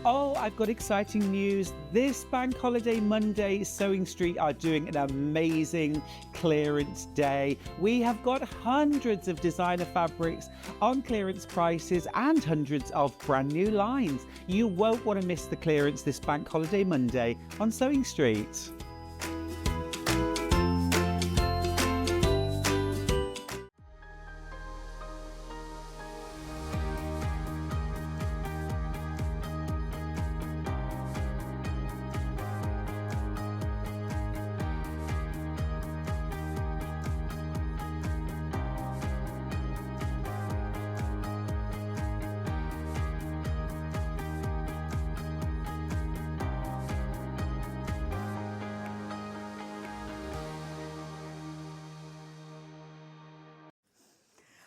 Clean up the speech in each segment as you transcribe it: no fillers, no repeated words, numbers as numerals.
Oh, I've got exciting news. This Bank Holiday Monday, Sewing Street are doing an amazing clearance day. We have got hundreds of designer fabrics on clearance prices and hundreds of brand new lines. You won't want to miss the clearance this Bank Holiday Monday on Sewing Street.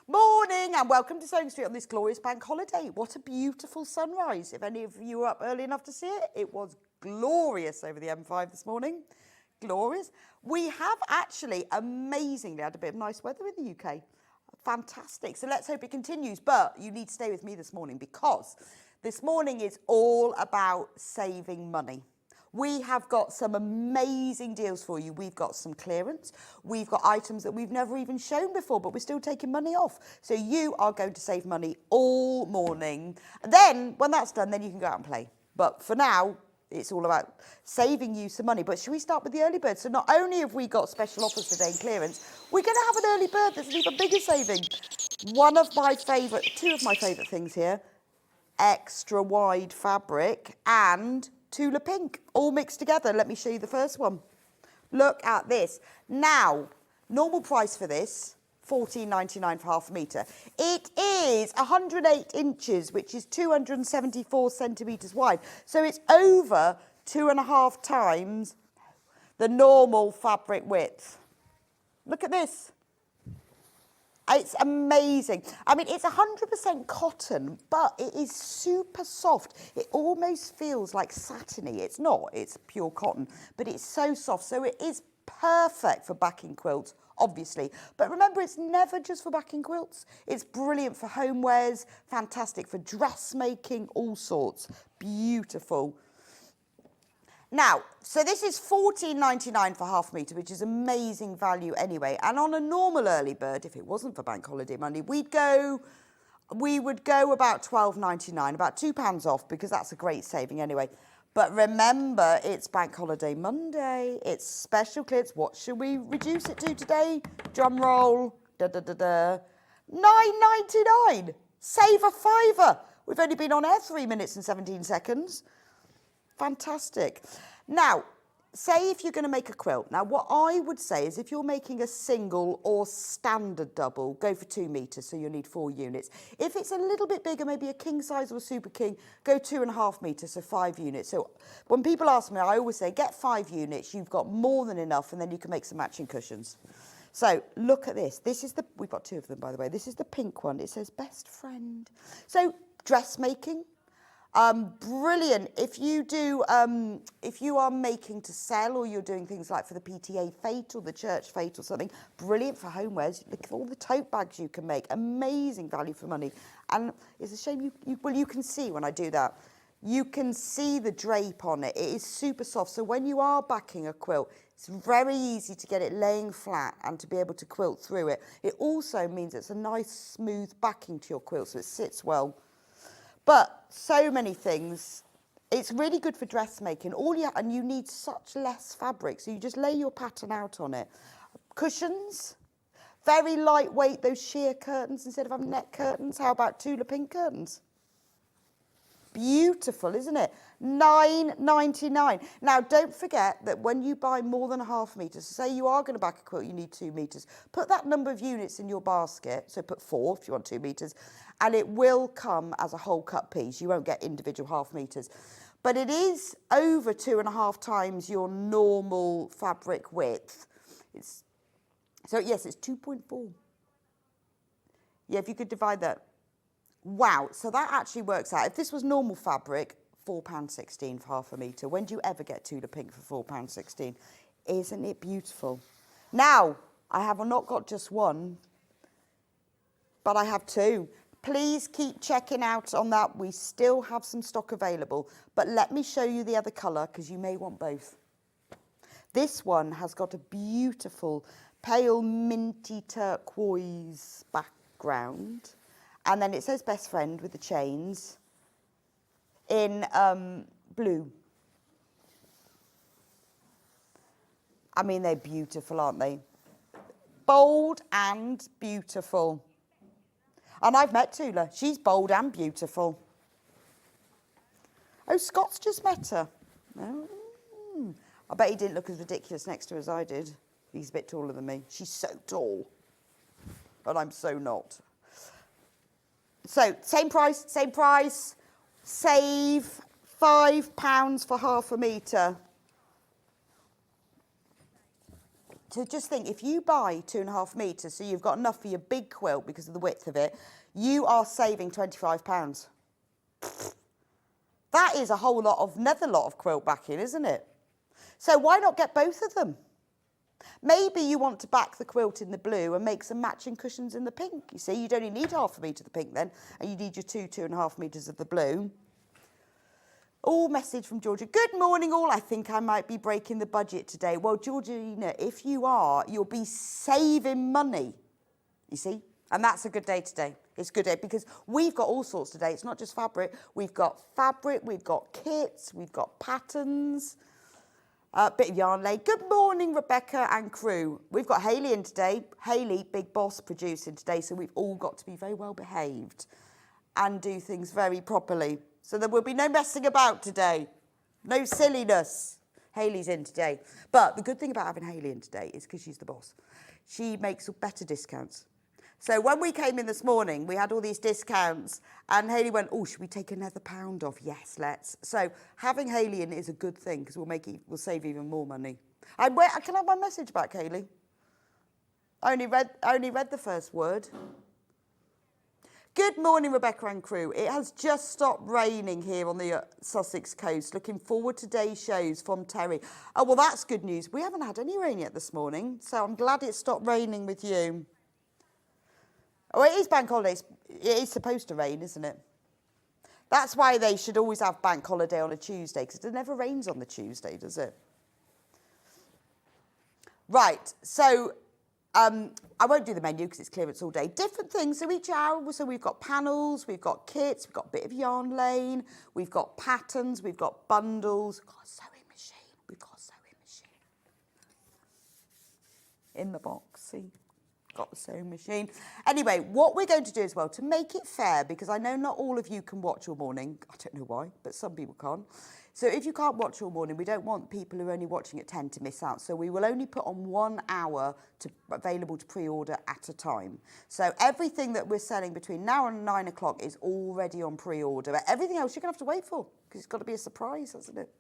Morning and welcome to Sewing Street on this glorious bank holiday. What a beautiful sunrise. If any of you were up early enough to see it, it was glorious over the M5 this morning. Glorious. We have actually amazingly had a bit of nice weather in the UK. Fantastic. So let's hope it continues. But you need to stay with me this morning because this morning is all about saving money. We have got some amazing deals for you. We've got some clearance. We've got items that we've never even shown before, but we're still taking money off. So you are going to save money all morning. And then when that's done, then you can go out and play. But for now, it's all about saving you some money. But should we start with the early bird? So not only have we got special offers today in clearance, we're going to have an early bird that's an even bigger saving. Two of my favourite things here, extra wide fabric and Tula pink, all mixed together. Let me show you the first one. Look at this. Now, normal price for this, $14.99 for half a metre. It is 108 inches, which is 274 centimetres wide. So it's over 2.5 times the normal fabric width. Look at this. It's amazing. I mean, it's 100% cotton, but it is super soft. It almost feels like satiny. It's not, it's pure cotton, but it's so soft. So it is perfect for backing quilts, obviously. But remember, it's never just for backing quilts. It's brilliant for homewares, fantastic for dressmaking, all sorts. Beautiful. Now, so this is $14.99 for half a metre, which is amazing value anyway. And on a normal early bird, if it wasn't for Bank Holiday Monday, we would go about $12.99, about £2 off, because that's a great saving anyway. But remember, it's Bank Holiday Monday. It's special clearance. What should we reduce it to today? Drum roll. $9.99. Save a fiver. We've only been on air 3 minutes and 17 seconds. Fantastic. Now, say if you're going to make a quilt. Now, what I would say is if you're making a single or standard double, go for 2 metres, so you'll need 4 units. If it's a little bit bigger, maybe a king size or a super king, go 2.5 metres, so 5 units. So when people ask me, I always say, get 5 units, you've got more than enough, and then you can make some matching cushions. So look at this. We've got 2 of them, by the way. This is the pink one. It says best friend. So dressmaking. Brilliant. If you are making to sell or you're doing things like for the PTA fete or the church fete or something, brilliant for homewares. Look at all the tote bags you can make. Amazing value for money. And it's a shame you can see when I do that. You can see the drape on it. It is super soft. So when you are backing a quilt, it's very easy to get it laying flat and to be able to quilt through it. It also means it's a nice smooth backing to your quilt so it sits well. But so many things. It's really good for dressmaking. And you need such less fabric, so you just lay your pattern out on it. Cushions, very lightweight, those sheer curtains instead of having net curtains. How about Tula pink curtains? Beautiful, isn't it? $9.99. Now, don't forget that when you buy more than a half metre, so say you are going to back a quilt, you need 2 metres, put that number of units in your basket, so put 4 if you want 2 metres, and it will come as a whole cut piece. You won't get individual half metres. But it is over 2.5 times your normal fabric width. So yes, it's 2.4. Yeah, if you could divide that. Wow, so that actually works out. If this was normal fabric, £4.16 for half a metre. When do you ever get Tula pink for £4.16? Isn't it beautiful? Now, I have not got just one, but I have 2. Please keep checking out on that. We still have some stock available. But let me show you the other colour because you may want both. This one has got a beautiful pale minty turquoise background. And then it says best friend with the chains in blue. I mean, they're beautiful, aren't they? Bold and beautiful. And I've met Tula. She's bold and beautiful. Oh, Scott's just met her. Oh. I bet he didn't look as ridiculous next to her as I did. He's a bit taller than me. She's so tall. And I'm so not. So, same price, same price. Save £5 for half a metre. So just think, if you buy 2.5 metres, so you've got enough for your big quilt because of the width of it, you are saving £25. That is another lot of quilt backing, isn't it? So why not get both of them? Maybe you want to back the quilt in the blue and make some matching cushions in the pink. You see, you'd only need half a metre of the pink then, and you need your 2.5 metres of the blue. Oh, message from Georgia. Good morning, all. I think I might be breaking the budget today. Well, Georgina, if you are, you'll be saving money, you see. And that's a good day today. It's a good day because we've got all sorts today. It's not just fabric. We've got kits, we've got patterns. Bit of yarn lay. Good morning, Rebecca and crew. We've got Hayley in today. Hayley, big boss, producing today. So we've all got to be very well behaved and do things very properly. So there will be no messing about today. No silliness. Hayley's in today. But the good thing about having Hayley in today is because she's the boss. She makes better discounts. So when we came in this morning, we had all these discounts and Hayley went, oh, should we take another £1 off? Yes, let's. So having Hayley in is a good thing because we'll save even more money. Can I have my message back, Hayley? I only read the first word. Good morning, Rebecca and crew. It has just stopped raining here on the Sussex coast. Looking forward to today's shows from Terry. Oh, well, that's good news. We haven't had any rain yet this morning, so I'm glad it stopped raining with you. Oh, it is bank holidays. It is supposed to rain, isn't it? That's why they should always have bank holiday on a Tuesday, because it never rains on the Tuesday, does it? Right, so I won't do the menu because it's clearance all day. Different things, so each hour, so we've got panels, we've got kits, we've got a bit of yarn lane, we've got patterns, we've got bundles, we've got a sewing machine. In the box, see? Got the sewing machine. Anyway, what we're going to do as well, to make it fair, because I know not all of you can watch all morning, I don't know why, but some people can't. So if you can't watch all morning, we don't want people who are only watching at 10 to miss out. So we will only put on 1 hour available to pre-order at a time. So everything that we're selling between now and 9 o'clock is already on pre-order. But everything else you're going to have to wait for, because it's got to be a surprise, hasn't it?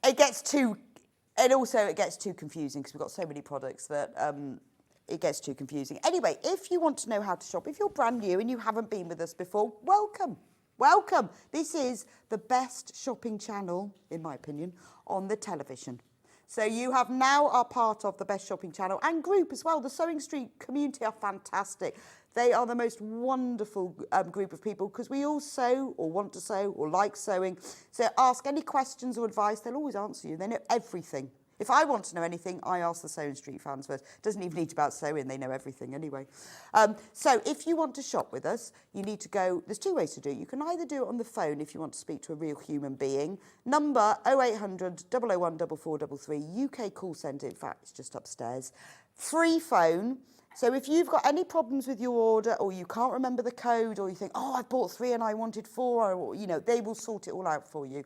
It gets too confusing because we've got so many products that it gets too confusing. Anyway, if you want to know how to shop, if you're brand new and you haven't been with us before, welcome. Welcome. This is the best shopping channel, in my opinion, on the television. So you have now are part of the best shopping channel and group as well. The Sewing Street community are fantastic. They are the most wonderful group of people because we all sew or want to sew or like sewing. So ask any questions or advice. They'll always answer you. They know everything. If I want to know anything, I ask the Sewing Street fans first. Doesn't even need about sewing. They know everything anyway. So if you want to shop with us, you need to go. There's 2 ways to do it. You can either do it on the phone if you want to speak to a real human being. Number 0800 001 4433. UK call centre. In fact, it's just upstairs. Free phone. So if you've got any problems with your order or you can't remember the code or you think, oh, I bought 3 and I wanted 4, or, they will sort it all out for you.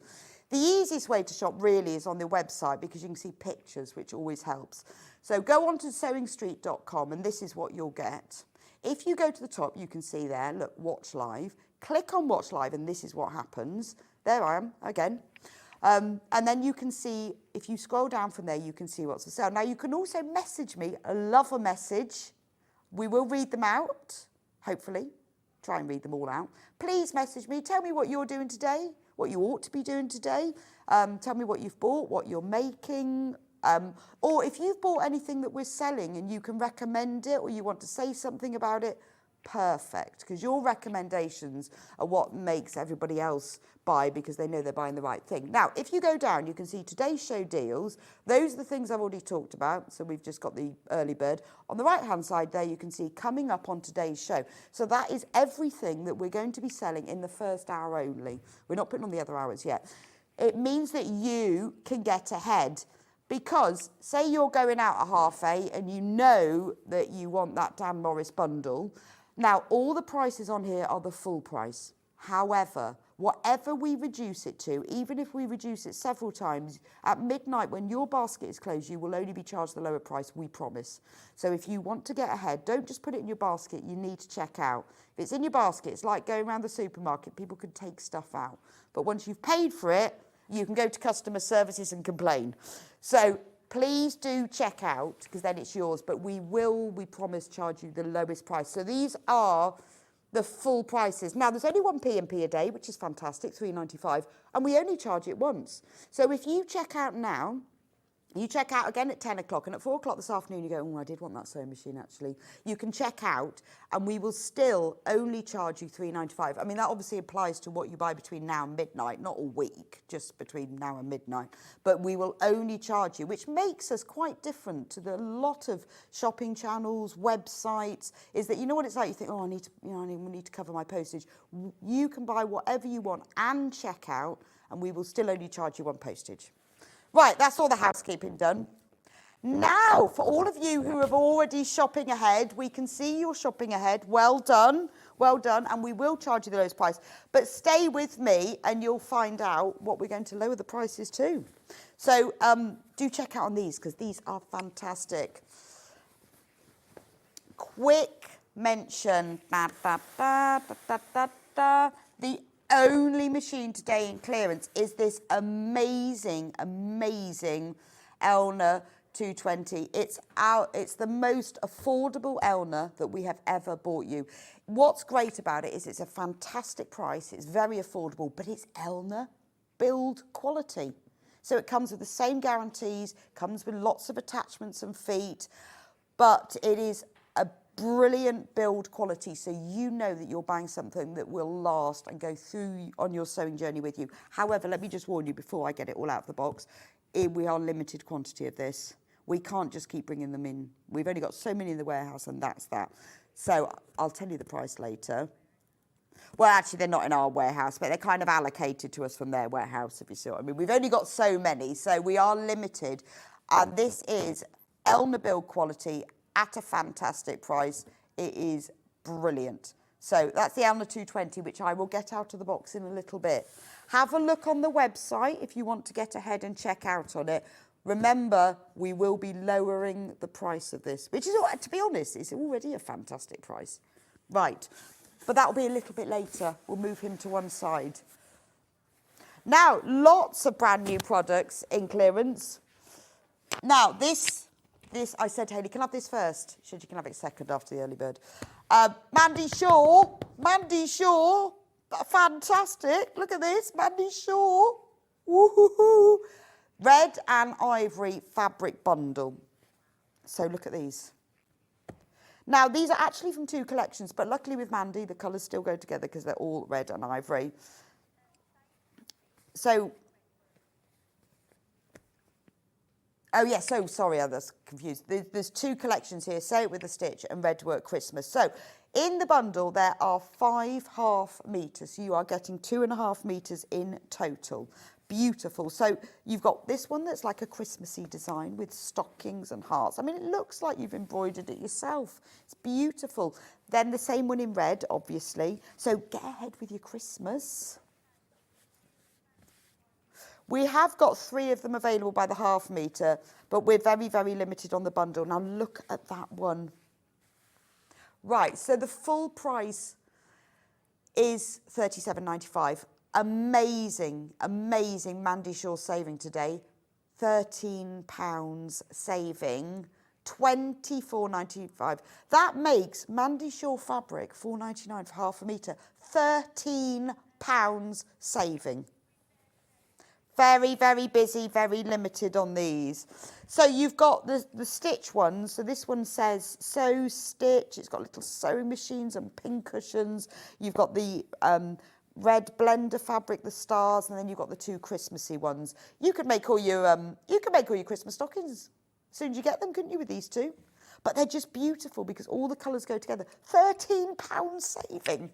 The easiest way to shop really is on the website because you can see pictures, which always helps. So go on to sewingstreet.com and this is what you'll get. If you go to the top, you can see there, look, watch live. Click on watch live and this is what happens. There I am again. And then you can see, if you scroll down from there, you can see what's for sale. Now, you can also message me. I love a message. We will read them out, hopefully. Try and read them all out. Please message me. Tell me what you're doing today, what you ought to be doing today. Tell me what you've bought, what you're making. Or if you've bought anything that we're selling and you can recommend it or you want to say something about it, perfect, because your recommendations are what makes everybody else buy, because they know they're buying the right thing. Now, if you go down, you can see today's show deals. Those are the things I've already talked about. So we've just got the early bird. On the right-hand side there, you can see coming up on today's show. So that is everything that we're going to be selling in the first hour only. We're not putting on the other hours yet. It means that you can get ahead. Because say you're going out at 8:30 and you know that you want that Dan Morris bundle. Now, all the prices on here are the full price. However, whatever we reduce it to, even if we reduce it several times, at midnight when your basket is closed, you will only be charged the lower price, we promise. So if you want to get ahead, don't just put it in your basket, you need to check out. If it's in your basket, it's like going around the supermarket, people can take stuff out. But once you've paid for it, you can go to customer services and complain. So please do check out, because then it's yours, but we promise, charge you the lowest price. So these are the full prices. Now, there's only one P&P a day, which is fantastic, £3.95, and we only charge it once. So if you check out now, you check out again at 10 o'clock, and at 4 o'clock this afternoon you go, oh, I did want that sewing machine actually. You can check out, and we will still only charge you £3.95. I mean, that obviously applies to what you buy between now and midnight, not a week, just between now and midnight. But we will only charge you, which makes us quite different to the lot of shopping channels, websites, is that, you know what it's like? You think, oh, I need to cover my postage. You can buy whatever you want and check out, and we will still only charge you on postage. Right, that's all the housekeeping done. Now, for all of you who have already shopping ahead, we can see you're shopping ahead. Well done, and we will charge you the lowest price. But stay with me and you'll find out what we're going to lower the prices to. So do check out on these, because these are fantastic. Quick mention, the only machine today in clearance is this amazing Elna 220. It's the most affordable Elna that we have ever bought you. What's great about it is it's a fantastic price, it's very affordable, but it's Elna build quality. So it comes with the same guarantees, comes with lots of attachments and feet, but it is a brilliant build quality, so you know that you're buying something that will last and go through on your sewing journey with you. However, let me just warn you before I get it all out of the box, we are limited quantity of this. We can't just keep bringing them in. We've only got so many in the warehouse, and that's that. So I'll tell you the price later. Well, actually, they're not in our warehouse, but they're kind of allocated to us from their warehouse, if you see what I mean. We've only got so many, so we are limited. And this is Elna build quality at a fantastic price. It is brilliant. So that's the Elna 220, which I will get out of the box in a little bit. Have a look on the website if you want to get ahead and check out on it. Remember, we will be lowering the price of this, which is, to be honest, is already a fantastic price. Right, but that'll be a little bit later. We'll move him to one side. Now, lots of brand new products in clearance. Now, this, I said, Hayley, can I have this first? She said you can have it second after the early bird. Mandy Shaw, fantastic. Look at this, Mandy Shaw. Woohoo! Red and ivory fabric bundle. So look at these. Now, these are actually from two collections, but luckily with Mandy, the colours still go together because they're all red and ivory. So, oh yes, so sorry, I was confused. There's two collections here, Sew It With a Stitch and Red Work Christmas. So, in the bundle, there are 5.5 metres. So you are getting 2.5 metres in total. Beautiful. So you've got this one that's like a Christmassy design with stockings and hearts. I mean, it looks like you've embroidered it yourself. It's beautiful. Then the same one in red, obviously. So get ahead with your Christmas. We have got 3 of them available by the half metre, but we're very, very limited on the bundle. Now look at that one. Right, so the full price is £37.95. Amazing, amazing Mandy Shaw saving today. £13 saving, £24.95. That makes Mandy Shaw fabric £4.99 for half a metre. £13 saving. Very, very busy, very limited on these. So you've got the stitch ones. So this one says sew stitch. It's got little sewing machines and pin cushions. You've got the red blender fabric, the stars, and then you've got the two Christmassy ones. You could make all your Christmas stockings as soon as you get them, couldn't you, with these two? But they're just beautiful because all the colours go together. £13 saving.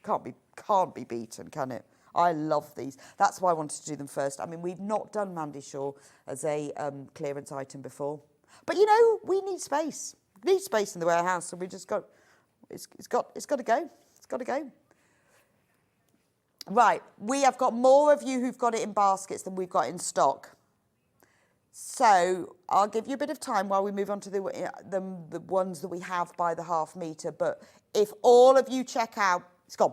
Can't be beaten, can it? I love these. That's why I wanted to do them first. I mean, we've not done Mandy Shaw as a clearance item before. But, you know, we need space. We need space in the warehouse, so we just got... It's got to go. It's got to go. Right, we have got more of you who've got it in baskets than we've got in stock. So I'll give you a bit of time while we move on to the ones that we have by the ½ metre. But if all of you check out, it's gone.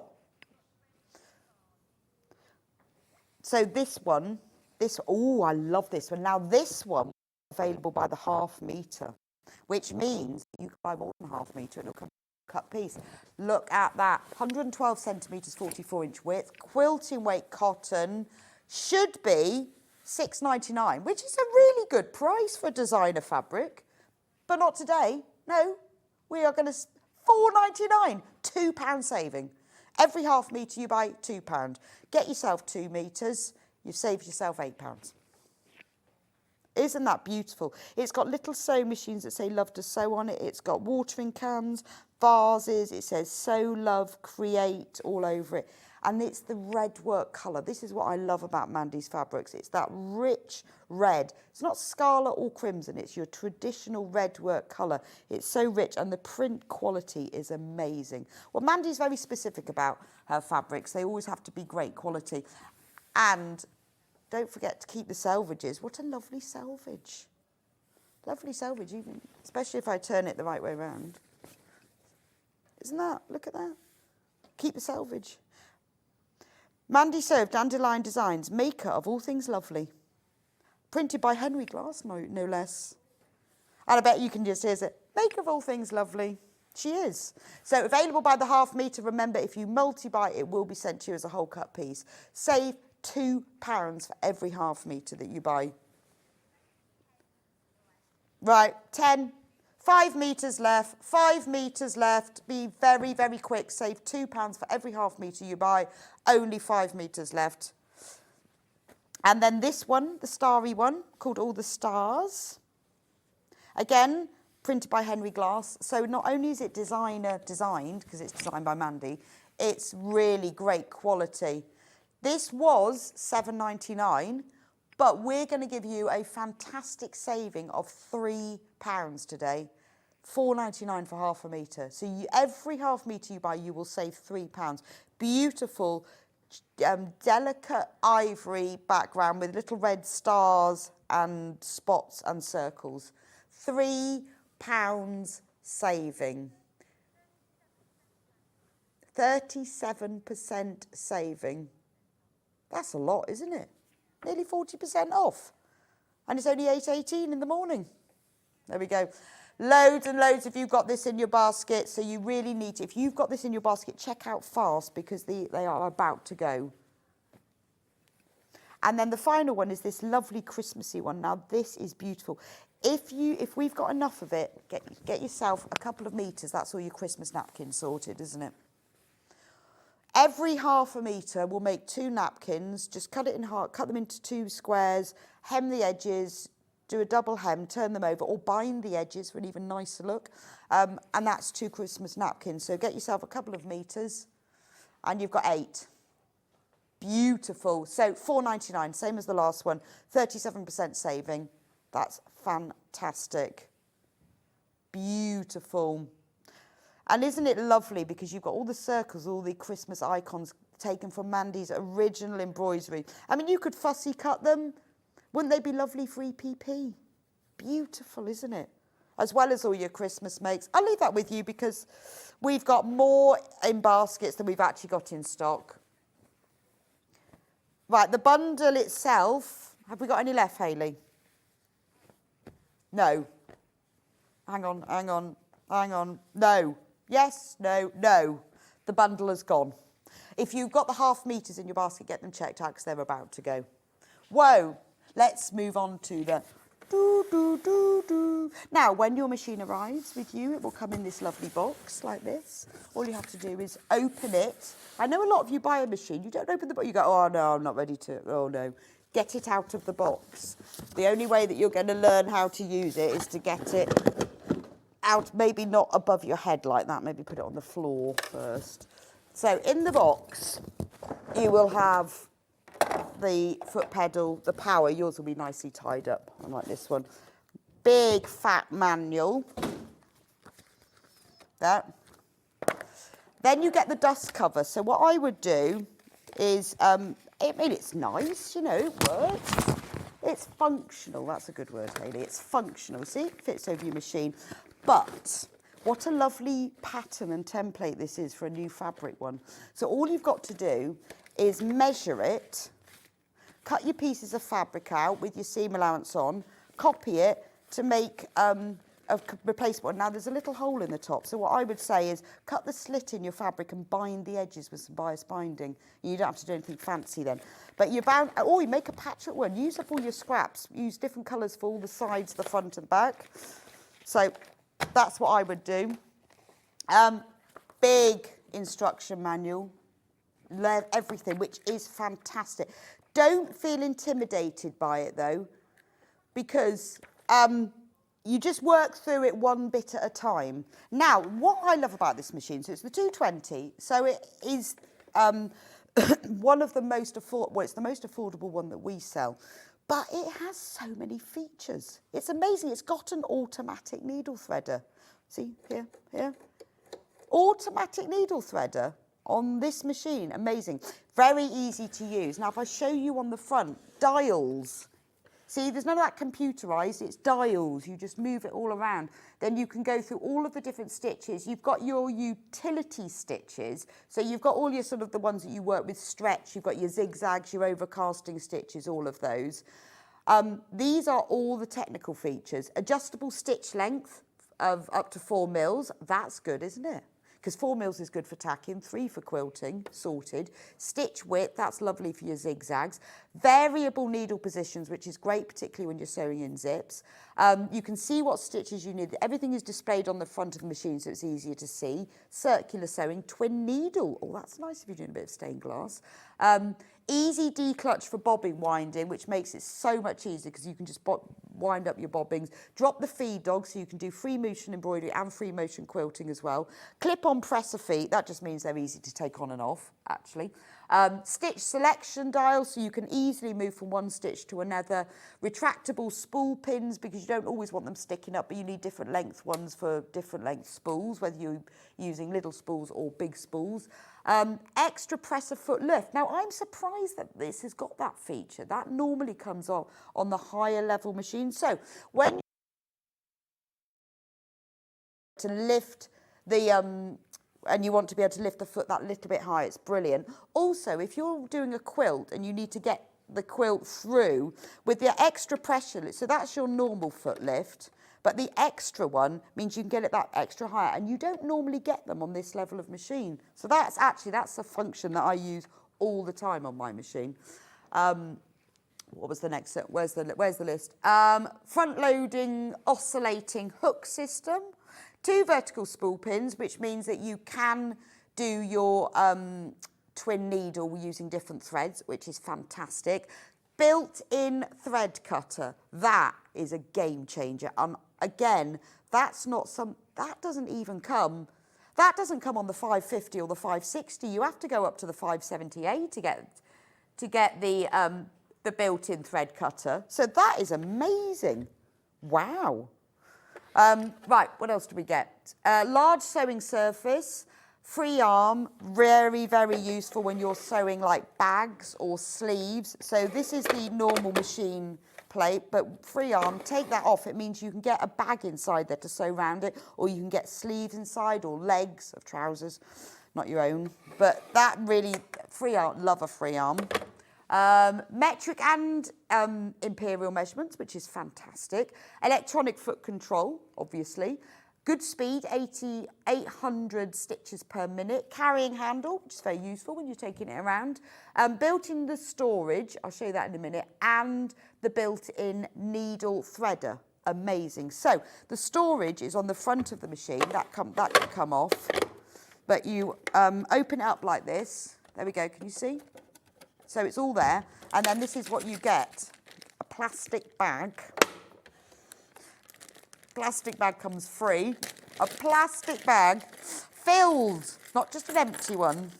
So this one, oh, I love this one. Now this one is available by the ½ metre, which means you can buy more than ½ metre and it'll come cut piece. Look at that, 112 centimetres, 44-inch width, quilting weight cotton, should be £6.99, which is a really good price for designer fabric, but not today. No, we are going to £4.99, £2 saving. Every ½ metre you buy £2. Get yourself 2 metres, you've saved yourself £8. Isn't that beautiful? It's got little sewing machines that say love to sew on it. It's got watering cans, vases. It says sew, love, create all over it. And it's the red work colour. This is what I love about Mandy's fabrics. It's that rich red. It's not scarlet or crimson. It's your traditional red work colour. It's so rich and the print quality is amazing. Well, Mandy's very specific about her fabrics. They always have to be great quality. And don't forget to keep the selvages. What a lovely selvage. Lovely selvage, even, especially if I turn it the right way around. Isn't that? Look at that. Keep the selvage. Mandy Sew, Dandelion Designs, maker of all things lovely. Printed by Henry Glass, no less. And I bet you can just hear it. Maker of all things lovely. She is. So available by the ½ metre. Remember, if you multi-buy, it will be sent to you as a whole cut piece. Save £2 for every ½ metre that you buy. Right, 10, 5 metres left, 5 metres left. Be very, very quick. Save £2 for every ½ metre you buy. Only 5 metres left. And then this one, the starry one, called All the Stars. Again, printed by Henry Glass. So not only is it designer designed, because it's designed by Mandy, it's really great quality. This was £7.99, but we're going to give you a fantastic saving of £3 today. £4.99 for ½ metre. So every ½ metre you buy, you will save £3. Beautiful, delicate ivory background with little red stars and spots and circles. £3 saving. 37% saving. That's a lot, isn't it? Nearly 40% off. And it's only 8:18 in the morning. There we go. Loads and loads if you've got this in your basket. So you really need to, if you've got this in your basket, check out fast because they are about to go. And then the final one is this lovely Christmassy one. Now this is beautiful. If we've got enough of it, get yourself a couple of metres. That's all your Christmas napkins sorted, isn't it? Every ½ metre will make 2 napkins. Just cut it in half, cut them into 2 squares, hem the edges, do a double hem, turn them over, or bind the edges for an even nicer look. And that's 2 Christmas napkins. So get yourself a couple of metres, and you've got 8. Beautiful. So £4.99, same as the last one. 37% saving. That's fantastic. Beautiful. And isn't it lovely because you've got all the circles, all the Christmas icons taken from Mandy's original embroidery. I mean, you could fussy cut them. Wouldn't they be lovely for EPP? Beautiful, isn't it? As well as all your Christmas makes. I'll leave that with you because we've got more in baskets than we've actually got in stock. Right, the bundle itself. Have we got any left, Hayley? No. Hang on. No. Yes, no, no. The bundle has gone. If you've got the ½ metres in your basket, get them checked out because they're about to go. Whoa, let's move on to the do. Now, when your machine arrives with you, it will come in this lovely box like this. All you have to do is open it. I know a lot of you buy a machine, you don't open the box, you go, oh no, I'm not ready to, oh no. Get it out of the box. The only way that you're going to learn how to use it is to get it out, maybe not above your head like that, maybe put it on the floor first. So in the box, you will have the foot pedal, the power, yours will be nicely tied up, unlike this one. Big fat manual. That. Then you get the dust cover. So what I would do is, it's nice, you know, it works. It's functional, that's a good word, Hayley. It's functional, see, it fits over your machine. But what a lovely pattern and template this is for a new fabric one. So all you've got to do is measure it, cut your pieces of fabric out with your seam allowance on, copy it to make a replaceable one. Now there's a little hole in the top, so what I would say is cut the slit in your fabric and bind the edges with some bias binding. You don't have to do anything fancy then. But you're bound, or you make a patchwork one, use up all your scraps, use different colours for all the sides, the front and back. So that's what I would do. Big instruction manual, everything, which is fantastic. Don't feel intimidated by it though, because you just work through it one bit at a time. Now, what I love about this machine, so it's the 220, so it is one of the most affordable, well, it's the most affordable one that we sell, but it has so many features. It's amazing. It's got an automatic needle threader. See, here. Automatic needle threader on this machine, amazing. Very easy to use. Now, if I show you on the front, dials. See, there's none of that computerised, it's dials. You just move it all around. Then you can go through all of the different stitches. You've got your utility stitches. So you've got all your sort of the ones that you work with stretch. You've got your zigzags, your overcasting stitches, all of those. These are all the technical features. Adjustable stitch length of up to 4 mils. That's good, isn't it? Because 4 mils is good for tacking, 3 for quilting, sorted. Stitch width, that's lovely for your zigzags. Variable needle positions, which is great, particularly when you're sewing in zips. You can see what stitches you need. Everything is displayed on the front of the machine, so it's easier to see. Circular sewing, twin needle. Oh, that's nice if you're doing a bit of stained glass. Easy declutch for bobbin winding, which makes it so much easier because you can just wind up your bobbins. Drop the feed dog, so you can do free motion embroidery and free motion quilting as well. Clip-on presser feet, that just means they're easy to take on and off, actually. Stitch selection dial, so you can easily move from one stitch to another. Retractable spool pins, because you don't always want them sticking up, but you need different length ones for different length spools, whether you're using little spools or big spools. Extra presser foot lift. Now, I'm surprised that this has got that feature. That normally comes on the higher level machine. So when you to lift the and you want to be able to lift the foot that little bit higher, it's brilliant. Also, if you're doing a quilt and you need to get the quilt through with the extra pressure, so that's your normal foot lift, but the extra one means you can get it that extra higher, and you don't normally get them on this level of machine. So that's a function that I use all the time on my machine. What was the next? Where's the list? Front-loading oscillating hook system. 2 vertical spool pins, which means that you can do your twin needle using different threads, which is fantastic. Built-in thread cutter. That is a game changer. Again, that doesn't come on the 550 or the 560. You have to go up to the 570A to get the built-in thread cutter. So that is amazing. Wow. Right, what else do we get? Large sewing surface, free arm, very, very useful when you're sewing like bags or sleeves. So this is the normal machine plate, but free arm, take that off. It means you can get a bag inside there to sew around it, or you can get sleeves inside or legs of trousers, not your own. But that really, free arm, love a free arm. Metric and imperial measurements, which is fantastic. Electronic foot control, obviously. Good speed, 800 stitches per minute. Carrying handle, which is very useful when you're taking it around. Built-in the storage, I'll show you that in a minute, and the built-in needle threader. Amazing. So the storage is on the front of the machine. That can come off. But you open it up like this. There we go, can you see? So it's all there. And then this is what you get, a plastic bag. Plastic bag comes free. A plastic bag filled, not just an empty one.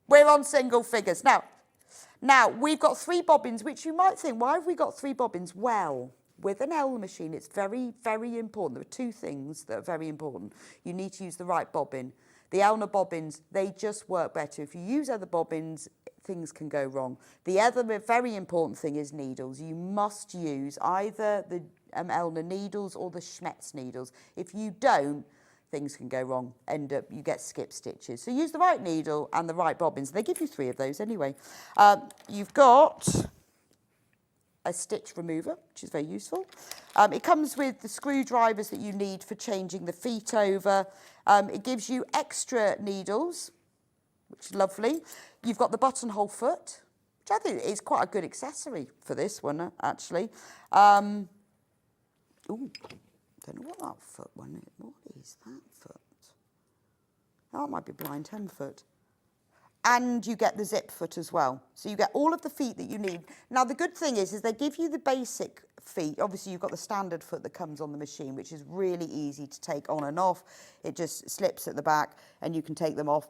We're on single figures. Now, we've got 3 bobbins, which you might think, why have we got 3 bobbins? Well, with an L machine, it's very, very important. There are 2 things that are very important. You need to use the right bobbin. The Elna bobbins, they just work better. If you use other bobbins, things can go wrong. The other very important thing is needles. You must use either the Elna needles or the Schmetz needles. If you don't, things can go wrong. You get skip stitches. So use the right needle and the right bobbins. They give you 3 of those anyway. You've got a stitch remover, which is very useful. It comes with the screwdrivers that you need for changing the feet over. It gives you extra needles, which is lovely. You've got the buttonhole foot, which I think is quite a good accessory for this one, actually. Ooh, don't know what that foot one is. What is that foot? That might be blind hen foot. And you get the zip foot as well. So you get all of the feet that you need. Now, the good thing is they give you the basic feet. Obviously, you've got the standard foot that comes on the machine, which is really easy to take on and off. It just slips at the back and you can take them off.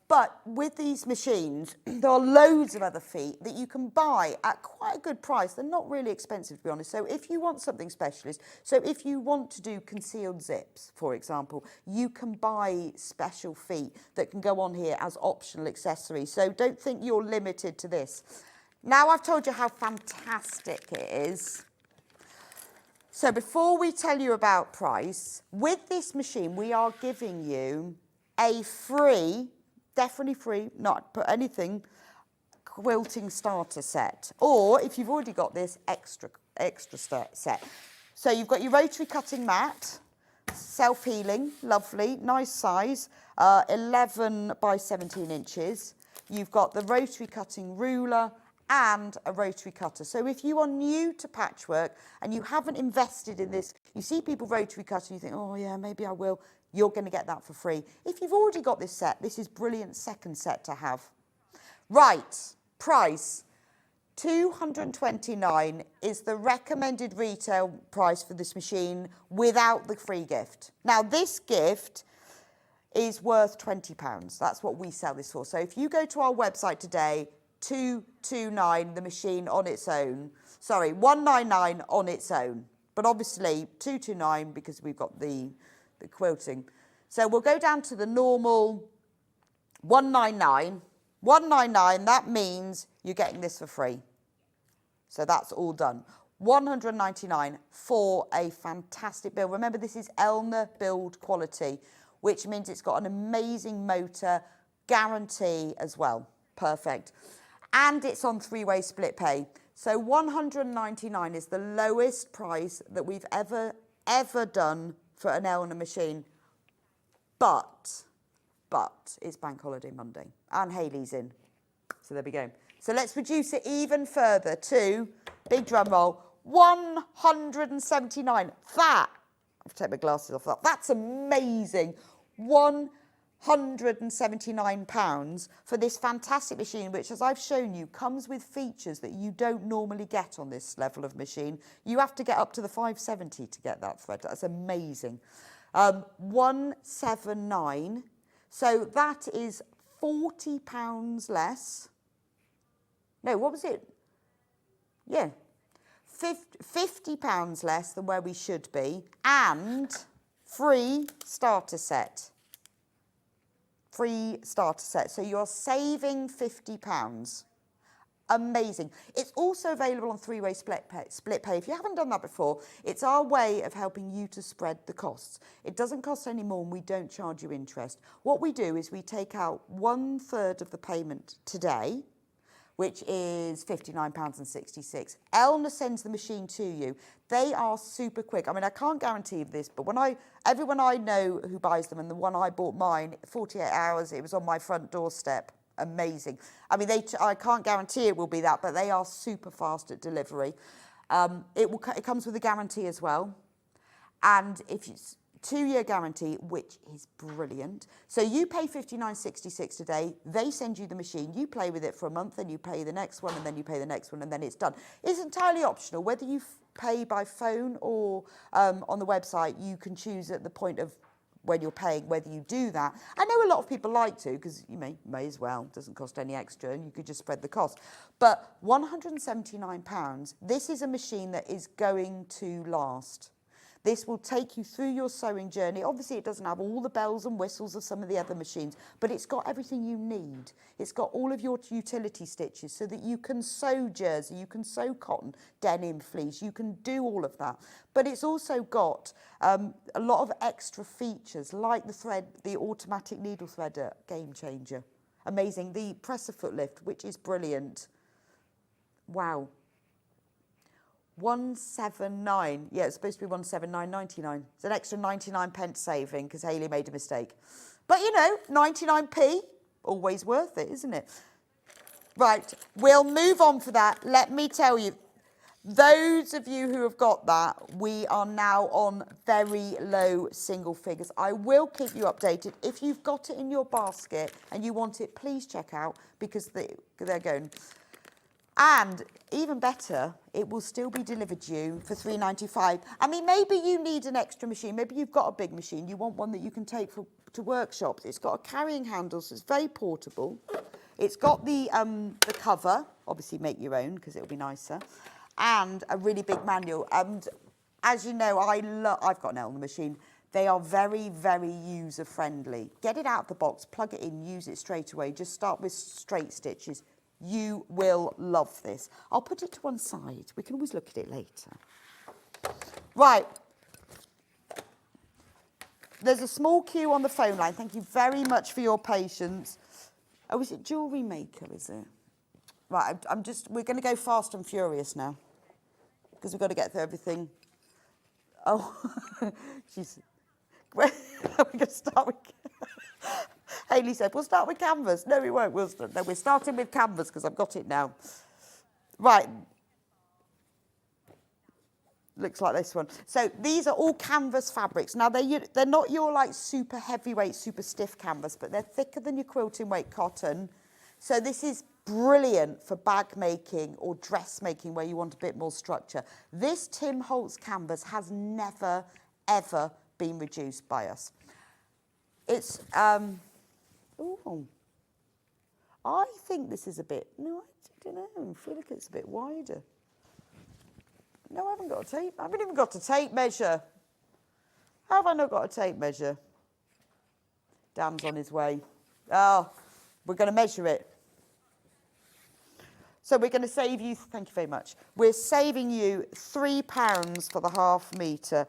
But with these machines, there are loads of other feet that you can buy at quite a good price. They're not really expensive, to be honest. So if you want something specialist, so if you want to do concealed zips, for example, you can buy special feet that can go on here as optional accessories. So don't think you're limited to this. Now I've told you how fantastic it is. So before we tell you about price, with this machine, we are giving you a free, definitely free, not put anything, quilting starter set. Or if you've already got this, extra set. So you've got your rotary cutting mat, self-healing, lovely, nice size, 11 by 17 inches. You've got the rotary cutting ruler and a rotary cutter. So if you are new to patchwork and you haven't invested in this, you see people rotary cut and you think, oh yeah, maybe I will. You're going to get that for free. If you've already got this set, this is brilliant second set to have. Right, price, $229 is the recommended retail price for this machine without the free gift. Now this gift is worth £20. That's what we sell this for. So if you go to our website today, $229, the machine on its own. Sorry, $199 on its own. But obviously $229 because we've got the quilting. So we'll go down to the normal $199. $199, that means you're getting this for free. So that's all done. $199 for a fantastic build. Remember, this is Elna build quality, which means it's got an amazing motor guarantee as well. Perfect. And it's on 3-way split pay. So $199 is the lowest price that we've ever done for an Elna machine. But it's Bank Holiday Monday and Hayley's in. So there we go. So let's reduce it even further to, big drum roll, $179. That, I'll take my glasses off that. That's amazing. £179 for this fantastic machine, which, as I've shown you, comes with features that you don't normally get on this level of machine. You have to get up to the 570 to get that thread. That's amazing. $179. So that is £40 less. No, what was it? Yeah. £50 less than where we should be, and free starter set. Free starter set. So you're saving £50. Amazing. It's also available on 3-way split pay. If you haven't done that before, it's our way of helping you to spread the costs. It doesn't cost any more and we don't charge you interest. What we do is we take out 1/3 of the payment today. which is £59.66. Elna sends the machine to you. They are super quick. I mean, I can't guarantee this, but everyone I know who buys them, and the one I bought mine, 48 hours, it was on my front doorstep. Amazing. I mean, I can't guarantee it will be that, but they are super fast at delivery. It comes with a guarantee as well. And if it's 2-year guarantee, which is brilliant. So you pay £59.66 today, they send you the machine, you play with it for a month, then you pay the next one, and then you pay the next one, and then it's done. It's entirely optional. Whether you pay by phone or on the website, you can choose at the point of when you're paying whether you do that. I know a lot of people like to, because you may as well, doesn't cost any extra, and you could just spread the cost. But £179, this is a machine that is going to last. This will take you through your sewing journey. Obviously, it doesn't have all the bells and whistles of some of the other machines, but it's got everything you need. It's got all of your utility stitches so that you can sew jersey, you can sew cotton, denim, fleece, you can do all of that. But it's also got a lot of extra features, like the automatic needle threader, game changer. Amazing. The presser foot lift, which is brilliant. Wow. 179. Yeah, it's supposed to be 179.99. It's an extra 99 pence saving because Hayley made a mistake. But 99p, always worth it, isn't it? Right, we'll move on for that. Let me tell you, those of you who have got that, we are now on very low single figures. I will keep you updated. If you've got it in your basket and you want it, please check out because they're going. And even better, it will still be delivered to you for £3.95. I mean, maybe you need an extra machine. Maybe you've got a big machine. You want one that you can take to workshops. It's got a carrying handle, so it's very portable. It's got the cover. Obviously, make your own because it'll be nicer. And a really big manual. And as you know, I've got an Elna machine. They are very, very user-friendly. Get it out of the box, plug it in, use it straight away. Just start with straight stitches. You will love this. I'll put it to one side. We can always look at it later. Right. There's a small queue on the phone line. Thank you very much for your patience. Oh, is it jewellery maker, is it? Right, we're going to go fast and furious now. Because we've got to get through everything. Oh, we're going to start with... Hayley said, we'll start with canvas. No, we won't. We're starting with canvas because I've got it now. Right. Looks like this one. So these are all canvas fabrics. Now, they're not your like super heavyweight, super stiff canvas, but they're thicker than your quilting weight cotton. So this is brilliant for bag making or dress making where you want a bit more structure. This Tim Holtz canvas has never, ever been reduced by us. It's... Oh, I think this is a bit, no, I don't know, I feel like it's a bit wider. No, I haven't got a tape, I haven't even got a tape measure. How have I not got a tape measure? Dan's on his way. Oh, we're going to measure it. So we're going to save you, thank you very much. We're saving you £3 for the ½ metre.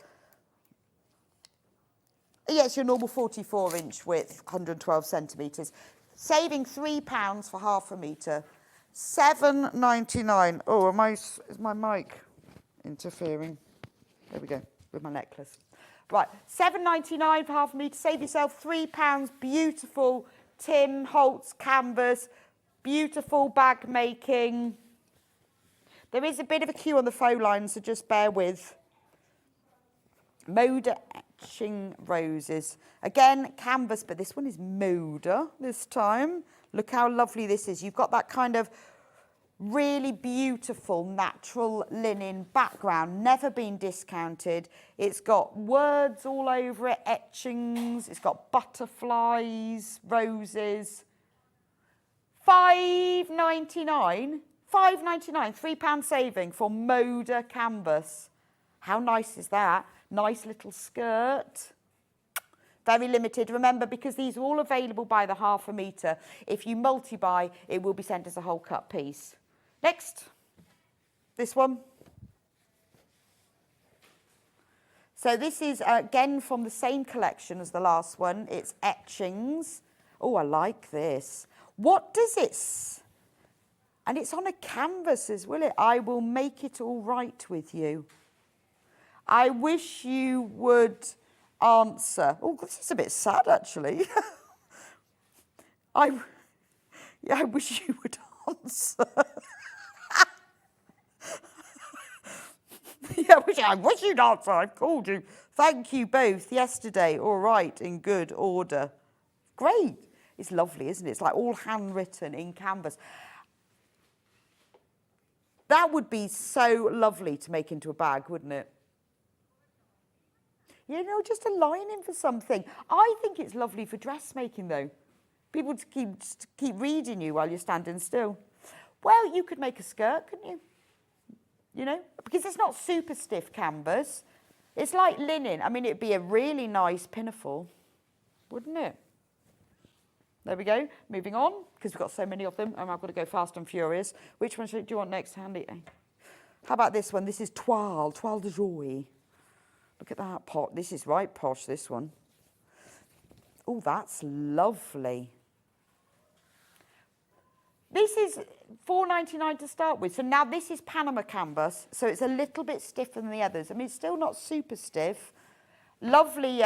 Yes, your normal 44-inch width, 112 centimetres. Saving £3 for ½ metre. £7.99. Oh, is my mic interfering? There we go, with my necklace. Right, £7.99 for ½ metre. Save yourself £3. Beautiful Tim Holtz canvas. Beautiful bag making. There is a bit of a queue on the phone line, so just bear with. Moda Etching Roses. Again, canvas, but this one is Moda this time. Look how lovely this is. You've got that kind of really beautiful natural linen background, never been discounted. It's got words all over it, etchings. It's got butterflies, roses. £5.99. £5.99, £3 saving for Moda canvas. How nice is that? Nice little skirt. Very limited. Remember, because these are all available by the ½ metre, if you multi-buy, it will be sent as a whole cut piece. Next. This one. So this is, again, from the same collection as the last one. It's etchings. Oh, I like this. What does it... And it's on a canvas, will it? I will make it all right with you. I wish you would answer. Oh, this is a bit sad, actually. I wish you would answer. I wish you'd answer. I've called you. Thank you both yesterday. All right, in good order. Great. It's lovely, isn't it? It's like all handwritten in canvas. That would be so lovely to make into a bag, wouldn't it? You know, just a lining for something. I think it's lovely for dressmaking, though. People to keep reading you while you're standing still. Well, you could make a skirt, couldn't you? You know, because it's not super stiff canvas. It's like linen. I mean, it'd be a really nice pinafore, wouldn't it? There we go. Moving on, because we've got so many of them, and I've got to go fast and furious. Which one do you want next, Handy? How about this one? This is Toile de Joie. Look at that pot. This is right posh, this one. Oh, that's lovely. This is $4.99 to start with. So now this is Panama canvas, so it's a little bit stiffer than the others. I mean, it's still not super stiff. Lovely,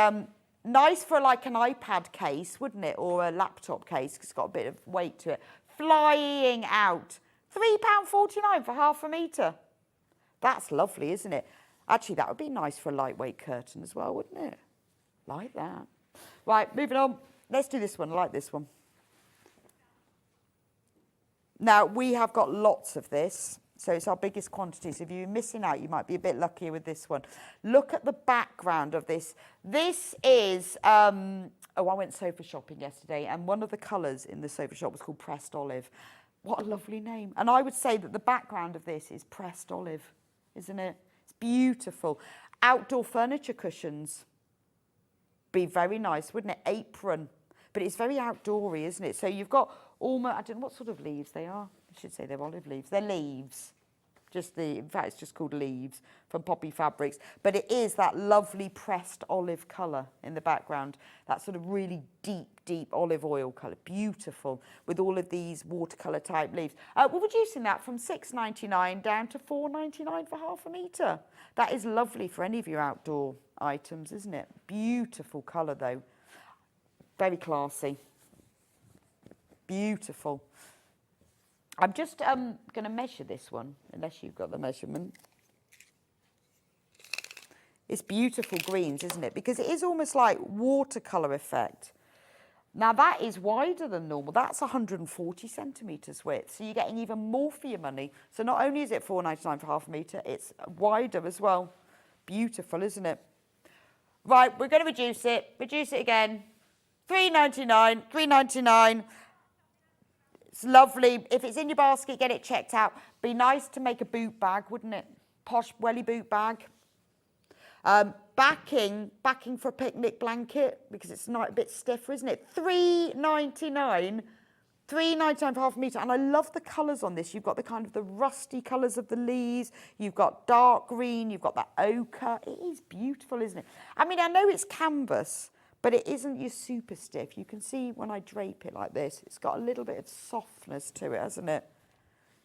nice for like an iPad case, wouldn't it? Or a laptop case, because it's got a bit of weight to it. Flying out. £3.49 for half a metre. That's lovely, isn't it? Actually, that would be nice for a lightweight curtain as well, wouldn't it? Like that. Right, moving on. Let's do this one. I like this one. Now, we have got lots of this, so it's our biggest quantity. So if you're missing out, you might be a bit luckier with this one. Look at the background of this. This is, I went sofa shopping yesterday, and one of the colours in the sofa shop was called Pressed Olive. What a lovely name. And I would say that the background of this is Pressed Olive, isn't it? It's beautiful. Outdoor furniture cushions. Be very nice, wouldn't it? Apron. But it's very outdoory, isn't it? So you've got almost, I don't know what sort of leaves they are. I should say they're olive leaves. They're leaves. In fact, it's just called leaves from Poppy Fabrics. But it is that lovely pressed olive colour in the background. That sort of really deep olive oil colour. Beautiful. With all of these watercolour type leaves. We're reducing that from $6.99 down to $4.99 for half a metre. That is lovely for any of your outdoor items, isn't it? Beautiful colour though. Very classy. Beautiful. I'm just going to measure this one, unless you've got the measurement. It's beautiful greens, isn't it? Because it is almost like watercolour effect. Now, that is wider than normal. That's 140 centimetres width. So you're getting even more for your money. So not only is it $4.99 for half a metre, it's wider as well. Beautiful, isn't it? Right, we're going to reduce it. Reduce it again. $3.99, $3.99. It's lovely. If it's in your basket, get it checked out. Be nice to make a boot bag, wouldn't it? Posh welly boot bag. Backing for a picnic blanket, because it's not a bit stiffer, isn't it? $3.99. $3.99 for half a metre. And I love the colours on this. You've got the kind of the rusty colours of the leaves. You've got dark green. You've got that ochre. It is beautiful, isn't it? I mean, I know it's canvas, but it isn't your super stiff. You can see when I drape it like this, it's got a little bit of softness to it, hasn't it?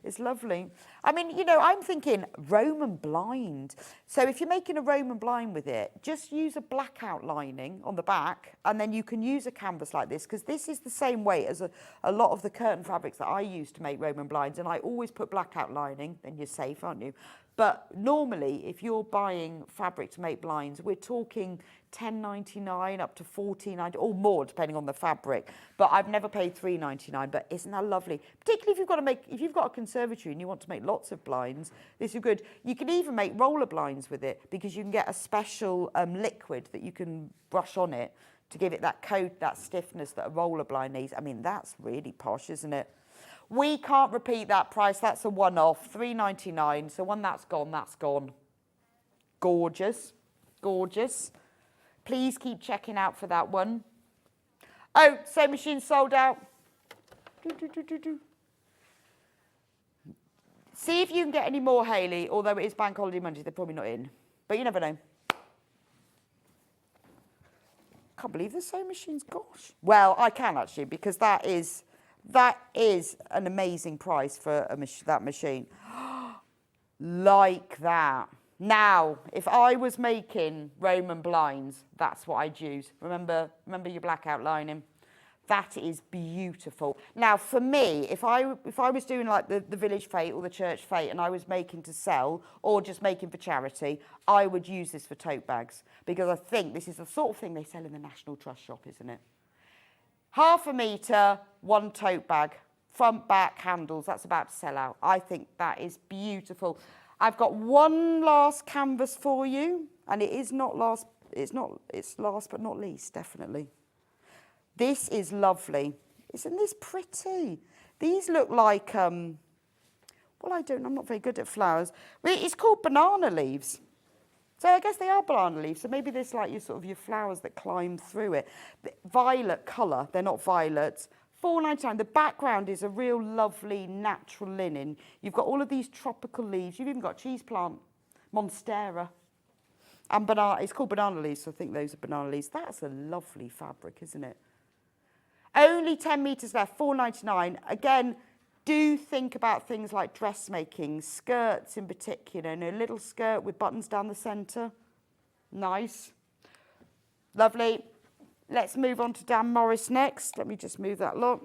It's lovely. I mean, you know, I'm thinking Roman blind. So if you're making a Roman blind with it, just use a blackout lining on the back, and then you can use a canvas like this, because this is the same weight as a lot of the curtain fabrics that I use to make Roman blinds, and I always put blackout lining, then you're safe, aren't you? But normally, if you're buying fabric to make blinds, we're talking $10.99 up to $14.99 or more, depending on the fabric. But I've never paid $3.99. But isn't that lovely? Particularly if you've got a conservatory and you want to make lots of blinds, this is good. You can even make roller blinds with it, because you can get a special liquid that you can brush on it to give it that coat, that stiffness that a roller blind needs. I mean, that's really posh, isn't it? We can't repeat that price. That's a one-off, $3.99. So when that's gone, that's gone. Gorgeous, gorgeous. Please keep checking out for that one. Oh, sewing machine sold out. See if you can get any more, Hayley. Although it is Bank Holiday Monday, they're probably not in. But you never know. Can't believe the sewing machine's, gosh. Well, I can actually, because that is That is an amazing price for that machine. Like that. Now, if I was making Roman blinds, that's what I'd use. Remember your black outlining? That is beautiful. Now, for me, if I was doing like the village fete or the church fete and I was making to sell or just making for charity, I would use this for tote bags because I think this is the sort of thing they sell in the National Trust shop, isn't it? 1/2 metre, 1 tote bag, front, back, handles. That's about to sell out. I think that is beautiful. I've got one last canvas for you, and it is not last. It's last but not least, definitely. This is lovely. Isn't this pretty? These look like, well, I'm not very good at flowers. It's called banana leaves. So I guess they are banana leaves. So maybe there's like your flowers that climb through it. Violet colour, they're not violets. $4.99. The background is a real lovely natural linen. You've got all of these tropical leaves. You've even got cheese plant, monstera. And banana, it's called banana leaves, so I think those are banana leaves. That's a lovely fabric, isn't it? Only 10 metres left, $4.99. Again, do think about things like dressmaking, skirts in particular. A little skirt with buttons down the centre. Nice. Lovely. Let's move on to Dan Morris next. Let me just move that lot.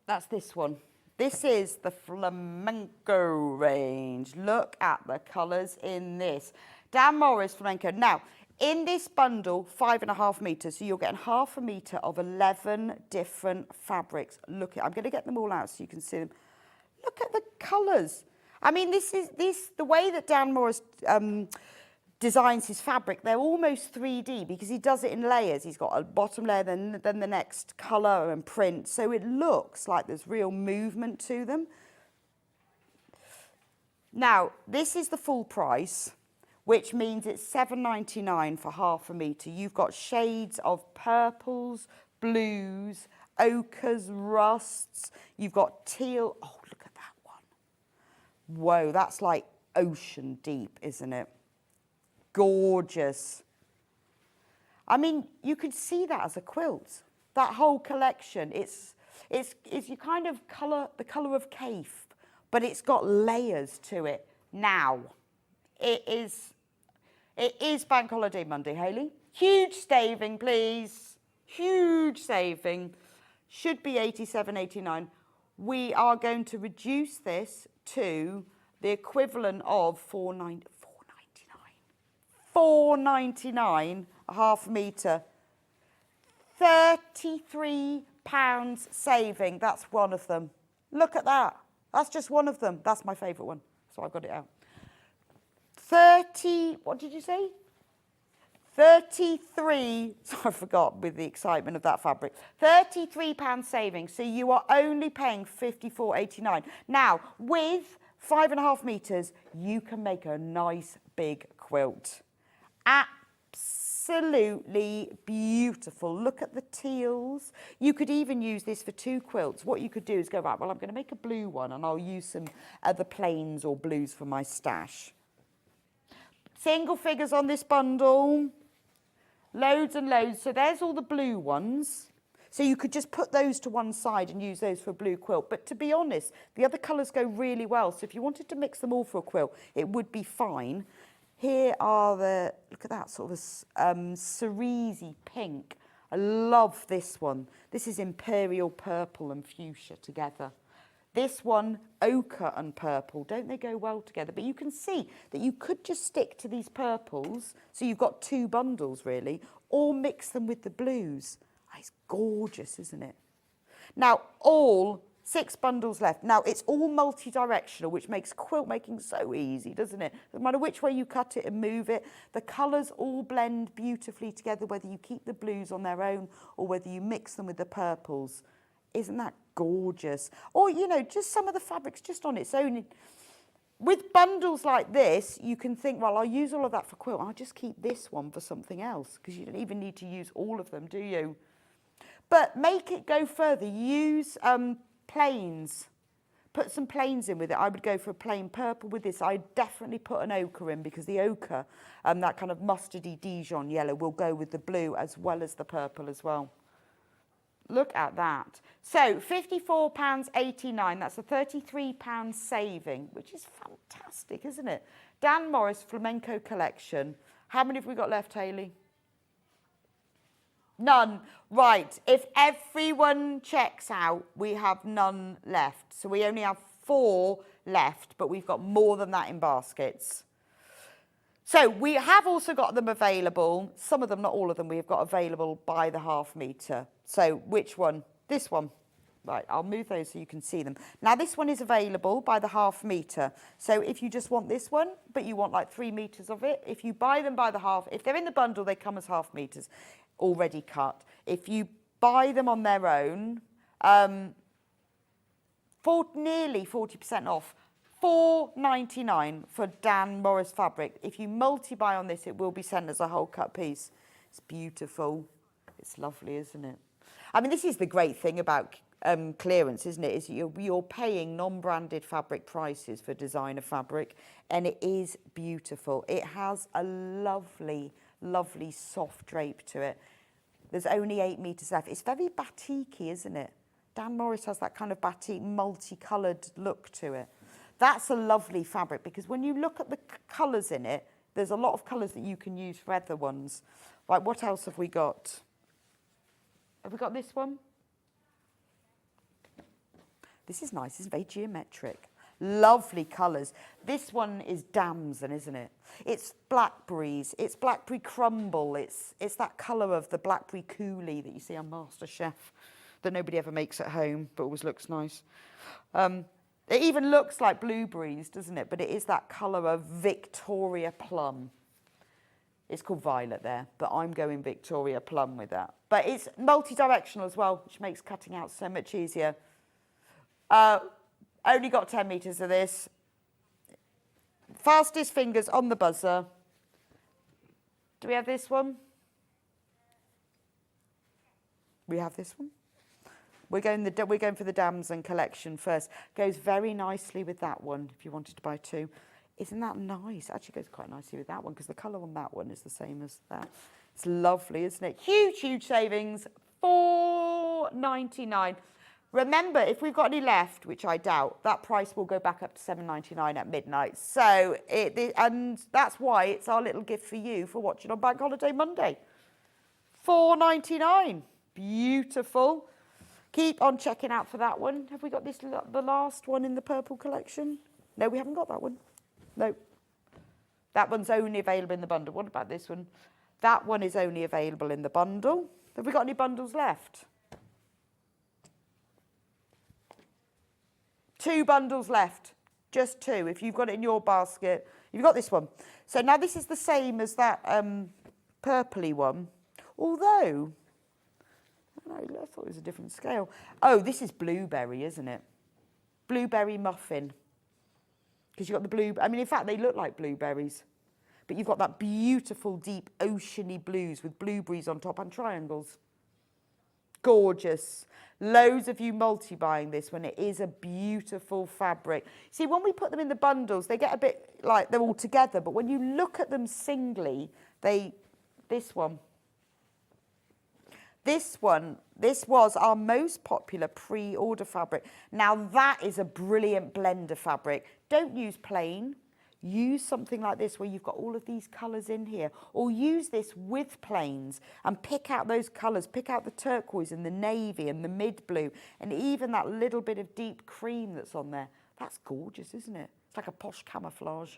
That's this one. This is the flamenco range. Look at the colours in this. Dan Morris flamenco. Now, in this bundle, 5.5 metres, so you're getting 1/2 metre of 11 different fabrics. Look at, I'm going to get them all out so you can see them. Look at the colours. I mean, the way that Dan Morris designs his fabric, they're almost 3D because he does it in layers. He's got a bottom layer, then the next colour and print. So it looks like there's real movement to them. Now, this is the full price, which means it's $7.99 for 1/2 metre. You've got shades of purples, blues, ochres, rusts. You've got teal. Oh, look at that one. Whoa, that's like ocean deep, isn't it? Gorgeous. I mean, you could see that as a quilt. That whole collection. It's your kind of colour, the colour of Cafe, but it's got layers to it. Now, it is Bank Holiday Monday, Hayley. Huge saving, please. Huge saving. Should be $87.89. We are going to reduce this to the equivalent of $4.99. $4.99 a 1/2 metre. £33 saving. That's one of them. Look at that. That's just one of them. That's my favourite one. So I've got it out. What did you say? 33, I forgot with the excitement of that fabric. £33 saving. So you are only paying $54.89. Now, with 5.5 metres, you can make a nice big quilt. Absolutely beautiful. Look at the teals. You could even use this for 2 quilts. What you could do is go, right, well, I'm going to make a blue one and I'll use some other plains or blues for my stash. Single figures on this bundle. Loads and loads. So there's all the blue ones. So you could just put those to one side and use those for a blue quilt. But to be honest, the other colours go really well. So if you wanted to mix them all for a quilt, it would be fine. Here are the, look at that sort of cerise pink. I love this one. This is imperial purple and fuchsia together. This one, ochre and purple. Don't they go well together? But you can see that you could just stick to these purples. So you've got 2 bundles really, or mix them with the blues. Oh, it's gorgeous, isn't it? Now, all 6 bundles left. Now, it's all multi-directional, which makes quilt making so easy, doesn't it? No matter which way you cut it and move it, the colours all blend beautifully together, whether you keep the blues on their own or whether you mix them with the purples. Isn't that gorgeous? Or, you know, just some of the fabrics just on its own. With bundles like this, you can think, well, I'll use all of that for quilt. I'll just keep this one for something else, because you don't even need to use all of them, do you? But make it go further. Use plains. Put some plains in with it. I would go for a plain purple with this. I'd definitely put an ochre in, because the ochre, that kind of mustardy Dijon yellow, will go with the blue as well as the purple as well. Look at that. So £54.89, that's a £33 saving, which is fantastic, isn't it? Dan Morris Flamenco Collection. How many have we got left, Hayley? None. Right, if everyone checks out, we have none left. So we only have 4 left, but we've got more than that in baskets. So we have also got them available. Some of them, not all of them, we have got available by the half metre. So which one? This one. Right, I'll move those so you can see them. Now this one is available by the half metre. So if you just want this one, but you want like 3 metres of it, if you buy them by the half, if they're in the bundle, they come as half metres, already cut. If you buy them on their own, for nearly 40% off, £4.99 for Dan Morris fabric. If you multi-buy on this, it will be sent as a whole cut piece. It's beautiful. It's lovely, isn't it? I mean, this is the great thing about clearance, isn't it? Is you're paying non-branded fabric prices for designer fabric, and it is beautiful. It has a lovely, lovely soft drape to it. There's only 8 metres left. It's very batik-y, isn't it? Dan Morris has that kind of batik, multicoloured look to it. That's a lovely fabric because when you look at the colours in it, there's a lot of colours that you can use for other ones. Right, what else have we got? Have we got this one? This is nice, it's very geometric. Lovely colours. This one is damson, isn't it? It's blackberries, it's blackberry crumble, it's that colour of the blackberry coulis that you see on MasterChef that nobody ever makes at home, but always looks nice. It even looks like blueberries, doesn't it? But it is that colour of Victoria plum. It's called violet there, but I'm going Victoria plum with that. But it's multi-directional as well, which makes cutting out so much easier. Only got 10 metres of this. Fastest fingers on the buzzer. Do we have this one? We have this one. We're going for the damson collection first. Goes very nicely with that one if you wanted to buy 2. Isn't that nice? Actually goes quite nicely with that one because the colour on that one is the same as that. It's lovely, isn't it? Huge, huge savings. £4.99. Remember, if we've got any left, which I doubt, that price will go back up to £7.99 at midnight. So, and that's why it's our little gift for you for watching on Bank Holiday Monday. £4.99. Beautiful. Keep on checking out for that one. Have we got this, the last one in the purple collection? No, we haven't got that one. No. That one's only available in the bundle. What about this one? That one is only available in the bundle. Have we got any bundles left? 2 bundles left. Just 2. If you've got it in your basket, you've got this one. So now this is the same as that purpley one. Although, I thought it was a different scale. Oh, this is blueberry, isn't it? Blueberry muffin. Because you've got the blue... I mean, in fact, they look like blueberries. But you've got that beautiful, deep, oceany blues with blueberries on top and triangles. Gorgeous. Loads of you multi-buying this when it is a beautiful fabric. See, when we put them in the bundles, they get a bit like they're all together. But when you look at them singly, this one, this was our most popular pre-order fabric. Now that is a brilliant blender fabric. Don't use plain. Use something like this where you've got all of these colours in here. Or use this with plains and pick out those colours. Pick out the turquoise and the navy and the mid-blue and even that little bit of deep cream that's on there. That's gorgeous, isn't it? It's like a posh camouflage.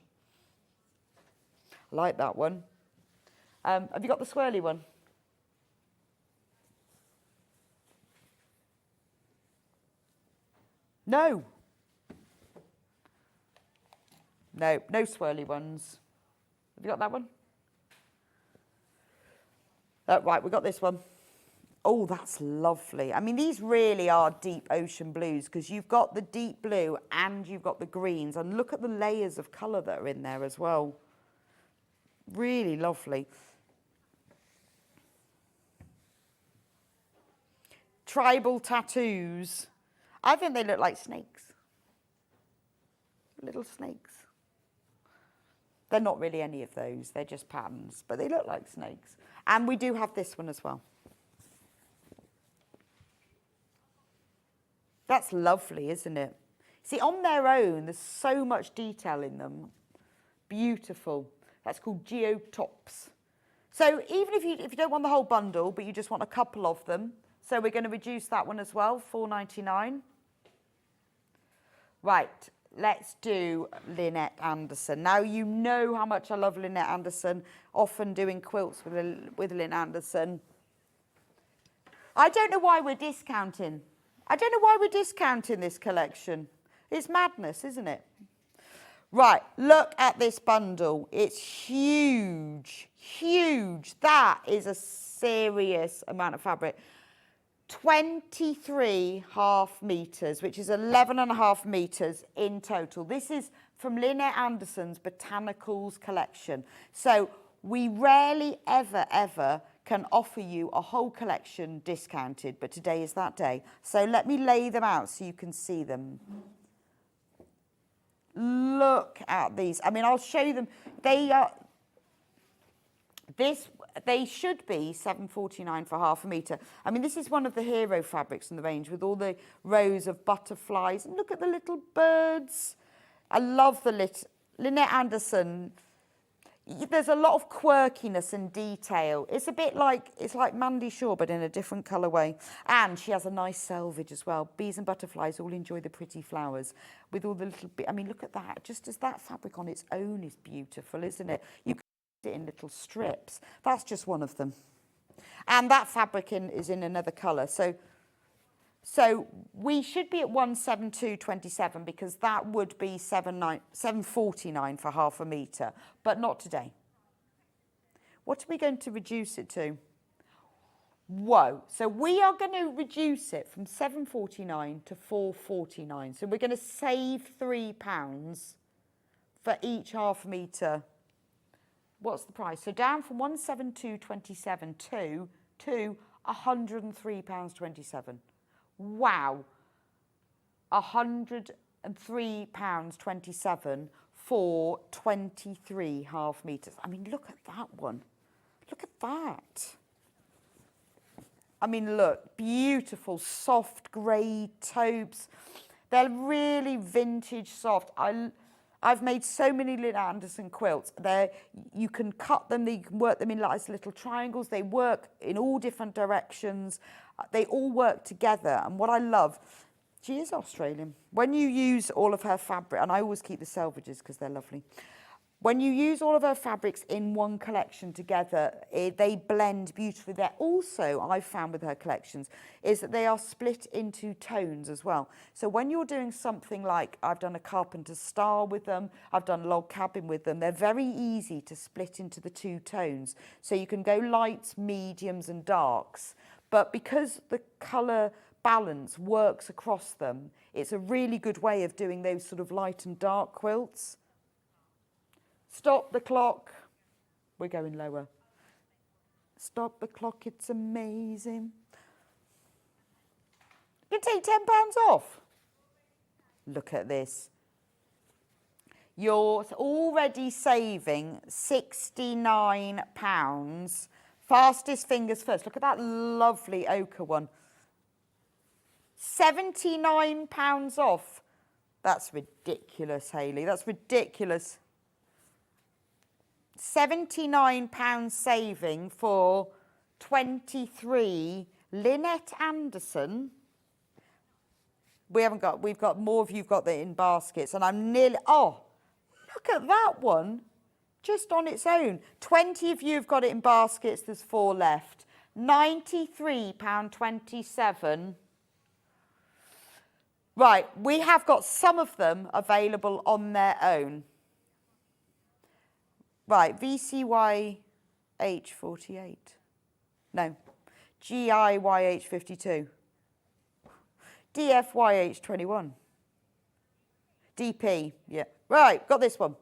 I like that one. Have you got the swirly one? No. No, no swirly ones. Have you got that one? Right, we've got this one. Oh, that's lovely. I mean, these really are deep ocean blues because you've got the deep blue and you've got the greens. And look at the layers of colour that are in there as well. Really lovely. Tribal tattoos. I think they look like snakes. Little snakes. They're not really any of those. They're just patterns, but they look like snakes. And we do have this one as well. That's lovely, isn't it? See, on their own, there's so much detail in them. Beautiful. That's called geotops. So even if you don't want the whole bundle, but you just want a couple of them, so we're going to reduce that one as well, $4.99. Right, let's do Lynette Anderson. Now you know how much I love Lynette Anderson, often doing quilts with Lynn Anderson. I don't know why we're discounting. I don't know why we're discounting this collection. It's madness, isn't it? Right, look at this bundle. It's huge, huge. That is a serious amount of fabric. 23.5 meters, which is 11.5 meters in total. This is from Lynette Anderson's Botanicals collection. So we rarely, ever can offer you a whole collection discounted, but today is that day. So let me lay them out so you can see them. Look at these. I mean, I'll show you them. They should be $7.49 for half a metre. I mean, this is one of the hero fabrics in the range with all the rows of butterflies. And look at the little birds. I love the Lynette Anderson. There's a lot of quirkiness and detail. It's a bit like, it's like Mandy Shaw, but in a different colourway. And she has a nice selvage as well. Bees and butterflies all enjoy the pretty flowers with all the little bit. I mean, look at that. Just as that fabric on its own is beautiful, isn't it? You can it in little strips. That's just one of them. And that fabric is in another colour. So we should be at 172.27 because that would be $7.49 for half a metre, but not today. What are we going to reduce it to? Whoa. So we are going to reduce it from $7.49 to $4.49. So we're going to save £3 for each half metre. What's the price? So down from 172.27 to £103.27. Wow, £103.27 for 23 half metres. I mean, look at that one. Look at that. I mean, look, beautiful, soft grey taupes. They're really vintage soft. I've made so many Lynn Anderson quilts. You can cut them, you can work them in nice little triangles. They work in all different directions. They all work together. And what I love, she is Australian. When you use all of her fabric, and I always keep the selvages because they're lovely. When you use all of her fabrics in one collection together, they blend beautifully. They're also, I've found with her collections, is that they are split into tones as well. So when you're doing something like, I've done a carpenter's star with them, I've done log cabin with them, they're very easy to split into the two tones. So you can go lights, mediums and darks. But because the colour balance works across them, it's a really good way of doing those sort of light and dark quilts. Stop the clock. We're going lower. Stop the clock, it's amazing. You can take £10 off. Look at this. You're already saving £69. Fastest fingers first. Look at that lovely ochre one. £79 off. That's ridiculous, Hayley. That's ridiculous. £79 saving for 23 Lynette Anderson. We've got more of you've got that in baskets, and I'm nearly, oh, look at that one, just on its own. 20 of you have got it in baskets, there's 4 left. £93.27. Right, we have got some of them available on their own. Right, VCYH48. No, GIYH52. DFYH21. DP, yeah. Right, got this one.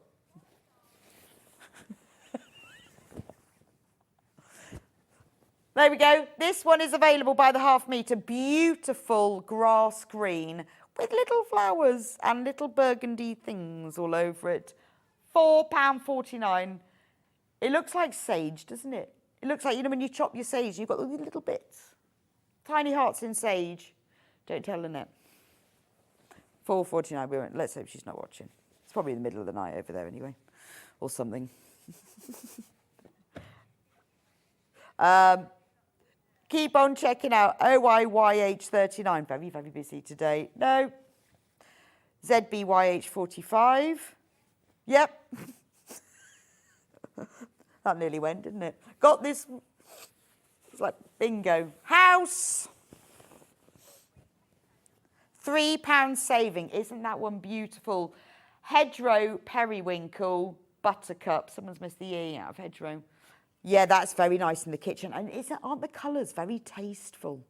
There we go. This one is available by the half metre. Beautiful grass green with little flowers and little burgundy things all over it. £4.49. It looks like sage, doesn't it? It looks like, you know, when you chop your sage, you've got all these little bits. Tiny hearts in sage. Don't tell Lynette. 4:49. We won't. Let's hope she's not watching. It's probably in the middle of the night over there anyway, or something. Keep on checking out OIYH39. Very, very busy today. No. ZBYH45. Yep. That nearly went, didn't it? Got this. It's like bingo. House. £3 saving. Isn't that one beautiful? Hedgerow, periwinkle, buttercup. Someone's missed the E out of hedgerow. Yeah, that's very nice in the kitchen. And aren't the colours very tasteful?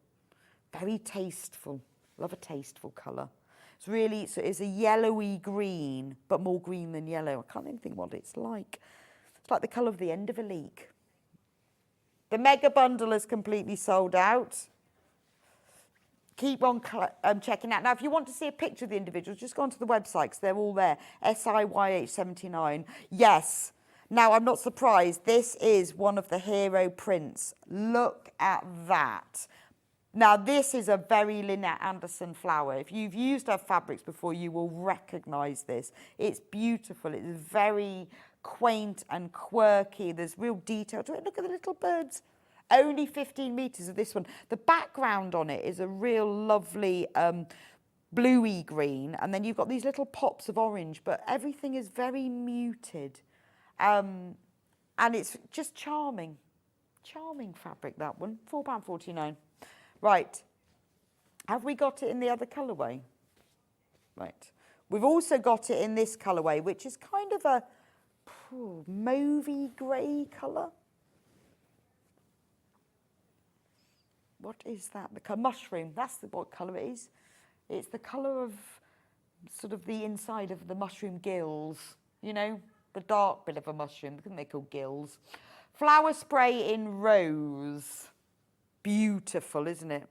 Very tasteful. Love a tasteful colour. It's really, so it's a yellowy green, but more green than yellow. I can't even think what it's like. It's like the colour of the end of a leek. The mega bundle is completely sold out. Keep on checking out. Now, if you want to see a picture of the individuals, just go onto the website because they're all there. SIYH79. Yes. Now, I'm not surprised. This is one of the hero prints. Look at that. Now, this is a very Lynette Anderson flower. If you've used her fabrics before, you will recognise this. It's beautiful. It's very quaint and quirky. There's real detail to it. Look at the little birds. Only 15 metres of this one. The background on it is a real lovely bluey green. And then you've got these little pops of orange, but everything is very muted. And it's just charming. Charming fabric, that one. £4.49. Right. Have we got it in the other colourway? Right. We've also got it in this colourway, which is kind of a mauvey grey colour. What is that? The mushroom. That's what colour it is. It's the colour of sort of the inside of the mushroom gills. You know, the dark bit of a mushroom. I think they're called gills. Flower spray in rose. Beautiful, isn't it?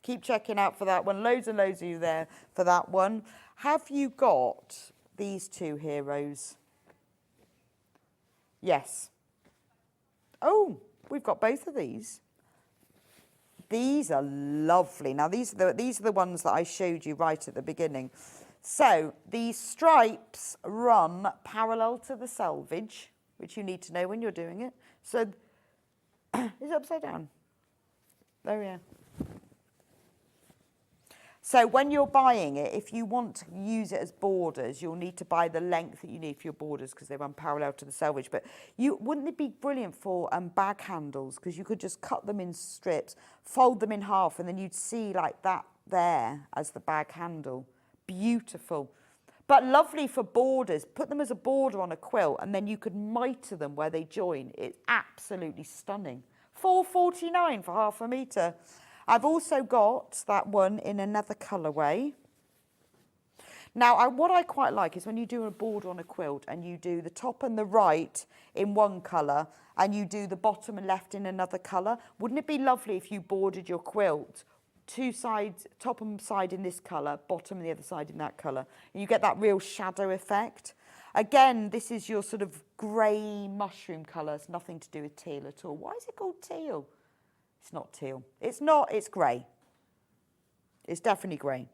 Keep checking out for that one. Loads and loads of you there for that one. Have you got these two heroes? Yes. Oh, we've got both of these. These are lovely. Now, these are the ones that I showed you right at the beginning. So, these stripes run parallel to the selvage, which you need to know when you're doing it. So, is it upside down? There we are. So when you're buying it, if you want to use it as borders, you'll need to buy the length that you need for your borders because they run parallel to the selvage. But wouldn't it be brilliant for bag handles? Because you could just cut them in strips, fold them in half, and then you'd see like that there as the bag handle. Beautiful. But lovely for borders. Put them as a border on a quilt, and then you could mitre them where they join. It's absolutely stunning. £4.49 for half a metre. I've also got that one in another colourway. Now, what I quite like is when you do a border on a quilt and you do the top and the right in one colour and you do the bottom and left in another colour. Wouldn't it be lovely if you bordered your quilt two sides, top and side in this colour, bottom and the other side in that colour? And you get that real shadow effect. Again, this is your sort of grey mushroom colour. It's nothing to do with teal at all. Why is it called teal? It's not teal. It's not, it's grey. It's definitely grey.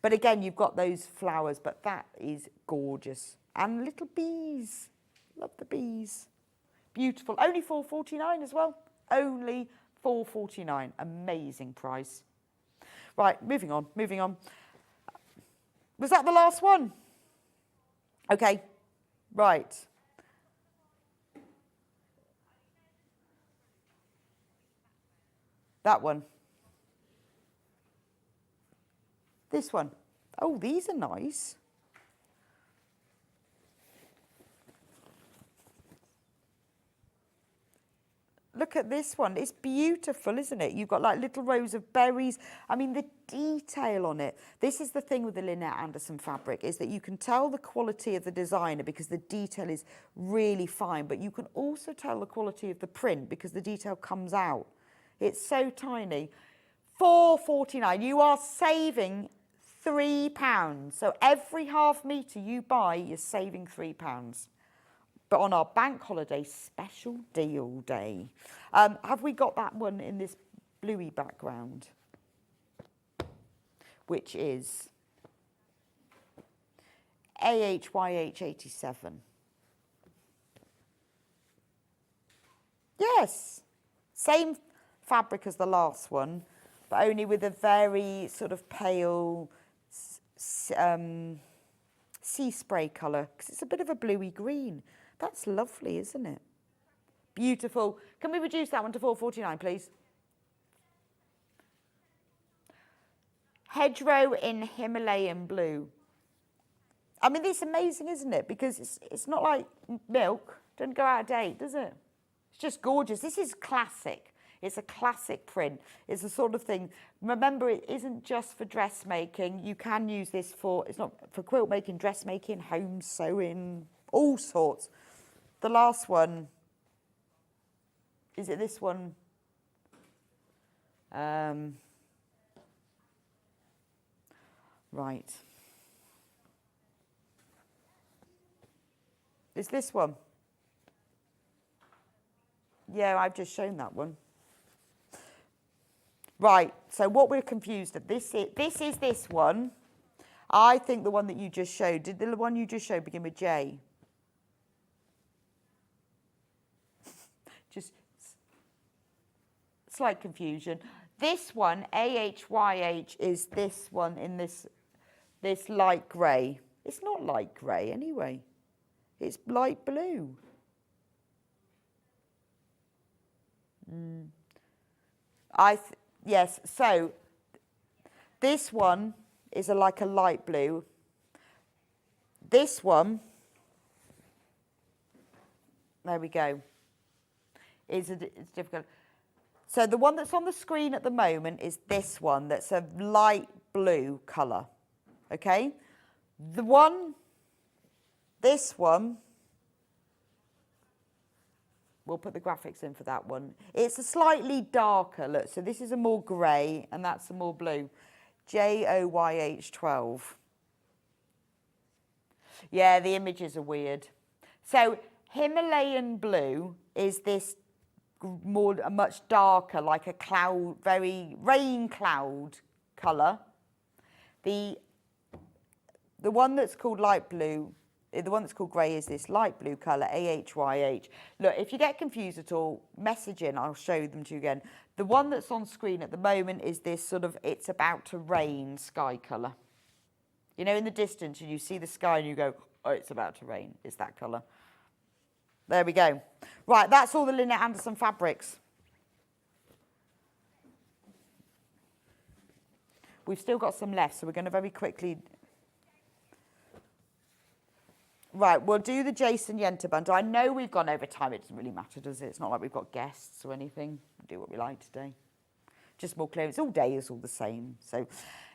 But again, you've got those flowers, but that is gorgeous. And little bees. Love the bees. Beautiful. Only £4.49 as well. Only £4.49. Amazing price. Right, moving on, moving on. Was that the last one? Okay, right. That one. This one. Oh, these are nice. Look at this one. It's beautiful, isn't it? You've got like little rows of berries. I mean, the detail on it. This is the thing with the Lynette Anderson fabric, is that you can tell the quality of the designer because the detail is really fine, but you can also tell the quality of the print because the detail comes out. It's so tiny. £4.49. You are saving £3. So every half metre you buy, you're saving £3. But on our bank holiday special deal day. Have we got that one in this bluey background? Which is AHYH87. Yes, same fabric as the last one, but only with a very sort of pale sea spray colour, because it's a bit of a bluey green. That's lovely, isn't it? Beautiful. Can we reduce that one to 4.49, please? Hedgerow in Himalayan blue. I mean, it's amazing, isn't it? Because it's not like milk. Doesn't go out of date, does it? It's just gorgeous. This is classic. It's a classic print. It's the sort of thing. Remember, it isn't just for dressmaking. You can use this for, it's not for quilt making, dressmaking, home sewing, all sorts. The last one, is it this one? Right. It's this one. Yeah, I've just shown that one. Right, so what we're confused at, this is this one. I think the one that you just showed, did the one you just showed begin with J? Just slight confusion. This one, AHYH, is this one in this light grey. It's not light grey anyway. It's light blue. Yes, so this one is like a light blue. This one, there we go, it's difficult. So the one that's on the screen at the moment is this one that's a light blue colour, okay? This one, we'll put the graphics in for that one. It's a slightly darker look. So this is a more grey and that's a more blue. JOYH12. Yeah, the images are weird. So Himalayan blue is this a much darker, like a cloud, very rain cloud colour. The one that's called light blue, the one that's called grey is this light blue colour, AHYH. Look, if you get confused at all, message in, I'll show them to you again. The one that's on screen at the moment is this sort of, it's about to rain sky colour. You know, in the distance, and you see the sky and you go, oh, it's about to rain. It's that colour. There we go. Right, that's all the Lynette Anderson fabrics. We've still got some left, so we're going to very quickly... Right, we'll do the Jason Yenter bundle. I know we've gone over time. It doesn't really matter, does it? It's not like we've got guests or anything. We'll do what we like today. Just more clear. It's all day is all the same. So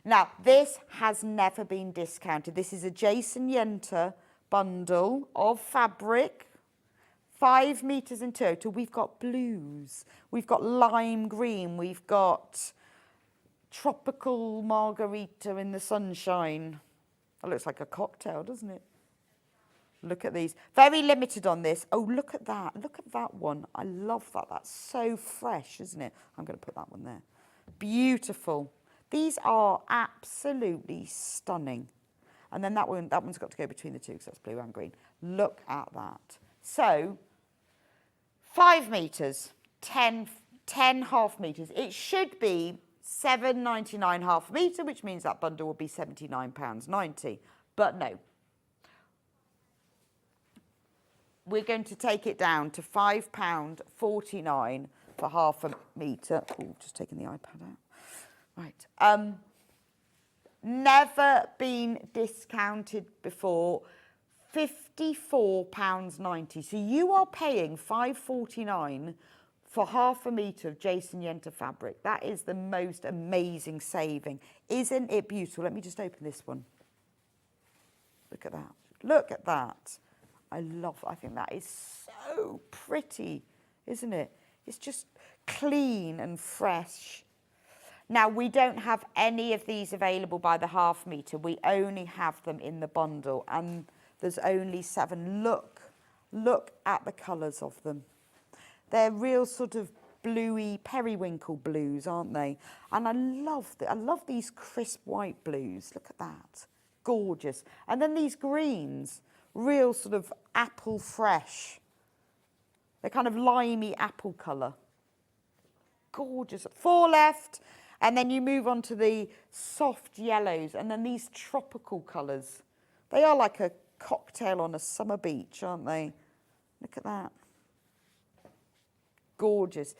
now, this has never been discounted. This is a Jason Yenter bundle of fabric, 5 metres in total. We've got blues. We've got lime green. We've got tropical margarita in the sunshine. That looks like a cocktail, doesn't it? Look at these. Very limited on this. Oh, look at that. Look at that one. I love that. That's so fresh, isn't it? I'm going to put that one there. Beautiful. These are absolutely stunning. And then that one's got to go between the two because that's blue and green. Look at that. So, 5 metres, 10 half metres. It should be £7.99 half a metre, which means that bundle will be £79.90. But no. We're going to take it down to £5.49 for half a metre. Oh, just taking the iPad out. Right. Never been discounted before. £54.90. So you are paying £5.49 for half a metre of Jason Yenter fabric. That is the most amazing saving. Isn't it beautiful? Let me just open this one. Look at that. Look at that. I think that is so pretty, isn't it? It's just clean and fresh. Now, we don't have any of these available by the half metre. We only have them in the bundle, and there's only 7. Look at the colours of them. They're real sort of bluey periwinkle blues, aren't they? And I love these crisp white blues. Look at that. Gorgeous. And then these greens, real sort of apple fresh. They're kind of limey apple colour. Gorgeous. 4 left. And then you move on to the soft yellows and then these tropical colours. They are like a cocktail on a summer beach, aren't they? Look at that. Gorgeous.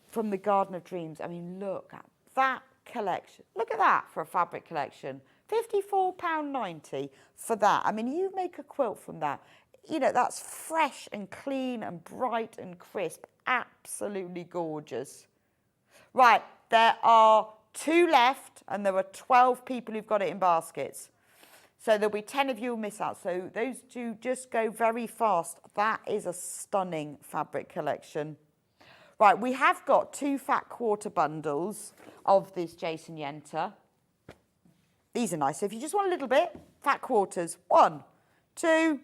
From the Garden of Dreams. I mean, look at that collection. Look at that for a fabric collection. £54.90 for that. I mean, you make a quilt from that. You know, that's fresh and clean and bright and crisp. Absolutely gorgeous. Right, there are 2 left and there are 12 people who've got it in baskets. So there'll be 10 of you who miss out. So those 2 just go very fast. That is a stunning fabric collection. Right, we have got 2 fat quarter bundles of this Jason Yenter. These are nice. So if you just want a little bit, fat quarters. 1, 2,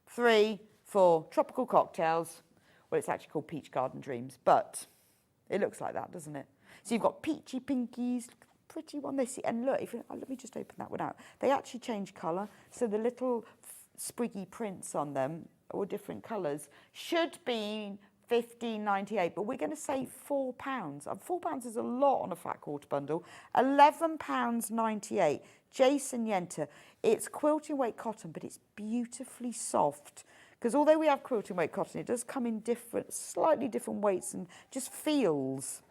3, 4. Tropical cocktails. Well, it's actually called Peach Garden Dreams, but it looks like that, doesn't it? So you've got peachy pinkies. Pretty one they see, and look, let me just open that one out. They actually change colour, so the little spriggy prints on them or different colours should be £15.98, but we're going to say £4. £4 is a lot on a fat quarter bundle. £11.98. Jason Yenter. It's quilting weight cotton, but it's beautifully soft. Because although we have quilting weight cotton, it does come in slightly different weights and just feels.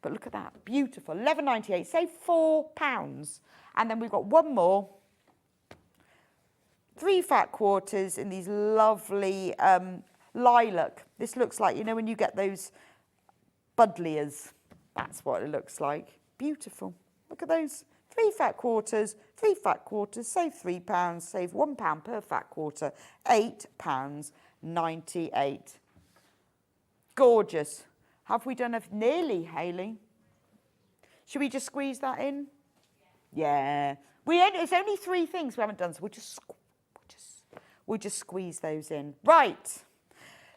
But look at that, beautiful, £11.98, say £4. And then we've got one more, 3 fat quarters in these lovely lilac. This looks like, you know, when you get those buddleias, that's what it looks like. Beautiful, look at those, 3 fat quarters, save £3, save £1 per fat quarter, £8.98. Gorgeous. Have we done nearly, Hayley? Should we just squeeze that in? Yeah. It's only 3 things we haven't done, so we'll just squeeze those in. Right.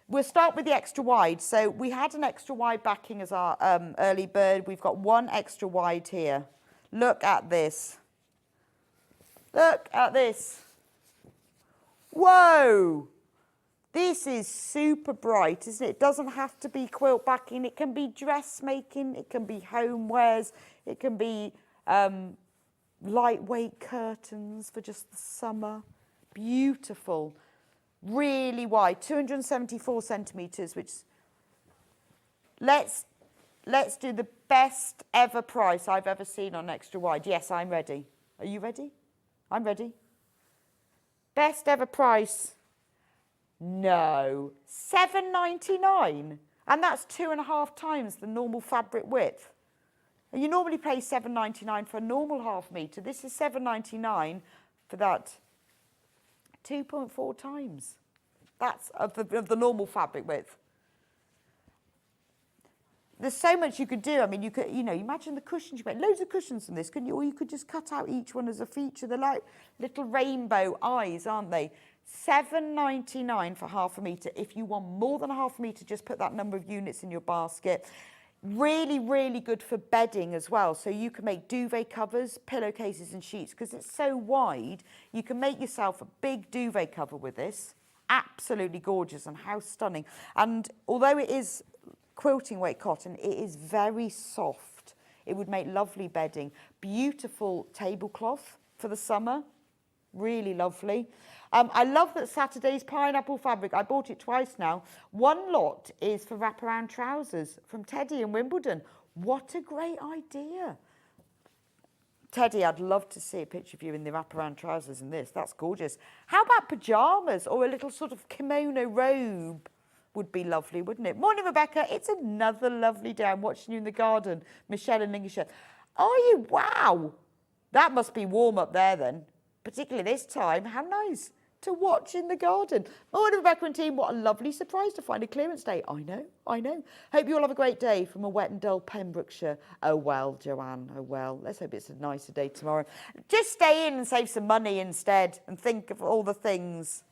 We'll start with the extra wide. So we had an extra wide backing as our early bird. We've got 1 extra wide here. Look at this. Look at this. Whoa. This is super bright, isn't it? It doesn't have to be quilt backing. It can be dressmaking. It can be homewares. It can be lightweight curtains for just the summer. Beautiful. Really wide, 274 centimetres, which... Let's do the best ever price I've ever seen on extra wide. Yes, I'm ready. Are you ready? I'm ready. Best ever price... No, £7.99, and that's 2.5 times the normal fabric width. And you normally pay £7.99 for a normal half metre. This is £7.99 for that 2.4 times. That's of the normal fabric width. There's so much you could do. I mean, you could, you know, imagine the cushions. You could make loads of cushions from this, couldn't you? Or you could just cut out each one as a feature. They're like little rainbow eyes, aren't they? £7.99 for half a metre. If you want more than a half a metre, just put that number of units in your basket. Really, really good for bedding as well. So you can make duvet covers, pillowcases and sheets. Because it's so wide, you can make yourself a big duvet cover with this. Absolutely gorgeous, and how stunning. And although it is quilting weight cotton, it is very soft. It would make lovely bedding. Beautiful tablecloth for the summer. Really lovely. I love that Saturday's pineapple fabric. I bought it twice now. 1 lot is for wraparound trousers from Teddy in Wimbledon. What a great idea. Teddy, I'd love to see a picture of you in the wraparound trousers in this. That's gorgeous. How about pyjamas or a little sort of kimono robe? Would be lovely, wouldn't it? Morning, Rebecca. It's another lovely day. I'm watching you in the garden. Michelle and Lincolnshire. Are you? Wow. That must be warm up there then. Particularly this time. How nice to watch in the garden. Morning, Rebecca and team. What a lovely surprise to find a clearance day. I know, I know. Hope you all have a great day from a wet and dull Pembrokeshire. Oh, well, Joanne, oh, well. Let's hope it's a nicer day tomorrow. Just stay in and save some money instead and think of all the things.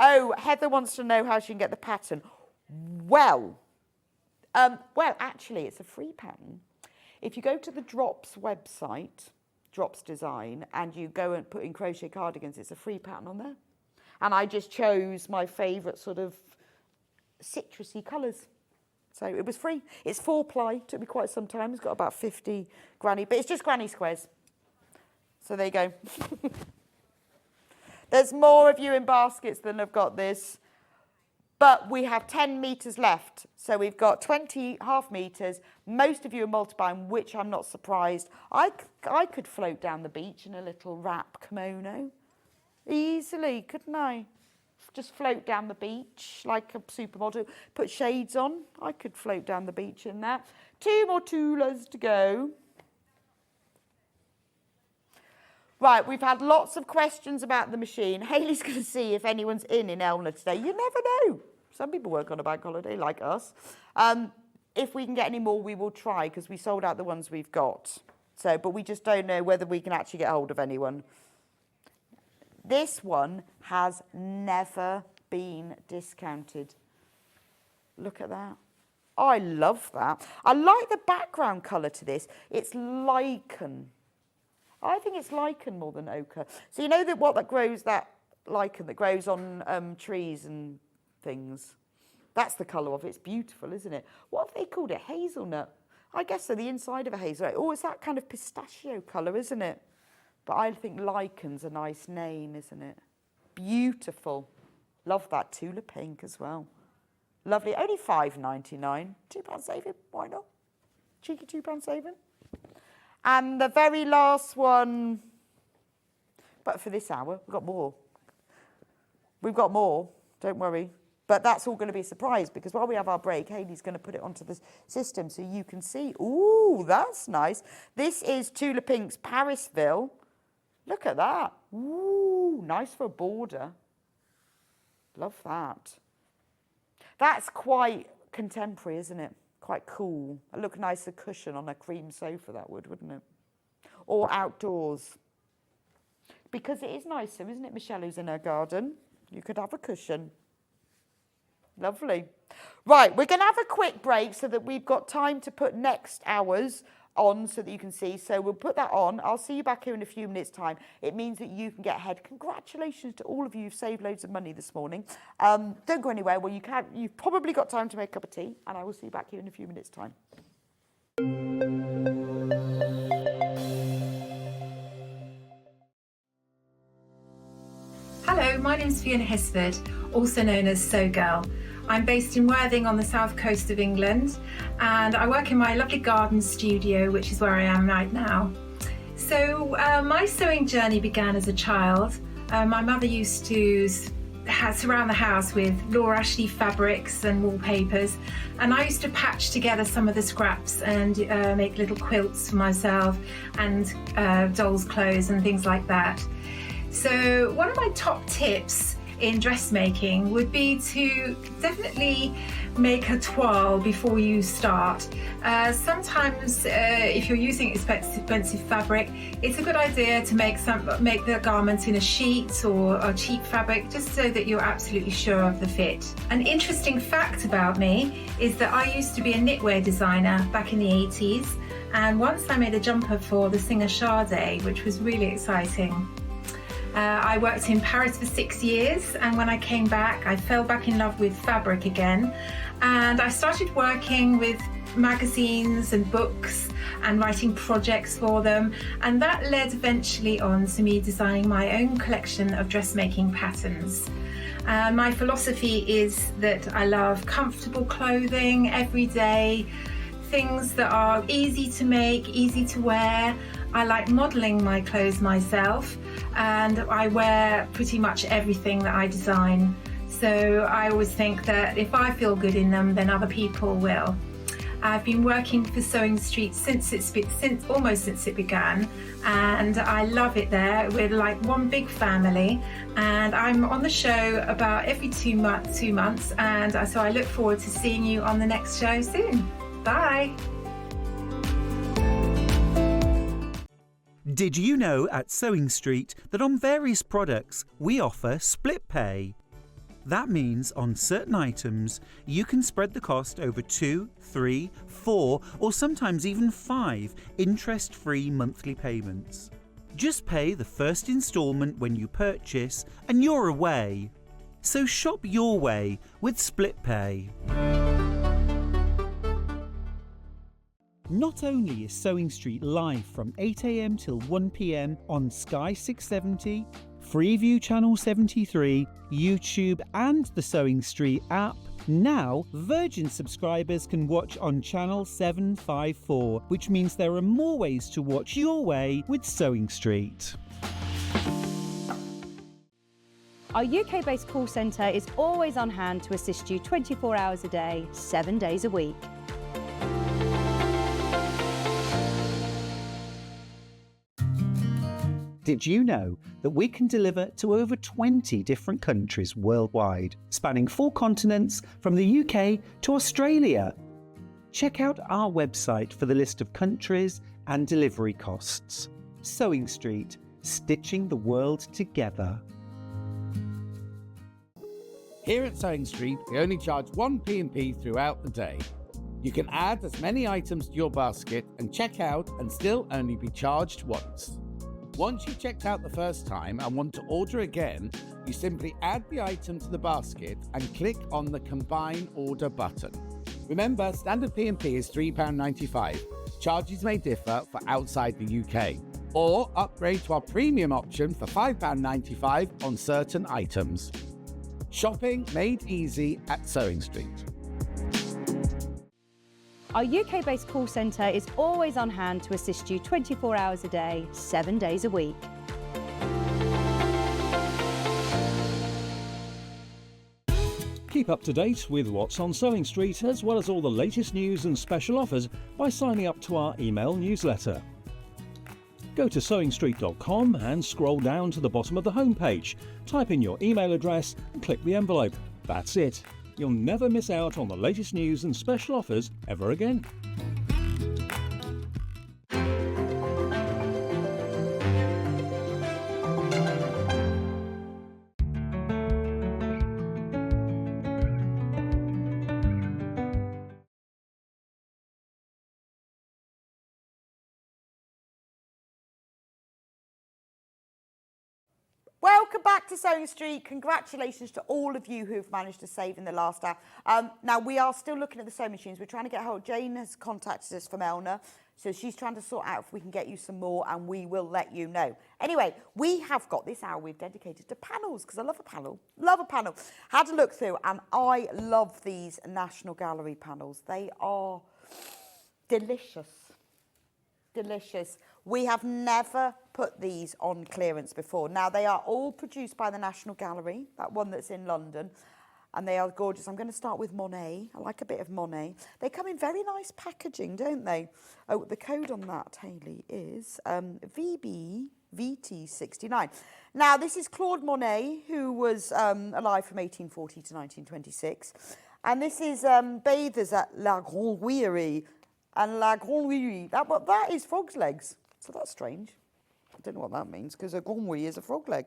Oh, Heather wants to know how she can get the pattern. Well, actually, it's a free pattern. If you go to the Drops website, Drops Design, and you go and put in crochet cardigans, it's a free pattern on there. And I just chose my favourite sort of citrusy colours. So it was free. It's 4-ply, took me quite some time. It's got about 50 granny, but it's just granny squares. So there you go. There's more of you in baskets than have got this. But we have 10 metres left. So we've got 20 half metres. Most of you are multiplying, which I'm not surprised. I could float down the beach in a little wrap kimono. Easily, couldn't I? Just float down the beach like a supermodel. Put shades on. I could float down the beach in that. 2 more tulas to go. Right, we've had lots of questions about the machine. Hayley's going to see if anyone's in Elna today. You never know. Some people work on a bank holiday, like us. If we can get any more, we will try, because we sold out the ones we've got. So, but we just don't know whether we can actually get hold of anyone. This one has never been discounted. Look at that. I love that. I like the background colour to this. It's lichen. I think it's lichen more than ochre. So you know that grows, that lichen that grows on trees and things? That's the colour of it. It's beautiful, isn't it? What have they called it? Hazelnut? I guess so, the inside of a hazelnut. Oh, it's that kind of pistachio colour, isn't it? But I think lichen's a nice name, isn't it? Beautiful. Love that Tula pink as well. Lovely. Only £5.99. £2 saving. Why not? Cheeky £2 saving. And the very last one, but for this hour, we've got more. We've got more, don't worry. But that's all going to be a surprise, because while we have our break, Hayley's going to put it onto the system so you can see. Ooh, that's nice. This is Tula Pink's Parisville. Look at that. Ooh, nice for a border. Love that. That's quite contemporary, isn't it? Quite cool. It look nice, a cushion on a cream sofa, that would, wouldn't it? Or outdoors. Because it is nicer, isn't it, Michelle, who's in her garden? You could have a cushion. Lovely. Right, we're going to have a quick break so that we've got time to put next hours on so that you can see. So we'll put that on. I'll see you back here in a few minutes' time. It means that you can get ahead. Congratulations to all of you who've saved loads of money this morning. Don't go anywhere. Well, you've probably got time to make a cup of tea, and I will see you back here in a few minutes' time. Hello, my name's Fiona Hisford, also known as So Girl. I'm based in Worthing on the south coast of England, and I work in my lovely garden studio, which is where I am right now. So my sewing journey began as a child. My mother used to surround the house with Laura Ashley fabrics and wallpapers, and I used to patch together some of the scraps and make little quilts for myself and dolls' clothes and things like that. So one of my top tips in dressmaking would be to definitely make a toile before you start. Sometimes if you're using expensive fabric, it's a good idea to make the garment in a sheet or a cheap fabric, just so that you're absolutely sure of the fit. An interesting fact about me is that I used to be a knitwear designer back in the 80s, and once I made a jumper for the singer Sade, which was really exciting. I worked in Paris for 6 years, and when I came back, I fell back in love with fabric again, and I started working with magazines and books and writing projects for them, and that led eventually on to me designing my own collection of dressmaking patterns. My philosophy is that I love comfortable clothing, everyday things that are easy to make, easy to wear. I like modelling my clothes myself, and I wear pretty much everything that I design. So I always think that if I feel good in them, then other people will. I've been working for Sewing Street almost since it began, and I love it there. We're like one big family, and I'm on the show about every two months, and so I look forward to seeing you on the next show soon. Bye. Did you know at Sewing Street that on various products we offer split pay? That means on certain items, you can spread the cost over 2, 3, 4, or sometimes even 5 interest-free monthly payments. Just pay the first instalment when you purchase and you're away. So shop your way with Split Pay. Not only is Sewing Street live from 8 a.m. till 1 p.m. on Sky 670, Freeview Channel 73, YouTube and the Sewing Street app, now Virgin subscribers can watch on Channel 754, which means there are more ways to watch your way with Sewing Street. Our UK-based call centre is always on hand to assist you 24 hours a day, 7 days a week. Did you know that we can deliver to over 20 different countries worldwide, spanning 4 continents from the UK to Australia? Check out our website for the list of countries and delivery costs. Sewing Street, stitching the world together. Here at Sewing Street, we only charge 1 P&P throughout the day. You can add as many items to your basket and check out and still only be charged once. Once you've checked out the first time and want to order again, you simply add the item to the basket and click on the Combine Order button. Remember, standard P&P is £3.95. Charges may differ for outside the UK. Or upgrade to our premium option for £5.95 on certain items. Shopping made easy at Sewing Street. Our UK-based call centre is always on hand to assist you 24 hours a day, 7 days a week. Keep up to date with what's on Sewing Street, as well as all the latest news and special offers by signing up to our email newsletter. Go to sewingstreet.com and scroll down to the bottom of the homepage. Type in your email address and click the envelope. That's it. You'll never miss out on the latest news and special offers ever again. Welcome back to Sewing Street. Congratulations to all of you who've managed to save in the last hour. Now, we are still looking at the sewing machines. We're trying to get hold. Jane has contacted us from Elna, so she's trying to sort out if we can get you some more, and we will let you know. Anyway, we have got this hour we've dedicated to panels, because I love a panel. Love a panel. Had a look through, and I love these National Gallery panels. They are delicious. Delicious. We have never put these on clearance before. Now, they are all produced by the National Gallery, that one that's in London, and they are gorgeous. I'm going to start with Monet. I like a bit of Monet. They come in very nice packaging, don't they? Oh, the code on that, Hayley, is VBVT69. Now, this is Claude Monet, who was alive from 1840 to 1926. And this is Bathers at La Grande Huillerie. And La Grande Huillerie, that is frog's legs. So that's strange. I don't know what that means, because a Grande Huillerie is a frog leg.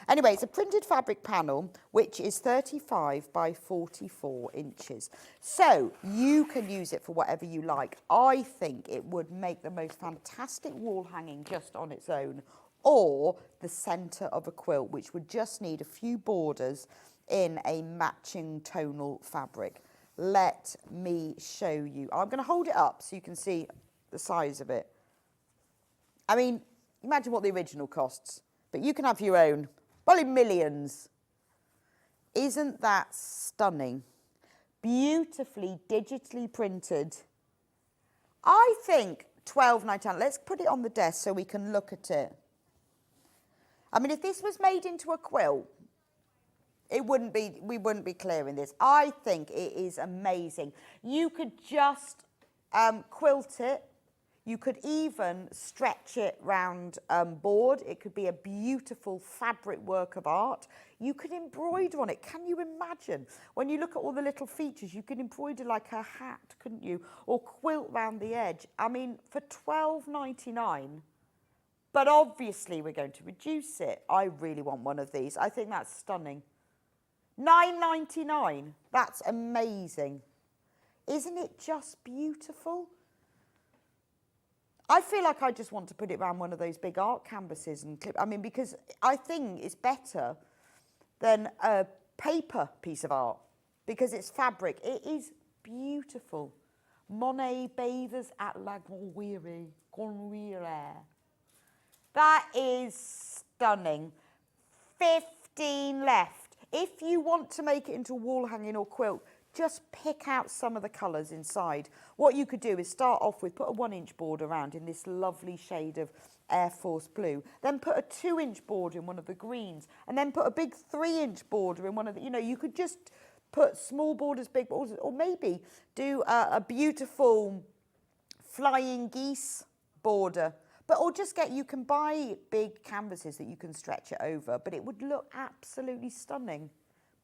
Anyway, it's a printed fabric panel, which is 35 by 44 inches. So you can use it for whatever you like. I think it would make the most fantastic wall hanging just on its own, or the centre of a quilt, which would just need a few borders in a matching tonal fabric. Let me show you. I'm going to hold it up so you can see the size of it. I mean, imagine what the original costs, but you can have your own, probably millions. Isn't that stunning? Beautifully digitally printed. I think £12.99. Let's put it on the desk so we can look at it. I mean, if this was made into a quilt, we wouldn't be clearing this. I think it is amazing. You could just quilt it. You could even stretch it round board. It could be a beautiful fabric work of art. You could embroider on it. Can you imagine? When you look at all the little features, you could embroider like a hat, couldn't you? Or quilt round the edge. I mean, for £12.99. But obviously we're going to reduce it. I really want one of these. I think that's stunning. 9.99. That's amazing. Isn't it just beautiful? I feel like I just want to put it around one of those big art canvases and clip. I mean, because I think it's better than a paper piece of art because it's fabric. It is beautiful. Monet bathers at La Gruyere. That is stunning. 15 left. If you want to make it into a wall hanging or quilt, just pick out some of the colours inside. What you could do is start off with, put a 1-inch border around in this lovely shade of Air Force blue, then put a 2-inch border in one of the greens, and then put a big 3-inch border in one of the, you could just put small borders, big borders, or maybe do a beautiful flying geese border. Or just you can buy big canvases that you can stretch it over, but it would look absolutely stunning.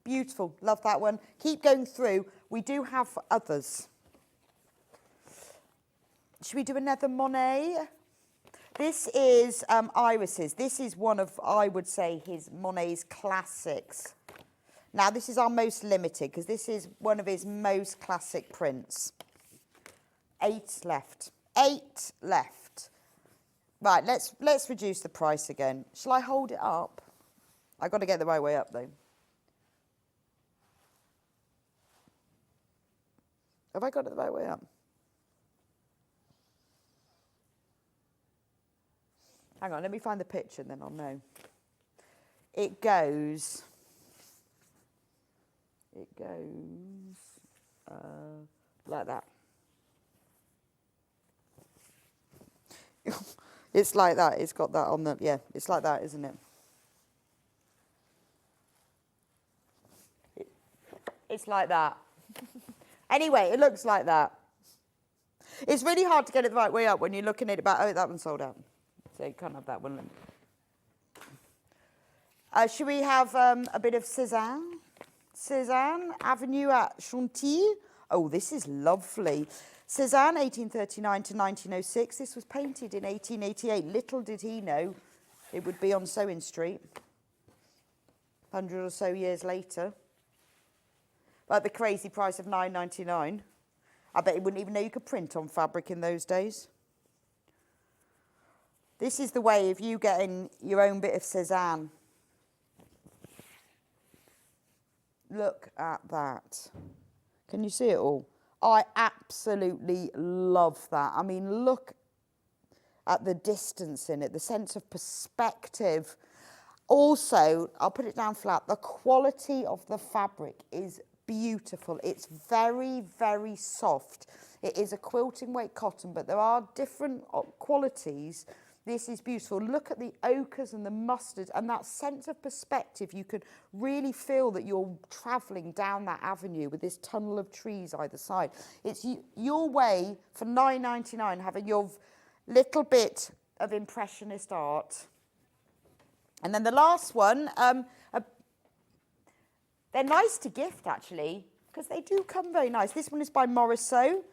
Beautiful, love that one. Keep going through. We do have others. Should we do another Monet? This is Iris's. This is one of, I would say, Monet's classics. Now, this is our most limited because this is one of his most classic prints. 8 left. 8 left. Right, let's reduce the price again. Shall I hold it up? I've got to get the right way up, though. Have I got it the right way up? Hang on, let me find the picture and then I'll know. It goes like that. It's like that. It's got that on the, yeah, it's like that, isn't it? It's like that. Anyway, it looks like that. It's really hard to get it the right way up when you're looking at it about, oh, that one's sold out. So you can't have that one. Should we have a bit of Cézanne? Cézanne, Avenue at Chantilly. Oh, this is lovely. Cézanne, 1839 to 1906. This was painted in 1888. Little did he know it would be on Sewing Street 100 or so years later. But the crazy price of $9.99. I bet he wouldn't even know you could print on fabric in those days. This is the way of you getting your own bit of Cézanne. Look at that. Can you see it all? I absolutely love that. I mean, look at the distance in it, the sense of perspective. Also, I'll put it down flat, the quality of the fabric is beautiful. It's very, very soft. It is a quilting weight cotton, but there are different qualities. This is beautiful. Look at the ochres and the mustard and that sense of perspective. You could really feel that you're travelling down that avenue with this tunnel of trees either side. It's your way for $9.99 having your little bit of impressionist art. And then the last one, they're nice to gift actually because they do come very nice. This one is by Morisot.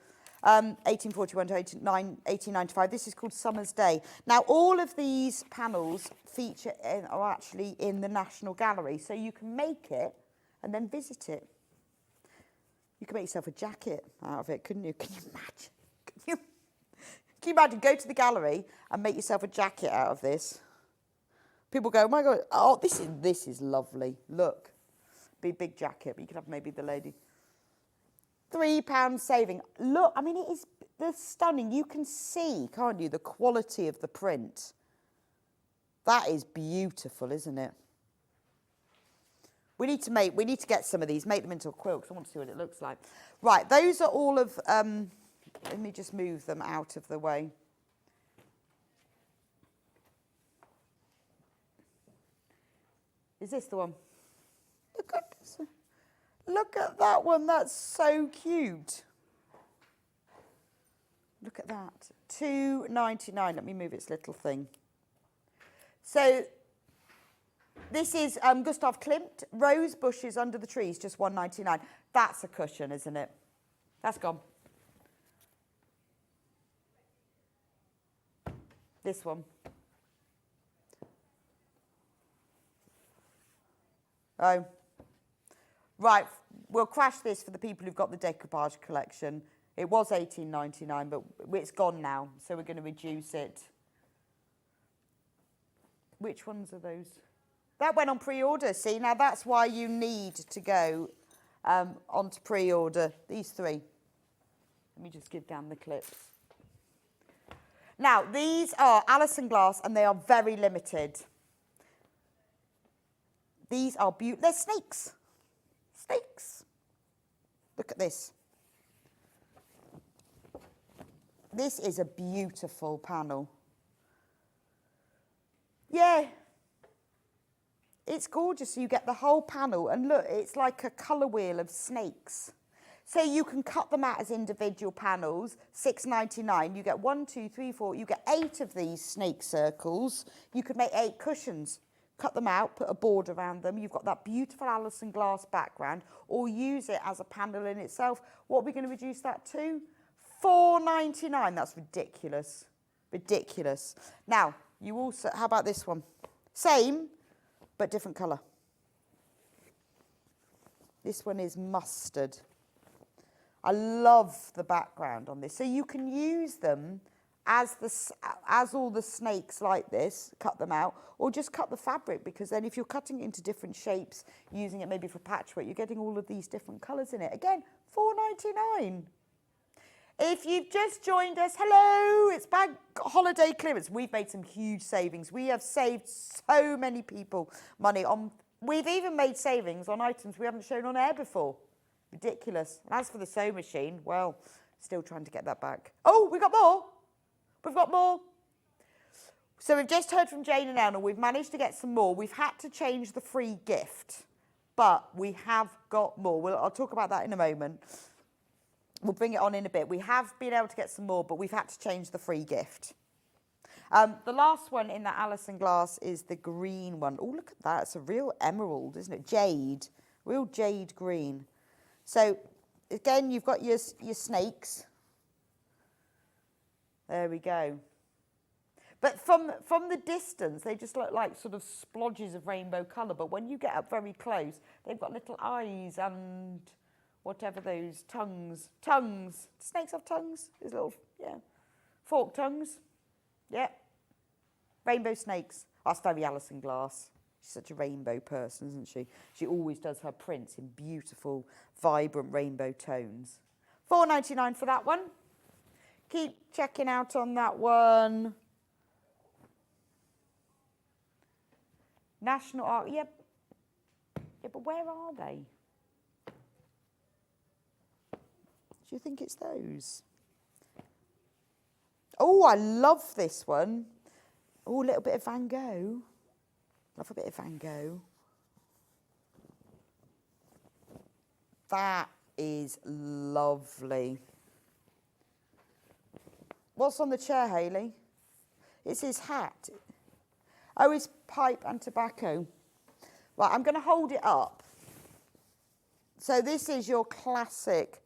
1841 to 1895. This is called Summer's Day. Now, all of these panels are actually in the National Gallery, so you can make it and then visit it. You can make yourself a jacket out of it, couldn't you? Can you imagine? Can you imagine? Go to the gallery and make yourself a jacket out of this. People go, oh my God, oh, this is lovely. Look, big jacket, but you could have maybe the lady. £3 saving. Look, I mean, they're stunning. You can see, can't you, the quality of the print. That is beautiful, isn't it? We need to get some of these, make them into a quilt, because I want to see what it looks like. Right, those are all of, let me just move them out of the way. Is this the one? Look at this. Look at that one, that's so cute. Look at that, $2.99. Let me move its little thing. So this is Gustav Klimt, Rose Bushes Under the Trees, just $1.99. That's a cushion, isn't it? That's gone. This one. Oh. Right, we'll crash this for the people who've got the decoupage collection. It was $18.99, but it's gone now, so we're going to reduce it. Which ones are those? That went on pre-order, see? Now, that's why you need to go onto pre-order. These three. Let me just give down the clips. Now, these are Alison Glass, and they are very limited. These are beautiful. They're snakes. Snakes. Look at this. This is a beautiful panel. Yeah. It's gorgeous. You get the whole panel, and look, it's like a colour wheel of snakes. So you can cut them out as individual panels, $6.99. You get 1, 2, 3, 4. You get 8 of these snake circles. You could make 8 cushions. Cut them out, put a board around them. You've got that beautiful Alison Glass background, or use it as a panel in itself. What are we going to reduce that to? $4.99. That's ridiculous. Ridiculous. Now, you also, how about this one? Same, but different colour. This one is mustard. I love the background on this. So you can use them as all the snakes like this, cut them out, or just cut the fabric, because then if you're cutting it into different shapes, using it maybe for patchwork, you're getting all of these different colours in it. Again, $4.99. If you've just joined us, hello, it's Bank Holiday Clearance. We've made some huge savings. We have saved so many people money on, we've even made savings on items we haven't shown on air before. Ridiculous. And as for the sewing machine, well, still trying to get that back. Oh, we've got more. We've got more. So we've just heard from Jane and Eleanor. We've managed to get some more. We've had to change the free gift, but we have got more. I'll talk about that in a moment. We'll bring it on in a bit. We have been able to get some more, but we've had to change the free gift. The last one in that Alison Glass is the green one. Oh, look at that. It's a real emerald, isn't it? Jade. Real jade green. So, again, you've got your snakes. There we go. But from the distance, they just look like sort of splodges of rainbow colour. But when you get up very close, they've got little eyes and whatever those tongues. Tongues. Do snakes have tongues? These little, yeah. Forked tongues. Yeah. Rainbow snakes. That's very Alison Glass. She's such a rainbow person, isn't she? She always does her prints in beautiful, vibrant rainbow tones. $4.99 for that one. Keep checking out on that one. National Art, yeah, but where are they? Do you think it's those? Oh, I love this one. Oh, a little bit of Van Gogh. Love a bit of Van Gogh. That is lovely. What's on the chair, Hayley? It's his hat. Oh, his pipe and tobacco. Right, I'm going to hold it up. So this is your classic.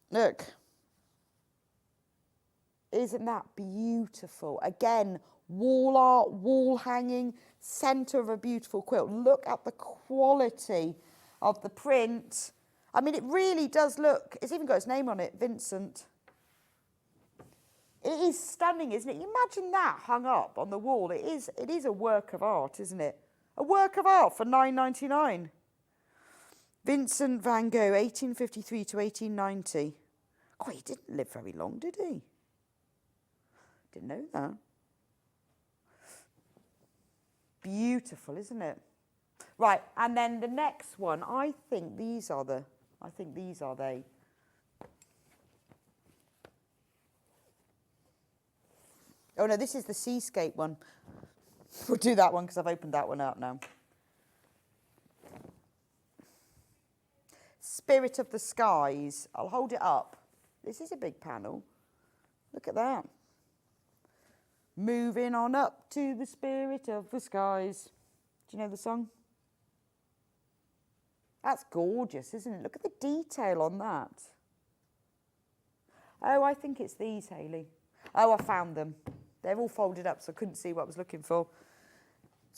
Look. Isn't that beautiful? Again, wall art, wall hanging, centre of a beautiful quilt. Look at the quality of the print. I mean, it really does look, it's even got his name on it, Vincent. It is stunning, isn't it? Imagine that hung up on the wall. It is a work of art, isn't it? A work of art for $9.99. Vincent van Gogh, 1853 to 1890. Oh, he didn't live very long, did he? Didn't know that. Beautiful, isn't it? Right, and then the next one, I think these are they. Oh no, this is the seascape one. We'll do that one because I've opened that one up now. Spirit of the Skies. I'll hold it up. This is a big panel. Look at that. Moving on up to the spirit of the skies. Do you know the song? That's gorgeous, isn't it? Look at the detail on that. Oh, I think it's these, Hayley. Oh, I found them. They're all folded up, so I couldn't see what I was looking for.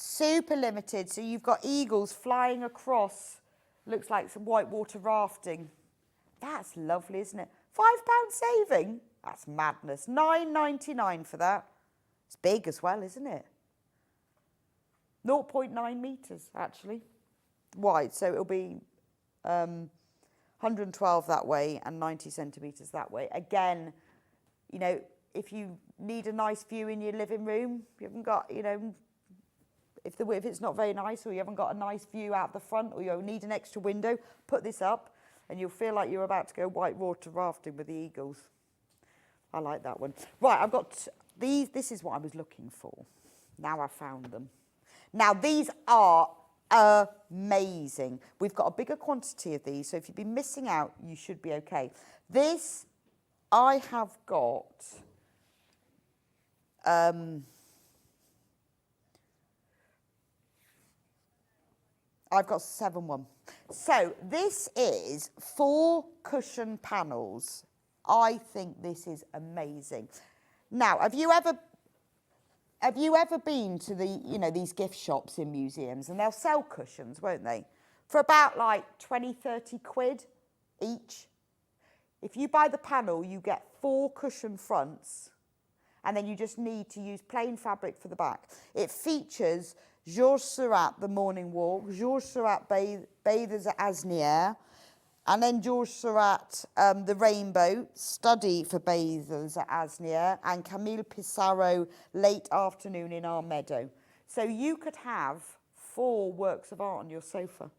Super limited. So you've got eagles flying across. Looks like some whitewater rafting. That's lovely, isn't it? £5 saving. That's madness. £9.99 for that. It's big as well, isn't it? 0.9 metres, actually, wide. So it'll be 112 that way and 90 centimetres that way. Again, you know, if you need a nice view in your living room, you haven't got, you know, if it's not very nice, or you haven't got a nice view out the front, or you need an extra window, put this up and you'll feel like you're about to go whitewater rafting with the eagles. I like that one. Right, I've got these. This is what I was looking for. Now I found them. Now these are amazing. We've got a bigger quantity of these, so if you've been missing out, you should be okay. This, I have got I've got 7 So this is 4 cushion panels. I think this is amazing. Now, have you ever been to the, you know, these gift shops in museums, and they'll sell cushions, won't they? For about like 20, 30 quid each. If you buy the panel, you get 4 cushion fronts, and then you just need to use plain fabric for the back. It features Georges Seurat, The Morning Walk, Georges Seurat, Bathers at Asnières, and then Georges Seurat, The Rainbow, Study for Bathers at Asnières, and Camille Pissarro, Late Afternoon in Our Meadow. So you could have 4 works of art on your sofa.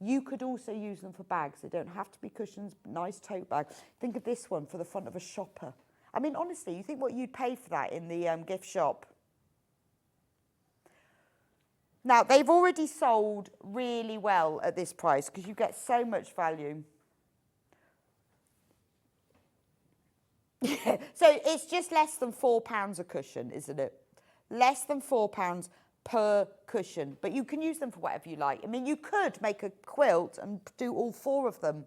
You could also use them for bags. They don't have to be cushions, nice tote bag. Think of this one for the front of a shopper. I mean, honestly, you think what you'd pay for that in the gift shop? Now, they've already sold really well at this price because you get so much value. So it's just less than £4 a cushion, isn't it? Less than £4 per cushion. But you can use them for whatever you like. I mean, you could make a quilt and do all 4 of them.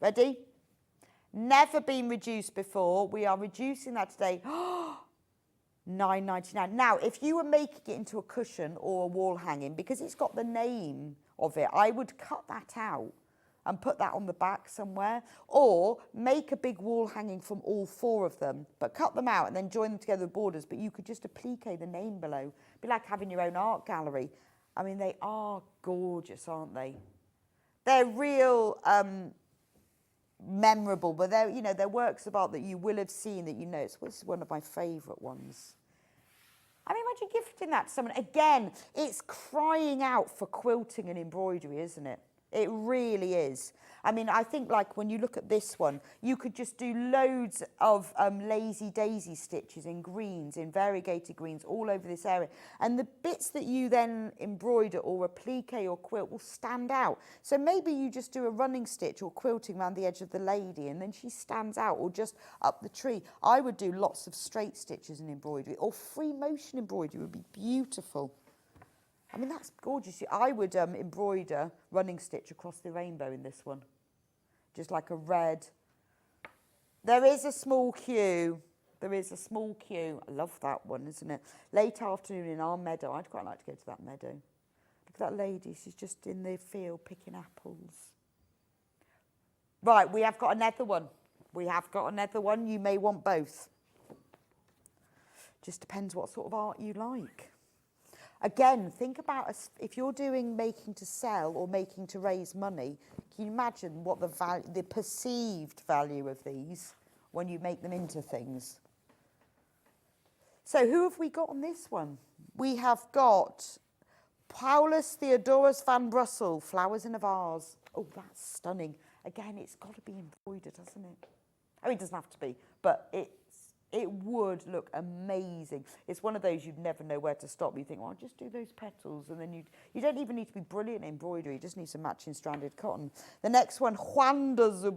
Ready? Never been reduced before. We are reducing that today. £9.99. Now, if you were making it into a cushion or a wall hanging, because it's got the name of it, I would cut that out and put that on the back somewhere, or make a big wall hanging from all 4 of them, but cut them out and then join them together with borders, but you could just applique the name below. It'd be like having your own art gallery. I mean, they are gorgeous, aren't they? They're real memorable, but they're, you know, they're works of art that you will have seen, that you know. This is one of my favourite ones. I mean, imagine gifting that to someone. Again, it's crying out for quilting and embroidery, isn't it? It really is. I mean, I think like when you look at this one, you could just do loads of lazy daisy stitches in greens, in variegated greens all over this area. And the bits that you then embroider or applique or quilt will stand out. So maybe you just do a running stitch or quilting around the edge of the lady and then she stands out, or just up the tree. I would do lots of straight stitches and embroidery, or free motion embroidery would be beautiful. I mean, that's gorgeous. I would embroider running stitch across the rainbow in this one. Just like a red. There is a small queue. There is a small queue. I love that one, isn't it? Late afternoon in our meadow. I'd quite like to go to that meadow. Look at that lady. She's just in the field picking apples. Right, we have got another one. We have got another one. You may want both. Just depends what sort of art you like. Again, think about if you're doing making to sell or making to raise money, can you imagine what the perceived value of these when you make them into things? So who have we got on this one? We have got Paulus Theodorus van Brussel, Flowers in a Vase. Oh, that's stunning. Again, it's got to be embroidered, hasn't it? I mean, it doesn't have to be, but it would look amazing. It's one of those you'd never know where to stop. You think, well, I'll just do those petals. And then you don't even need to be brilliant in embroidery. You just need some matching stranded cotton. The next one, Juan de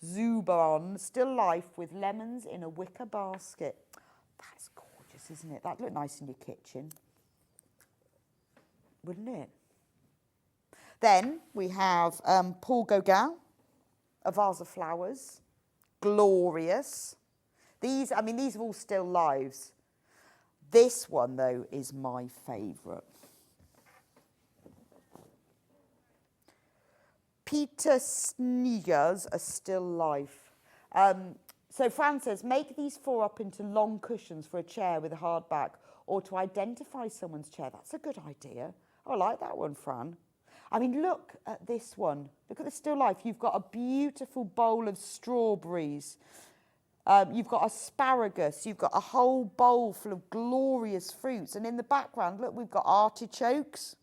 Zuberon, Still Life with Lemons in a Wicker Basket. That's gorgeous, isn't it? That'd look nice in your kitchen, wouldn't it? Then we have Paul Gauguin, A Vase of Flowers. Glorious. These are all still lives. This one, though, is my favourite. Peter Sneegers are still life. So Fran says, make these 4 up into long cushions for a chair with a hard back or to identify someone's chair. That's a good idea. I like that one, Fran. I mean, look at this one. Look at the still life. You've got a beautiful bowl of strawberries. You've got asparagus. You've got a whole bowl full of glorious fruits. And in the background, look, we've got artichokes.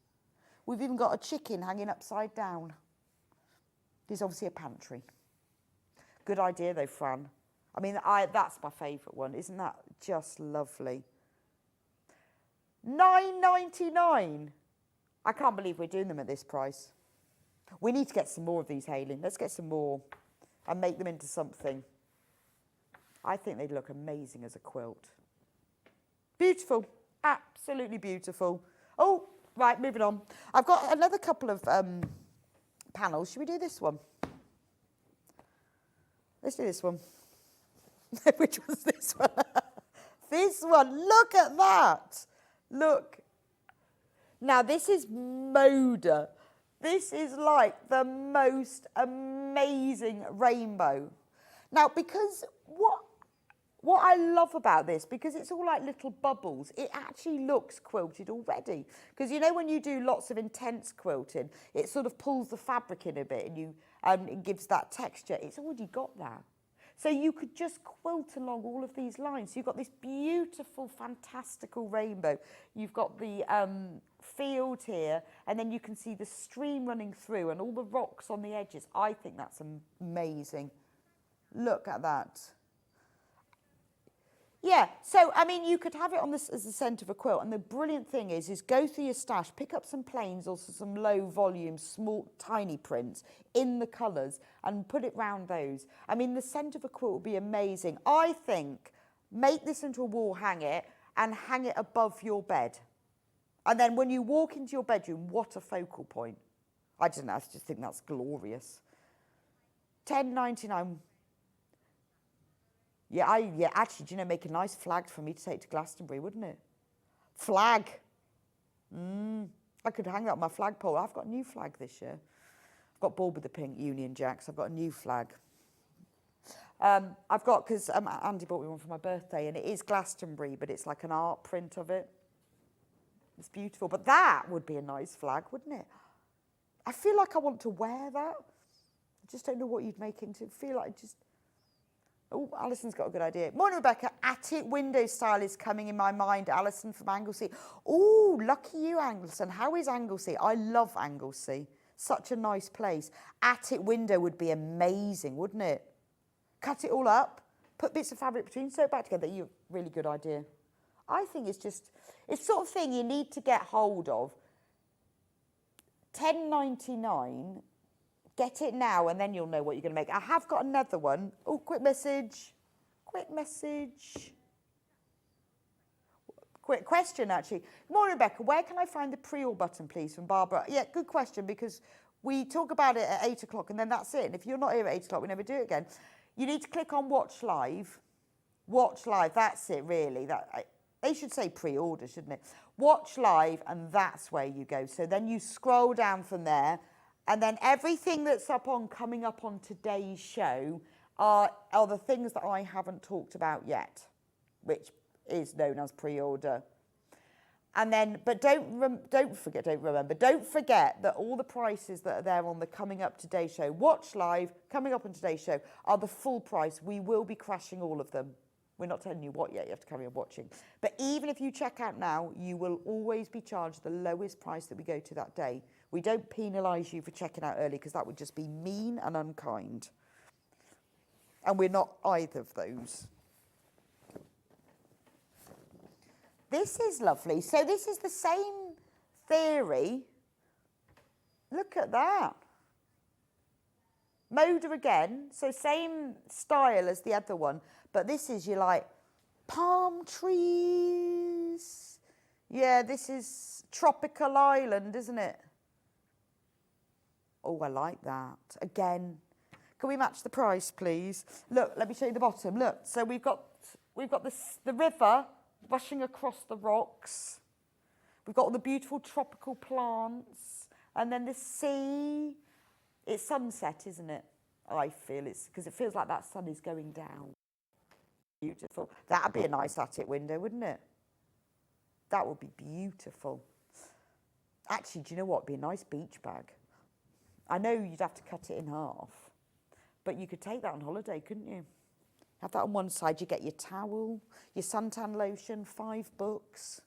We've even got a chicken hanging upside down. There's obviously a pantry. Good idea, though, Fran. I mean, that's my favourite one. Isn't that just lovely? $9.99. I can't believe we're doing them at this price. We need to get some more of these, Hayley. Let's get some more and make them into something. I think they'd look amazing as a quilt. Beautiful. Absolutely beautiful. Oh, right, moving on. I've got another couple of panels. Should we do this one? Let's do this one. Which was this one? This one. Look at that. Look. Now, this is Moda. This is like the most amazing rainbow. Now, because what I love about this, because it's all like little bubbles, it actually looks quilted already. Because you know when you do lots of intense quilting, it sort of pulls the fabric in a bit and it gives that texture. It's already got that. So you could just quilt along all of these lines. So you've got this beautiful, fantastical rainbow. You've got the field here, and then you can see the stream running through and all the rocks on the edges. I think that's amazing. Look at that. Yeah, so, I mean, you could have it on this as the centre of a quilt, and the brilliant thing is go through your stash, pick up some plains or some low volume, small, tiny prints in the colours and put it round those. I mean, the centre of a quilt would be amazing. I think make this into a wall, hang it above your bed. And then when you walk into your bedroom, what a focal point. I don't know, I just think that's glorious. $10.99. Yeah, actually, do you know, make a nice flag for me to take to Glastonbury, wouldn't it? Flag. I could hang that on my flagpole. I've got a new flag this year. I've got bored with the pink Union Jacks. I've got a new flag. I've got, because Andy bought me one for my birthday, and it is Glastonbury, but it's like an art print of it. It's beautiful. But that would be a nice flag, wouldn't it? I feel like I want to wear that. I just don't know what you'd make it into. I feel like just... Oh, Alison's got a good idea. Morning, Rebecca. Attic window style is coming in my mind. Alison from Anglesey. Oh, lucky you, Anglesey. How is Anglesey? I love Anglesey. Such a nice place. Attic window would be amazing, wouldn't it? Cut it all up, put bits of fabric between, sew it back together. Really good idea. I think it's sort of thing you need to get hold of. $10.99. Get it now, and then you'll know what you're going to make. I have got another one. Oh, quick message. Quick question, actually. Good morning, Rebecca. Where can I find the pre-all button, please, from Barbara? Yeah, good question, because we talk about it at 8 o'clock, and then that's it. And if you're not here at 8 o'clock, we never do it again. You need to click on Watch Live. Watch Live, that's it, really. They should say pre-order, shouldn't it? Watch Live, and that's where you go. So then you scroll down from there, and then everything that's coming up on today's show are the things that I haven't talked about yet, which is known as pre-order. And then, but don't forget that all the prices that are there on the Coming Up Today show, Watch Live, Coming Up on Today's show, are the full price. We will be crashing all of them. We're not telling you what yet, you have to carry on watching. But even if you check out now, you will always be charged the lowest price that we go to that day. We don't penalise you for checking out early, because that would just be mean and unkind. And we're not either of those. This is lovely. So this is the same theory. Look at that. Moda again. So same style as the other one. But this is your like palm trees. Yeah, this is tropical island, isn't it? Oh, I like that. Again, can we match the price, please? Look, let me show you the bottom. Look, so we've got the river rushing across the rocks. We've got all the beautiful tropical plants, and then the sea. It's sunset, isn't it? I feel it's because it feels like that sun is going down. Beautiful. That'd be a nice attic window, wouldn't it? That would be beautiful. Actually, do you know what? It'd be a nice beach bag. I know you'd have to cut it in half, but you could take that on holiday, couldn't you? Have that on one side. You get your towel, your suntan lotion, 5 books.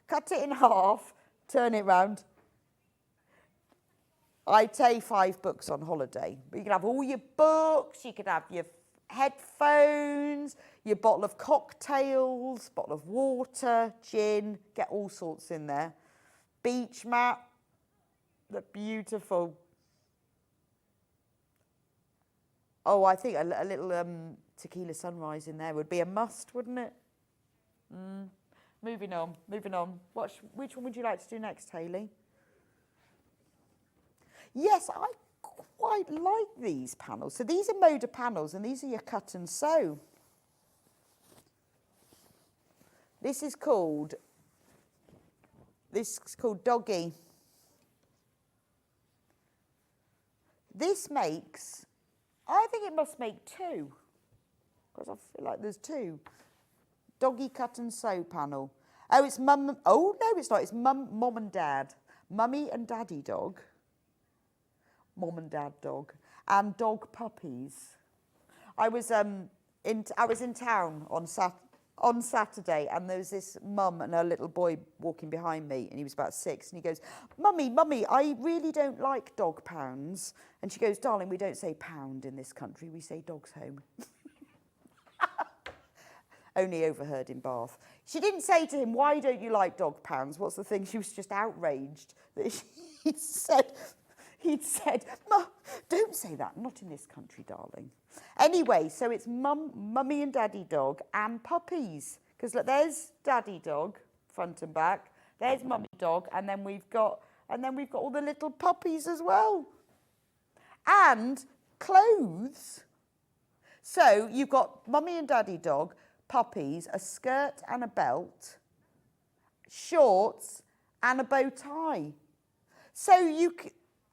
Cut it in half, turn it round. I'd take 5 books on holiday. But you could have all your books, you could have your headphones, your bottle of cocktails, bottle of water, gin, get all sorts in there. Beach mat, they're beautiful. Oh, I think a little tequila sunrise in there would be a must, wouldn't it? Moving on. Which one would you like to do next, Hayley? Yes, I quite like these panels. So these are Moda panels, and these are your cut and sew. This is called Doggy. This makes, I think it must make 2, because I feel like there's 2. Doggy cut and sew panel. Oh, it's mum. Oh no, it's not. It's mum and dad, mummy and daddy dog. Mum and dad dog, and dog puppies. I was in town on Saturday, and there was this mum and her little boy walking behind me, and he was about 6, and he goes, Mummy, I really don't like dog pounds. And she goes, darling, we don't say pound in this country, we say dog's home. Only overheard in Bath. She didn't say to him, why don't you like dog pounds? What's the thing? She was just outraged that he'd said, don't say that, not in this country, darling. Anyway, so it's mummy and daddy dog and puppies. Because look, there's daddy dog, front and back. There's mummy dog, and then we've got all the little puppies as well. And clothes. So you've got mummy and daddy dog, puppies, a skirt and a belt, shorts and a bow tie. So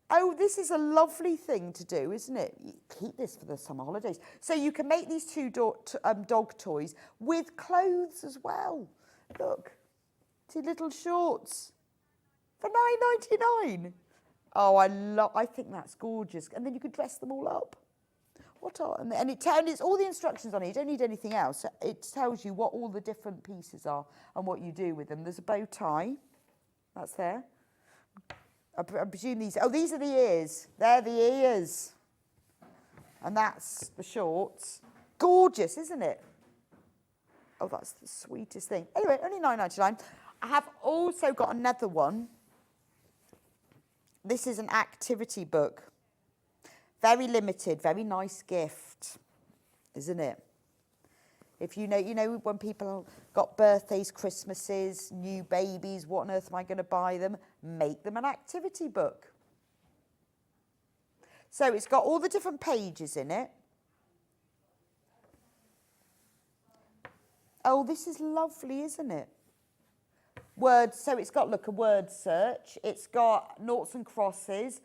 oh, this is a lovely thing to do, isn't it? You keep this for the summer holidays. So you can make these 2 dog toys with clothes as well. Look, 2 little shorts for $9.99. Oh, I think that's gorgeous. And then you could dress them all up. And it's all the instructions on it. You don't need anything else. It tells you what all the different pieces are and what you do with them. There's a bow tie. That's there. I presume these are the ears. They're the ears. And that's the shorts. Gorgeous, isn't it? Oh, that's the sweetest thing. Anyway, only $9.99. I have also got another one. This is an activity book. Very limited, very nice gift, isn't it? If you know when people got birthdays, Christmases, new babies, what on earth am I going to buy them? Make them an activity book. So it's got all the different pages in it. Oh, this is lovely, isn't it? Words, so it's got, look, a word search. It's got noughts and crosses.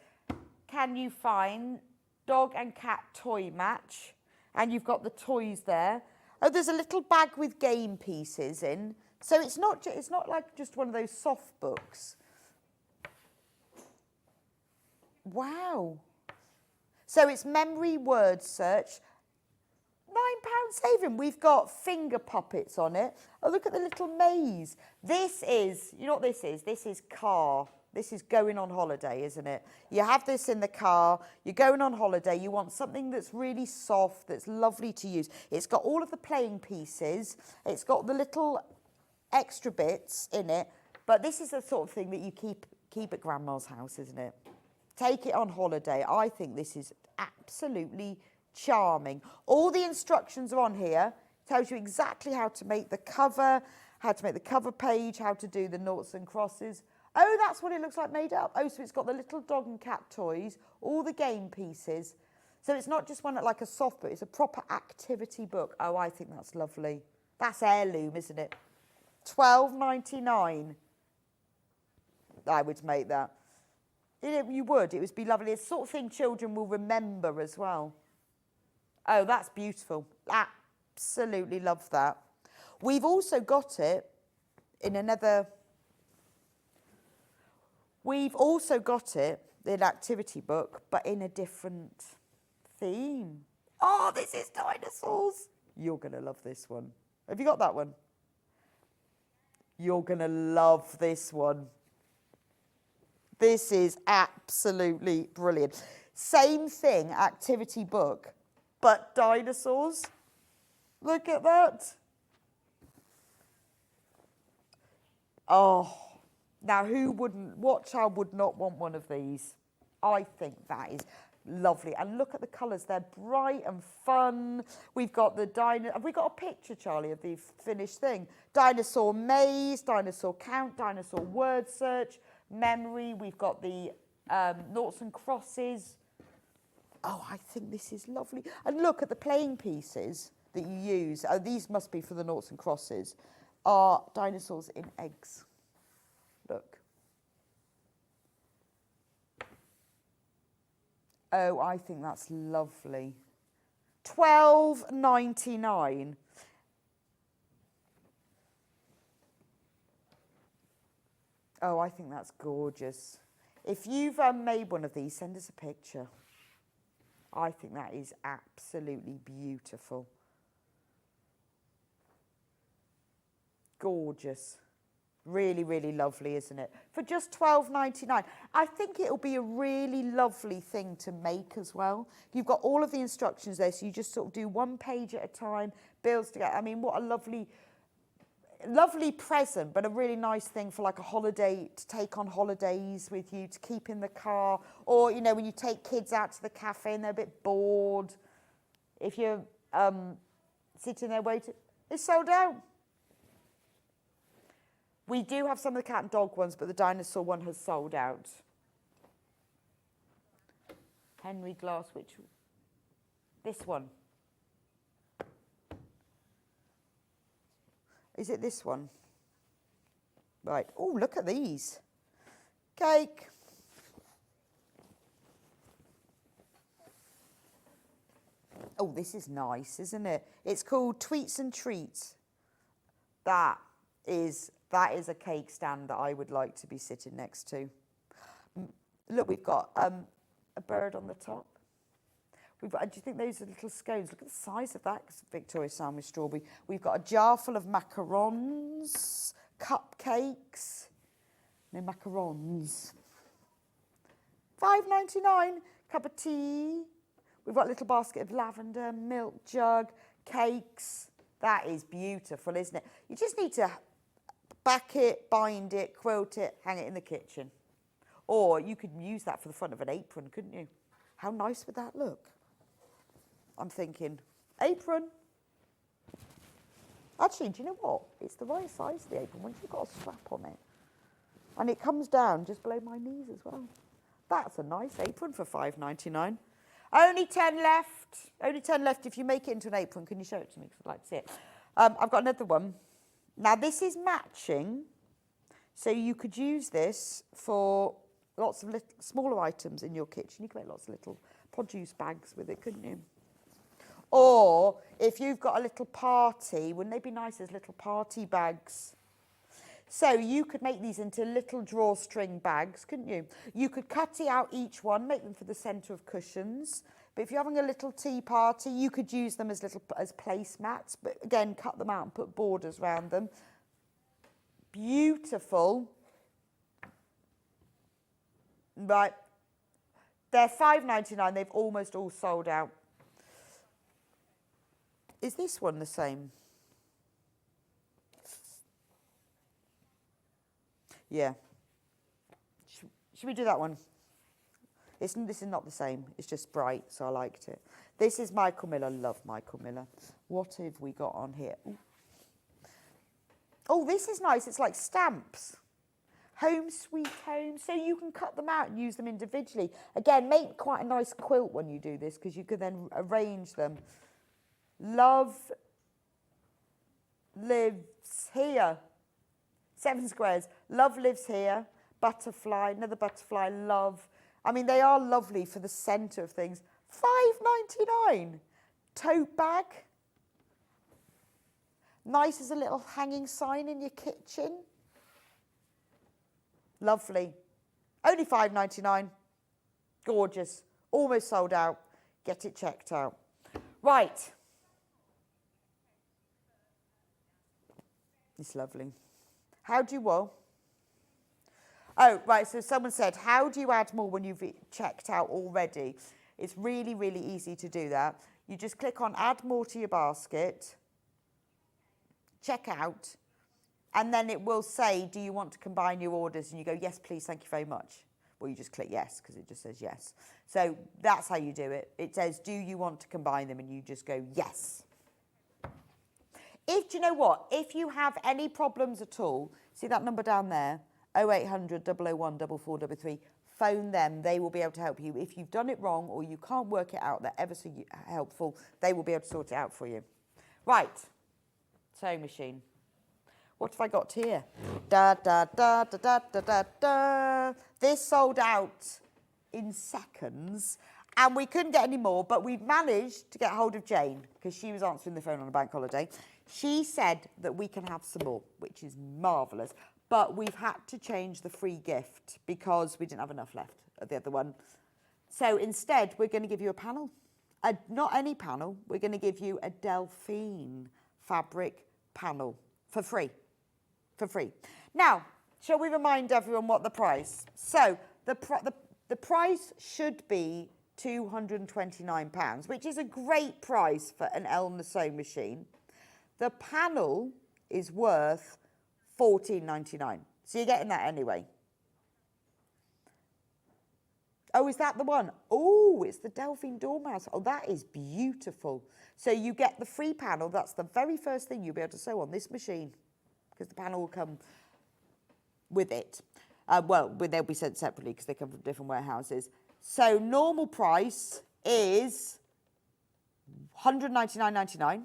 Can you find dog and cat toy match? And you've got the toys there. Oh, there's a little bag with game pieces in. So it's not like just one of those soft books. Wow. So it's memory word search. £9 saving. We've got finger puppets on it. Oh, look at the little maze. This is, you know what this is? This is car. This is going on holiday, isn't it? You have this in the car. You're going on holiday. You want something that's really soft, that's lovely to use. It's got all of the playing pieces. It's got the little extra bits in it. But this is the sort of thing that you keep at Grandma's house, isn't it? Take it on holiday. I think this is absolutely charming. All the instructions are on here. Tells you exactly how to make the cover, page, how to do the noughts and crosses. Oh, that's what it looks like made up. Oh, so it's got the little dog and cat toys, all the game pieces. So it's not just one like a soft book, it's a proper activity book. Oh, I think that's lovely. That's heirloom, isn't it? $12.99. I would make that. You would. It would be lovely. It's the sort of thing children will remember as well. Oh, that's beautiful. Absolutely love that. We've also got it in another... We've also got it in an activity book, but in a different theme. Oh, this is dinosaurs. You're going to love this one. Have you got that one? You're going to love this one. This is absolutely brilliant. Same thing, activity book, but dinosaurs. Look at that. Oh, now what child would not want one of these? I think that is lovely. And look at the colours, they're bright and fun. We've got the have we got a picture, Charlie, of the finished thing? Dinosaur maze, dinosaur count, dinosaur word search, memory. We've got the noughts and crosses. Oh, I think this is lovely. And look at the playing pieces that you use. Oh, these must be for the noughts and crosses. Are dinosaurs in eggs. Look. Oh, I think that's lovely. $12.99. Oh, I think that's gorgeous. If you've made one of these, send us a picture. I think that is absolutely beautiful. Gorgeous. Really, really lovely, isn't it? For just $12.99. I think it'll be a really lovely thing to make as well. You've got all of the instructions there, so you just sort of do one page at a time, builds together. I mean, what a lovely present, but a really nice thing for like a holiday, to take on holidays with you, to keep in the car, or, you know, when you take kids out to the cafe and they're a bit bored. If you're sitting there waiting, it's sold out. We do have some of the cat and dog ones, but the dinosaur one has sold out. Henry Glass, this one. Is it this one? Right. Oh, look at these. Cake. Oh, this is nice, isn't it? It's called Tweets and Treats. That is a cake stand that I would like to be sitting next to. Look, we've got a bird on the top. Do you think those are little scones? Look at the size of that Victoria sandwich strawberry. We've got a jar full of macarons, cupcakes. No macarons. $5.99, cup of tea. We've got a little basket of lavender, milk jug, cakes. That is beautiful, isn't it? You just need to back it, bind it, quilt it, hang it in the kitchen. Or you could use that for the front of an apron, couldn't you? How nice would that look? I'm thinking, apron. Actually, do you know what? It's the right size, the apron, once you've got a strap on it. And it comes down just below my knees as well. That's a nice apron for $5.99. Only 10 left. Only 10 left. If you make it into an apron, can you show it to me? Because I'd like to see it. I've got another one. Now, this is matching. So you could use this for lots of little, smaller items in your kitchen. You could make lots of little produce bags with it, couldn't you? Or if you've got a little party, wouldn't they be nice as little party bags? So you could make these into little drawstring bags, couldn't you? You could cut it out each one, make them for the centre of cushions. But if you're having a little tea party, you could use them as placemats. But again, cut them out and put borders around them. Beautiful. Right. They're $5.99. They've almost all sold out. Is this one the same? Yeah. Should we do that one? This is not the same. It's just bright, so I liked it. This is Michael Miller. Love Michael Miller. What have we got on here? Ooh. Oh, this is nice. It's like stamps. Home sweet home. So you can cut them out and use them individually. Again, make quite a nice quilt when you do this, because you can then arrange them. Love lives here. 7 squares. Love lives here. Butterfly, another butterfly, love. I mean, they are lovely for the centre of things. $5.99. Tote bag. Nice as a little hanging sign in your kitchen. Lovely. Only $5.99. Gorgeous. Almost sold out. Get it checked out. Right. It's lovely. How do you what? Oh, right. So someone said, how do you add more when you've checked out already? It's really, really easy to do that. You just click on add more to your basket, check out, and then it will say, do you want to combine your orders? And you go, yes, please, thank you very much. Well, you just click yes, because it just says yes. So that's how you do it. It says, do you want to combine them? And you just go, yes. Do you know what? If you have any problems at all, see that number down there, 0800 001 4433, phone them. They will be able to help you. If you've done it wrong or you can't work it out, they're ever so helpful. They will be able to sort it out for you. Right. Sewing machine. What have I got here? Da, da, da, da, da, da, da, da. This sold out in seconds, and we couldn't get any more, but we managed to get hold of Jane, because she was answering the phone on a bank holiday. She said that we can have some more, which is marvellous, but we've had to change the free gift because we didn't have enough left of the other one. So instead, we're going to give you a panel. Not any panel, we're going to give you a Delphine fabric panel for free. For free. Now, shall we remind everyone what the price? So the price should be £229, which is a great price for an Elna sewing machine. The panel is worth $14.99. So you're getting that anyway. Oh, is that the one? Oh, it's the Delphine Dormouse. Oh, that is beautiful. So you get the free panel. That's the very first thing you'll be able to sew on this machine, because the panel will come with it. They'll be sent separately because they come from different warehouses. So normal price is $199.99,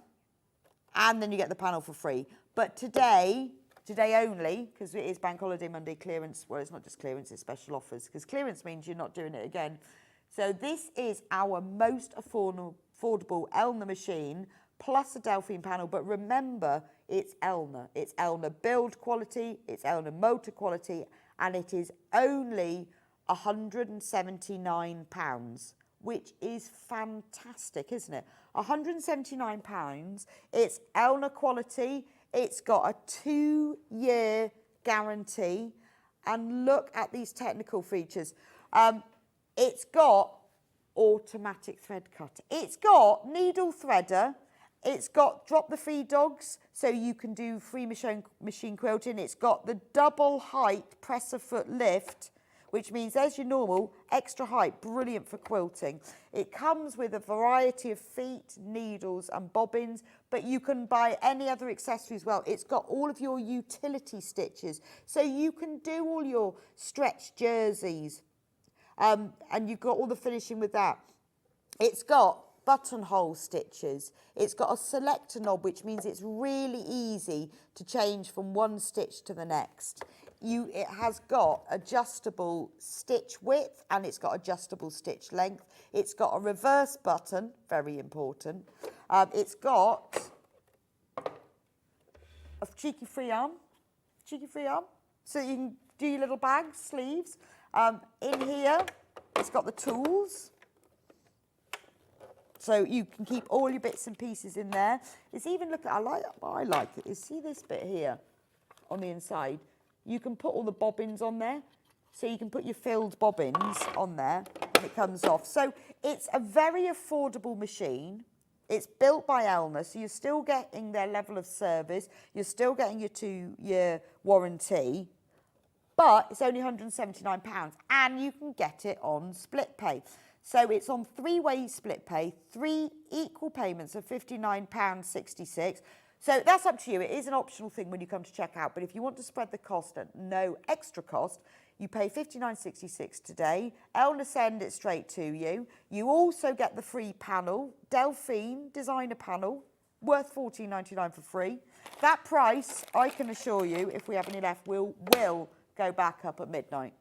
and then you get the panel for free. But today only, because it is Bank Holiday Monday clearance. Well, it's not just clearance, it's special offers, because clearance means you're not doing it again. So this is our most affordable Elna machine, plus a Delphine panel. But remember, it's Elna. It's Elna build quality, it's Elna motor quality, and it is only £179, which is fantastic, isn't it? £179. It's Elna quality. It's got a 2-year guarantee. And look at these technical features. It's got automatic thread cutter. It's got needle threader. It's got drop the feed dogs, so you can do free machine quilting. It's got the double height presser foot lift, which means there's your normal, extra height, brilliant for quilting. It comes with a variety of feet, needles and bobbins, but you can buy any other accessory as well. It's got all of your utility stitches, so you can do all your stretch jerseys, and you've got all the finishing with that. It's got buttonhole stitches. It's got a selector knob, which means it's really easy to change from one stitch to the next. It has got adjustable stitch width, and it's got adjustable stitch length. It's got a reverse button, very important. It's got a cheeky free arm, so you can do your little bags, sleeves. In here, it's got the tools, so you can keep all your bits and pieces in there. It's even, look, I like it. You see this bit here on the inside? You can put all the bobbins on there. So you can put your filled bobbins on there and it comes off. So it's a very affordable machine. It's built by Elna, so you're still getting their level of service. You're still getting your 2-year warranty, but it's only £179, and you can get it on split pay. So it's on 3-way split pay, 3 equal payments of £59.66. So that's up to you. It is an optional thing when you come to check out, but if you want to spread the cost at no extra cost, you pay £59.66 today. Elna send it straight to you. You also get the free panel, Delphine designer panel, worth £14.99 for free. That price, I can assure you, if we have any left, will go back up at midnight.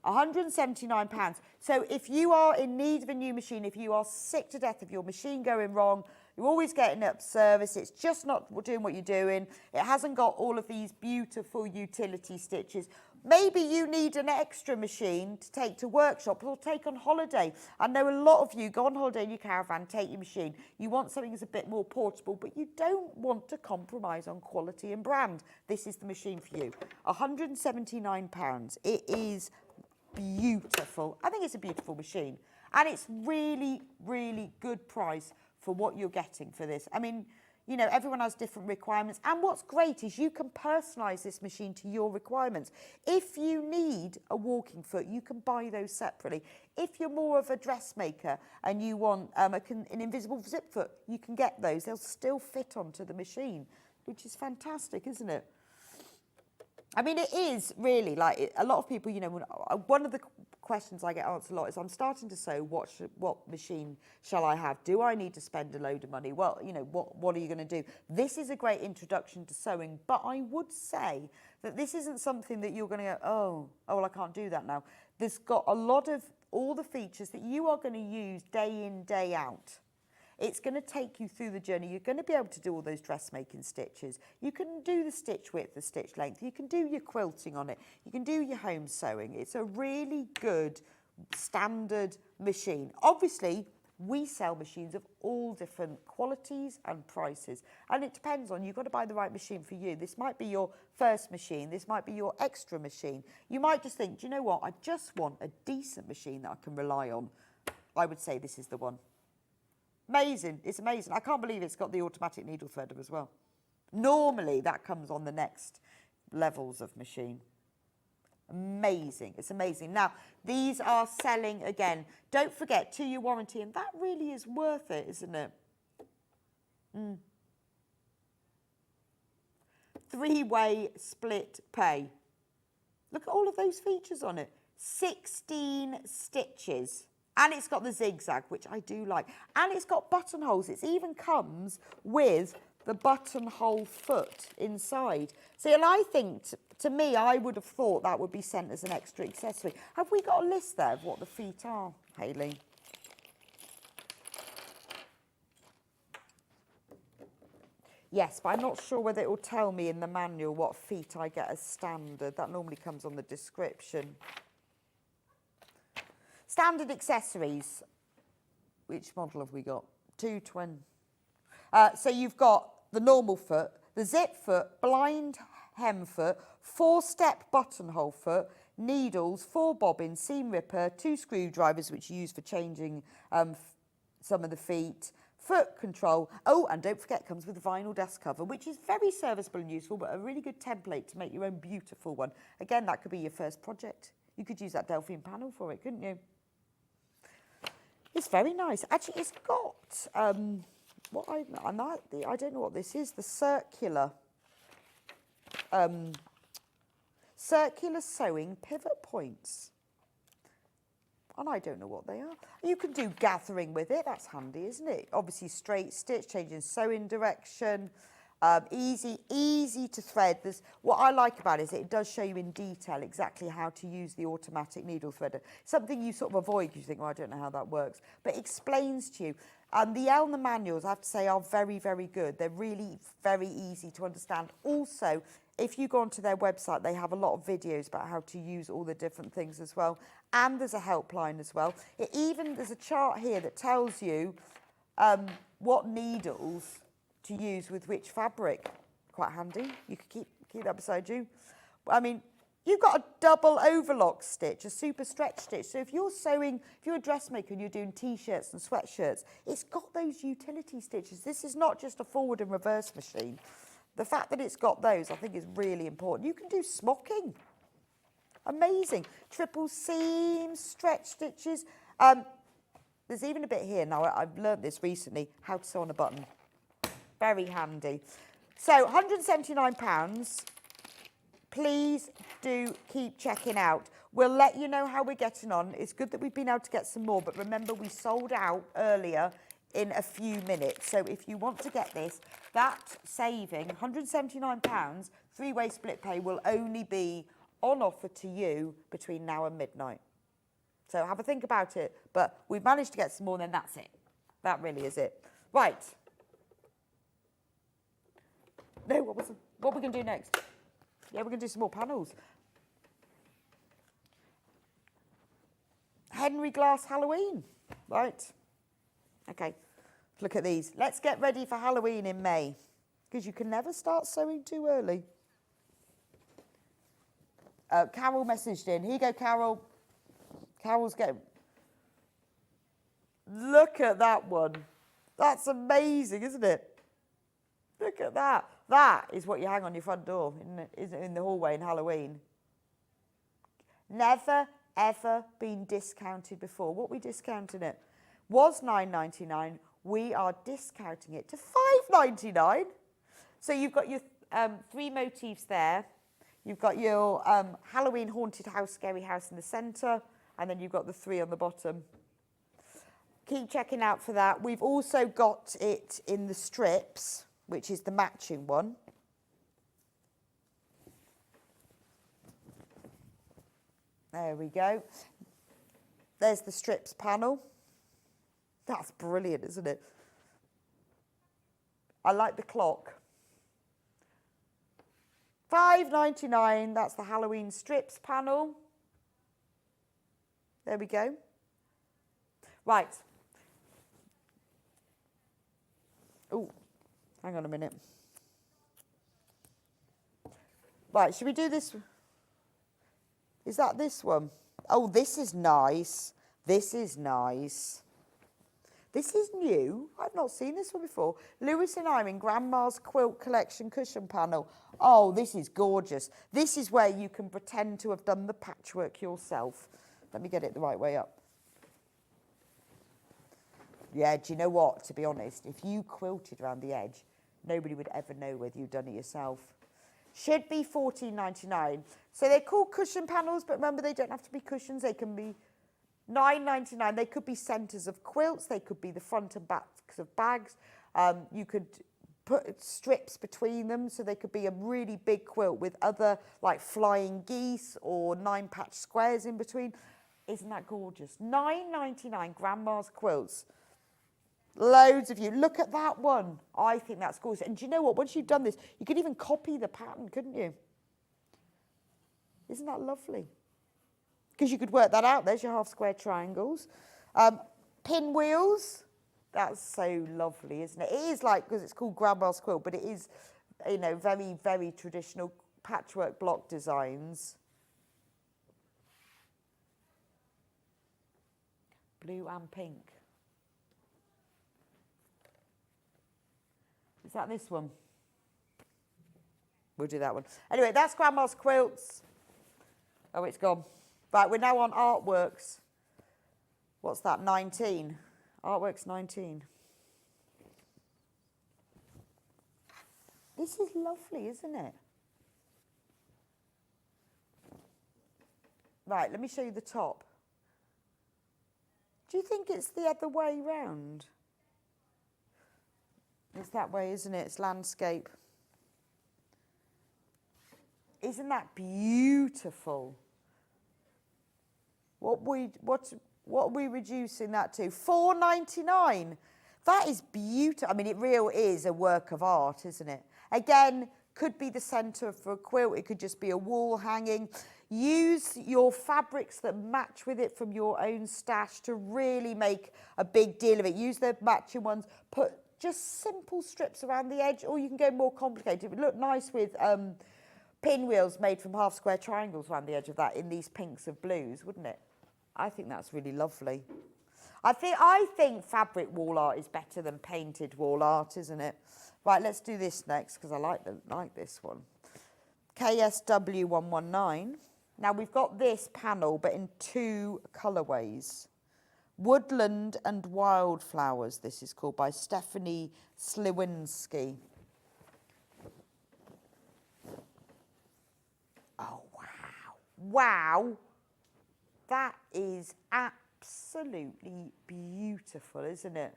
£179. So if you are in need of a new machine, if you are sick to death of your machine going wrong, you're always getting up service, it's just not doing what you're doing, it hasn't got all of these beautiful utility stitches. Maybe you need an extra machine to take to workshops or take on holiday. I know a lot of you go on holiday in your caravan, take your machine. You want something that's a bit more portable, but you don't want to compromise on quality and brand. This is the machine for you. £179. It is beautiful. I think it's a beautiful machine. And it's really, really good price for what you're getting for this. I mean, you know, everyone has different requirements. And what's great is you can personalise this machine to your requirements. If you need a walking foot, you can buy those separately. If you're more of a dressmaker and you want an invisible zip foot, you can get those. They'll still fit onto the machine, which is fantastic, isn't it? I mean, it is really like a lot of people, you know, one of the questions I get asked a lot is, I'm starting to sew, what machine shall I have? Do I need to spend a load of money? Well, you know, what are you going to do? This is a great introduction to sewing, but I would say that this isn't something that you're going to go, oh, well, I can't do that now. There's got a lot of all the features that you are going to use day in, day out. It's going to take you through the journey. You're going to be able to do all those dressmaking stitches. You can do the stitch width, the stitch length. You can do your quilting on it. You can do your home sewing. It's a really good standard machine. Obviously, we sell machines of all different qualities and prices. And it depends on, you've got to buy the right machine for you. This might be your first machine. This might be your extra machine. You might just think, do you know what? I just want a decent machine that I can rely on. I would say this is the one. Amazing. It's amazing. I can't believe it's got the automatic needle threader as well. Normally, that comes on the next levels of machine. Amazing. It's amazing. Now, these are selling again. Don't forget, 2-year warranty, and that really is worth it, isn't it? 3-way split pay. Look at all of those features on it. 16 stitches. And it's got the zigzag, which I do like. And it's got buttonholes. It even comes with the buttonhole foot inside. See, and I think, to me, I would have thought that would be sent as an extra accessory. Have we got a list there of what the feet are, Hayley? Yes, but I'm not sure whether it will tell me in the manual what feet I get as standard. That normally comes on the description. Standard accessories. Which model have we got? 220. So you've got the normal foot, the zip foot, blind hem foot, 4-step buttonhole foot, needles, 4 bobbins, seam ripper, 2 screwdrivers, which you use for changing some of the feet, foot control. Oh, and don't forget, it comes with a vinyl desk cover, which is very serviceable and useful, but a really good template to make your own beautiful one. Again, that could be your first project. You could use that Delphine panel for it, couldn't you? It's very nice. Actually, it's got I don't know what this is. The circular sewing pivot points. And I don't know what they are. You can do gathering with it. That's handy, isn't it? Obviously, straight stitch, changing sewing direction. Easy to thread. What I like about it is it does show you in detail exactly how to use the automatic needle threader. Something you sort of avoid because you think, well, I don't know how that works. But it explains to you. The Elna manuals, I have to say, are very, very good. They're really very easy to understand. Also, if you go onto their website, they have a lot of videos about how to use all the different things as well. And there's a helpline as well. There's a chart here that tells you what needles to use with which fabric. Quite handy. You could keep that beside you. I mean, you've got a double overlock stitch, a super stretch stitch. So if you're a dressmaker and you're doing t-shirts and sweatshirts, it's got those utility stitches. This is not just a forward and reverse machine. The fact that it's got those, I think, is really important. You can do smocking. Amazing. Triple seam, stretch stitches. There's even a bit here. Now, I've learned this recently, how to sew on a button. Very handy. So, £179. Please do keep checking out. We'll let you know how we're getting on. It's good that we've been able to get some more, but remember, we sold out earlier in a few minutes. So if you want to get this, that saving, £179, 3-way split pay, will only be on offer to you between now and midnight. So have a think about it. But we've managed to get some more, and then that's it. That really is it. Right. No, what are we going to do next? Yeah, we're going to do some more panels. Henry Glass Halloween. Right. Okay. Look at these. Let's get ready for Halloween in May, because you can never start sewing too early. Carol messaged in. Here you go, Carol. Carol's getting... Look at that one. That's amazing, isn't it? Look at that. That is what you hang on your front door in the hallway in Halloween. Never, ever been discounted before. What are we discounting it? Was £9.99. We are discounting it to £5.99. So you've got your 3 motifs there. You've got your Halloween haunted house, scary house in the centre, and then you've got the 3 on the bottom. Keep checking out for that. We've also got it in the strips, which is the matching one. There we go. There's the strips panel. That's brilliant, isn't it? I like the clock. £5.99, that's the Halloween strips panel. There we go. Right. Oh, hang on a minute. Right, should we do this? Is that this one? Oh, this is nice. This is nice. This is new. I've not seen this one before. Lewis and Irene Grandma's Quilt Collection Cushion Panel. Oh, this is gorgeous. This is where you can pretend to have done the patchwork yourself. Let me get it the right way up. Yeah, do you know what? To be honest, if you quilted around the edge, nobody would ever know whether you'd done it yourself. Should be $14.99. So they're called cushion panels, but remember, they don't have to be cushions. They can be $9.99. They could be centres of quilts. They could be the front and backs of bags. You could put strips between them, so they could be a really big quilt with other, like flying geese or 9-patch squares in between. Isn't that gorgeous? $9.99 Grandma's quilts. Loads of you. Look at that one. I think that's gorgeous. And do you know what? Once you've done this, you could even copy the pattern, couldn't you? Isn't that lovely? Because you could work that out. There's your half square triangles. Pinwheels. That's so lovely, isn't it? It is like, because it's called Grandma's quilt, but it is, you know, very, very traditional patchwork block designs. Blue and pink. Is that this one? We'll do that one. Anyway, that's Grandma's quilts. Oh, it's gone. Right, we're now on Artworks. What's that, 19? Artworks 19. This is lovely, isn't it? Right, let me show you the top. Do you think it's the other way round? It's that way, isn't it? It's landscape. Isn't that beautiful? What are we reducing that to? $4.99. That is beautiful. I mean, it really is a work of art, isn't it? Again, could be the centre for a quilt. It could just be a wall hanging. Use your fabrics that match with it from your own stash to really make a big deal of it. Use the matching ones. Put just simple strips around the edge, or you can go more complicated. It would look nice with pinwheels made from half square triangles around the edge of that in these pinks of blues, wouldn't it? I think that's really lovely. I think fabric wall art is better than painted wall art, isn't it? Right, let's do this next, because I like this one. KSW 119. Now we've got this panel, but in 2 colourways. Woodland and Wildflowers, this is called, by Stephanie Sliwinski. Oh, wow. Wow. That is absolutely beautiful, isn't it?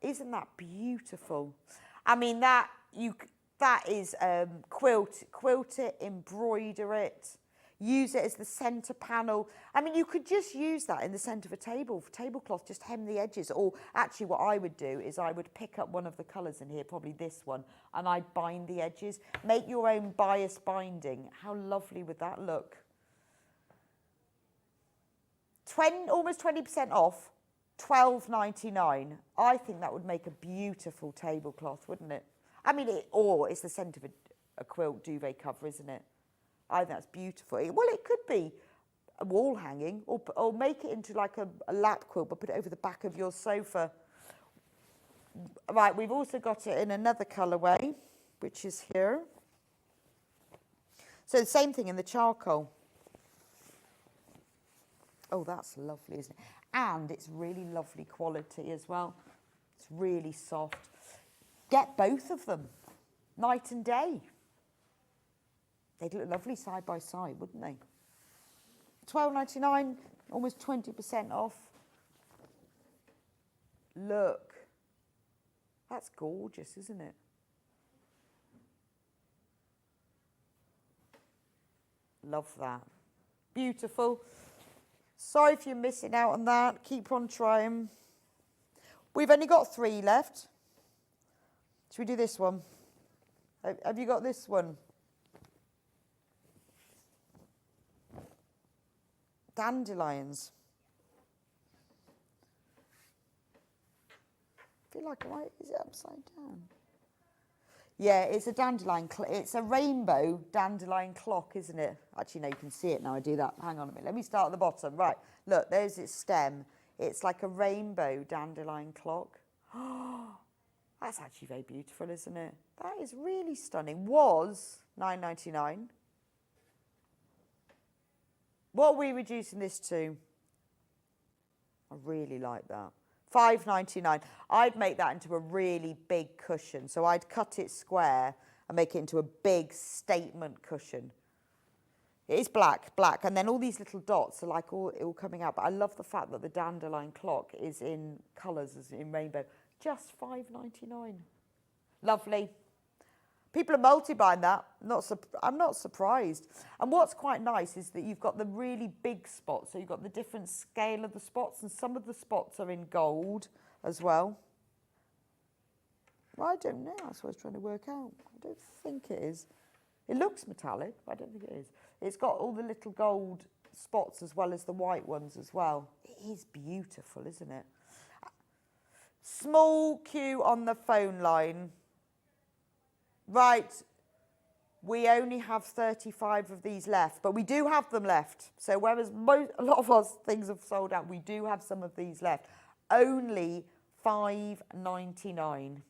Isn't that beautiful? I mean, That is quilt it, embroider it, use it as the centre panel. I mean, you could just use that in the centre of a tablecloth, just hem the edges. Or actually what I would do is I would pick up one of the colours in here, probably this one, and I'd bind the edges. Make your own bias binding. How lovely would that look? Almost 20% off, £12.99. I think that would make a beautiful tablecloth, wouldn't it? I mean, or it's the centre of a quilt duvet cover, isn't it? I think that's beautiful. Well, it could be a wall hanging, or make it into like a lap quilt, but put it over the back of your sofa. Right, we've also got it in another colourway, which is here. So the same thing in the charcoal. Oh, that's lovely, isn't it? And it's really lovely quality as well. It's really soft. Get both of them, night and day. They'd look lovely side by side, wouldn't they? £12.99, almost 20% off. Look. That's gorgeous, isn't it? Love that. Beautiful. Sorry if you're missing out on that. Keep on trying. We've only got 3 left. Should we do this one? Have you got this one? Dandelions. I feel like, why is it upside down? Yeah, it's a dandelion. It's a rainbow dandelion clock, isn't it? Actually, no, you can see it now. I do that. Hang on a minute. Let me start at the bottom. Right. Look, there's its stem. It's like a rainbow dandelion clock. Oh, that's actually very beautiful, isn't it? That is really stunning. Was £9.99. What are we reducing this to? I really like that. £5.99. I'd make that into a really big cushion. So I'd cut it square and make it into a big statement cushion. It is black, and then all these little dots are like all coming out. But I love the fact that the dandelion clock is in colours, as in rainbow. Just £5.99. Lovely. People are multi-buying that. I'm not surprised. And what's quite nice is that you've got the really big spots. So you've got the different scale of the spots, and some of the spots are in gold as well. Well, I don't know. That's what I was trying to work out. I don't think it is. It looks metallic, but I don't think it is. It's got all the little gold spots as well as the white ones as well. It is beautiful, isn't it? Small queue on the phone line. Right, we only have 35 of these left, but we do have them left. So whereas a lot of our things have sold out, we do have some of these left. Only £5.99.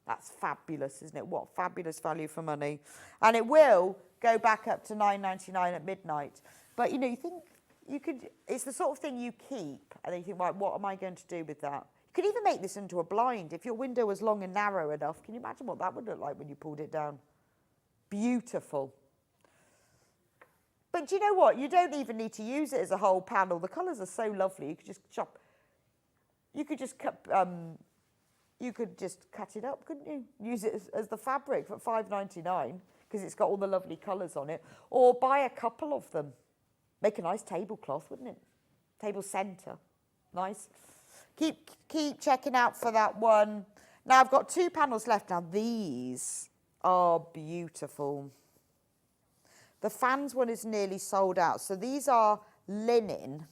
That's fabulous, isn't it? What fabulous value for money. And it will go back up to £9.99 at midnight. But, you know, you think you could, it's the sort of thing you keep, and then you think, right, what am I going to do with that? You could even make this into a blind. If your window was long and narrow enough, can you imagine what that would look like when you pulled it down? Beautiful. But do you know what? You don't even need to use it as a whole panel. The colours are so lovely. You could just chop. You could just cut. You could just cut it up, couldn't you? Use it as the fabric for £5.99 because it's got all the lovely colours on it. Or buy a couple of them. Make a nice tablecloth, wouldn't it? Table centre. Nice. Keep checking out for that one. Now, I've got 2 panels left. Now, these are beautiful. The fans one is nearly sold out. So these are linen.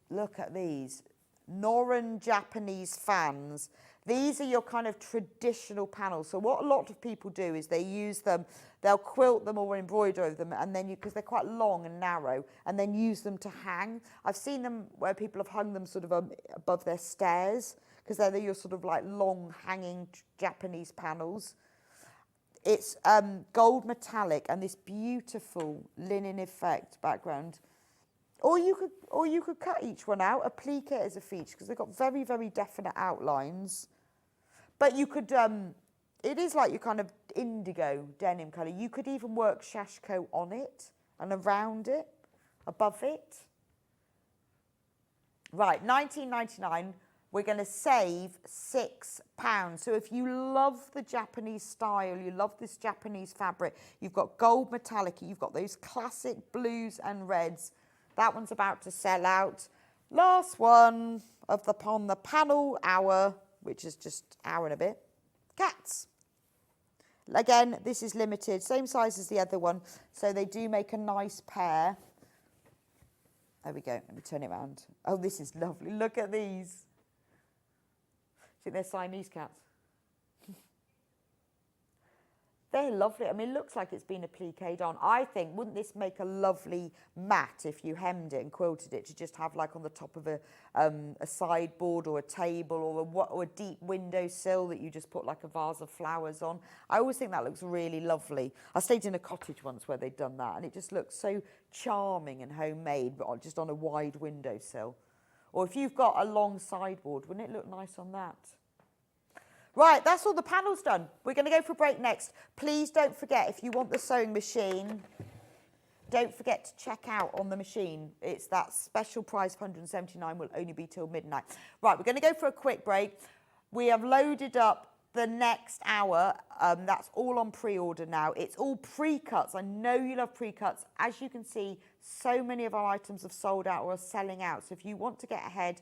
Look at these. Noran Japanese fans. These are your kind of traditional panels. So what a lot of people do is they use them, they'll quilt them or embroider over them, and then because they're quite long and narrow, and then use them to hang. I've seen them where people have hung them sort of above their stairs, because they're your sort of like long hanging Japanese panels. It's gold metallic and this beautiful linen effect background. Or you could cut each one out, applique it as a feature, because they've got very, very definite outlines. But you could, it is like your kind of indigo denim colour. You could even work shashko on it and around it, above it. Right, £19.99, we're going to save £6. So if you love the Japanese style, you love this Japanese fabric, you've got gold metallic, you've got those classic blues and reds, that one's about to sell out. Last one of on the panel hour, which is just hour and a bit, cats. Again, this is limited, same size as the other one, so they do make a nice pair. There we go, let me turn it around. Oh, this is lovely, look at these. I think they're Siamese cats. They're lovely. I mean, it looks like it's been appliqued on. I think, wouldn't this make a lovely mat if you hemmed it and quilted it to just have like on the top of a sideboard or a table or a deep windowsill that you just put like a vase of flowers on. I always think that looks really lovely. I stayed in a cottage once where they'd done that and it just looks so charming and homemade, but just on a wide windowsill. Or if you've got a long sideboard, wouldn't it look nice on that? Right, that's all the panels done. We're going to go for a break next. Please don't forget, if you want the sewing machine, don't forget to check out on the machine. It's that special price of £179, will only be till midnight. Right, we're going to go for a quick break. We have loaded up the next hour. That's all on pre-order now. It's all pre-cuts. I know you love pre-cuts. As you can see, so many of our items have sold out or are selling out. So if you want to get ahead,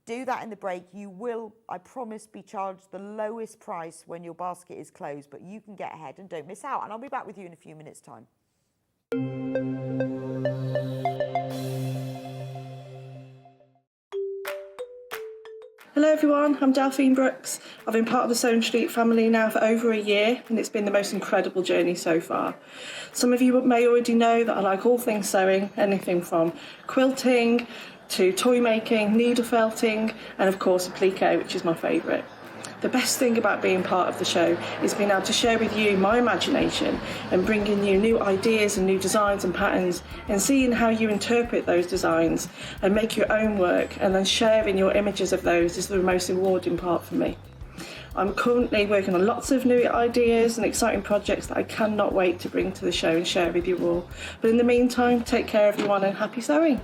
do that in the break. You will, I promise, be charged the lowest price when your basket is closed, but you can get ahead and don't miss out. And I'll be back with you in a few minutes' time. Hello everyone, I'm Delphine Brooks. I've been part of the Sewing Street family now for over a year and it's been the most incredible journey so far. Some of you may already know that I like all things sewing, anything from quilting to toy making, needle felting and of course applique, which is my favourite. The best thing about being part of the show is being able to share with you my imagination and bringing you new ideas and new designs and patterns and seeing how you interpret those designs and make your own work and then sharing your images of those is the most rewarding part for me. I'm currently working on lots of new ideas and exciting projects that I cannot wait to bring to the show and share with you all. But in the meantime, take care everyone and happy sewing.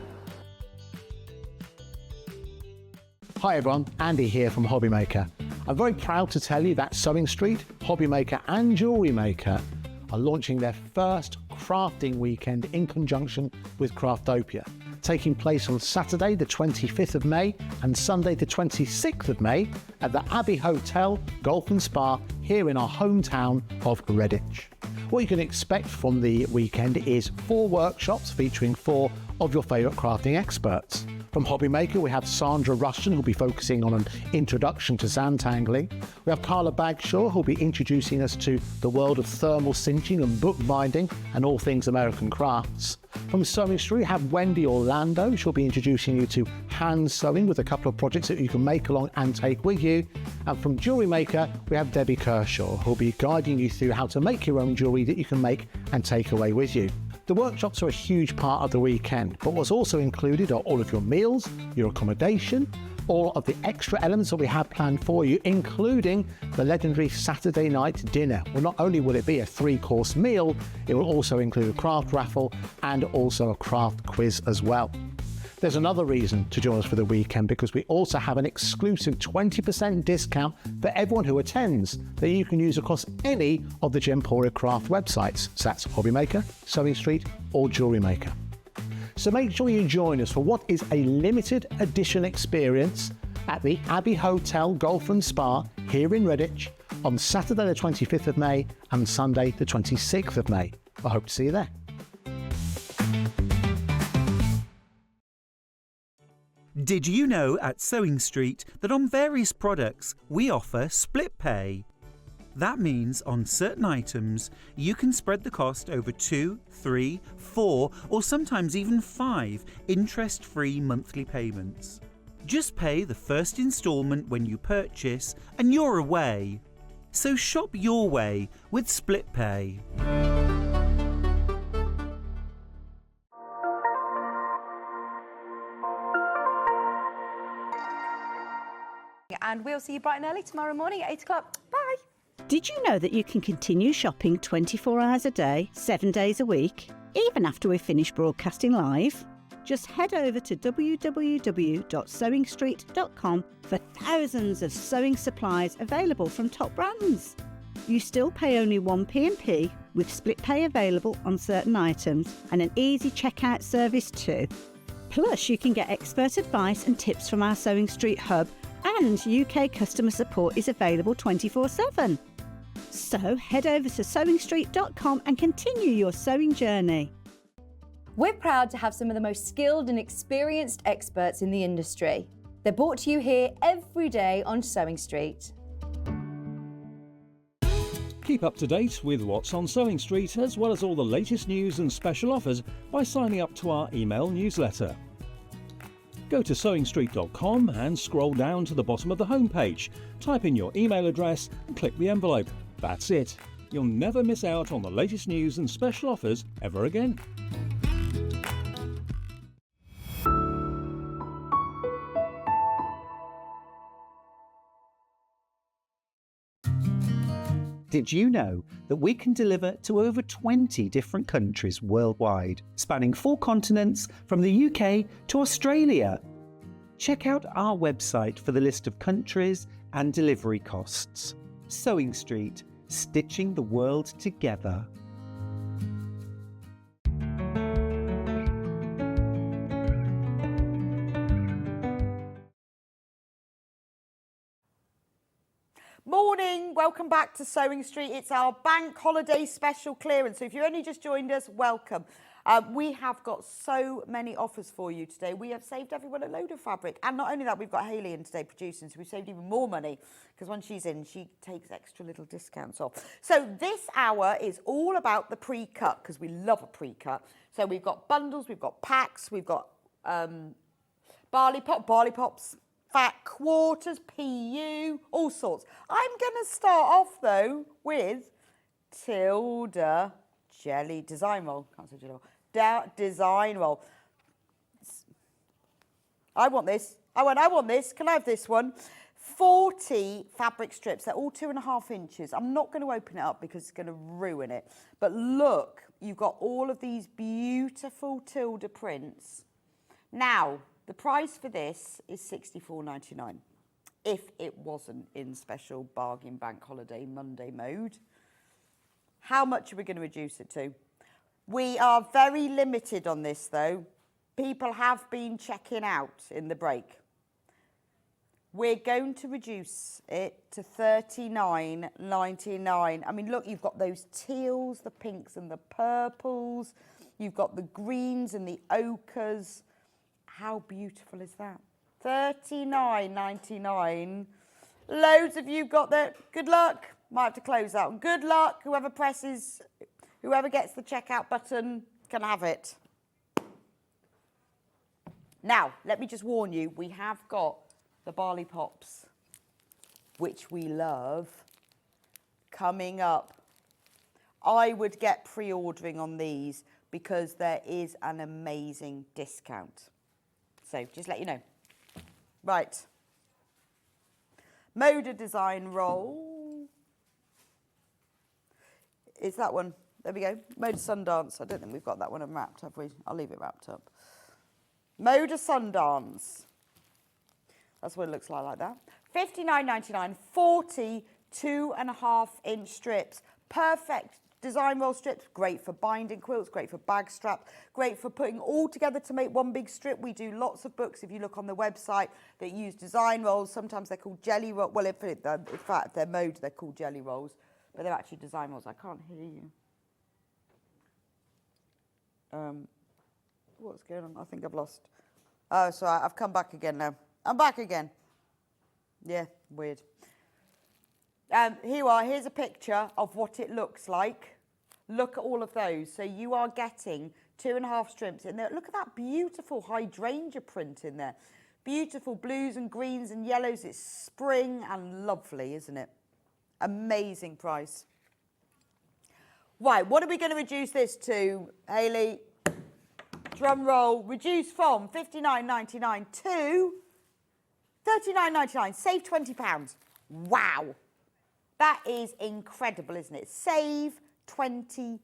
Hi everyone, Andy here from Hobby Maker. I'm very proud to tell you that Sewing Street, Hobby Maker and Jewellery Maker are launching their first crafting weekend in conjunction with Craftopia, taking place on Saturday the 25th of May and Sunday the 26th of May at the Abbey Hotel, Golf and Spa here in our hometown of Redditch. What you can expect from the weekend is 4 workshops featuring 4 of your favourite crafting experts. From Hobby Maker, we have Sandra Rushton, who'll be focusing on an introduction to zantangling. We have Carla Bagshaw, who'll be introducing us to the world of thermal cinching and bookbinding and all things American crafts. From Sewing Street, we have Wendy Orlando. She'll be introducing you to hand sewing with a couple of projects that you can make along and take with you. And from Jewellery Maker, we have Debbie Kershaw, who'll be guiding you through how to make your own jewellery that you can make and take away with you. The workshops are a huge part of the weekend, but what's also included are all of your meals, your accommodation, all of the extra elements that we have planned for you, including the legendary Saturday night dinner. Well, not only will it be a 3-course meal, it will also include a craft raffle and also a craft quiz as well. There's another reason to join us for the weekend because we also have an exclusive 20% discount for everyone who attends that you can use across any of the Gemporia craft websites. So that's Hobby Maker, Sewing Street or Jewellery Maker. So make sure you join us for what is a limited edition experience at the Abbey Hotel Golf and Spa here in Redditch on Saturday the 25th of May and Sunday the 26th of May. I hope to see you there. Did you know at Sewing Street that on various products we offer split pay? That means on certain items you can spread the cost over 2, 3, 4 or sometimes even 5 interest-free monthly payments. Just pay the first instalment when you purchase and you're away. So shop your way with split pay. And we'll see you bright and early tomorrow morning at 8 o'clock. Bye. Did you know that you can continue shopping 24 hours a day, 7 days a week, even after we've finished broadcasting live? Just head over to www.sewingstreet.com for thousands of sewing supplies available from top brands. You still pay only 1p&p with split pay available on certain items and an easy checkout service too. Plus, you can get expert advice and tips from our Sewing Street hub, and UK customer support is available 24/7. So head over to sewingstreet.com and continue your sewing journey. We're proud to have some of the most skilled and experienced experts in the industry. They're brought to you here every day on Sewing Street. Keep up to date with what's on Sewing Street, as well as all the latest news and special offers by signing up to our email newsletter. Go to sewingstreet.com and scroll down to the bottom of the homepage. Type in your email address and click the envelope. That's it. You'll never miss out on the latest news and special offers ever again. Did you know that we can deliver to over 20 different countries worldwide, spanning 4 continents from the UK to Australia? Check out our website for the list of countries and delivery costs. Sewing Street, stitching the world together. Morning, welcome back to Sewing Street. It's our bank holiday special clearance. So if you only just joined us, welcome. We have got so many offers for you today. We have saved everyone a load of fabric. And not only that, we've got Hayley in today producing, so we've saved even more money because when she's in, she takes extra little discounts off. So this hour is all about the pre-cut because we love a pre-cut. So we've got bundles, we've got packs, we've got barley pops, fat quarters, PU, all sorts. I'm going to start off, though, with Tilda Jelly Design Roll. Can't say jelly roll. Design Roll. I want this. I want this. Can I have this one? 40 fabric strips. They're all 2.5 inches. I'm not going to open it up because it's going to ruin it. But look, you've got all of these beautiful Tilda prints. Now, the price for this is £64.99 if it wasn't in special bargain bank holiday Monday mode. How much are we going to reduce it to? We are very limited on this though. People have been checking out in the break. We're going to reduce it to £39.99. I mean, look, you've got those teals, the pinks and the purples. You've got the greens and the ochres. How beautiful is that? £39.99. Loads of you got that. Good luck. Might have to close that one. Good luck. Whoever gets the checkout button can have it. Now, let me just warn you, we have got the barley pops, which we love, coming up. I would get pre-ordering on these because there is an amazing discount. So just let you know. Right. Moda Design Roll. Is that one? There we go. Moda Sundance. I don't think we've got that one unwrapped, have we? I'll leave it wrapped up. Moda Sundance. That's what it looks like that. £59.99. 40 2.5-inch strips. Perfect design roll strips, great for binding quilts, great for bag straps, great for putting all together to make one big strip. We do lots of books, if you look on the website, that use design rolls. Sometimes they're called jelly rolls. Well, in fact, if they're mode, they're called jelly rolls, but they're actually design rolls. I can't hear you. What's going on? I think I've lost. Oh, sorry, I've come back again now. I'm back again. Yeah, weird. Here you are. Here's a picture of what it looks like. Look at all of those. So you are getting 2.5 strips in there. Look at that beautiful hydrangea print in there. Beautiful blues and greens and yellows. It's spring and lovely, isn't it? Amazing price. Right, what are we going to reduce this to, Hayley? Drum roll. Reduce from £59.99 to £39.99. Save £20. Wow. That is incredible, isn't it? Save £20.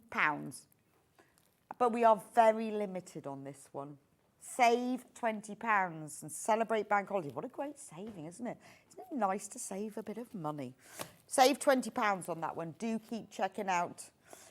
But we are very limited on this one. Save £20 and celebrate bank holiday. What a great saving, isn't it? Isn't it nice to save a bit of money? Save £20 on that one. Do keep checking out.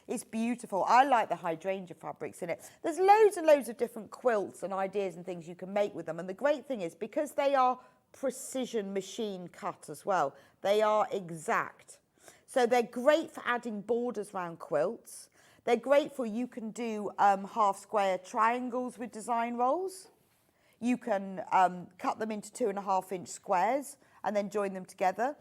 It's beautiful. I like the hydrangea fabrics in it. There's loads and loads of different quilts and ideas and things you can make with them. And the great thing is, because they are precision machine cut as well, they are exact. So they're great for adding borders around quilts. They're great for, you can do half square triangles with design rolls. You can cut them into 2.5-inch squares and then join them together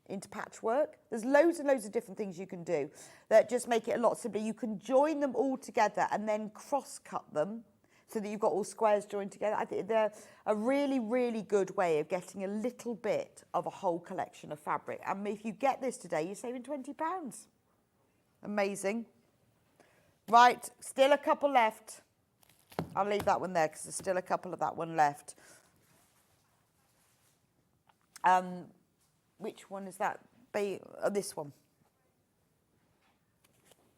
into patchwork. There's loads and loads of different things you can do that just make it a lot simpler. You can join them all together and then cross cut them so that you've got all squares joined together. I think they're a really, really good way of getting a little bit of a whole collection of fabric. And if you get this today, you're saving £20. Amazing. Right, still a couple left. I'll leave that one there because there's still a couple of that one left. Which one is that? This one.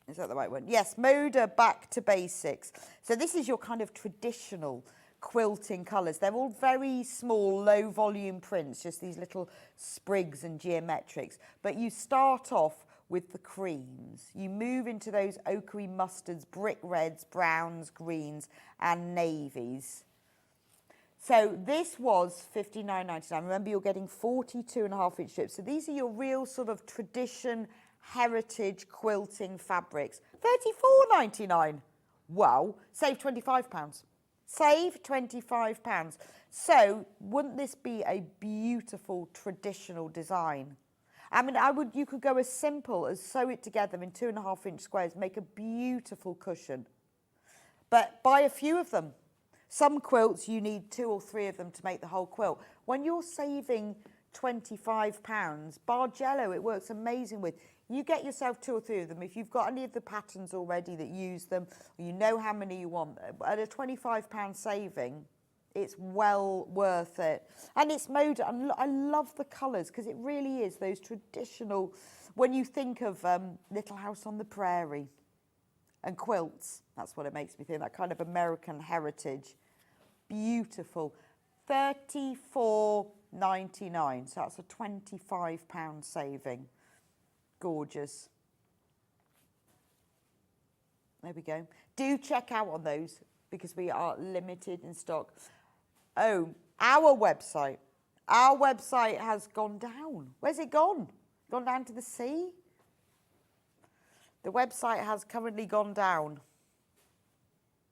Is that the right one? Yes, Moda Back to Basics. So this is your kind of traditional quilting colours. They're all very small, low volume prints, just these little sprigs and geometrics. But you start off with the creams. You move into those ochre mustards, brick reds, browns, greens and navies. So this was $59.99. Remember, you're getting 42.5-inch strips. So these are your real sort of tradition, heritage quilting fabrics. $34.99. Wow. Save £25. Save £25. So wouldn't this be a beautiful traditional design? I mean, you could go as simple as sew it together in 2.5-inch squares, make a beautiful cushion. But buy a few of them. Some quilts, you need 2 or 3 of them to make the whole quilt. When you're saving £25, Bargello, it works amazing with. You get yourself 2 or 3 of them. If you've got any of the patterns already that use them, or you know how many you want, at a £25 saving, it's well worth it. And it's Moda, and I love the colours because it really is those traditional, when you think of Little House on the Prairie and quilts, that's what it makes me think, that kind of American heritage. Beautiful. $34.99, so that's a £25 saving. Gorgeous. There we go. Do check out on those because we are limited in stock. Oh, our website. Our website has gone down. Where's it gone? Gone down to the sea? The website has currently gone down.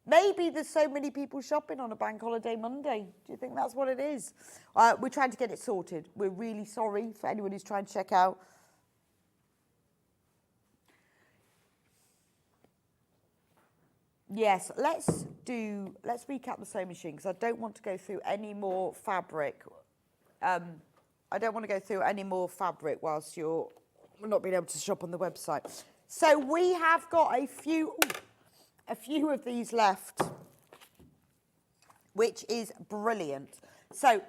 Maybe there's so many people shopping on a bank holiday Monday. Do you think that's what it is? We're trying to get it sorted. We're really sorry for anyone who's trying to check out. Yes, let's recap the sewing machine because I don't want to go through any more fabric. I don't want to go through any more fabric whilst you're not being able to shop on the website. So we have got a few of these left, which is brilliant. So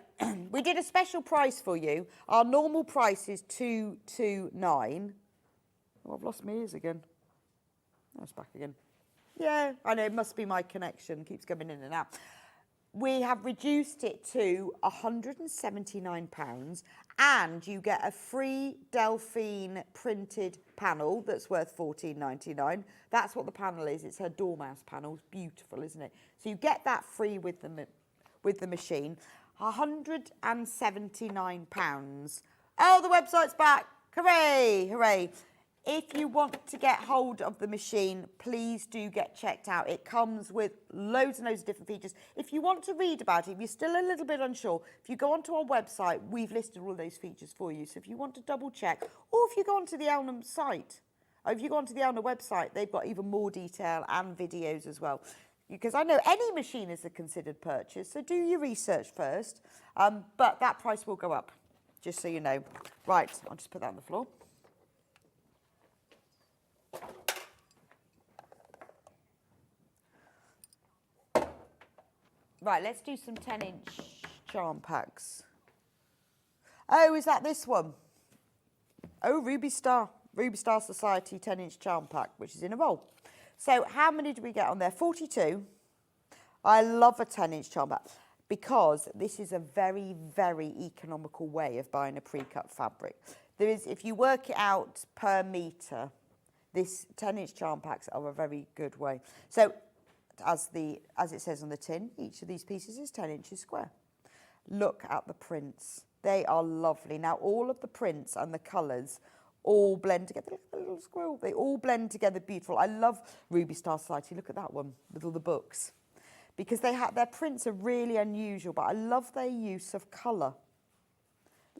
we did a special price for you. Our normal price is $229. Oh, I've lost my ears again. Oh, it's back again. Yeah, I know, it must be my connection. It keeps coming in and out. We have reduced it to £179 and you get a free Delphine printed panel that's worth $14.99. That's what the panel is. It's her dormouse panel. It's beautiful, isn't it? So you get that free with the machine. £179. Oh, the website's back. Hooray, hooray. If you want to get hold of the machine, please do get checked out. It comes with loads and loads of different features. If you want to read about it, if you're still a little bit unsure, if you go onto our website, we've listed all those features for you. So if you want to double check, or if you go onto the Elnham site, or if you go onto the Elnham website, they've got even more detail and videos as well. Because I know any machine is a considered purchase, so do your research first. But that price will go up, just so you know. Right, I'll just put that on the floor. Right, let's do some 10-inch charm packs. Oh, is that this one? Oh, Ruby Star Society 10-inch charm pack, which is in a roll. So how many do we get on there? 42. I love a 10-inch charm back because this is a very, very economical way of buying a pre-cut fabric. There is, if you work it out per metre, this 10-inch charm packs are a very good way. So, as it says on the tin, each of these pieces is 10 inches square. Look at the prints. They are lovely. Now, all of the prints and the colours all blend together. Look at the little squirrel. They all blend together beautiful. I love Ruby Star Society. Look at that one with all the books. Because their prints are really unusual, but I love their use of colour.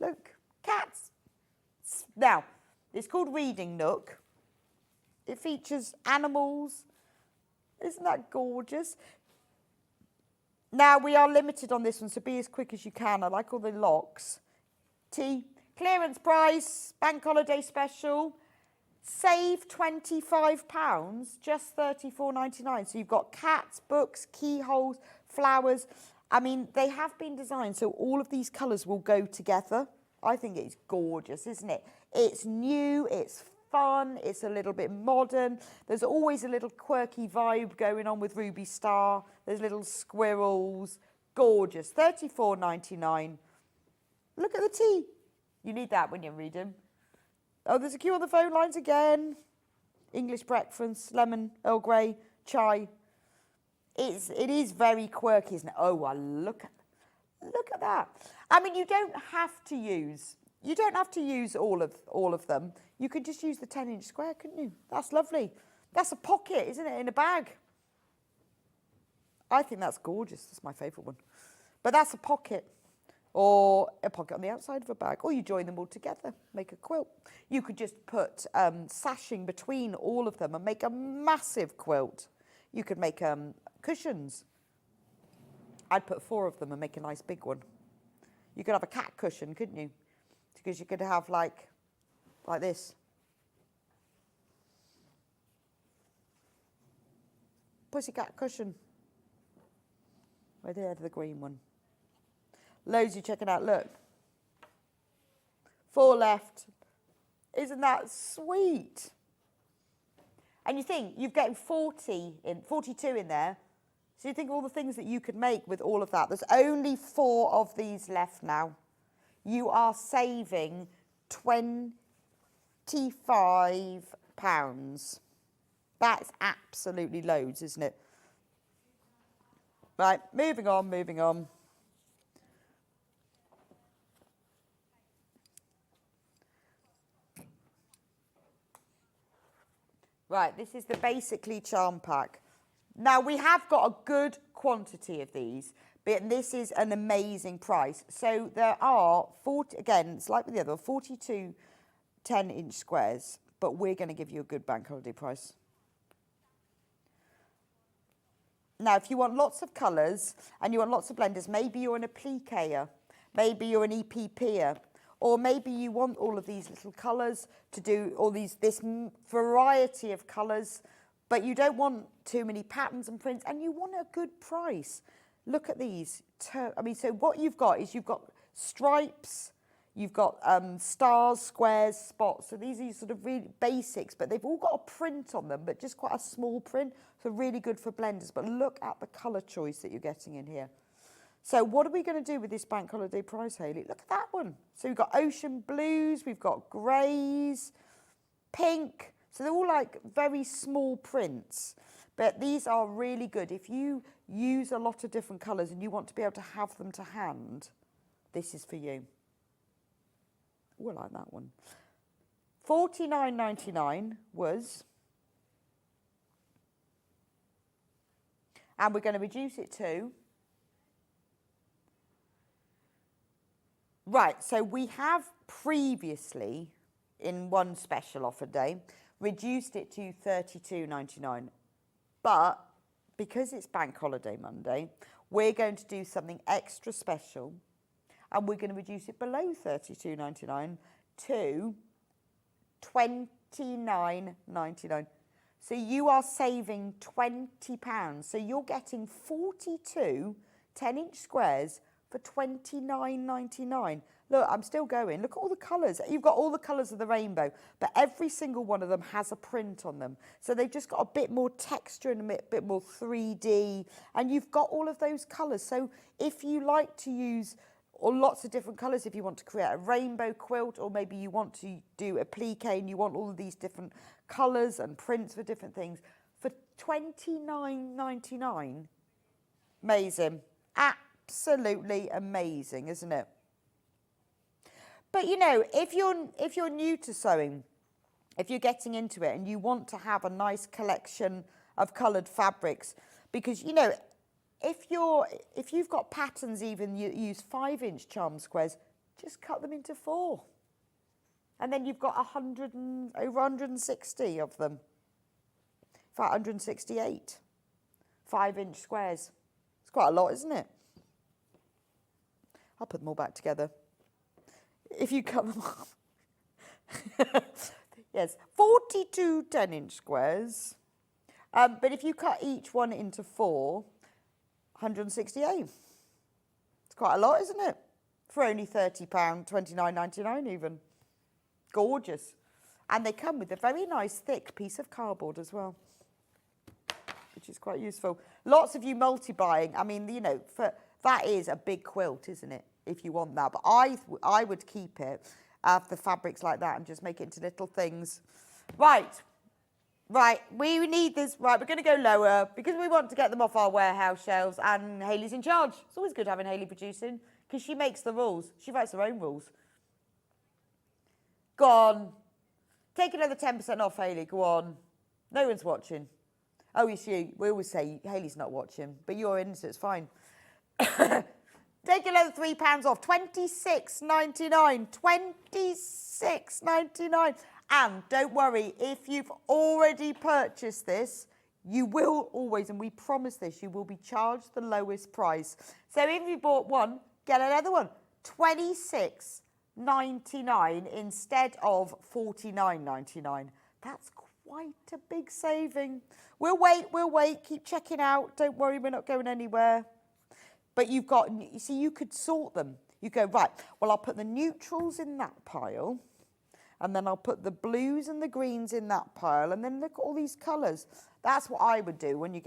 Look, cats. Now, it's called Reading Nook. It features animals. Isn't that gorgeous? Now, we are limited on this one, so be as quick as you can. I like all the locks. Clearance price, bank holiday special. Save £25, just $34.99. So you've got cats, books, keyholes, flowers. I mean, they have been designed so all of these colours will go together. I think it's gorgeous, isn't it? It's new, it's fun, it's a little bit modern. There's always a little quirky vibe going on with Ruby Star. There's little squirrels. Gorgeous. $34.99. Look at the tea. You need that when you're reading. Oh, there's a queue on the phone lines again. English breakfast, lemon, Earl Grey, chai. It is very quirky, isn't it? Oh, look at that. I mean, you don't have to use all of them. You could just use the 10-inch square, couldn't you? That's lovely. That's a pocket, isn't it, in a bag? I think that's gorgeous. That's my favourite one. But that's a pocket. Or a pocket on the outside of a bag. Or you join them all together, make a quilt. You could just put sashing between all of them and make a massive quilt. You could make cushions. I'd put 4 of them and make a nice big one. You could have a cat cushion, couldn't you? Because you could have like this. Pussycat cushion. Right there, the green one. Loads you checking out, look. 4 left. Isn't that sweet? And you think you've got 42 in there. So you think of all the things that you could make with all of that. There's only 4 of these left now. You are saving £25. That's absolutely loads, isn't it? Right, moving on. Right, this is the Basically charm pack. Now, we have got a good quantity of these, but this is an amazing price. So there are 40, again, it's like with the other, 42 10-inch squares, but we're going to give you a good bank holiday price. Now, if you want lots of colours and you want lots of blenders, maybe you're an appliquer, maybe you're an EPPer, or maybe you want all of these little colours to do all this variety of colours, but you don't want too many patterns and prints, and you want a good price. Look at these. So what you've got is you've got stripes, you've got stars, squares, spots. So these are sort of really basics, but they've all got a print on them, but just quite a small print. So really good for blenders. But look at the colour choice that you're getting in here. So what are we going to do with this bank holiday price, Hayley? Look at that one. So we've got ocean blues, we've got greys, pink. So they're all like very small prints. But these are really good. If you use a lot of different colours and you want to be able to have them to hand, this is for you. Oh, I like that one. $49.99 was, and we're going to reduce it to, right, so we have previously, in one special offer day, reduced it to $32.99. But because it's Bank Holiday Monday, we're going to do something extra special, and we're going to reduce it below $32.99 to $29.99. So you are saving £20. So you're getting 42 10-inch squares for $29.99. Look, I'm still going. Look at all the colours. You've got all the colours of the rainbow, but every single one of them has a print on them. So they've just got a bit more texture and a bit more 3D, and you've got all of those colours. So if you like to use lots of different colours, if you want to create a rainbow quilt, or maybe you want to do a plique and you want all of these different colours and prints for different things, for $29.99, amazing. Absolutely amazing, isn't it? But you know, if you're new to sewing, if you're getting into it and you want to have a nice collection of coloured fabrics, because you know, if you've got patterns, even you use 5-inch charm squares, just cut them into 4, and then you've got over 160 of them. In fact, 168 5-inch squares. It's quite a lot, isn't it? I'll put them all back together. If you cut them off. Yes, 42 10-inch squares. But if you cut each one into 4, 168. It's quite a lot, isn't it? For only £30, $29.99 even. Gorgeous. And they come with a very nice thick piece of cardboard as well, which is quite useful. Lots of you multi-buying. I mean, you know, that is a big quilt, isn't it? If you want that, but I would keep it, the fabrics like that, and just make it into little things. Right, we need this. Right, we're going to go lower because we want to get them off our warehouse shelves, and Hayley's in charge. It's always good having Hayley producing because she makes the rules. She writes her own rules. Go on, take another 10% off, Hayley. Go on, no one's watching. Oh, you see, we always say Hayley's not watching, but you're in, so it's fine. Take another £3 off, $26.99, $26.99. And don't worry, if you've already purchased this, you will always, and we promise this, you will be charged the lowest price. So if you bought one, get another one, $26.99 instead of $49.99. That's quite a big saving. We'll wait, keep checking out. Don't worry, we're not going anywhere. But you've got, you see, you could sort them. You go, right, well, I'll put the neutrals in that pile, and then I'll put the blues and the greens in that pile, and then look at all these colours. That's what I would do when you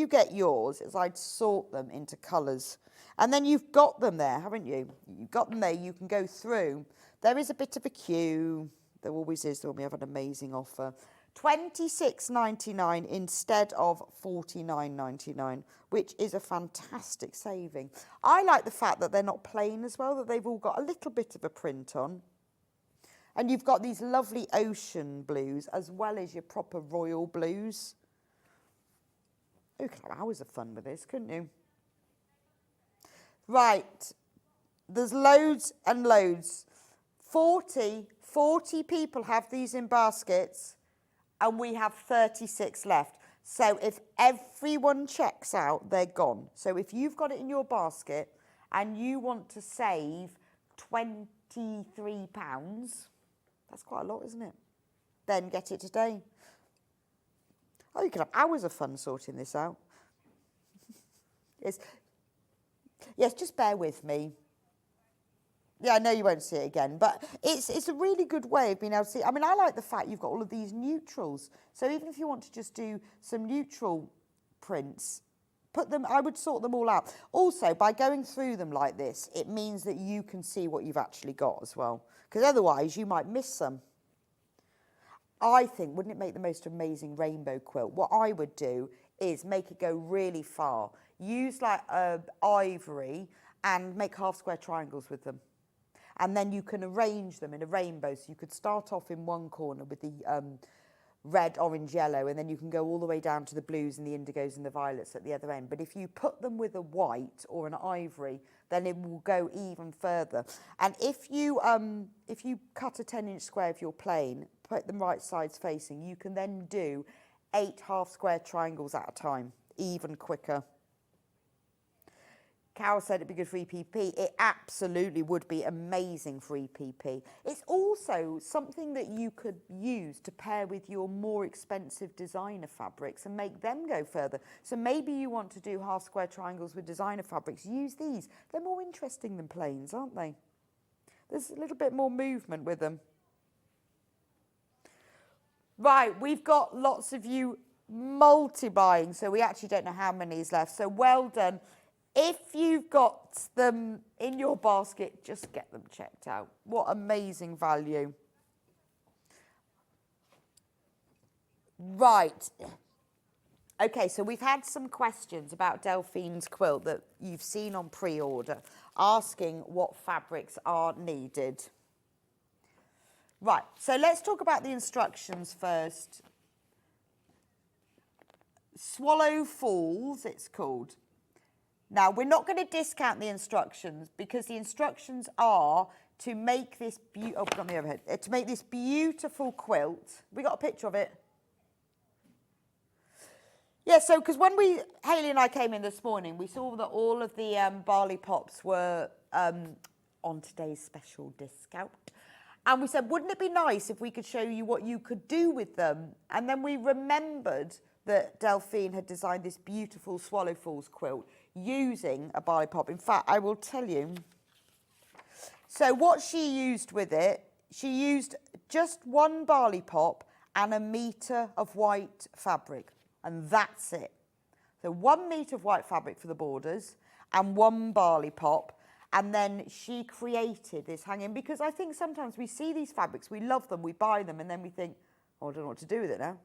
get yours, is I'd sort them into colours. And then you've got them there, haven't you? You've got them there, you can go through. There is a bit of a queue. There always is when we have an amazing offer. $26.99 instead of $49.99, which is a fantastic saving. I like the fact that they're not plain as well, that they've all got a little bit of a print on. And you've got these lovely ocean blues as well as your proper royal blues. Oh, you could have hours of fun with this, couldn't you? Right, there's loads and loads. 40 people have these in baskets, and we have 36 left. So if everyone checks out, they're gone. So if you've got it in your basket and you want to save £23, that's quite a lot, isn't it? Then get it today. Oh, you could have hours of fun sorting this out. Yes, just bear with me. Yeah, I know you won't see it again, but it's a really good way of being able to see. I mean, I like the fact you've got all of these neutrals. So even if you want to just do some neutral prints, put them, I would sort them all out. Also, by going through them like this, it means that you can see what you've actually got as well. Because otherwise, you might miss some. I think, wouldn't it make the most amazing rainbow quilt? What I would do is make it go really far. Use like ivory and make half square triangles with them. And then you can arrange them in a rainbow. So you could start off in one corner with the red, orange, yellow, and then you can go all the way down to the blues and the indigos and the violets at the other end. But if you put them with a white or an ivory, then it will go even further. And if you cut a 10-inch square of your plain, put them right sides facing, you can then do 8 half square triangles at a time, even quicker. Carol said it'd be good for EPP. It absolutely would be amazing for EPP. It's also something that you could use to pair with your more expensive designer fabrics and make them go further. So maybe you want to do half square triangles with designer fabrics. Use these. They're more interesting than plains, aren't they? There's a little bit more movement with them. Right, we've got lots of you multi-buying, so we actually don't know how many is left. So well done. If you've got them in your basket, just get them checked out. What amazing value. Right. Okay, so we've had some questions about Delphine's quilt that you've seen on pre-order, asking what fabrics are needed. Right, so let's talk about the instructions first. Swallow Falls, it's called. Now, we're not going to discount the instructions because the instructions are to make this to make this beautiful quilt. We got a picture of it. Yeah, so because when Hayley and I came in this morning, we saw that all of the barley pops were on today's special discount. And we said, wouldn't it be nice if we could show you what you could do with them? And then we remembered that Delphine had designed this beautiful Swallow Falls quilt using a barley pop. In fact, I will tell you. So what she used with it, she used just one barley pop and a metre of white fabric. And that's it. So 1 metre of white fabric for the borders and one barley pop. And then she created this hanging, because I think sometimes we see these fabrics, we love them, we buy them, and then we think, oh, I don't know what to do with it now.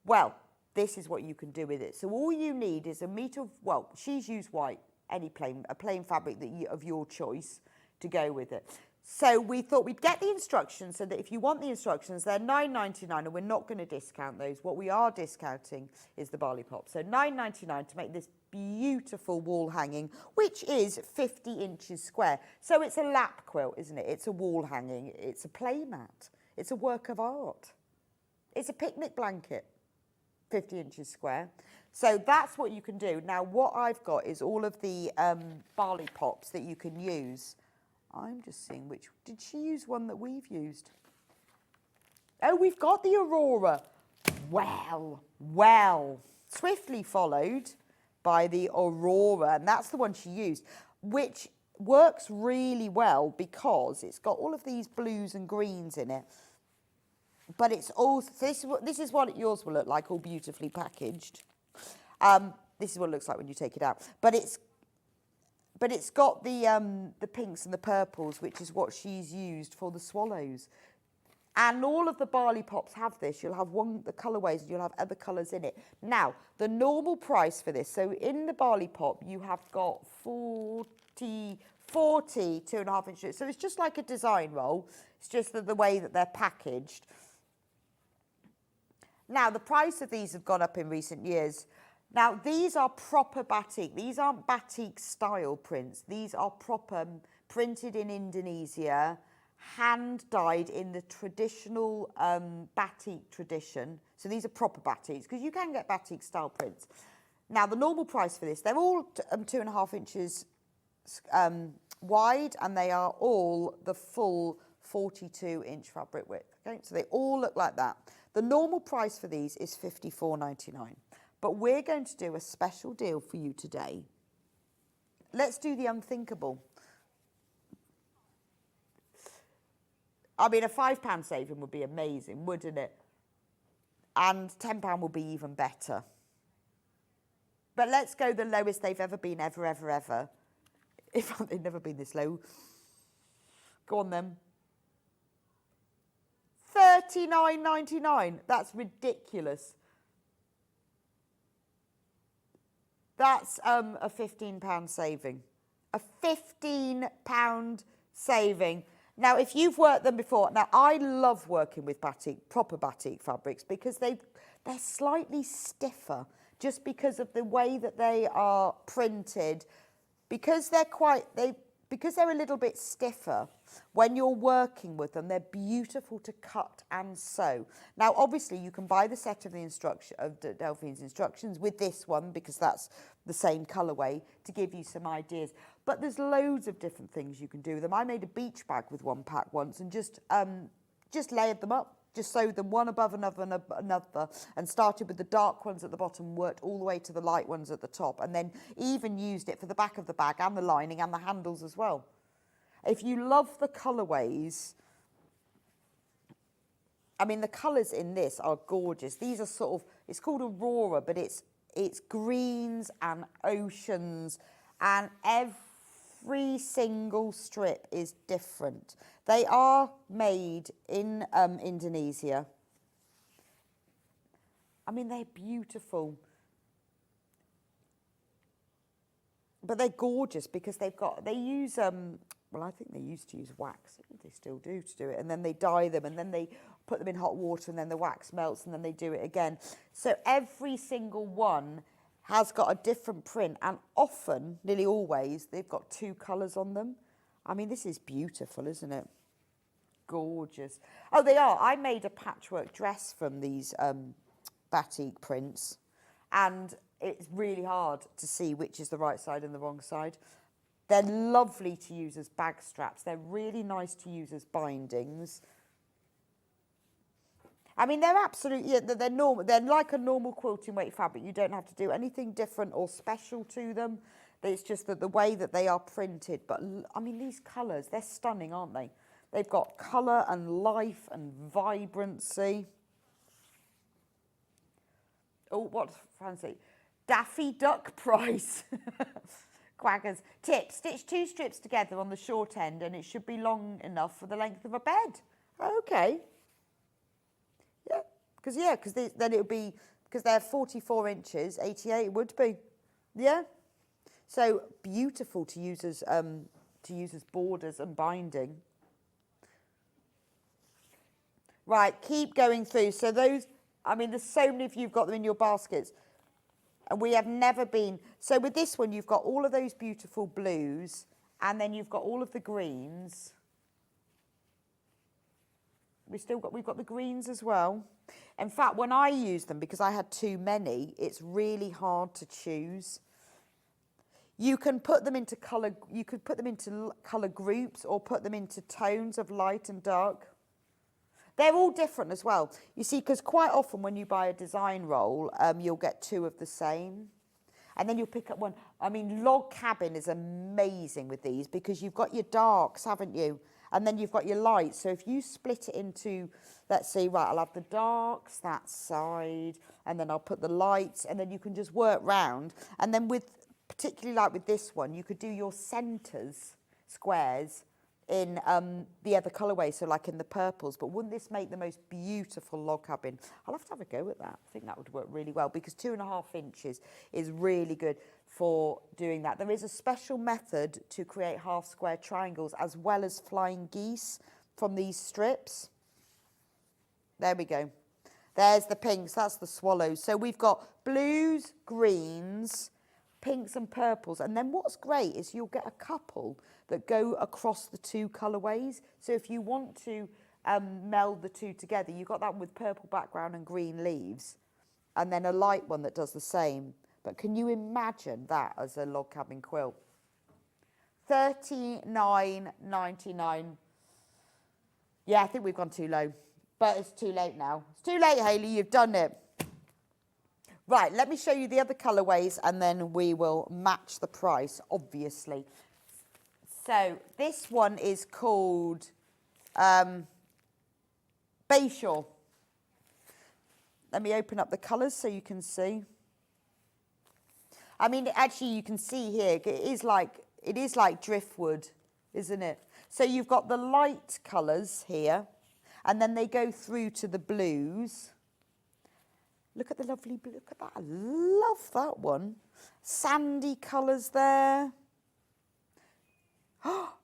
Well, this is what you can do with it. So all you need is a metre of, well, she's used white, a plain fabric of your choice to go with it. So we thought we'd get the instructions so that if you want the instructions, they're £9.99 and we're not going to discount those. What we are discounting is the barley pop. So £9.99 to make this beautiful wall hanging, which is 50 inches square. So it's a lap quilt, isn't it? It's a wall hanging. It's a playmat. It's a work of art. It's a picnic blanket, 50 inches square. So that's what you can do. Now, what I've got is all of the barley pops that you can use. I'm just seeing which, did she use one that we've used? Oh, we've got the Aurora. Well, swiftly followed by the Aurora, and that's the one she used, which works really well because it's got all of these blues and greens in it. But it's also, this is what yours will look like, all beautifully packaged. This is what it looks like when you take it out. But it's got the pinks and the purples, which is what she's used for the swallows. And all of the barley pops have this. You'll have the colourways and you'll have other colours in it. Now, the normal price for this, so in the barley pop, you have got 40 2.5 inches. So it's just like a design roll. It's just the way that they're packaged. Now, the price of these have gone up in recent years. Now, these are proper batik. These aren't batik style prints. These are proper printed in Indonesia, hand dyed in the traditional batik tradition. So these are proper batiks, because you can get batik style prints. Now, the normal price for this, they're all 2.5 inches wide, and they are all the full 42-inch fabric width. Okay, so they all look like that. The normal price for these is £54.99. But we're going to do a special deal for you today. Let's do the unthinkable. I mean, a £5 saving would be amazing, wouldn't it? And £10 would be even better. But let's go the lowest they've ever been, ever. If they've never been this low. Go on then. £39.99. That's ridiculous. That's a £15 saving. A £15 saving. Now, if you've worked them before, now I love working with batik, proper batik fabrics, because they're slightly stiffer, just because of the way that they are printed, because they're a little bit stiffer. When you're working with them, they're beautiful to cut and sew. Now, obviously, you can buy the set of Delphine's instructions with this one, because that's the same colourway, to give you some ideas. But there's loads of different things you can do with them. I made a beach bag with one pack once and just layered them up, just sewed them one above another, and started with the dark ones at the bottom, worked all the way to the light ones at the top, and then even used it for the back of the bag and the lining and the handles as well. If you love the colourways, I mean, the colours in this are gorgeous. These are sort of, it's called Aurora, but it's greens and oceans, and every single strip is different. They are made in Indonesia. I mean, they're beautiful. But they're gorgeous because they use, well, I think they used to use wax. They still do to do it. And then they dye them, and then they put them in hot water, and then the wax melts, and then they do it again. So every single one has got a different print, and often, nearly always, they've got 2 colours on them. I mean, this is beautiful, isn't it? Gorgeous. Oh, they are. I made a patchwork dress from these batik prints, and it's really hard to see which is the right side and the wrong side. They're lovely to use as bag straps. They're really nice to use as bindings. I mean, they're absolutely, they're normal. They're like a normal quilting weight fabric. You don't have to do anything different or special to them. It's just that the way that they are printed. But, I mean, these colours, they're stunning, aren't they? They've got colour and life and vibrancy. Oh, what's fancy? Daffy Duck price. Quaggers. Tip, stitch 2 strips together on the short end and it should be long enough for the length of a bed. Okay. Yeah, because then it would be, because they're 44 inches, 88 would be. Yeah. So beautiful to use as borders and binding. Right, keep going through. So those, I mean, there's so many of you who've got them in your baskets. And we have never been, so with this one, you've got all of those beautiful blues, and then you've got all of the greens. We've got the greens as well. In fact, when I use them, because I had too many, it's really hard to choose. You can put them into colour, you could put them into colour groups or put them into tones of light and dark. They're all different as well. You see, because quite often when you buy a design roll, you'll get 2 of the same. And then you'll pick up one. I mean, Log Cabin is amazing with these because you've got your darks, haven't you? And then you've got your lights. So if you split it into, let's see, right, I'll have the darks, that side, and then I'll put the lights, and then you can just work round. And then with, particularly like with this one, you could do your centres, squares, in the other colourway, so like in the purples. But wouldn't this make the most beautiful log cabin? I'll have to have a go at that. I think that would work really well because 2.5 inches is really good for doing that. There is a special method to create half square triangles as well as flying geese from these strips. There we go. There's the pinks, that's the swallows. So we've got blues, greens, pinks and purples. And then what's great is you'll get a couple that go across the 2 colourways. So if you want to meld the 2 together, you've got that one with purple background and green leaves, and then a light one that does the same. But can you imagine that as a log cabin quilt? $39.99. Yeah, I think we've gone too low, but it's too late now. It's too late, Hayley, you've done it. Right, let me show you the other colourways and then we will match the price, obviously. So this one is called Bayshore. Let me open up the colours so you can see. I mean, actually, you can see here, it is like driftwood, isn't it? So you've got the light colours here, and then they go through to the blues. Look at the lovely blue, look at that, I love that one. Sandy colours there.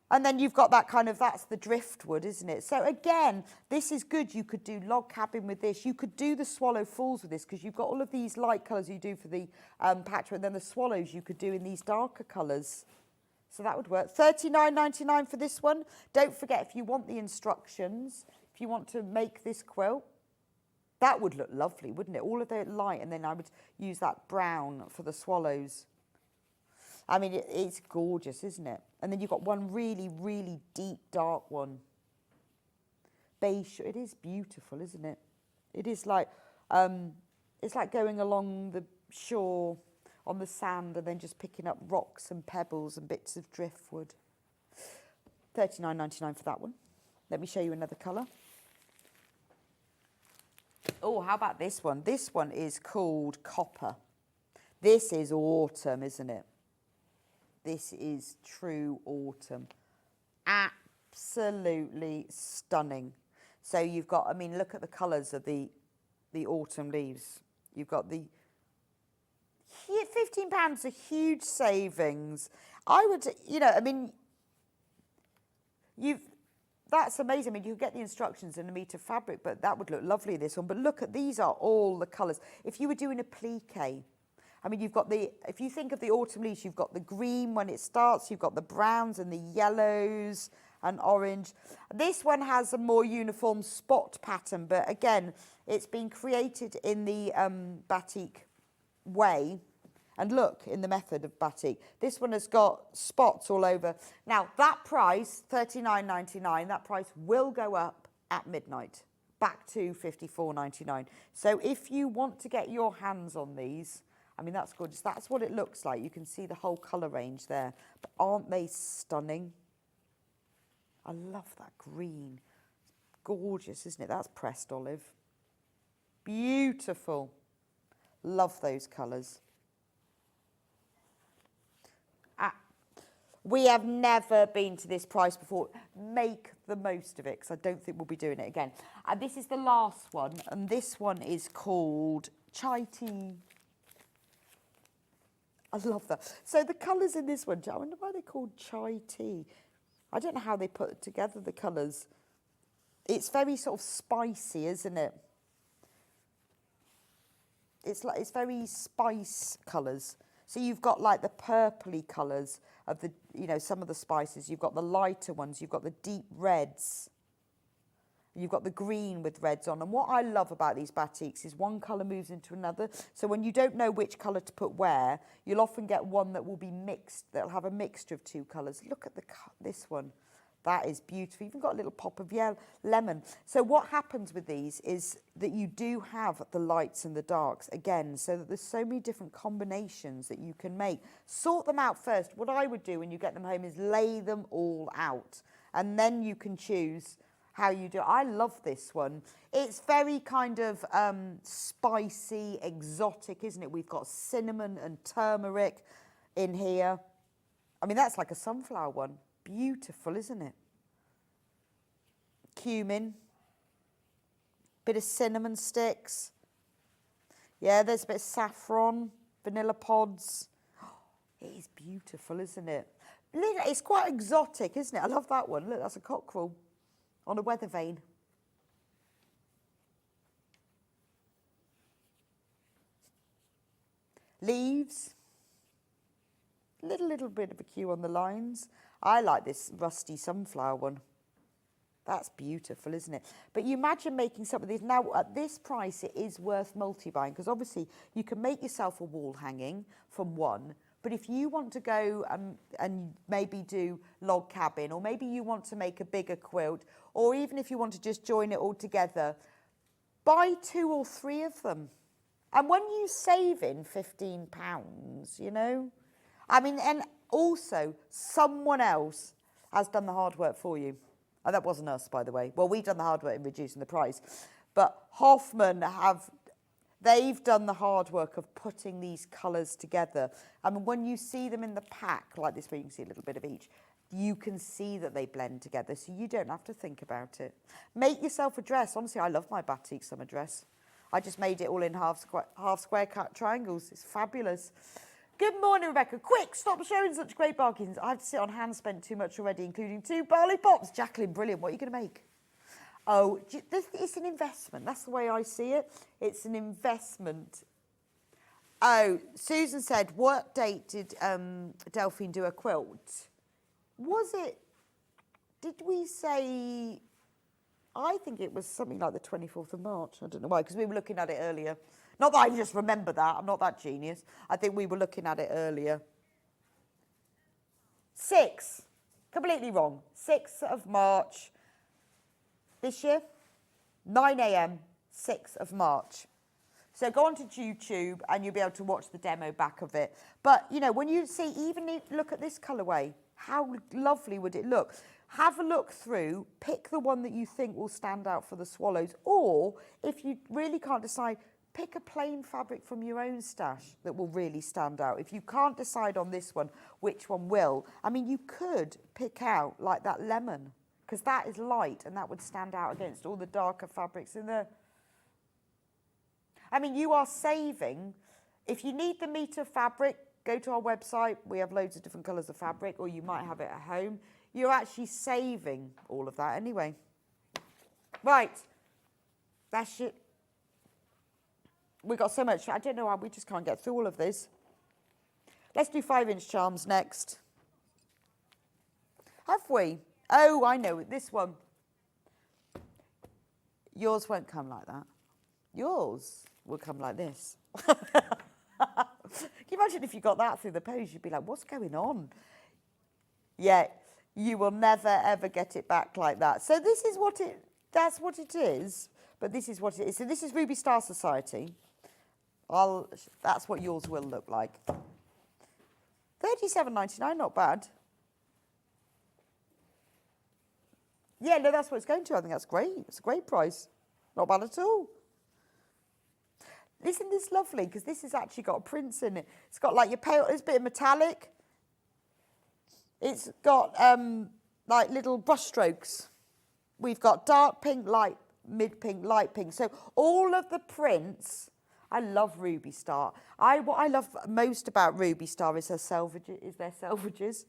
And then you've got that kind of, that's the driftwood, isn't it? So again, this is good. You could do log cabin with this. You could do the swallow falls with this because you've got all of these light colours you do for the patchwork, and then the swallows you could do in these darker colours. So that would work. $39.99 for this one. Don't forget, if you want the instructions, if you want to make this quilt, that would look lovely, wouldn't it? All of the light, and then I would use that brown for the swallows. I mean, it's gorgeous, isn't it? And then you've got one really, really deep, dark one. Beige, it is beautiful, isn't it? It is like, it's like going along the shore on the sand and then just picking up rocks and pebbles and bits of driftwood. $39.99 for that one. Let me show you another colour. Oh, how about this one? This one is called Copper. This is autumn, isn't it? This is true autumn. Absolutely stunning. So you've got, I mean, look at the colours of the autumn leaves. You've got the £15, a huge savings. I would, you know, I mean, that's amazing. I mean, you get the instructions in a metre fabric, but that would look lovely in this one. But look at, these are all the colours. If you were doing a plique, I mean, you've got if you think of the autumn leaves, you've got the green when it starts, you've got the browns and the yellows and orange. This one has a more uniform spot pattern, but again, it's been created in the batik way. And look, in the method of batik, this one has got spots all over. Now, that price, $39.99, that price will go up at midnight, back to $54.99. So if you want to get your hands on these, I mean, that's gorgeous. That's what it looks like. You can see the whole colour range there. But aren't they stunning? I love that green. It's gorgeous, isn't it? That's pressed olive. Beautiful. Love those colours. We have never been to this price before. Make the most of it, because I don't think we'll be doing it again. And this is the last one, and this one is called Chai Tea. I love that. So the colours in this one, I wonder why they're called Chai Tea. I don't know how they put together the colours. It's very sort of spicy, isn't it? It's very spice colours. So you've got like the purpley colours of the, you know, some of the spices. You've got the lighter ones. You've got the deep reds. You've got the green with reds on. And what I love about these batiks is one colour moves into another. So when you don't know which colour to put where, you'll often get one that will be mixed, that'll have a mixture of two colours. Look at this one. That is beautiful. You've got a little pop of lemon. So what happens with these is that you do have the lights and the darks again, so that there's so many different combinations that you can make. Sort them out first. What I would do when you get them home is lay them all out, and then you can choose how you do it. I love this one. It's very kind of spicy, exotic, isn't it? We've got cinnamon and turmeric in here. I mean, that's like a sunflower one. Beautiful, isn't it? Cumin, bit of cinnamon sticks. Yeah, there's a bit of saffron, vanilla pods. It is beautiful, isn't it? It's quite exotic, isn't it? I love that one. Look, that's a cockerel on a weather vane. Leaves. Little bit of a cue on the lines. I like this rusty sunflower one. That's beautiful, isn't it? But you imagine making some of these. Now, at this price, it is worth multi-buying, because obviously you can make yourself a wall hanging from one, but if you want to go and maybe do log cabin, or maybe you want to make a bigger quilt, or even if you want to just join it all together, buy 2 or 3 of them. And when you save in £15, you know, I mean, and also someone else has done the hard work for you. And that wasn't us, by the way. Well, we've done the hard work in reducing the price. But Hoffman they've done the hard work of putting these colours together. I mean, when you see them in the pack, like this, where you can see a little bit of each, you can see that they blend together, so you don't have to think about it. Make yourself a dress. Honestly, I love my batik summer dress. I just made it all in half square cut triangles. It's fabulous. Good morning, Rebecca. Quick, stop showing such great bargains. I have to sit on hand, spent too much already, including 2 barley pops. Jacqueline, brilliant. What are you going to make? Oh, it's an investment. That's the way I see it. It's an investment. Oh, Susan said, what date did Delphine do a quilt? Was it, did we say, I think it was something like the 24th of March. I don't know why, because we were looking at it earlier. Not that I just remember that. I'm not that genius. I think we were looking at it earlier. 6. Completely wrong. 6th of March this year. 9 a.m. 6th of March. So go onto YouTube and you'll be able to watch the demo back of it. But, you know, when you see, even look at this colourway, how lovely would it look? have a look through, pick the one that you think will stand out for the swallows, or if you really can't decide, pick a plain fabric from your own stash that will really stand out. If you can't decide on this one, which one will? I mean, you could pick out like that lemon, because that is light and that would stand out against all the darker fabrics in there. I mean, you are saving. If you need the metre fabric, go to our website. We have loads of different colours of fabric, or you might have it at home. You're actually saving all of that anyway. Right, that's it. We've got so much, I don't know how we just can't get through all of this. Let's do 5-inch charms next. Have we? Oh, I know, this one. Yours won't come like that. Yours will come like this. Can you imagine if you got that through the post? You'd be like, what's going on? Yeah, you will never, ever get it back like that. So this is what that's what it is, but this is what it is. So this is Ruby Star Society. That's what yours will look like. $37.99, not bad. Yeah, no, that's what it's going to. I think that's great. It's a great price. Not bad at all. Isn't this lovely? Because this has actually got prints in it. It's got like your pale, it's a bit of metallic. It's got like little brush strokes. We've got dark pink, light, mid pink, light pink. So all of the prints. I love Ruby Star. What I love most about Ruby Star is their selvages.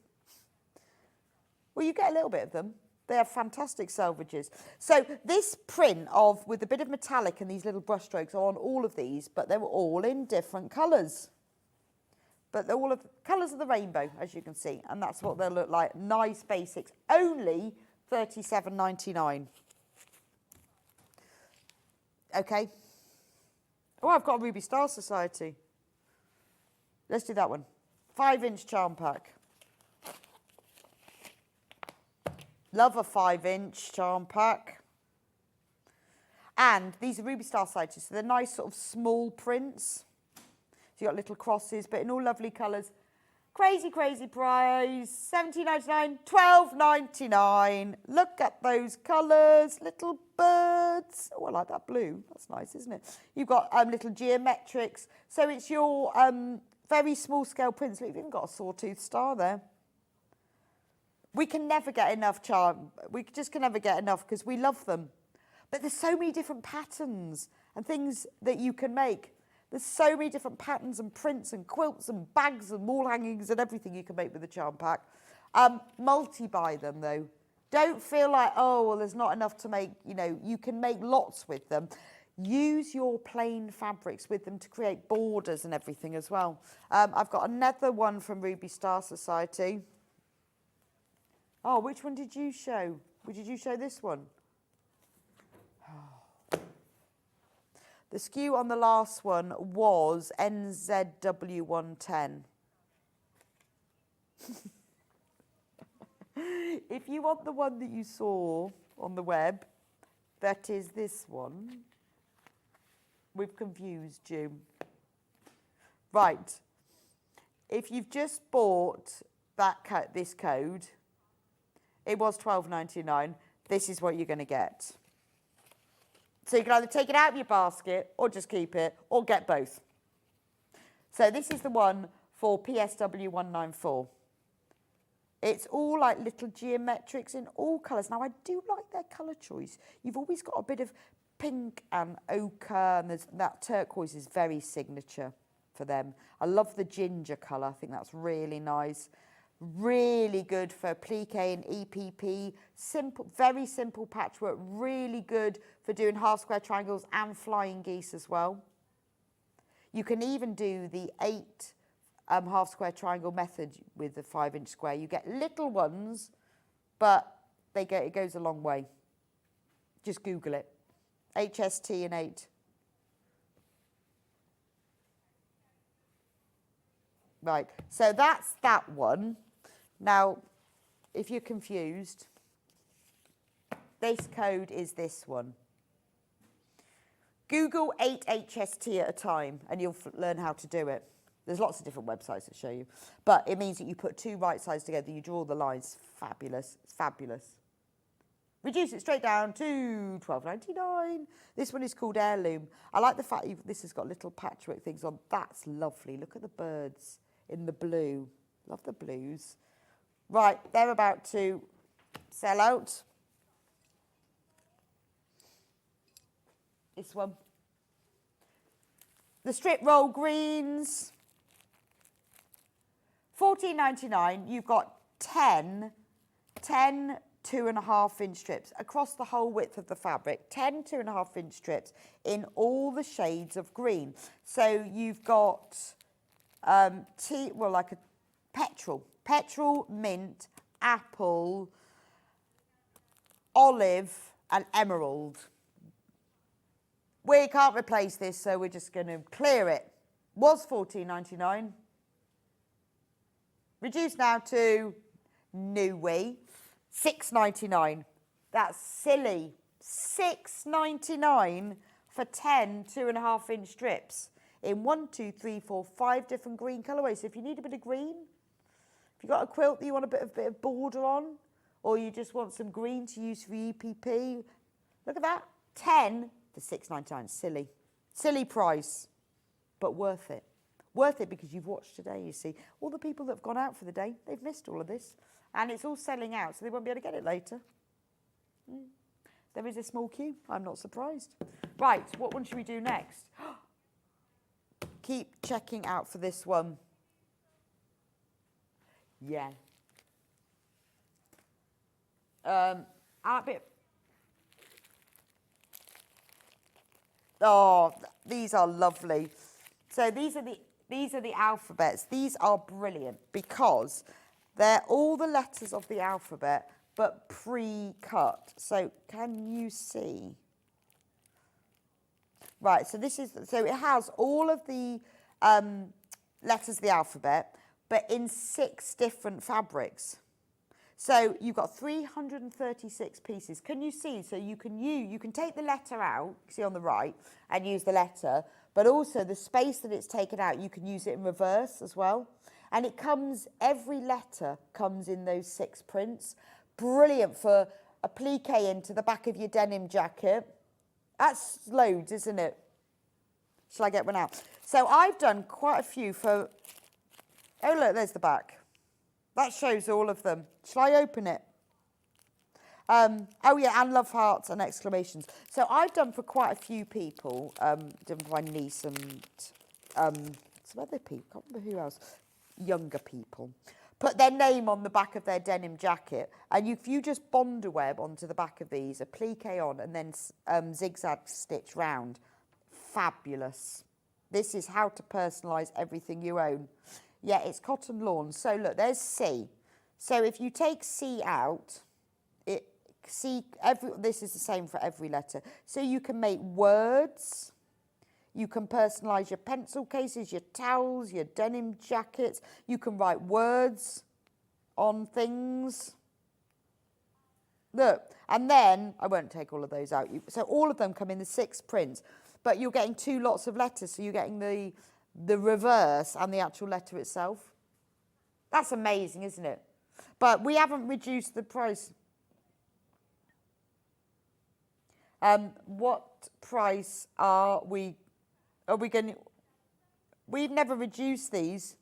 Well, you get a little bit of them. They have fantastic selvages. So this print with a bit of metallic and these little brush strokes are on all of these, but they were all in different colours. But they're all of colours of the rainbow, as you can see, and that's what they'll look like. Nice basics. Only $37.99. Okay. Oh, I've got a Ruby Star Society. Let's do that one. 5-inch charm pack. Love a 5-inch charm pack. And these are Ruby Star Society, so they're nice sort of small prints. So you've got little crosses, but in all lovely colours. Crazy, crazy price. $17.99, $12.99. Look at those colours. Little birds. Oh, I like that blue. That's nice, isn't it? You've got little geometrics. So it's your very small scale prints. Look, you've even got a sawtooth star there. We can never get enough charm. We just can never get enough because we love them. But there's so many different patterns and things that you can make. There's so many different patterns and prints and quilts and bags and wall hangings and everything you can make with the charm pack. Multi-buy them though. Don't feel like, oh, well, there's not enough to make, you can make lots with them. Use your plain fabrics with them to create borders and everything as well. I've got another one from Ruby Star Society. Oh, which one did you show? Did you show this one? The SKU on the last one was NZW110. If you want the one that you saw on the web, that is this one. We've confused you. Right. If you've just bought this code, it was $12.99. This is what you're going to get. So you can either take it out of your basket or just keep it or get both. So this is the one for PSW 194. It's all like little geometrics in all colours. Now, I do like their colour choice. You've always got a bit of pink and ochre, and that turquoise is very signature for them. I love the ginger colour. I think that's really nice. Really good for plique and EPP. Simple, very simple patchwork. Really good for doing half square triangles and flying geese as well. You can even do the 8 half square triangle method with the 5-inch square. You get little ones, but it goes a long way. Just Google it. HST and 8. Right, so that's that one. Now, if you're confused, this code is this one. Google 8HST at a time, and you'll learn how to do it. There's lots of different websites that show you. But it means that you put 2 right sides together, you draw the lines. Fabulous. It's fabulous. Reduce it straight down to £12.99. This one is called Heirloom. I like the fact this has got little patchwork things on. That's lovely. Look at the birds in the blue. Love the blues. Right, they're about to sell out. This one. The strip roll greens. £14.99. You've got 10 2.5-inch strips across the whole width of the fabric. 10 2.5-inch strips in all the shades of green. So you've got like a petrol, mint, apple, olive, and emerald. We can't replace this, so we're just going to clear it. Was £14.99. Reduced now to Newey, £6.99. That's silly. £6.99 for 10 2.5-inch strips in 5 different green colourways. So if you need a bit of green, if you've got a quilt that you want a bit of border on, or you just want some green to use for EPP, look at that. 10 for £6.99. Silly. Silly price, but worth it. Worth it because you've watched today, you see. All the people that have gone out for the day, they've missed all of this. And it's all selling out, so they won't be able to get it later. There is a small queue. I'm not surprised. Right, what one should we do next? Keep checking out for this one. Yeah. Oh, these are lovely. So these are the alphabets. These are brilliant because they're all the letters of the alphabet, but pre-cut. So can you see? Right, so it has all of the letters of the alphabet, but in 6 different fabrics. So you've got 336 pieces. Can you see? So you can take the letter out, see on the right, and use the letter, but also the space that it's taken out, you can use it in reverse as well. And every letter comes in those 6 prints. Brilliant for a plique into the back of your denim jacket. That's loads, isn't it? Shall I get one out? So I've done quite a few for, oh look, there's the back. That shows all of them. Shall I open it? Oh yeah, and love hearts and exclamations. So I've done for quite a few people, done for my niece and some other people, can't remember who else, younger people. Put their name on the back of their denim jacket, and if you just bond a web onto the back of these, a plique on, and then zigzag stitch round, fabulous. This is how to personalise everything you own. Yeah, it's cotton lawn. So look, there's C. So if you take C out, this is the same for every letter. So you can make words. You can personalise your pencil cases, your towels, your denim jackets. You can write words on things. Look, and then, I won't take all of those out. So all of them come in the 6 prints, but you're getting 2 lots of letters. So you're getting the reverse and the actual letter itself. That's amazing, isn't it? But we haven't reduced the price. What price are we going to... We've never reduced these,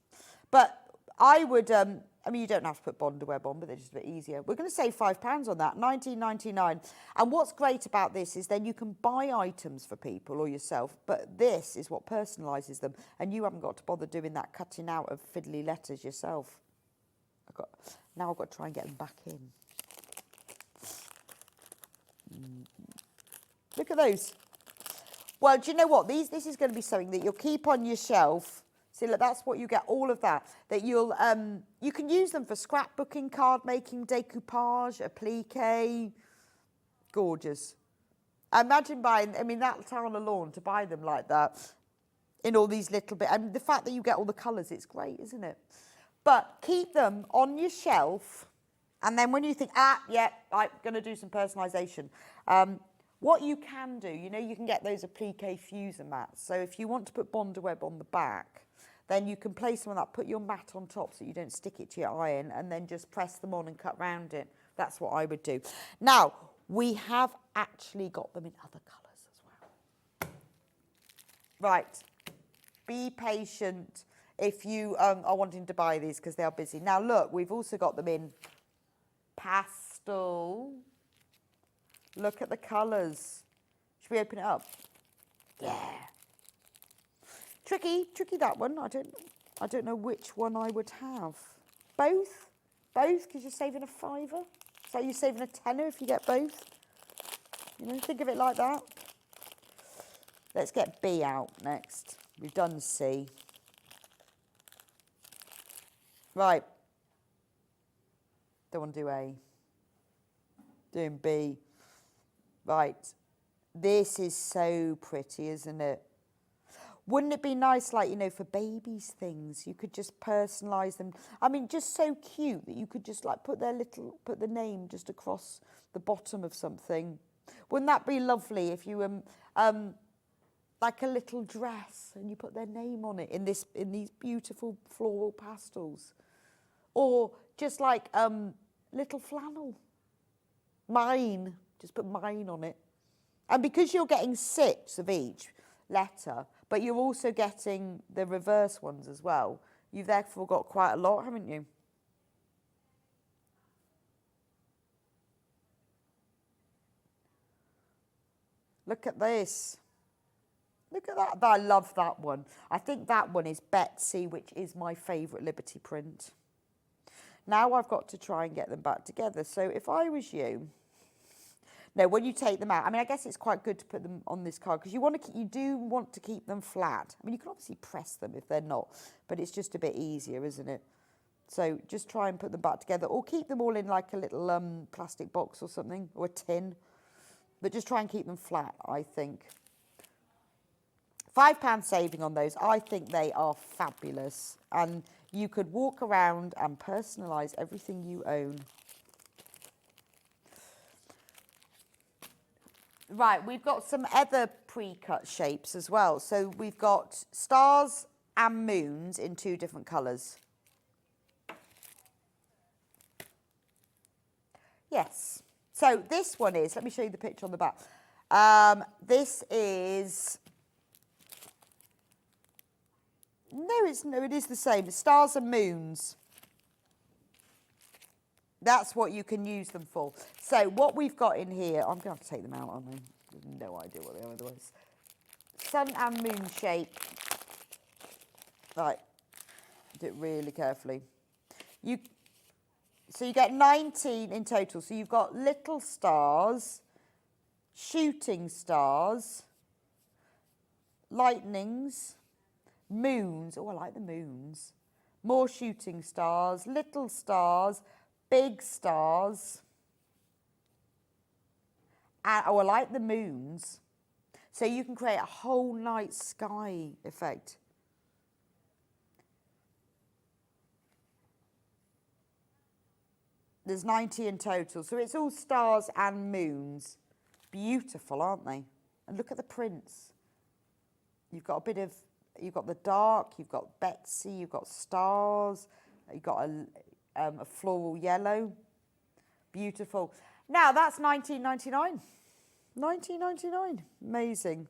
but I would... I mean, you don't have to put bonder web on, but they're just a bit easier. We're going to save £5 on that, £19.99. And what's great about this is then you can buy items for people or yourself, but this is what personalises them, and you haven't got to bother doing that cutting out of fiddly letters yourself. Now I've got to try and get them back in. Look at those. Well, do you know what? This is going to be something that you'll keep on your shelf. See, look, that's what you get, all of that. That you can use them for scrapbooking, card making, decoupage, applique. Gorgeous. Imagine buying, that's on a lawn to buy them like that in all these little bits. And the fact that you get all the colours, it's great, isn't it? But keep them on your shelf. And then when you think, yeah, I'm going to do some personalisation. What you can do, you can get those applique fuser mats. So if you want to put bonder web on the back, then you can place them on that, put your mat on top so you don't stick it to your iron, and then just press them on and cut round it. That's what I would do. Now, we have actually got them in other colours as well. Right, be patient if you are wanting to buy these because they are busy. Now look, we've also got them in pastel. Look at the colours. Should we open it up? Yeah. Tricky that one. I don't know which one I would have. Both? Both, because you're saving a fiver. So you're saving a tenner if you get both. You know, think of it like that. Let's get B out next. We've done C. Right. Don't want to do A. Doing B. Right. This is so pretty, isn't it? Wouldn't it be nice, like, you know, for babies' things, you could just personalise them. I mean, just so cute that you could just, like, put the name just across the bottom of something. Wouldn't that be lovely if you, like a little dress and you put their name on it in these beautiful floral pastels? Or just like little flannel. Mine. Just put mine on it. And because you're getting 6 of each letter, but you're also getting the reverse ones as well, you've therefore got quite a lot, haven't you? Look at this. Look at that. I love that one. I think that one is Betsy, which is my favourite Liberty print. Now I've got to try and get them back together. So if I was you, no, when you take them out, I mean, I guess it's quite good to put them on this card because you do want to keep them flat. I mean, you can obviously press them if they're not, but it's just a bit easier, isn't it? So just try and put them back together or keep them all in like a little plastic box or something, or a tin. But just try and keep them flat, I think. £5 saving on those. I think they are fabulous. And you could walk around and personalise everything you own. Right, we've got some other pre-cut shapes as well. So we've got stars and moons in 2 different colours. Yes. So this one is, let me show you the picture on the back. This is, no, it is the same. Stars and moons. That's what you can use them for. So what we've got in here, I'm going to have to take them out, aren't I? I have no idea what they are otherwise. Sun and moon shape. Right. Do it really carefully. So you get 19 in total. So you've got little stars, shooting stars, lightnings, moons. Oh, I like the moons. More shooting stars, little stars, big stars. And, oh, I like the moons. So you can create a whole night sky effect. There's 90 in total. So it's all stars and moons. Beautiful, aren't they? And look at the prints. You've got a bit of, you've got the dark, you've got Betsy, you've got stars, you've got a floral yellow. Beautiful. Now that's £19.99. £19.99. Amazing.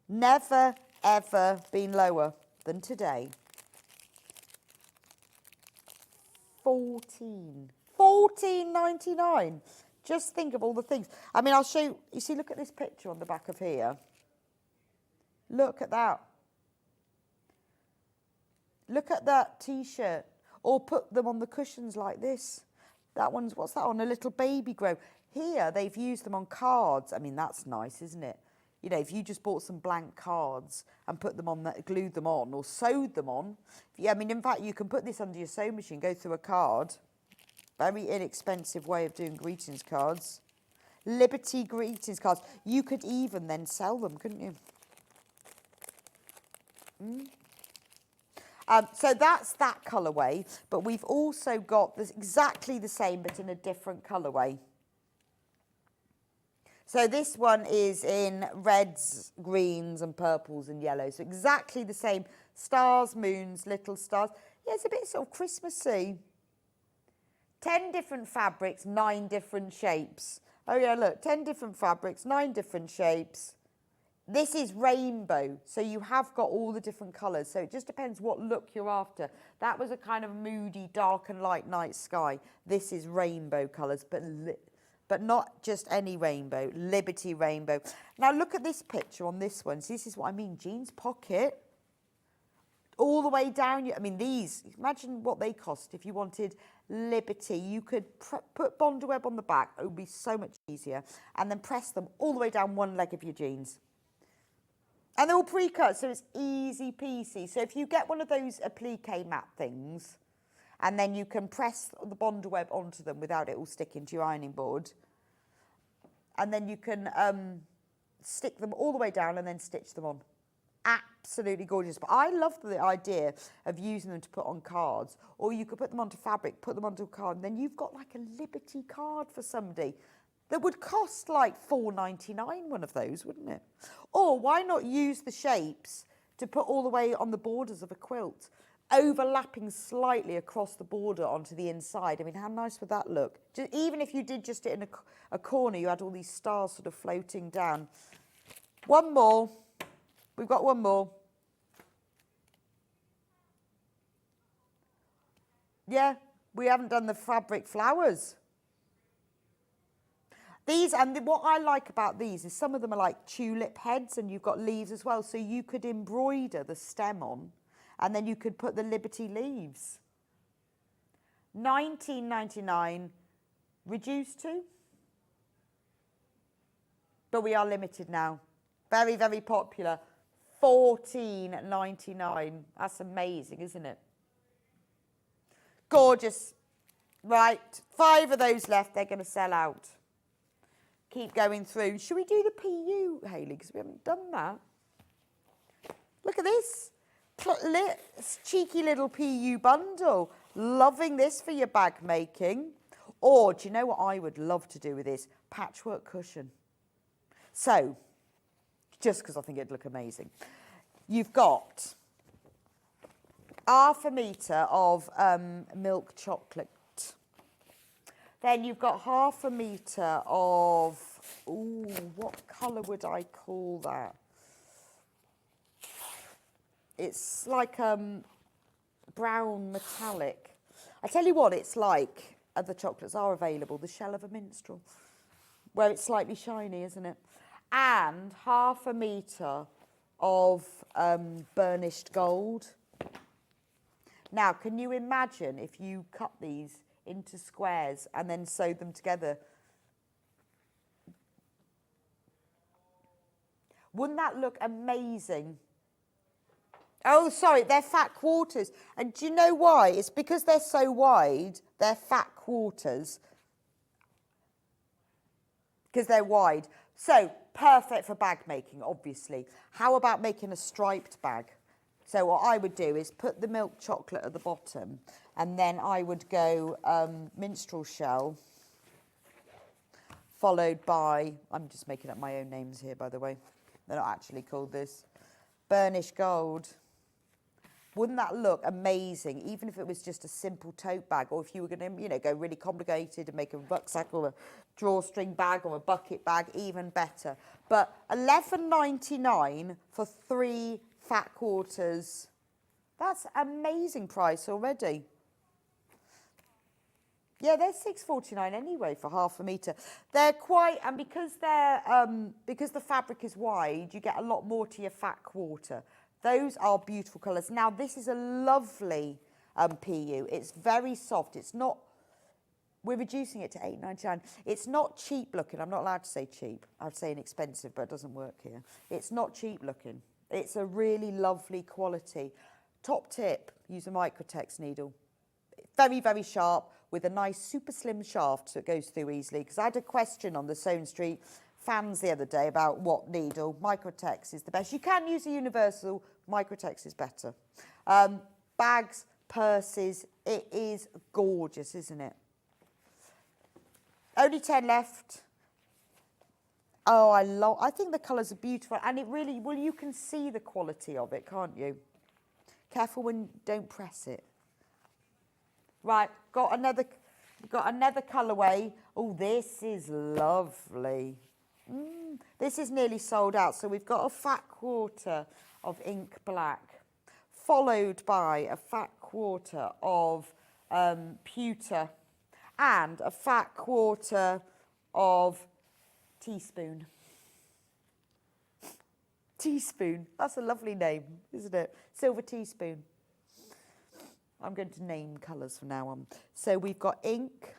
Never, ever been lower than today. 14.99. Just think of all the things. I mean, I'll show you. You see, look at this picture on the back of here. Look at that. Look at that T-shirt. Or put them on the cushions like this. That one's, what's that on? A little baby grow. Here, they've used them on cards. I mean, that's nice, isn't it? You know, if you just bought some blank cards and put them on, glued them on or sewed them on. Yeah, I mean, in fact, you can put this under your sewing machine, go through a card. Very inexpensive way of doing greetings cards. Liberty greetings cards. You could even then sell them, couldn't you? So that's that colourway, but we've also got this exactly the same but in a different colourway. So this one is in reds, greens and purples and yellows. So exactly the same. Stars, moons, little stars. Yeah, it's a bit sort of Christmassy. 10 different fabrics, 9 different shapes. Oh yeah, look, 10 different fabrics, 9 different shapes. This is rainbow, so you have got all the different colours. So it just depends what look you're after. That was a kind of moody, dark and light night sky. This is rainbow colours, but not just any rainbow, Liberty rainbow. Now look at this picture on this one. So this is what I mean, jeans pocket. All the way down, I mean these, imagine what they cost if you wanted Liberty. You could put Bondweb on the back, it would be so much easier, and then press them all the way down one leg of your jeans. And they're all pre-cut, so it's easy peasy. So if you get one of those applique mat things, and then you can press the Bondweb onto them without it all sticking to your ironing board, and then you can stick them all the way down and then stitch them on. Absolutely gorgeous. But I love the idea of using them to put on cards, or you could put them onto fabric, put them onto a card, and then you've got like a Liberty card for somebody that would cost like $4.99, one of those, wouldn't it? Or why not use the shapes to put all the way on the borders of a quilt, overlapping slightly across the border onto the inside? I mean, how nice would that look? Even if you did just it in a corner, you had all these stars sort of floating down. One more. We've got one more. Yeah, we haven't done the fabric flowers. These, and what I like about these is some of them are like tulip heads and you've got leaves as well. So you could embroider the stem on and then you could put the Liberty leaves. $19.99 reduced to. But we are limited now. Very, very popular. $14.99. That's amazing, isn't it? Gorgeous. Right, 5 of those left. They're going to sell out. Keep going through. Should we do the PU, Hayley? Because we haven't done that. Look at this. Cheeky little PU bundle. Loving this for your bag making. Or, do you know what I would love to do with this? Patchwork cushion. So, just because I think it'd look amazing. You've got half a metre of milk chocolate. Then you've got half a metre of, ooh, what colour would I call that? It's like brown metallic. I tell you what it's like, the chocolates are available, the shell of a minstrel, where it's slightly shiny, isn't it? And half a metre of burnished gold. Now, can you imagine if you cut these into squares and then sewed them together? Wouldn't that look amazing? Oh, sorry, they're fat quarters. And do you know why? It's because they're so wide, they're fat quarters. Because they're wide. So, perfect for bag making, obviously. How about making a striped bag? So what I would do is put the milk chocolate at the bottom, and then I would go minstrel shell, followed by, I'm just making up my own names here, by the way. They're not actually called this. Burnished gold. Wouldn't that look amazing, even if it was just a simple tote bag, or if you were going to, you know, go really complicated and make a rucksack or a drawstring bag or a bucket bag, even better. But $11.99 for 3 fat quarters. That's amazing price already. Yeah, they're $6.49 anyway for half a metre. They're quite, and because the fabric is wide, you get a lot more to your fat quarter. Those are beautiful colours. Now, this is a lovely PU. It's very soft. It's not, we're reducing it to $8.99. It's not cheap looking. I'm not allowed to say cheap. I'd say inexpensive, but it doesn't work here. It's not cheap looking. It's a really lovely quality. Top tip, use a Microtex needle. Very, very sharp with a nice super slim shaft so it goes through easily. Because I had a question on the Sewn Street fans the other day about what needle. Microtex is the best. You can use a universal. Microtex is better. Bags, purses, it is gorgeous, isn't it? Only 10 left. Oh, I think the colours are beautiful, and it really, well, you can see the quality of it, can't you? Careful when don't press it. Right, got another colourway. Oh, this is lovely. This is nearly sold out. So we've got a fat quarter of ink black, followed by a fat quarter of pewter, and a fat quarter of teaspoon. Teaspoon. That's a lovely name, isn't it? Silver teaspoon. I'm going to name colours from now on. So we've got ink,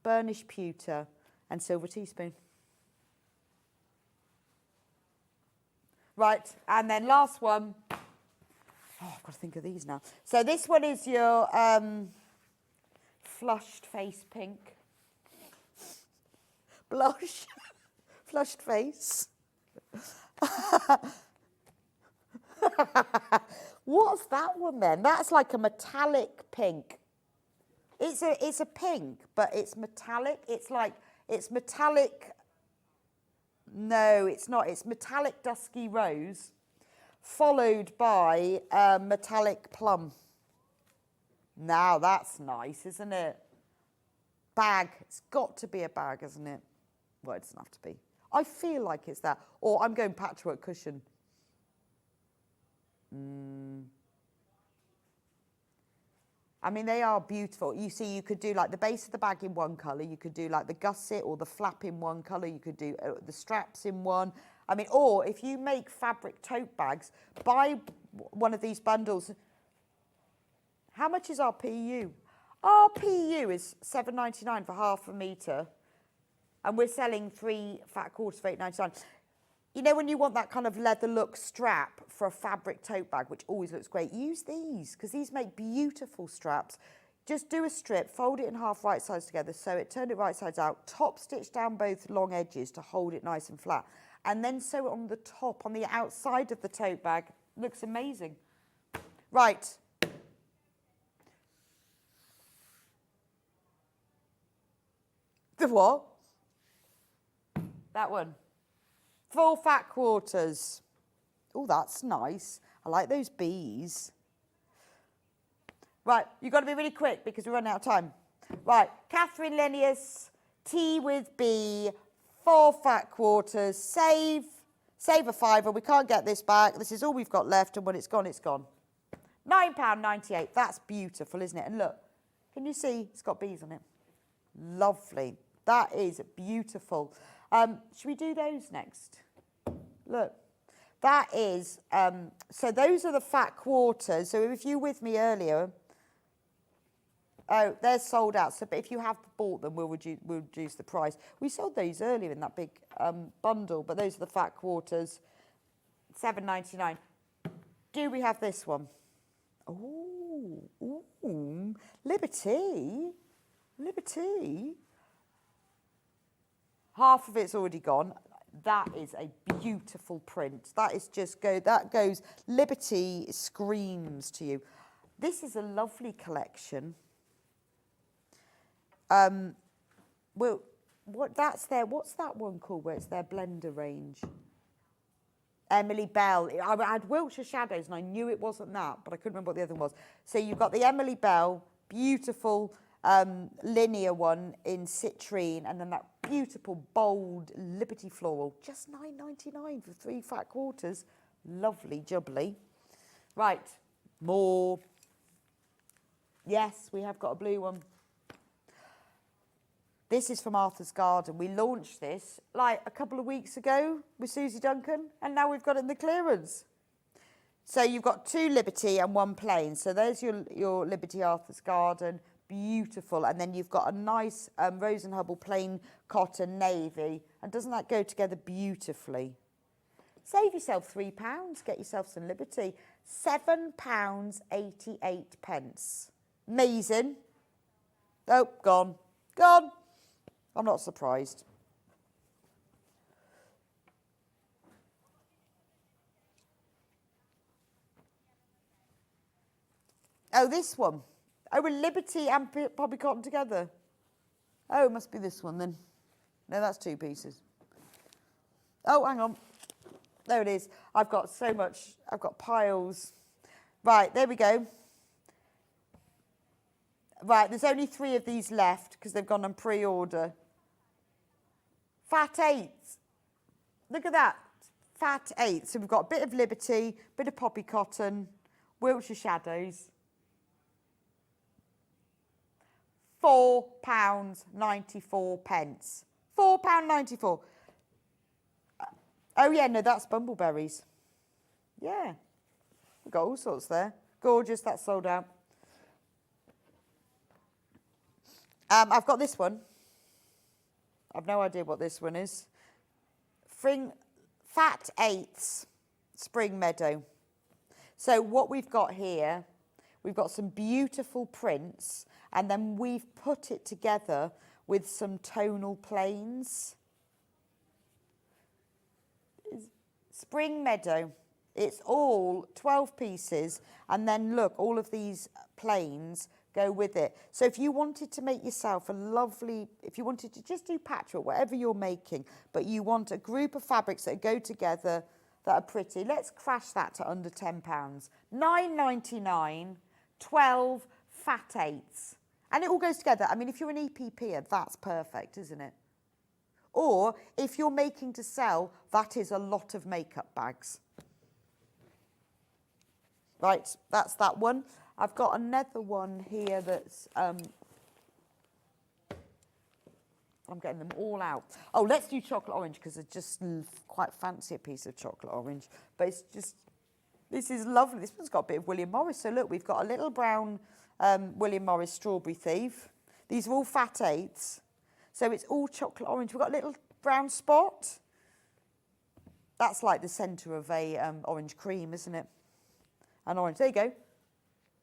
burnished pewter, and silver teaspoon. Right, and then last one. Oh, I've got to think of these now. So this one is your flushed face pink. Blush. Flushed face. What's that one then? That's like a metallic pink. It's a pink, but it's metallic. It's metallic. No, it's not. It's metallic dusky rose, followed by metallic plum. Now that's nice, isn't it? Bag. It's got to be a bag, isn't it? Well, it doesn't have to be. I feel like it's that. Or I'm going patchwork cushion. I mean, they are beautiful. You see, you could do like the base of the bag in one colour. You could do like the gusset or the flap in one colour. You could do the straps in one. I mean, or if you make fabric tote bags, buy one of these bundles. How much is RPU? RPU is $7.99 for half a metre. And we're selling 3 fat quarters for $8.99. You know, when you want that kind of leather look strap for a fabric tote bag, which always looks great, use these, because these make beautiful straps. Just do a strip, fold it in half right sides together, sew it, turn it right sides out, top stitch down both long edges to hold it nice and flat, and then sew it on the top, on the outside of the tote bag. Looks amazing. Right. The what? That one. Full fat quarters. Oh, that's nice. I like those bees. Right, you've got to be really quick because we're running out of time. Right, Catherine Linnaeus, T with B, 4 fat quarters, save a £5. We can't get this back. This is all we've got left, and when it's gone, it's gone. £9.98. That's beautiful, isn't it? And look, can you see it's got bees on it? Lovely. That is beautiful. Should we do those next? Look, that is, so those are the fat quarters. So if you were with me earlier, oh, they're sold out. So, but if you have bought them, we'll reduce the price. We sold those earlier in that big bundle, but those are the fat quarters, $7.99. Do we have this one? Ooh, Liberty. Half of it's already gone. That is a beautiful print. That goes, Liberty screams to you. This is a lovely collection. Well, what's that one called where it's their blender range? Emily Bell. I had Wiltshire Shadows and I knew it wasn't that, but I couldn't remember what the other one was. So you've got the Emily Bell, beautiful linear one in citrine, and then that beautiful bold Liberty floral, just $9.99 for 3 fat quarters. Lovely jubbly. Right, more. Yes, we have got a blue one. This is from Arthur's Garden. We launched this like a couple of weeks ago with Susie Duncan, and now we've got it in the clearance. So you've got 2 Liberty and 1 plain. So there's your Liberty Arthur's Garden. Beautiful. And then you've got a nice Rose and Hubble plain cotton navy. And doesn't that go together beautifully? Save yourself £3. Get yourself some Liberty. £7.88. Amazing. Oh, gone. Gone. I'm not surprised. Oh, this one. Oh, with Liberty and Poppy Cotton together. Oh, it must be this one then. No, that's 2 pieces. Oh, hang on. There it is. I've got so much. I've got piles. Right, there we go. Right, there's only 3 of these left because they've gone on pre-order. Fat 8. Look at that. Fat 8. So we've got a bit of Liberty, bit of Poppy Cotton, Wiltshire Shadows. £4.94. £4.94. Oh, yeah, no, that's Bumbleberries. Yeah. We've got all sorts there. Gorgeous, that's sold out. I've got this one. I've no idea what this one is. Fat 8s, Spring Meadow. So what we've got here, we've got some beautiful prints, and then we've put it together with some tonal planes. Spring Meadow. It's all 12 pieces, and then look, all of these planes go with it. So if you wanted to make yourself a lovely, if you wanted to just do patchwork, whatever you're making, but you want a group of fabrics that go together that are pretty, let's crash that to under £10. £9.99, 12 fat 8s. And it all goes together. I mean, if you're an EPPer, that's perfect, isn't it? Or if you're making to sell, that is a lot of makeup bags. Right, that's that one. I've got another one here that's, I'm getting them all out. Oh, let's do chocolate orange because I just quite fancy a piece of chocolate orange. But it's just, this is lovely. This one's got a bit of William Morris. So look, we've got a little brown William Morris Strawberry Thief. These are all fat 8s. So it's all chocolate orange. We've got a little brown spot. That's like the centre of a orange cream, isn't it? An orange. There you go.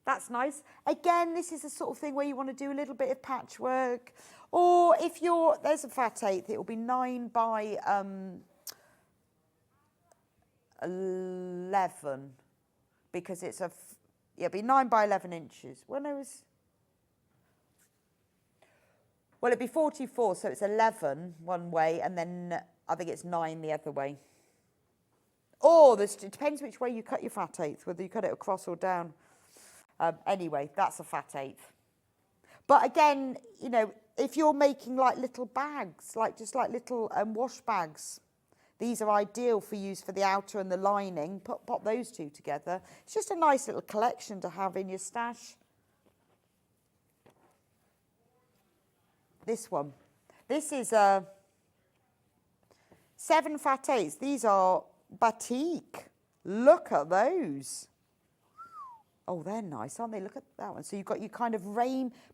That's nice. Again, this is the sort of thing where you want to do a little bit of patchwork. Or if you're, there's a fat 8th, it will be 9 by 11. Because it's it'll be 9 by 11 inches. Well, no, well, it'd be 44, so it's 11 one way, and then I think it's 9 the other way. Or it depends which way you cut your fat 8th, whether you cut it across or down. Anyway, that's a fat 8th. But again, you know, if you're making like little bags, like just like little wash bags, these are ideal for use for the outer and the lining. Pop those two together. It's just a nice little collection to have in your stash. This one. This is 7 fat 8s. These are batik. Look at those. Oh, they're nice, aren't they? Look at that one. So you've got your kind of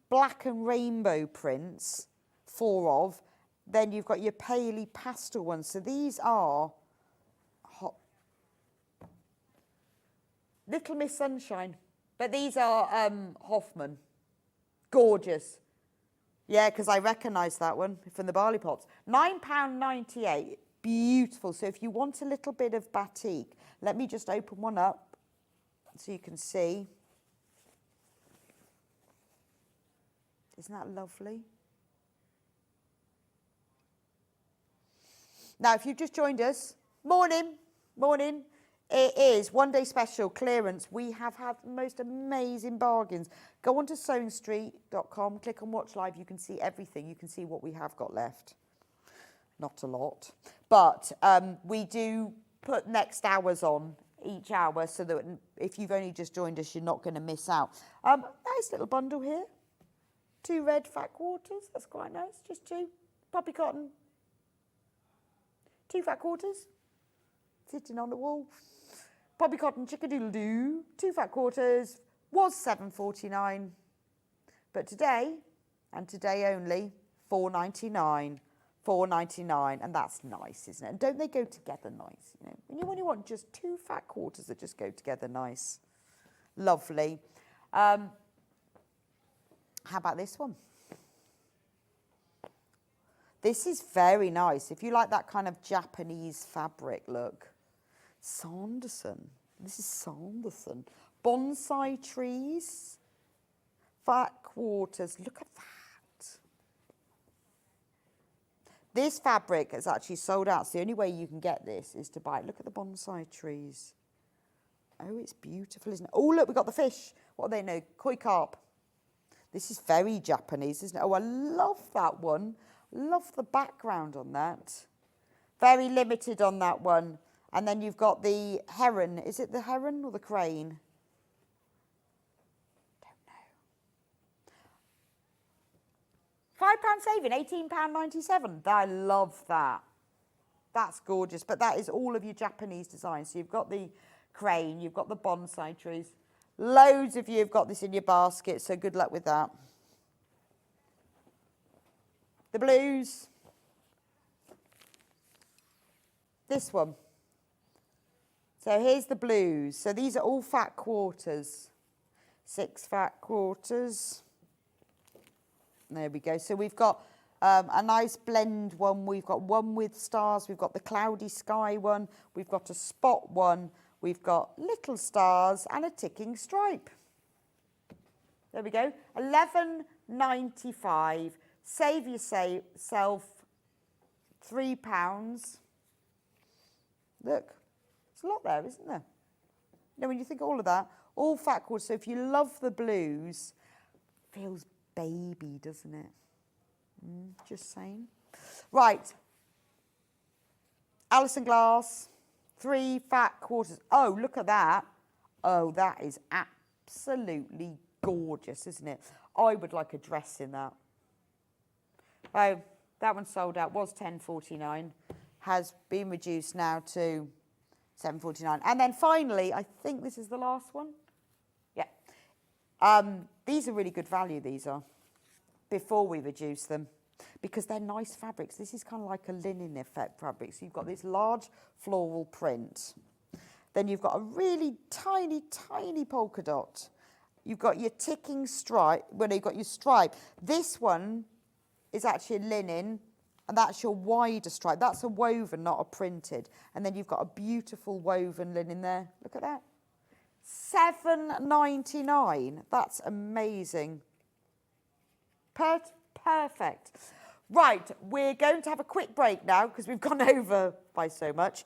black and rainbow prints, 4 of. Then you've got your paley pastel ones. So these are hot. Little Miss Sunshine. But these are Hoffman. Gorgeous. Yeah, because I recognise that one from the Barley Pots. £9.98. Beautiful. So if you want a little bit of batik, let me just open one up so you can see. Isn't that lovely? Now, if you've just joined us, morning. It is one day special clearance. We have had the most amazing bargains. Go on to sewingstreet.com, click on Watch Live. You can see everything. You can see what we have got left. Not a lot. But we do put next hours on each hour so that if you've only just joined us, you're not going to miss out. Nice little bundle here. 2 red fat quarters. That's quite nice. Just 2. Poppy cotton. 2 fat quarters. Sitting on the wall. Poppy cotton chickadoodle-doo. 2 fat quarters. Was £7.49. But today, and today only, £4.99. £4.99, and that's nice, isn't it? And don't they go together nice? You know, when you want just 2 fat quarters that just go together nice, lovely. How about this one? This is very nice. If you like that kind of Japanese fabric look, Sanderson. This is Sanderson. Bonsai trees, fat quarters. Look at that. This fabric is actually sold out. So the only way you can get this is to buy it. Look at the bonsai trees. Oh, it's beautiful, isn't it? Oh, look, we've got the fish. What are they? No, koi carp. This is very Japanese, isn't it? Oh, I love that one. Love the background on that. Very limited on that one. And then you've got the heron. Is it the heron or the crane? Don't know. £5 saving, £18.97. I love that. That's gorgeous. But that is all of your Japanese designs. So you've got the crane, you've got the bonsai trees. Loads of you have got this in your basket, so good luck with that. The blues. This one. So here's the blues. So these are all fat quarters. 6 fat quarters. There we go. So we've got a nice blend one. We've got one with stars. We've got the cloudy sky one. We've got a spot one. We've got little stars and a ticking stripe. There we go. £11.95. Save yourself £3. Look, it's a lot there, isn't there? You know, when you think of all of that, all fat quarters. So if you love the blues, feels baby, doesn't it? Just saying. Right. Alison Glass. 3 fat quarters. Oh, look at that. Oh, that is absolutely gorgeous, isn't it? I would like a dress in that. Oh, that one sold out. Was £10.49. Has been reduced now to £7.49. And then finally, I think this is the last one. Yeah. These are really good value, these are, before we reduce them, because they're nice fabrics. This is kind of like a linen effect fabric. So you've got this large floral print. Then you've got a really tiny, tiny polka dot. You've got your ticking stripe. Well, you've got your stripe. This one is actually a linen, and that's your wider stripe. That's a woven, not a printed. And then you've got a beautiful woven linen there. Look at that. £7.99. That's amazing. Perfect. Right, we're going to have a quick break now because we've gone over by so much.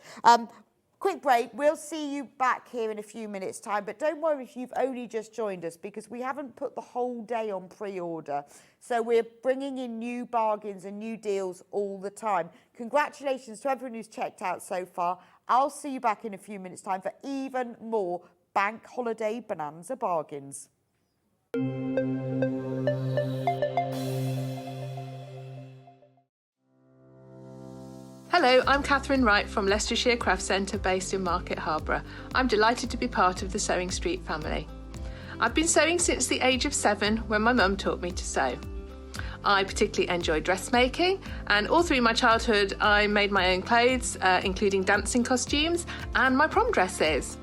Quick break. We'll see you back here in a few minutes' time. But don't worry if you've only just joined us, because we haven't put the whole day on pre-order. So we're bringing in new bargains and new deals all the time. Congratulations to everyone who's checked out so far. I'll see you back in a few minutes' time for even more bank holiday bonanza bargains. Hello, I'm Catherine Wright from Leicestershire Craft Centre based in Market Harborough. I'm delighted to be part of the Sewing Street family. I've been sewing since the age of 7 when my mum taught me to sew. I particularly enjoy dressmaking, and all through my childhood I made my own clothes, including dancing costumes and my prom dresses.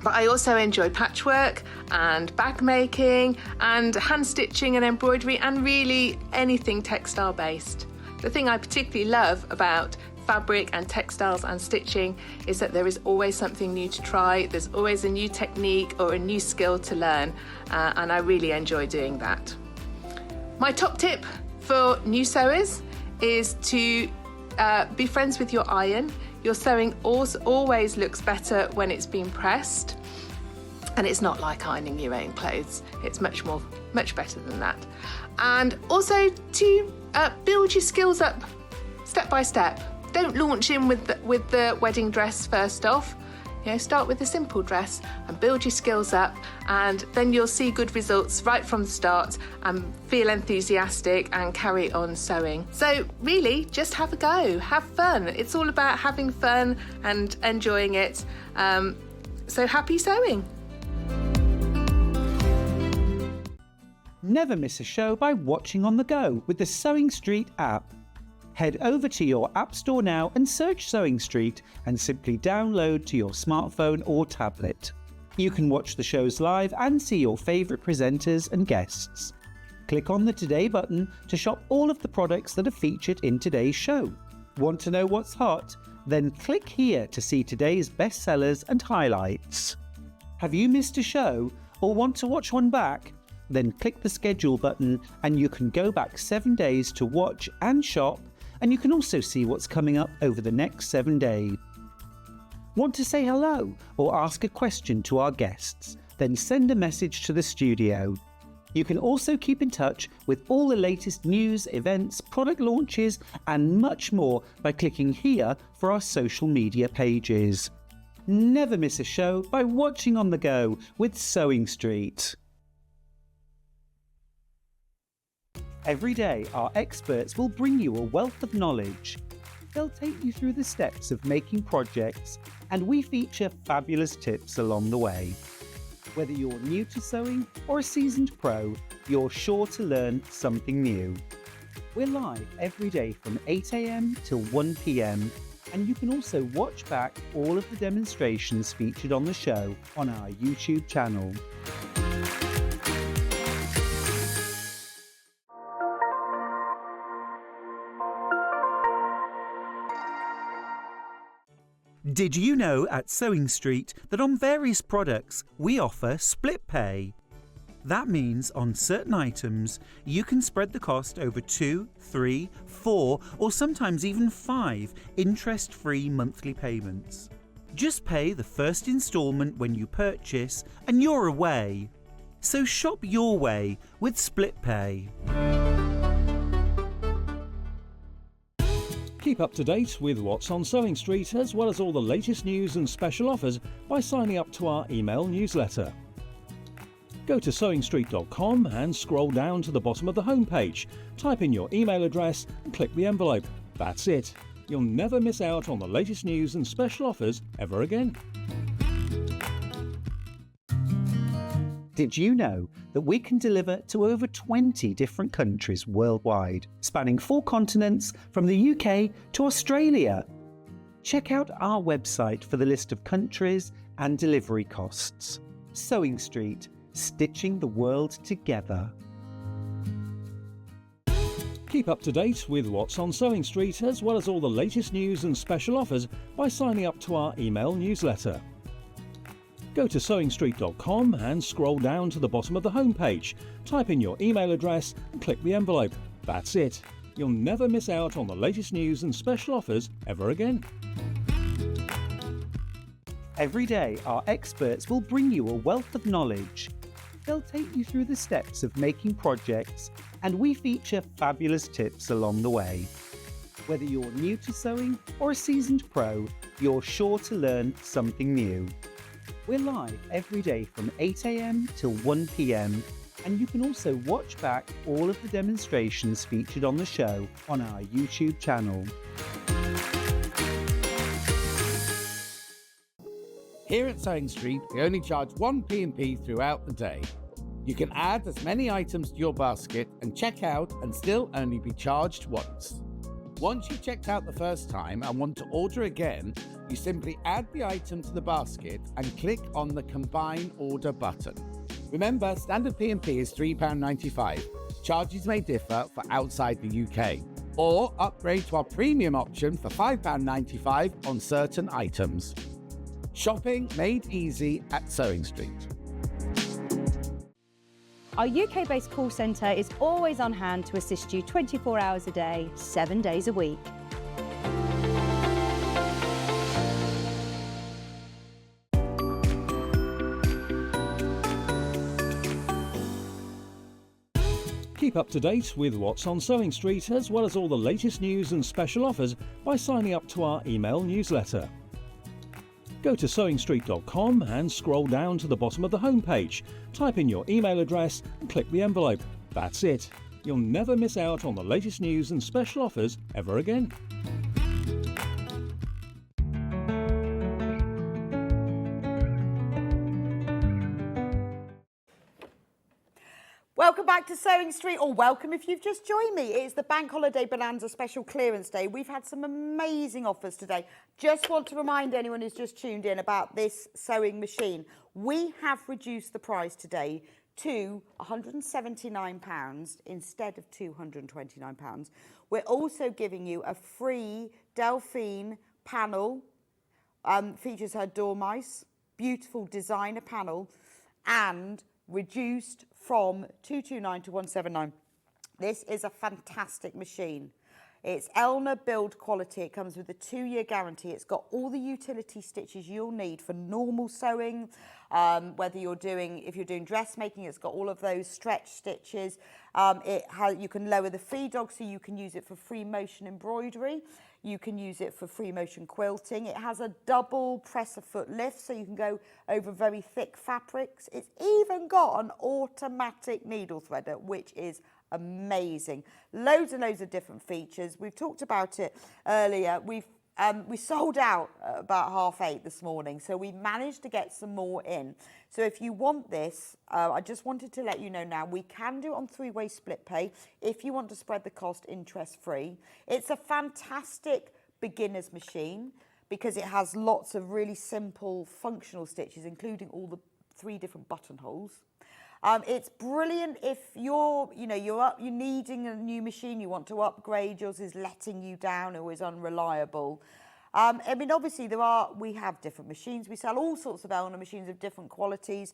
But I also enjoy patchwork and bag making and hand stitching and embroidery and really anything textile based. The thing I particularly love about fabric and textiles and stitching is that there is always something new to try. There's always a new technique or a new skill to learn, and I really enjoy doing that. My top tip for new sewers is to be friends with your iron. Your sewing always looks better when it's been pressed, and it's not like ironing your own clothes. It's much better than that. And also to build your skills up step by step. Don't launch in with the wedding dress first off. You know, start with a simple dress and build your skills up, and then you'll see good results right from the start and feel enthusiastic and carry on sewing. So really, just have a go, have fun. It's all about having fun and enjoying it. So happy sewing. Never miss a show by watching on the go with the Sewing Street app. Head over to your app store now and search Sewing Street and simply download to your smartphone or tablet. You can watch the shows live and see your favourite presenters and guests. Click on the Today button to shop all of the products that are featured in today's show. Want to know what's hot? Then click here to see today's bestsellers and highlights. Have you missed a show or want to watch one back? Then click the schedule button and you can go back 7 days to watch and shop and you can also see what's coming up over the next 7 days. Want to say hello or ask a question to our guests? Then send a message to the studio. You can also keep in touch with all the latest news, events, product launches, and much more by clicking here for our social media pages. Never miss a show by watching on the go with Sewing Street. Every day, our experts will bring you a wealth of knowledge. They'll take you through the steps of making projects, and we feature fabulous tips along the way. Whether you're new to sewing or a seasoned pro, you're sure to learn something new. We're live every day from 8 a.m. till 1 p.m. and you can also watch back all of the demonstrations featured on the show on our YouTube channel. Did you know at Sewing Street that on various products we offer split pay? That means on certain items you can spread the cost over 2, 3, 4 or sometimes even 5 interest-free monthly payments. Just pay the first instalment when you purchase and you're away. So shop your way with split pay. Keep up to date with what's on Sewing Street as well as all the latest news and special offers by signing up to our email newsletter. Go to sewingstreet.com and scroll down to the bottom of the homepage. Type in your email address and click the envelope. That's it. You'll never miss out on the latest news and special offers ever again. Did you know that we can deliver to over 20 different countries worldwide, spanning 4 continents from the UK to Australia? Check out our website for the list of countries and delivery costs. Sewing Street, stitching the world together. Keep up to date with what's on Sewing Street as well as all the latest news and special offers by signing up to our email newsletter. Go to sewingstreet.com and scroll down to the bottom of the homepage. Type in your email address and click the envelope. That's it. You'll never miss out on the latest news and special offers ever again. Every day, our experts will bring you a wealth of knowledge. They'll take you through the steps of making projects, and we feature fabulous tips along the way. Whether you're new to sewing or a seasoned pro, you're sure to learn something new. We're live every day from 8 a.m. till 1 p.m. and you can also watch back all of the demonstrations featured on the show on our YouTube channel. Here at Sewing Street, we only charge 1 P&P throughout the day. You can add as many items to your basket and check out and still only be charged once. Once you've checked out the first time and want to order again, you simply add the item to the basket and click on the Combine Order button. Remember, standard P&P is £3.95. Charges may differ for outside the UK. Or upgrade to our premium option for £5.95 on certain items. Shopping made easy at Sewing Street. Our UK-based call centre is always on hand to assist you 24 hours a day, 7 days a week. Keep up to date with what's on Sewing Street as well as all the latest news and special offers by signing up to our email newsletter. Go to sewingstreet.com and scroll down to the bottom of the homepage. Type in your email address and click the envelope. That's it. You'll never miss out on the latest news and special offers ever again. Welcome back to Sewing Street, or welcome if you've just joined me. It's the Bank Holiday Bonanza Special Clearance Day. We've had some amazing offers today. Just want to remind anyone who's just tuned in about this sewing machine. We have reduced the price today to £179 instead of £229. We're also giving you a free Delphine panel, features her dormice, beautiful designer panel, and reduced from £229 to £179. This is a fantastic machine. It's Elna build quality. It comes with a 2-year guarantee. It's got all the utility stitches you'll need for normal sewing. If you're doing dressmaking, it's got all of those stretch stitches. You can lower the free dog, so you can use it for free motion embroidery. You can use it for free motion quilting. It has a double presser foot lift, so you can go over very thick fabrics. It's even got an automatic needle threader, which is amazing. Loads and loads of different features. We've talked about it earlier. We sold out at about 8:30 this morning, so we managed to get some more in. So if you want this, I just wanted to let you know now, we can do it on 3-way split pay if you want to spread the cost interest-free. It's a fantastic beginner's machine because it has lots of really simple functional stitches, including all the 3 different buttonholes. It's brilliant if you're needing a new machine, you want to upgrade, yours is letting you down or is unreliable. I mean, obviously we have different machines. We sell all sorts of Elna machines of different qualities,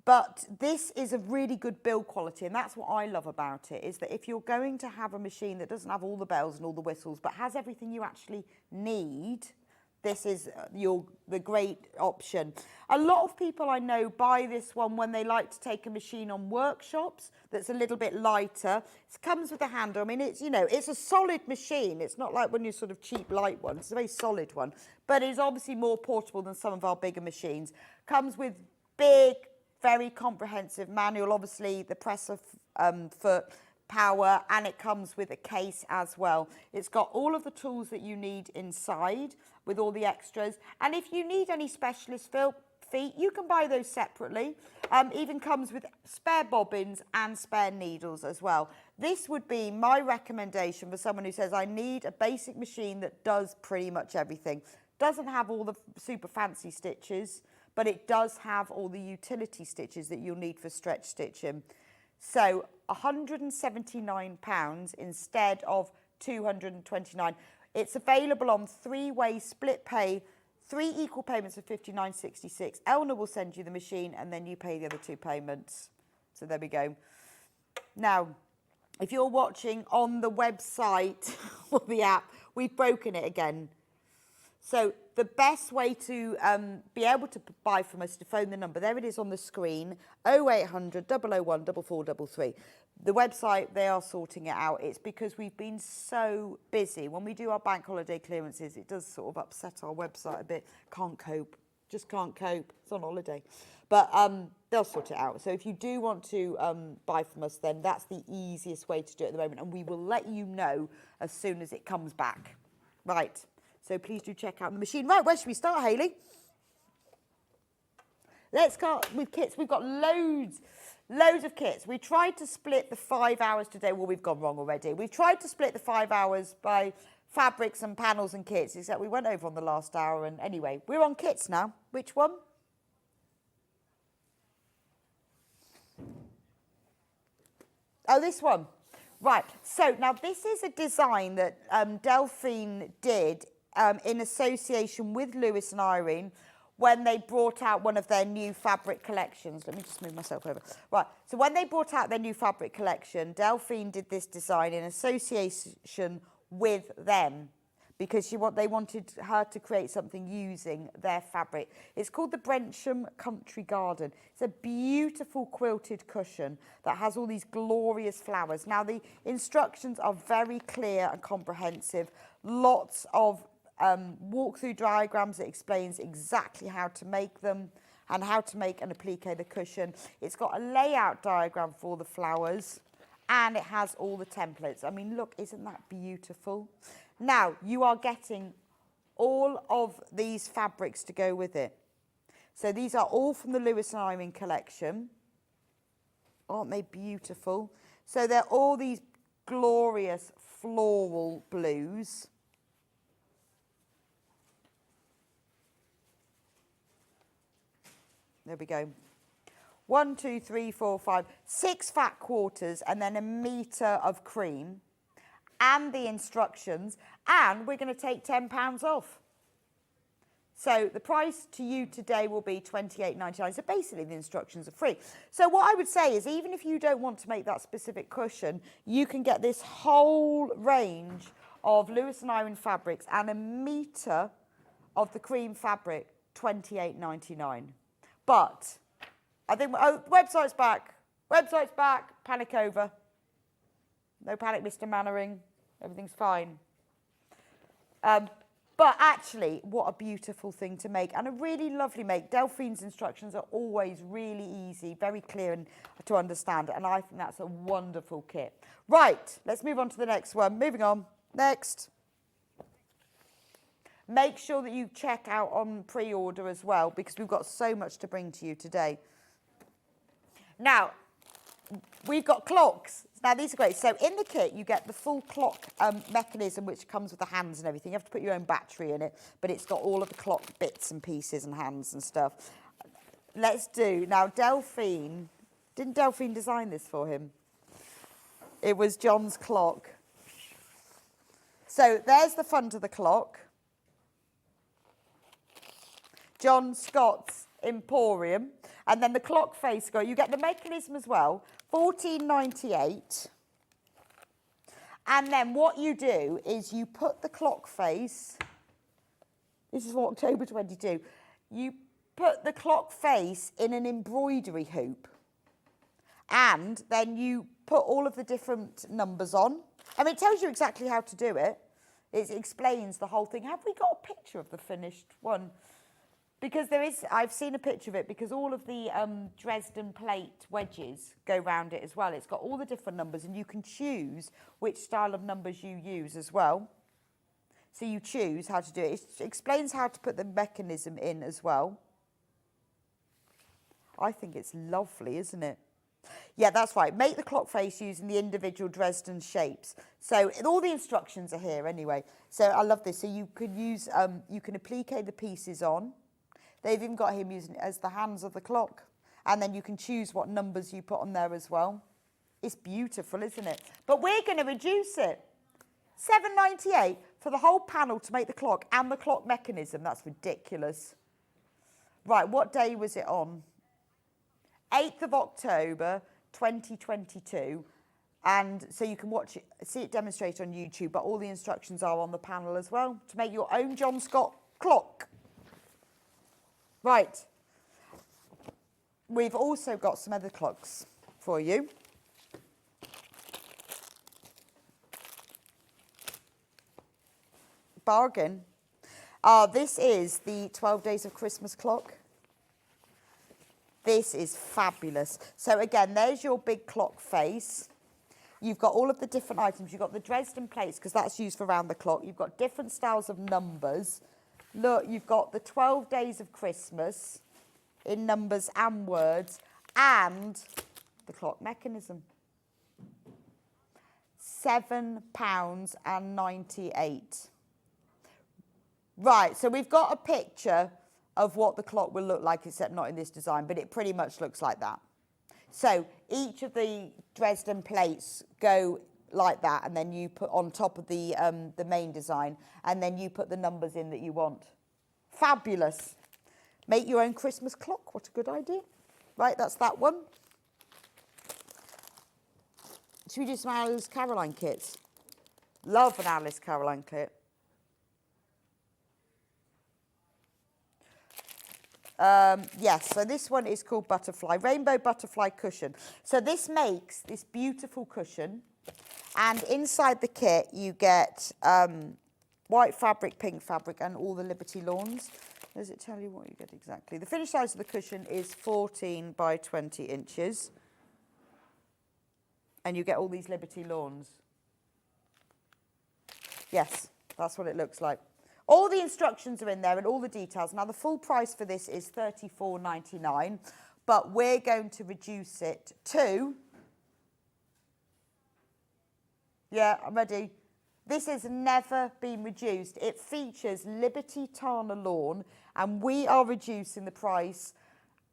but this is a really good build quality, and that's what I love about it, is that if you're going to have a machine that doesn't have all the bells and all the whistles, but has everything you actually need, this is the great option. A lot of people I know buy this one when they like to take a machine on workshops that's a little bit lighter. It comes with a handle. I mean, it's a solid machine. It's not like one of your sort of cheap light ones. It's a very solid one, but it's obviously more portable than some of our bigger machines. Comes with big, very comprehensive manual, obviously the presser foot, power, and it comes with a case as well. It's got all of the tools that you need inside with all the extras, and if you need any specialist feet, you can buy those separately. Even comes with spare bobbins and spare needles as well. This would be my recommendation for someone who says, I need a basic machine that does pretty much everything. Doesn't have all the super fancy stitches, but it does have all the utility stitches that you'll need for stretch stitching. So £179 instead of £229. It's available on 3-way split pay, 3 equal payments of £59.66. Elna will send you the machine and then you pay the other 2 payments. So there we go. Now, if you're watching on the website or the app, we've broken it again. So the best way to be able to buy from us, to phone the number, there it is on the screen, 0800 001 4433. The website, they are sorting it out. It's because we've been so busy. When we do our bank holiday clearances, it does sort of upset our website a bit. Can't cope, just can't cope. It's on holiday. But they'll sort it out. So if you do want to buy from us, then that's the easiest way to do it at the moment. And we will let you know as soon as it comes back. Right. So please do check out the machine. Right, where should we start, Hayley? Let's start with kits. We've got loads of kits. We tried to split the 5 hours today. Well, we've gone wrong already. We've tried to split the 5 hours by fabrics and panels and kits, except we went over on the last hour. And anyway, we're on kits now. Which one? Oh, this one. Right. So now this is a design that Delphine did in association with Lewis and Irene when they brought out one of their new fabric collections. Let me just move myself over. Right, so when they brought out their new fabric collection, Delphine did this design in association with them because they wanted her to create something using their fabric. It's called the Brensham Country Garden. It's a beautiful quilted cushion that has all these glorious flowers. Now, the instructions are very clear and comprehensive. Lots of walkthrough diagrams that explains exactly how to make them and how to make and applique the cushion. It's got a layout diagram for the flowers and it has all the templates. I mean, look, isn't that beautiful? Now, you are getting all of these fabrics to go with it. So these are all from the Lewis and Irene collection. Aren't they beautiful? So they're all these glorious floral blues. There we go. 1, 2, 3, 4, 5, 6 fat quarters and then a metre of cream and the instructions, and we're going to take £10 off. So the price to you today will be £28.99. So basically the instructions are free. So what I would say is even if you don't want to make that specific cushion, you can get this whole range of Lewis and Iron fabrics and a metre of the cream fabric, £28.99. But I think, oh, website's back. Website's back. Panic over. No panic, Mr. Mannering. Everything's fine. But actually, what a beautiful thing to make and a really lovely make. Delphine's instructions are always really easy, very clear and to understand. And I think that's a wonderful kit. Right, let's move on to the next one. Moving on. Next. Make sure that you check out on pre-order as well because we've got so much to bring to you today. Now, we've got clocks. Now, these are great. So in the kit, you get the full clock mechanism, which comes with the hands and everything. You have to put your own battery in it, but it's got all of the clock bits and pieces and hands and stuff. Let's do. Now, Delphine, didn't Delphine design this for him? It was John's clock. So there's the front of the clock. John Scott's Emporium. And then the clock face, you get the mechanism as well, $14.98. And then what you do is you put the clock face, this is for October 22, you put the clock face in an embroidery hoop. And then you put all of the different numbers on. I mean, it tells you exactly how to do it. It explains the whole thing. Have we got a picture of the finished one? Because there is, I've seen a picture of it because all of the Dresden plate wedges go round it as well. It's got all the different numbers and you can choose which style of numbers you use as well. So you choose how to do it. It explains how to put the mechanism in as well. I think it's lovely, isn't it? Yeah, that's right. Make the clock face using the individual Dresden shapes. So all the instructions are here anyway. So I love this. So you can use, you can applique the pieces on. They've even got him using it as the hands of the clock. And then you can choose what numbers you put on there as well. It's beautiful, isn't it? But we're going to reduce it. $7.98 for the whole panel to make the clock and the clock mechanism. That's ridiculous. Right, what day was it on? 8th of October, 2022. And so you can watch it, see it demonstrated on YouTube, but all the instructions are on the panel as well to make your own John Scott clock. Right, we've also got some other clocks for you. Bargain. This is the 12 Days of Christmas clock. This is fabulous. So again, there's your big clock face. You've got all of the different items. You've got the Dresden plates, because that's used for round the clock. You've got different styles of numbers. Look, you've got the 12 Days of Christmas in numbers and words, and the clock mechanism. £7.98. Right, so we've got a picture of what the clock will look like, except not in this design, but it pretty much looks like that. So each of the Dresden plates go like that, and then you put on top of the main design, and then you put the numbers in that you want. Fabulous. Make your own Christmas clock. What a good idea. Right, that's that one. Should we do some Alice Caroline kits? Love an Alice Caroline kit. Yes, so this one is called Butterfly, Rainbow Butterfly Cushion. So this makes this beautiful cushion, and inside the kit you get white fabric, pink fabric, and all the Liberty Lawns. Does it tell you what you get exactly? The finished size of the cushion is 14 by 20 inches. And you get all these Liberty Lawns. Yes, that's what it looks like. All the instructions are in there and all the details. Now, the full price for this is $34.99, but we're going to reduce it to... Yeah, I'm ready. This has never been reduced. It features Liberty Tana lawn, and we are reducing the price,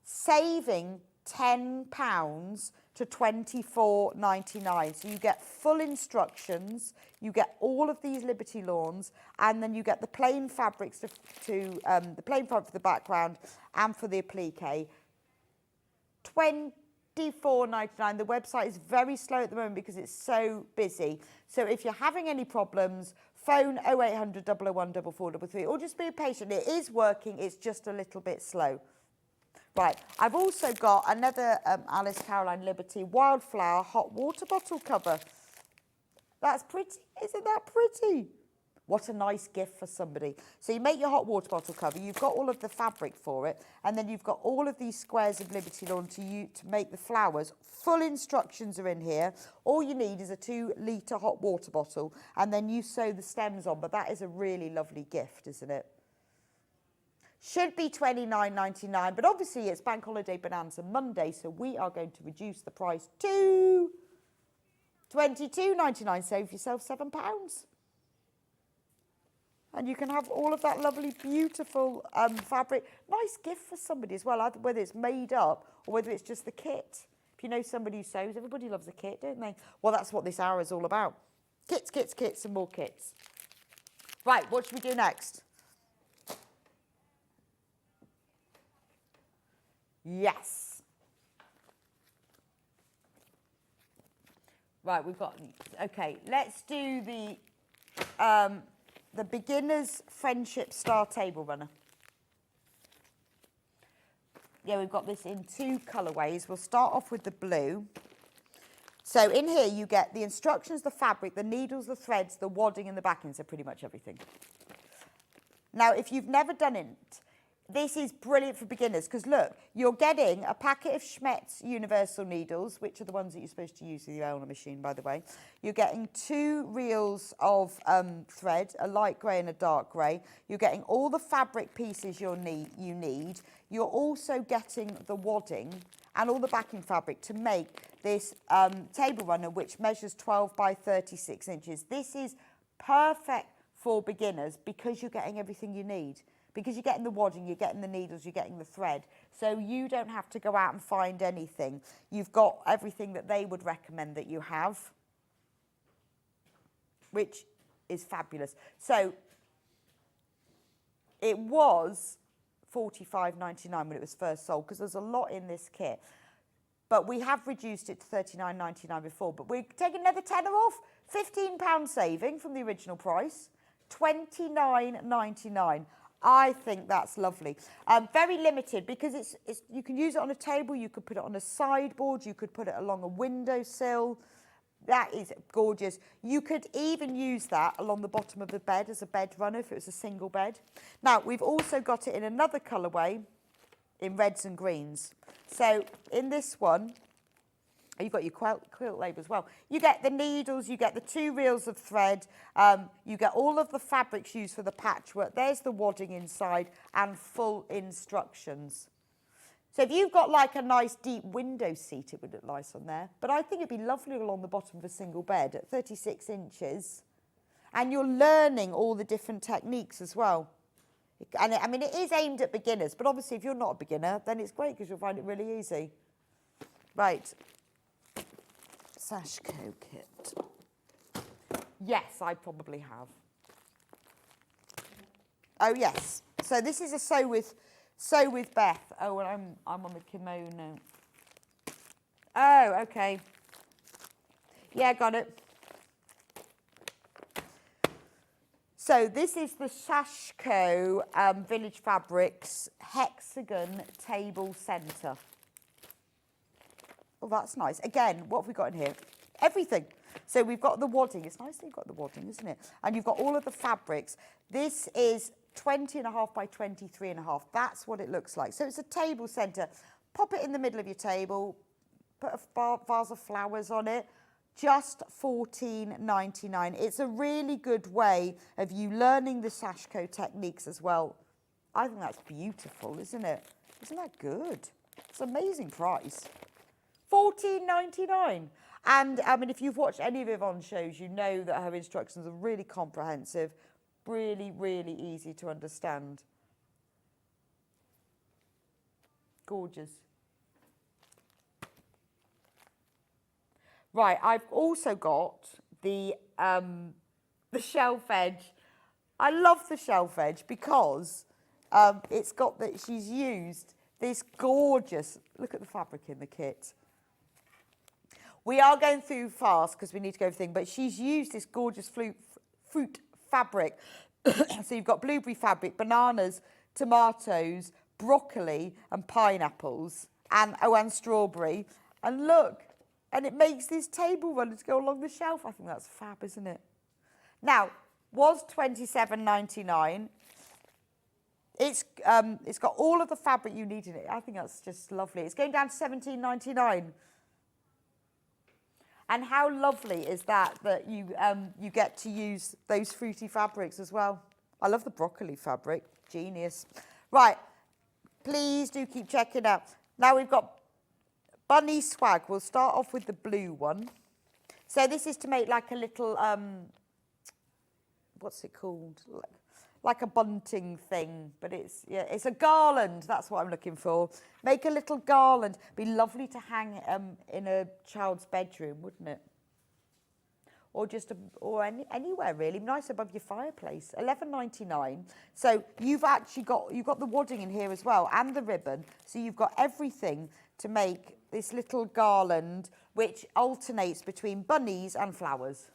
saving £10 to £24.99. So you get full instructions, you get all of these Liberty lawns, and then you get the plain fabrics the plain fabric for the background and for the applique. £24.99. The website is very slow at the moment because it's so busy. So if you're having any problems, phone 0800 001 4433 or just be patient. It is working, it's just a little bit slow. Right, I've also got another Alice Caroline Liberty Wildflower hot water bottle cover. That's pretty, isn't that pretty? What a nice gift for somebody. So you make your hot water bottle cover, you've got all of the fabric for it, and then you've got all of these squares of Liberty Lawn to make the flowers. Full instructions are in here. All you need is a 2-litre hot water bottle, and then you sew the stems on, but that is a really lovely gift, isn't it? Should be £29.99, but obviously it's Bank Holiday Bonanza Monday, so we are going to reduce the price to £22.99. Save yourself £7. And you can have all of that lovely, beautiful fabric. Nice gift for somebody as well, whether it's made up or whether it's just the kit. If you know somebody who sews, everybody loves a kit, don't they? Well, that's what this hour is all about. Kits, kits, kits, and more kits. Right, what should we do next? Yes. Right, we've got, okay, let's do the Beginner's Friendship Star Table Runner. Yeah, we've got this in 2 colourways. We'll start off with the blue. So in here you get the instructions, the fabric, the needles, the threads, the wadding and the backing, so pretty much everything. Now, if you've never done it, this is brilliant for beginners because look, you're getting a packet of Schmetz universal needles, which are the ones that you're supposed to use with your Elna machine, by the way. You're getting 2 reels of thread, a light grey and a dark grey. You're getting all the fabric pieces you need. You're also getting the wadding and all the backing fabric to make this table runner, which measures 12 by 36 inches. This is perfect for beginners because you're getting everything you need. Because you're getting the wadding, you're getting the needles, you're getting the thread. So you don't have to go out and find anything. You've got everything that they would recommend that you have, which is fabulous. So it was $45.99 when it was first sold because there's a lot in this kit. But we have reduced it to $39.99 before. But we're taking another tenner off, £15 saving from the original price, $29.99. I think that's lovely. Very limited because it's you can use it on a table, you could put it on a sideboard, you could put it along a windowsill. That is gorgeous. You could even use that along the bottom of the bed as a bed runner if it was a single bed. Now, we've also got it in another colourway in reds and greens. So in this one, you've got your quilt label as well. You get the needles, you get the 2 reels of thread, you get all of the fabrics used for the patchwork. There's the wadding inside and full instructions. So if you've got like a nice deep window seat, it would look nice on there. But I think it'd be lovely along the bottom of a single bed at 36 inches. And you're learning all the different techniques as well. And I mean, it is aimed at beginners, but obviously if you're not a beginner, then it's great because you'll find it really easy. Right. Sashko kit. Yes, I probably have. Oh yes. So this is a sew with Beth. Oh, and I'm on the kimono. Oh, okay. Yeah, got it. So this is the Sashko Village Fabrics Hexagon Table Centre. Oh, that's nice. Again, what have we got in here? Everything. So we've got the wadding. It's nice that you've got the wadding, isn't it? And you've got all of the fabrics. This is 20.5 by 23.5. That's what it looks like. So it's a table centre. Pop it in the middle of your table. Put a vase of flowers on it. Just $14.99. It's a really good way of you learning the Sashko techniques as well. I think that's beautiful, isn't it? Isn't that good? It's an amazing price. $14.99. And I mean, if you've watched any of Yvonne's shows, you know that her instructions are really comprehensive, really, really easy to understand. Gorgeous. Right, I've also got the shelf edge. I love the shelf edge because it's got that she's used this gorgeous, look at the fabric in the kit. We are going through fast because we need to go everything, but she's used this gorgeous fruit fabric. So you've got blueberry fabric, bananas, tomatoes, broccoli and pineapples and strawberry. And look, and it makes this table runner to go along the shelf. I think that's fab, isn't it? Now, was $27.99. It's got all of the fabric you need in it. I think that's just lovely. It's going down to $17.99. And how lovely is that you you get to use those fruity fabrics as well. I love the broccoli fabric. Genius. Right. Please do keep checking out. Now we've got bunny swag. We'll start off with the blue one. So this is to make like a little, what's it called? Like a bunting thing, but it's a garland. That's what I'm looking for. Make a little garland. Be lovely to hang in a child's bedroom, wouldn't it? Or just anywhere really. Nice above your fireplace. $11.99. So you've got the wadding in here as well and the ribbon. So you've got everything to make this little garland, which alternates between bunnies and flowers.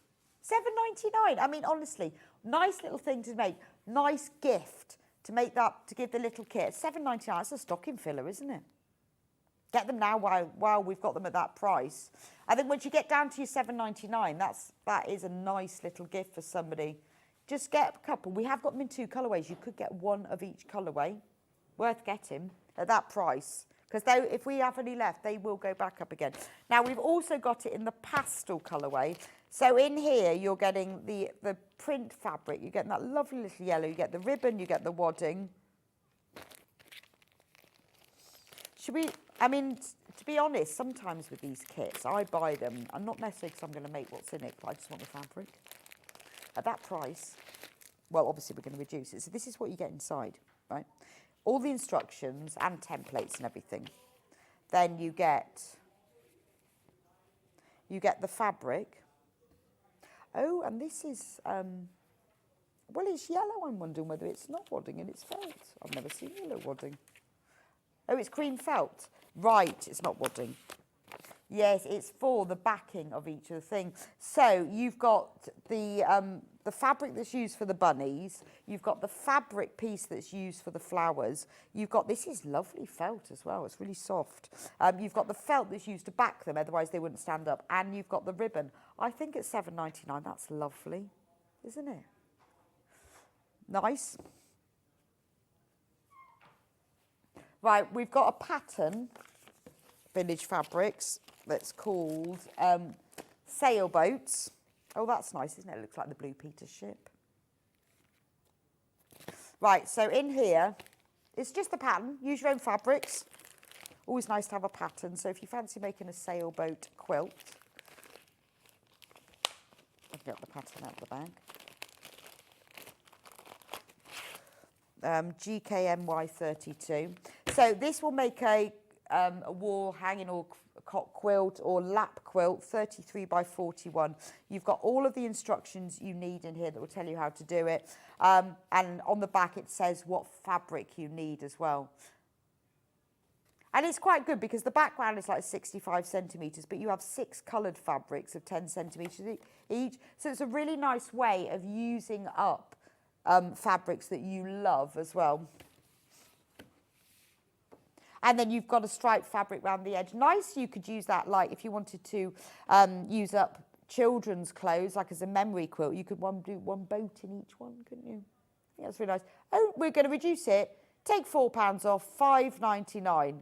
$7.99. I mean, honestly, nice little thing to make. Nice gift to make that, to give the little kid. $7.99, that's a stocking filler, isn't it? Get them now while we've got them at that price. I think once you get down to your $7.99, that is a nice little gift for somebody. Just get a couple. We have got them in 2 colourways. You could get one of each colourway. Worth getting at that price. Because if we have any left, they will go back up again. Now, we've also got it in the pastel colourway. So in here, you're getting the print fabric. You're getting that lovely little yellow. You get the ribbon. You get the wadding. I mean, to be honest, sometimes with these kits, I buy them. I'm not necessarily because I'm going to make what's in it, but I just want the fabric. At that price, well, obviously, we're going to reduce it. So this is what you get inside, right? All the instructions and templates and everything. Then you get the fabric. Oh, and this is, well, it's yellow. I'm wondering whether it's not wadding and it's felt. I've never seen yellow wadding. Oh, it's cream felt. Right, it's not wadding. Yes, it's for the backing of each of the things. So you've got the fabric that's used for the bunnies. You've got the fabric piece that's used for the flowers. You've got, this is lovely felt as well. It's really soft. You've got the felt that's used to back them, otherwise they wouldn't stand up. And you've got the ribbon. I think it's $7.99. That's lovely, isn't it? Nice. Right, we've got a pattern, Village Fabrics, that's called Sailboats. Oh, that's nice, isn't it? It looks like the Blue Peter ship. Right, so in here, it's just the pattern. Use your own fabrics. Always nice to have a pattern. So if you fancy making a sailboat quilt, I'll get the pattern out of the bag. GKNY 32. So this will make a wall hanging or cot quilt or lap quilt, 33 by 41. You've got all of the instructions you need in here that will tell you how to do it. And on the back it says what fabric you need as well. And it's quite good because the background is like 65 centimetres, but you have 6 coloured fabrics of 10 centimetres each. So it's a really nice way of using up fabrics that you love as well. And then you've got a striped fabric around the edge. Nice, you could use that like if you wanted to use up children's clothes, like as a memory quilt. You could do one boat in each one, couldn't you? I think that's really nice. Oh, we're going to reduce it. Take £4 off, $5.99.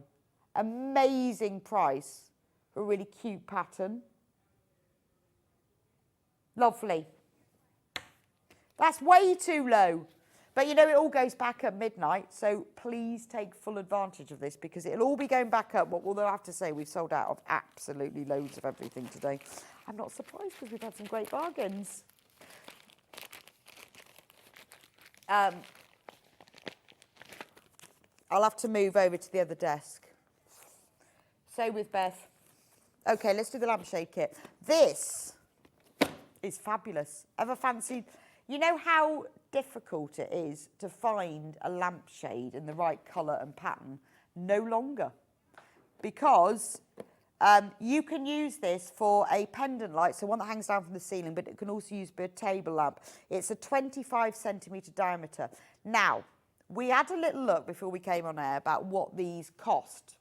Amazing price for a really cute pattern. Lovely. That's way too low. But you know, it all goes back at midnight, so please take full advantage of this because it'll all be going back up. Although I have to say, we've sold out of absolutely loads of everything today. I'm not surprised because we've had some great bargains. I'll have to move over to the other desk. So with Beth. Okay, let's do the lampshade kit. This is fabulous. Ever fancied, you know how difficult it is to find a lampshade in the right colour and pattern? No longer. Because you can use this for a pendant light, so one that hangs down from the ceiling, but it can also use a table lamp. It's a 25 centimetre diameter. Now, we had a little look before we came on air about what these cost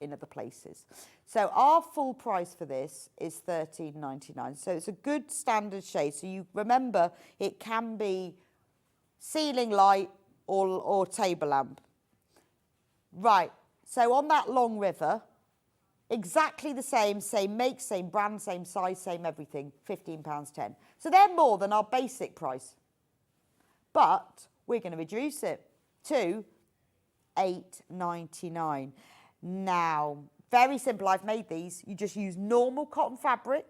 in other places. So our full price for this is $13.99. So it's a good standard shade. So you remember it can be ceiling light or table lamp. Right, so on that long river, exactly the same make, same brand, same size, same everything, £15.10. So they're more than our basic price. But we're going to reduce it to $8.99. Now, very simple. I've made these. You just use normal cotton fabric.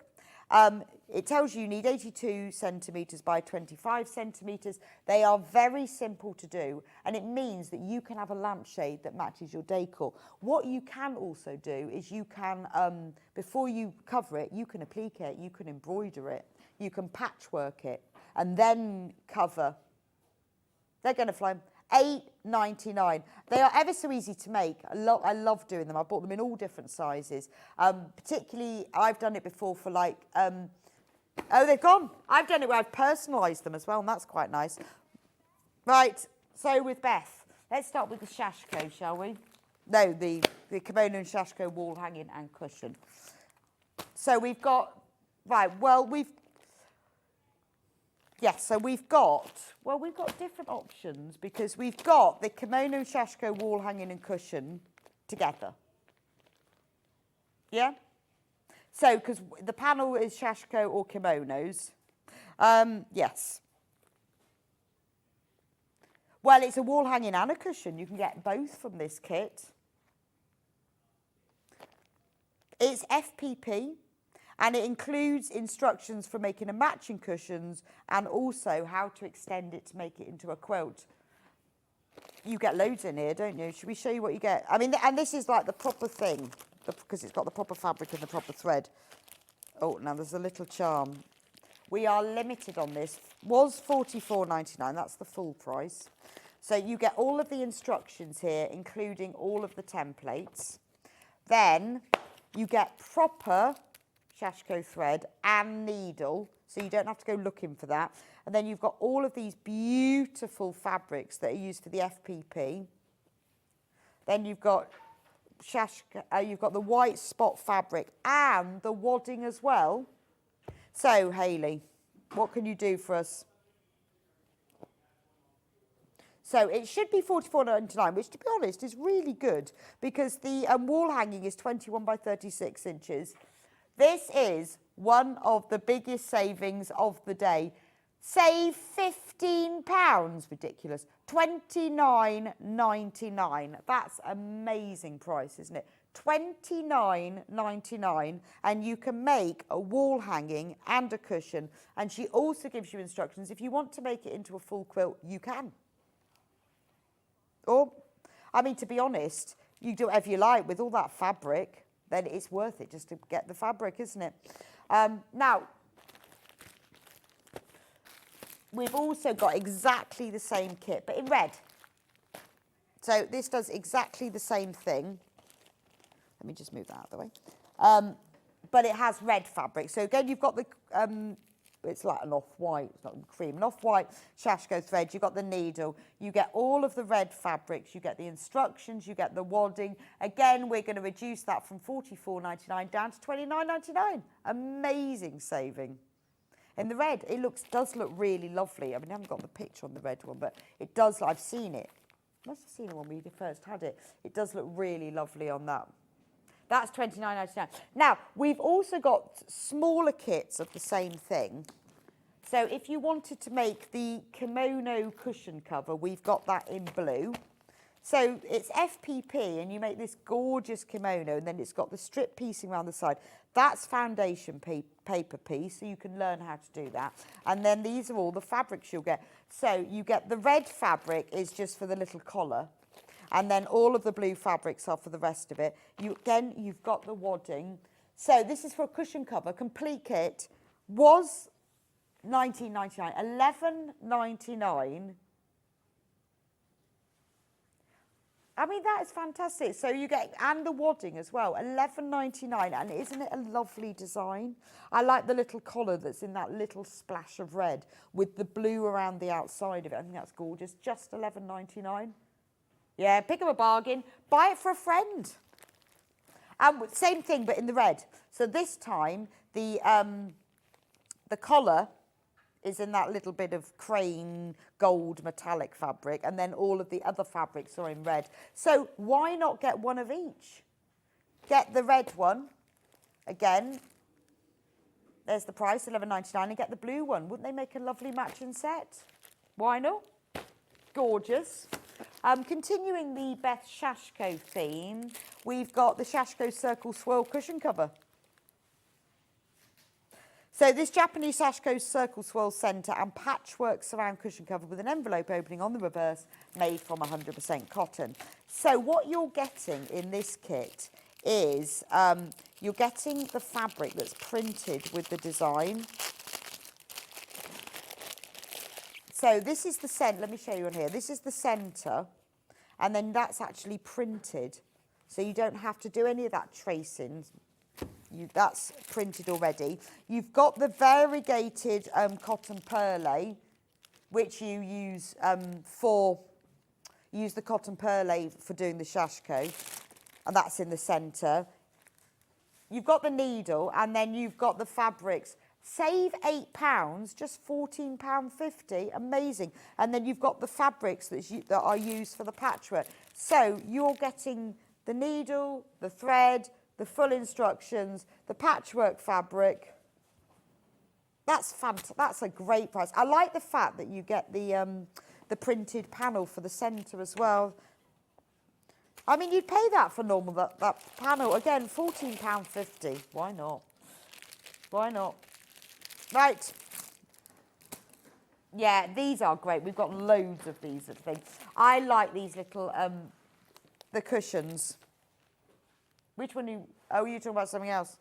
It tells you need 82 centimetres by 25 centimetres. They are very simple to do, and it means that you can have a lampshade that matches your decor. What you can also do is you can, before you cover it, you can applique it, you can embroider it, you can patchwork it, and then cover. They're going to fly. $8.99. They are ever so easy to make. I love doing them. I bought them in all different sizes. Particularly, I've done it before for like, oh, they've gone. I've done it where I've personalised them as well, and that's quite nice. Right, so with Beth, let's start with the Shashko, shall we? No, the kimono and Shashko wall hanging and cushion. So we've got, right, well, yes, so we've got different options because we've got the kimono, Shashko, wall hanging and cushion together. Yeah? So, because the panel is Shashko or kimonos. Yes. Well, it's a wall hanging and a cushion. You can get both from this kit. It's FPP. And it includes instructions for making a matching cushions and also how to extend it to make it into a quilt. You get loads in here, don't you? Should we show you what you get? I mean, and this is like the proper thing because it's got the proper fabric and the proper thread. Oh, now there's a little charm. We are limited on this. Was $44.99. That's the full price. So you get all of the instructions here, including all of the templates. Then you get proper Shashko thread and needle, so you don't have to go looking for that. And then you've got all of these beautiful fabrics that are used for the FPP. Then you've got Shashko, you've got the white spot fabric and the wadding as well. So, Hayley, what can you do for us? So it should be $44.99, which, to be honest, is really good because the wall hanging is 21 by 36 inches. This is one of the biggest savings of the day. Save £15, ridiculous, $29.99. That's amazing price, isn't it? $29.99, and you can make a wall hanging and a cushion. And she also gives you instructions. If you want to make it into a full quilt, you can. Or, I mean, to be honest, you do whatever you like with all that fabric. Then it's worth it just to get the fabric, isn't it? Now, we've also got exactly the same kit, but in red. So this does exactly the same thing. Let me just move that out of the way. But it has red fabric. So again, you've got the, it's like an off-white, it's not cream, an off-white Shashko thread. You've got the needle. You get all of the red fabrics. You get the instructions. You get the wadding. Again, we're going to reduce that from $44.99 down to $29.99. Amazing saving. In the red, it does look really lovely. I mean, I haven't got the picture on the red one, but it does. I've seen it. I must have seen it when we first had it. It does look really lovely on that. That's $29.99. Now, we've also got smaller kits of the same thing. So if you wanted to make the kimono cushion cover, we've got that in blue. So it's FPP, and you make this gorgeous kimono, and then it's got the strip piecing around the side. That's foundation paper piece, so you can learn how to do that. And then these are all the fabrics you'll get. So you get the red fabric is just for the little collar. And then all of the blue fabrics are for the rest of it. You've got the wadding. So this is for a cushion cover, complete kit, was $19.99, $11.99. I mean, that is fantastic. So you get, and the wadding as well, $11.99. And isn't it a lovely design? I like the little collar that's in that little splash of red with the blue around the outside of it. I think that's gorgeous. Just $11.99. Yeah, pick up a bargain. Buy it for a friend. Same thing, but in the red. So this time, the collar is in that little bit of crane gold metallic fabric, and then all of the other fabrics are in red. So why not get one of each? Get the red one, again, there's the price, $11.99, and get the blue one. Wouldn't they make a lovely matching set? Why not? Gorgeous. Continuing the Beth Shashko theme, we've got the Shashko Circle Swirl cushion cover. So this Japanese Shashko Circle Swirl Centre and patchwork surround cushion cover with an envelope opening on the reverse, made from 100% cotton. So what you're getting in this kit is you're getting the fabric that's printed with the design. So this is the centre, let me show you on here. This is the centre, and then that's actually printed. So you don't have to do any of that tracing. That's printed already. You've got the variegated cotton perlé, which you use use the cotton perlé for doing the shashko, and that's in the centre. You've got the needle, and then you've got the fabrics. Save £8, just £14.50, amazing. And then you've got the fabrics that are used for the patchwork. So you're getting the needle, the thread, the full instructions, the patchwork fabric. That's fantastic. That's a great price. I like the fact that you get the printed panel for the centre as well. I mean, you'd pay that for normal, that panel. Again, £14.50. Why not? Why not? Right. Yeah, these are great. We've got loads of these little things. I like these little, the cushions. Which one are you talking about something else?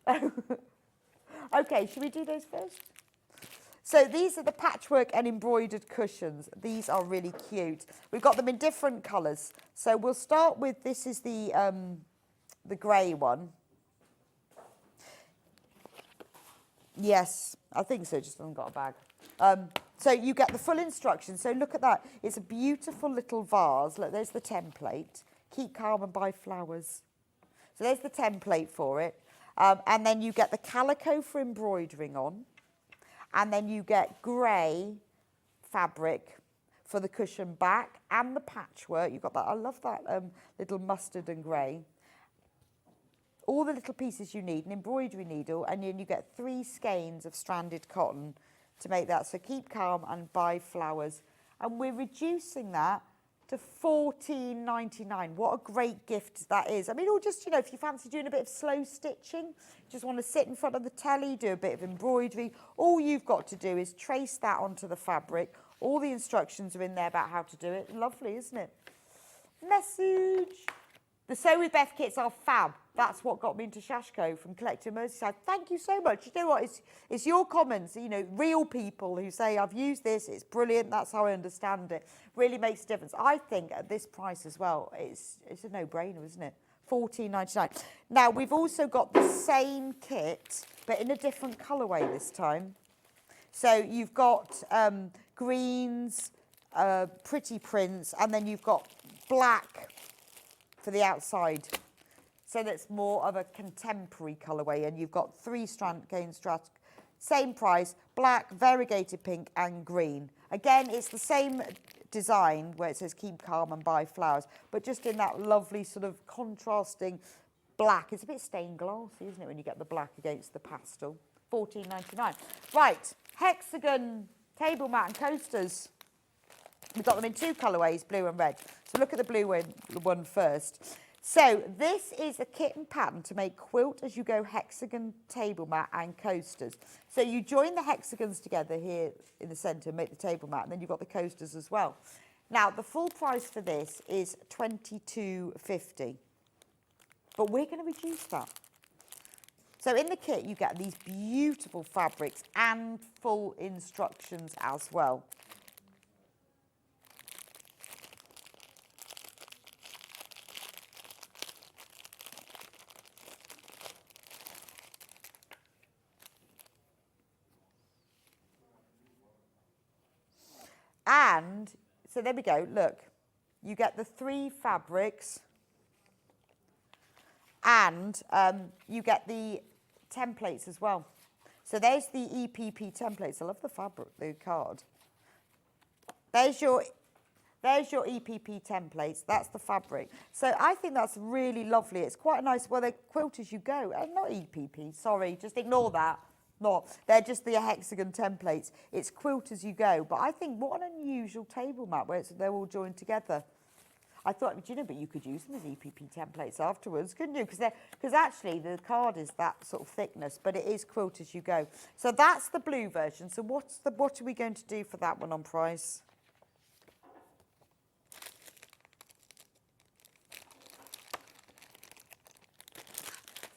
Okay, should we do those first? So these are the patchwork and embroidered cushions. These are really cute. We've got them in different colours. So we'll start with, this is the grey one. Yes, I think so, just haven't got a bag. So you get the full instructions. So look at that. It's a beautiful little vase. Look, there's the template. Keep calm and buy flowers. So there's the template for it. And then you get the calico for embroidering on. And then you get grey fabric for the cushion back and the patchwork. You've got that. I love that little mustard and grey. All the little pieces you need, an embroidery needle, and then you get 3 skeins of stranded cotton to make that. So keep calm and buy flowers. And we're reducing that to $14.99. What a great gift that is. I mean, or just, you know, if you fancy doing a bit of slow stitching, just want to sit in front of the telly, do a bit of embroidery, all you've got to do is trace that onto the fabric. All the instructions are in there about how to do it. Lovely, isn't it? Message. The Sew with Beth kits are fab. That's what got me into Shashko from Collective Merseyside. Thank you so much. You know what? It's your comments, you know, real people who say, I've used this, it's brilliant, that's how I understand it. Really makes a difference. I think at this price as well, it's a no-brainer, isn't it? $14.99. Now, we've also got the same kit, but in a different colourway this time. So you've got greens, pretty prints, and then you've got black for the outside. So that's more of a contemporary colourway, and you've got 3 strand gain strat, same price, black, variegated pink and green. Again, it's the same design where it says keep calm and buy flowers, but just in that lovely sort of contrasting black. It's a bit stained glassy, isn't it, when you get the black against the pastel. $14.99. Right, hexagon table mat and coasters. We've got them in 2 colourways, blue and red. So look at the blue one first. So this is a kit and pattern to make quilt as you go hexagon table mat and coasters. So you join the hexagons together here in the centre and make the table mat, and then you've got the coasters as well. Now, the full price for this is $22.50. But we're going to reduce that. So in the kit, you get these beautiful fabrics and full instructions as well. And so there we go, look, you get the 3 fabrics and you get the templates as well. So there's the EPP templates. I love the fabric, the card. There's your EPP templates. That's the fabric. So I think that's really lovely. It's quite nice. Well, they're quilt as you go. Not EPP, sorry, just ignore that. They're just the hexagon templates. It's quilt as you go. But I think what an unusual table mat where they're all joined together. I thought, do you know, but you could use them as EPP templates afterwards, couldn't you? Because actually the card is that sort of thickness, but it is quilt as you go. So that's the blue version. So what are we going to do for that one on price?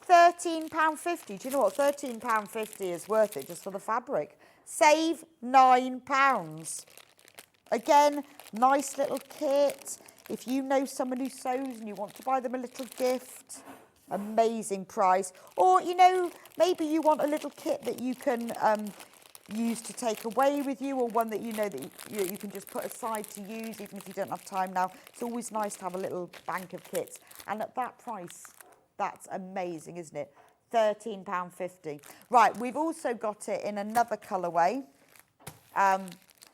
£13.50. Do you know what? £13.50 is worth it just for the fabric. Save £9. Again, nice little kit. If you know someone who sews and you want to buy them a little gift, amazing price. Or, you know, maybe you want a little kit that you can use to take away with you, or one that you know that you can just put aside to use even if you don't have time now. It's always nice to have a little bank of kits. And at that price, that's amazing, isn't it? £13.50. Right, we've also got it in another colourway.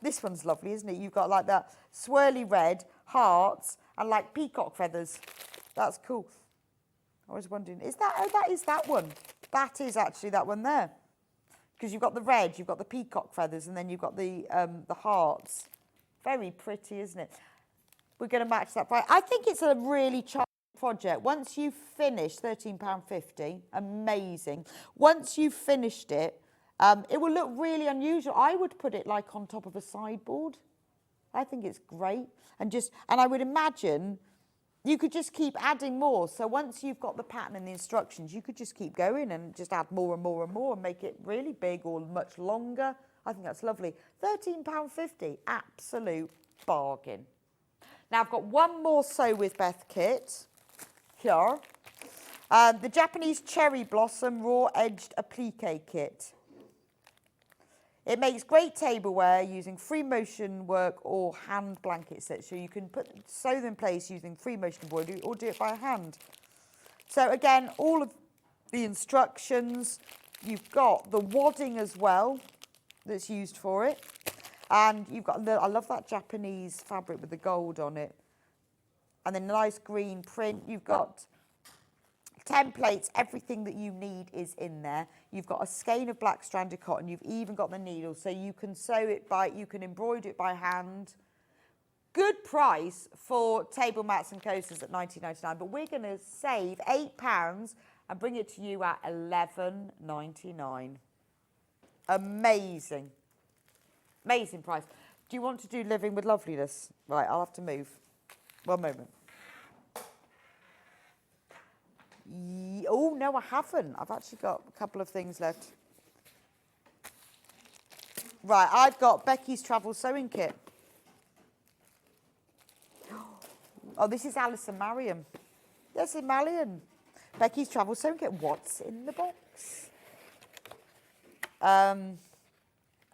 This one's lovely, isn't it? You've got like that swirly red, hearts, and like peacock feathers. That's cool. I was wondering, is that, oh, that is that one. That is actually that one there. Because you've got the red, you've got the peacock feathers, and then you've got the hearts. Very pretty, isn't it? We're going to match that price. I think it's a really project. Once you've finished, £13.50, amazing. Once you've finished it, it will look really unusual. I would put it like on top of a sideboard. I think it's great. And I would imagine you could just keep adding more. So once you've got the pattern and the instructions, you could just keep going and just add more and more and more and make it really big or much longer. I think that's lovely. £13.50, absolute bargain. Now I've got one more Sew with Beth kit. Here, the Japanese Cherry Blossom Raw Edged Applique Kit. It makes great tableware using free motion work or hand blanket sets. So you can sew them in place using free motion embroidery or do it by hand. So again, all of the instructions. You've got the wadding as well that's used for it. And you've got, I love that Japanese fabric with the gold on it. And then a nice green print. You've got templates, everything that you need is in there. You've got a skein of black stranded cotton. You've even got the needle, so you can sew it you can embroider it by hand. Good price for table mats and coasters at £19.99, but we're going to save £8 and bring it to you at £11.99. Amazing. Amazing price. Do you want to do Living with Loveliness? Right, I'll have to move. One moment. Oh, no, I haven't. I've actually got a couple of things left. Right, I've got Becky's Travel Sewing Kit. Oh, this is Alison Marion. Yes, in Marion. Becky's Travel Sewing Kit. What's in the box?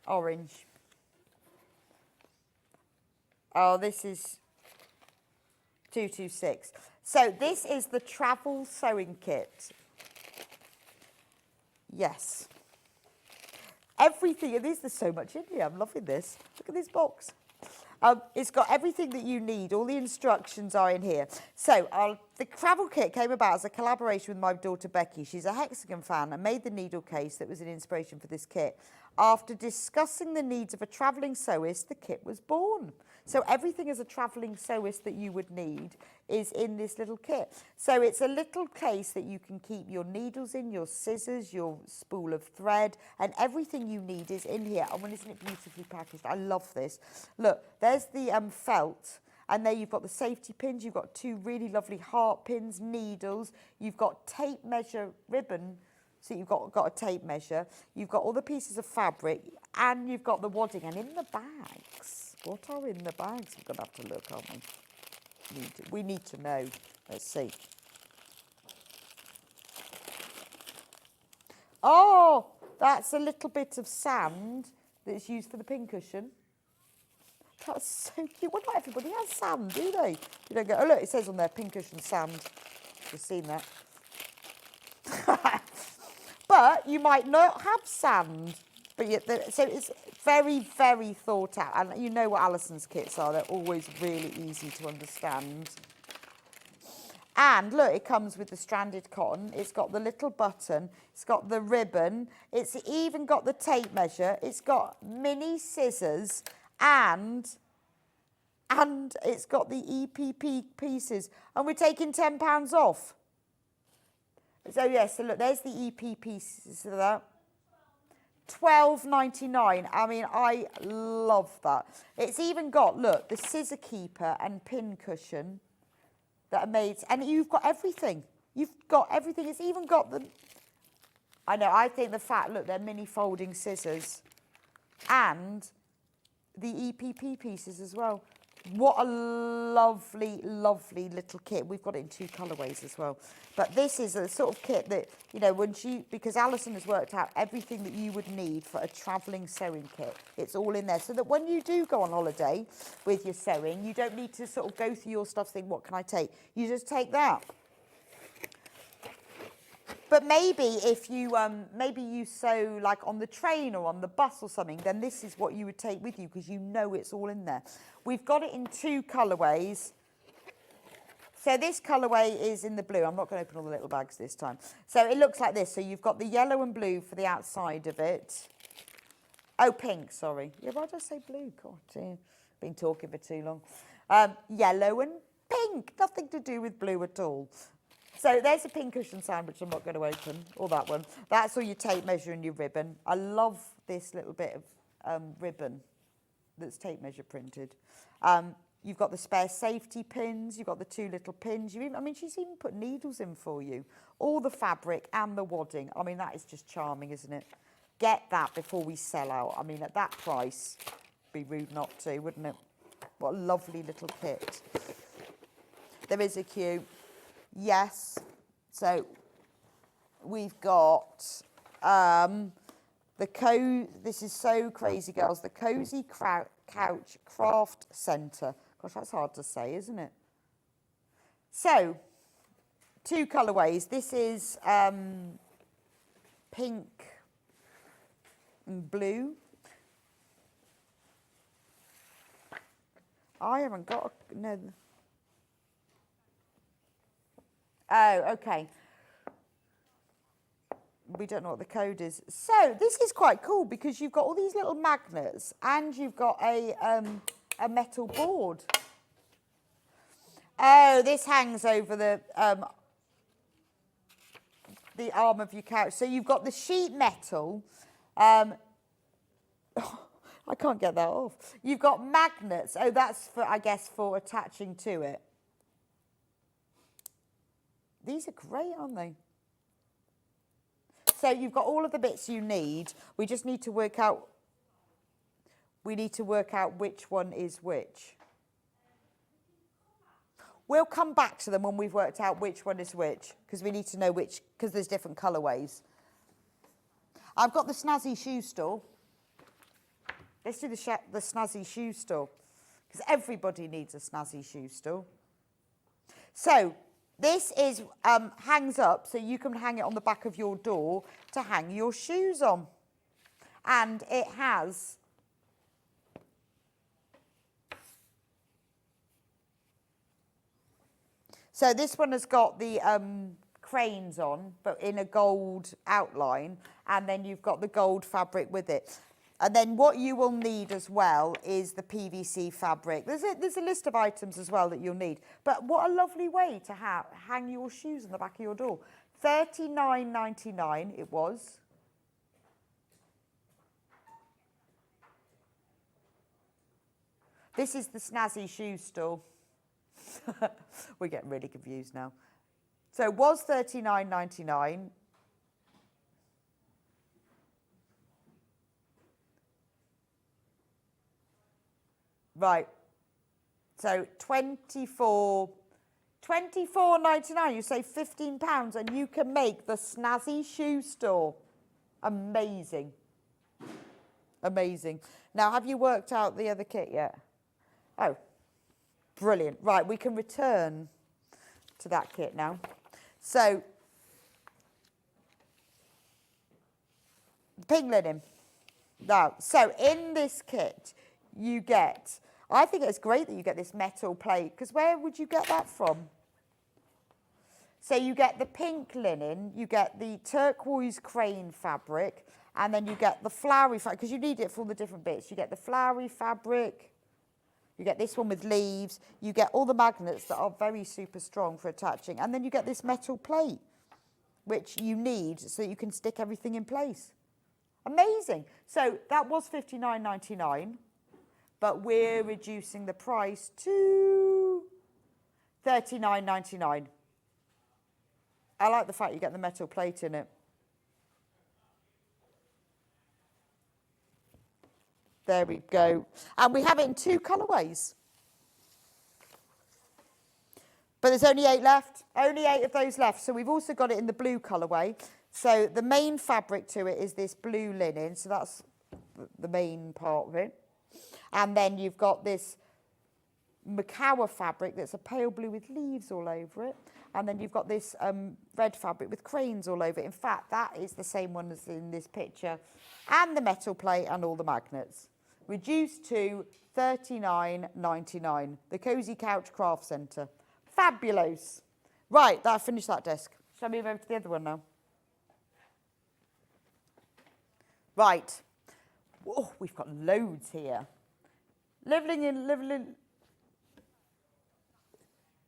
Orange. Oh, this is 226. So this is the travel sewing kit. Yes. Everything, there's so much in here. I'm loving this. Look at this box. It's got everything that you need. All the instructions are in here. So the travel kit came about as a collaboration with my daughter Becky. She's a hexagon fan and made the needle case that was an inspiration for this kit. After discussing the needs of a travelling sewist, the kit was born. So everything as a travelling sewist that you would need is in this little kit. So it's a little case that you can keep your needles in, your scissors, your spool of thread, and everything you need is in here. Oh, and isn't it beautifully packaged? I love this. Look, there's the felt, and there you've got the safety pins. You've got two really lovely heart pins, needles. You've got tape measure ribbon So you've got a tape measure, you've got all the pieces of fabric, and you've got the wadding. And in the bags, what are in the bags? We're going to have to look, aren't we? We need to know. Let's see. Oh, that's a little bit of sand that's used for the pincushion. That's so cute. Well, not everybody has sand, do they? You don't go, oh, look, it says on there, pincushion sand. You've seen that. But you might not have sand. But so it's very, very thought out. And you know what Alison's kits are. They're always really easy to understand. And look, it comes with the stranded cotton. It's got the little button. It's got the ribbon. It's even got the tape measure. It's got mini scissors. And it's got the EPP pieces. And we're taking £10 off. So, yes, so look, there's the EP pieces of that. £12.99. I mean, I love that. It's even got, look, the scissor keeper and pin cushion that are made. And you've got everything. You've got everything. It's even got the... I know, I think the fact, look, they're mini folding scissors. And the EPP pieces as well. What a lovely, lovely little kit. We've got it in 2 colourways as well. But this is a sort of kit that, you know, because Alison has worked out everything that you would need for a travelling sewing kit. It's all in there. So that when you do go on holiday with your sewing, you don't need to sort of go through your stuff saying, what can I take? You just take that. But maybe if you, maybe you sew like on the train or on the bus or something, then this is what you would take with you because you know it's all in there. We've got it in 2 colourways. So this colourway is in the blue. I'm not going to open all the little bags this time. So it looks like this. So you've got the yellow and blue for the outside of it. Oh, pink, sorry. Yeah, why did I say blue? God, dear. Been talking for too long. Yellow and pink. Nothing to do with blue at all. So there's a pink cushion sand, which I'm not going to open, or that one. That's all your tape measure and your ribbon. I love this little bit of ribbon that's tape measure printed. You've got the spare safety pins. You've got the 2 little pins. I mean, she's even put needles in for you. All the fabric and the wadding. I mean, that is just charming, isn't it? Get that before we sell out. I mean, at that price, it'd be rude not to, wouldn't it? What a lovely little kit. There is a queue. Yes. So we've got this is so crazy, girls. The Cozy Couch Craft Centre. Gosh, that's hard to say, isn't it? So, 2 colourways. This is pink and blue. I haven't got no. Oh, okay. We don't know what the code is. So this is quite cool because you've got all these little magnets and you've got a metal board. Oh, this hangs over the arm of your couch. So you've got the sheet metal. I can't get that off. You've got magnets. Oh, that's for, I guess, for attaching to it. These are great, aren't they? So you've got all of the bits you need. We just need to work out, which one is which. We'll come back to them when we've worked out which one is which, because we need to know which, because there's different colourways. I've got the snazzy shoe store. Let's do the snazzy shoe store, because everybody needs a snazzy shoe store. So this is hangs up, so you can hang it on the back of your door to hang your shoes on. And it has so this one has got the cranes on, but in a gold outline, and then you've got the gold fabric with it. And then what you will need as well is the PVC fabric. There's a list of items as well that you'll need. But what a lovely way to hang your shoes on the back of your door. $39.99 it was. This is the snazzy shoe store. We're getting really confused now. So it was $39.99. Right. So £24.99. You save £15 and you can make the snazzy shoe store. Amazing. Amazing. Now, have you worked out the other kit yet? Oh, brilliant. Right, we can return to that kit now. So, pink linen. Now, so in this kit, you get, I think it's great that you get this metal plate, because where would you get that from? So you get the pink linen, you get the turquoise crane fabric, and then you get the flowery fabric, because you need it for all the different bits. You get the flowery fabric, you get this one with leaves, you get all the magnets that are very super strong for attaching, and then you get this metal plate, which you need so you can stick everything in place. Amazing. So that was $59.99, but we're reducing the price to $39.99. I like the fact you get the metal plate in it. There we go. And we have it in 2 colourways. But there's only 8 left. Only 8 of those left. So we've also got it in the blue colourway. So the main fabric to it is this blue linen. So that's the main part of it. And then you've got this macawa fabric that's a pale blue with leaves all over it. And then you've got this red fabric with cranes all over it. In fact, that is the same one as in this picture. And the metal plate and all the magnets. Reduced to $39.99. The Cozy Couch Craft Centre. Fabulous. Right, that finished that desk. Shall I move over to the other one now? Right. Oh, we've got loads here. Living in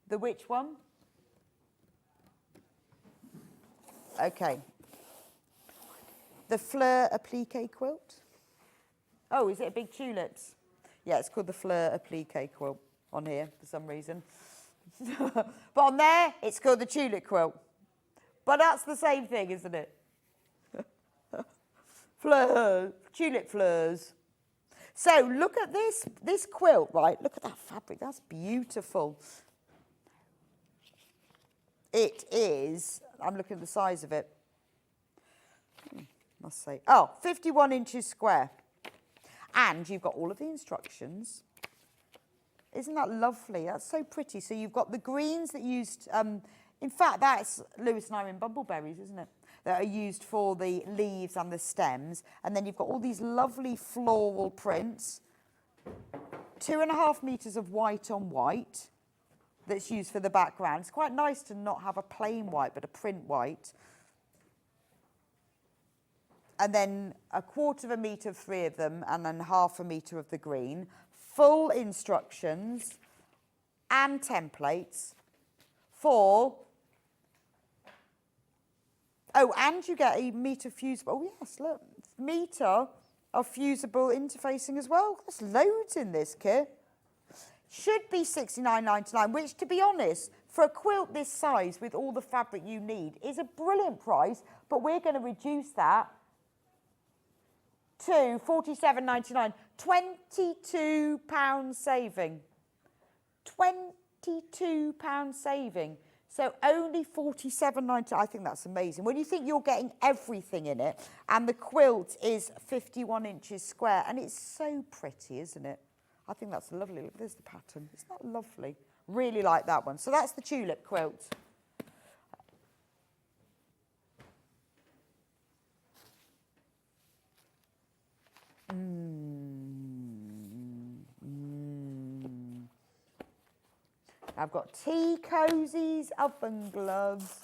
the which one? Okay. The Fleur Applique quilt. Oh, is it a big tulips? Yeah, it's called the Fleur Applique quilt on here for some reason. But on there, it's called the tulip quilt. But that's the same thing, isn't it? Fleurs, tulip fleurs. So look at this quilt, right? Look at that fabric. That's beautiful. It is, I'm looking at the size of it. Must say, 51 inches square. And you've got all of the instructions. Isn't that lovely? That's so pretty. So you've got the greens that used, in fact, that's Lewis and Irene bumbleberries, isn't it? That are used for the leaves and the stems. And then you've got all these lovely floral prints. 2.5 meters of white on white that's used for the background. It's quite nice to not have a plain white, but a print white. And then 1/4 meter of 3 of them, and then 1/2 meter of the green. Full instructions and templates for... Oh, and you get a meter fusible. Oh, yes, look. Meter of fusible interfacing as well. There's loads in this kit. Should be $69.99, which, to be honest, for a quilt this size with all the fabric you need is a brilliant price, but we're going to reduce that to $47.99. £22 saving. £22 saving. So only $47.99. I think that's amazing. When you think you're getting everything in it, and the quilt is 51 inches square, and it's so pretty, isn't it? I think that's lovely. Look, there's the pattern. Isn't that lovely? Really like that one. So that's the tulip quilt. I've got tea cozies, oven gloves.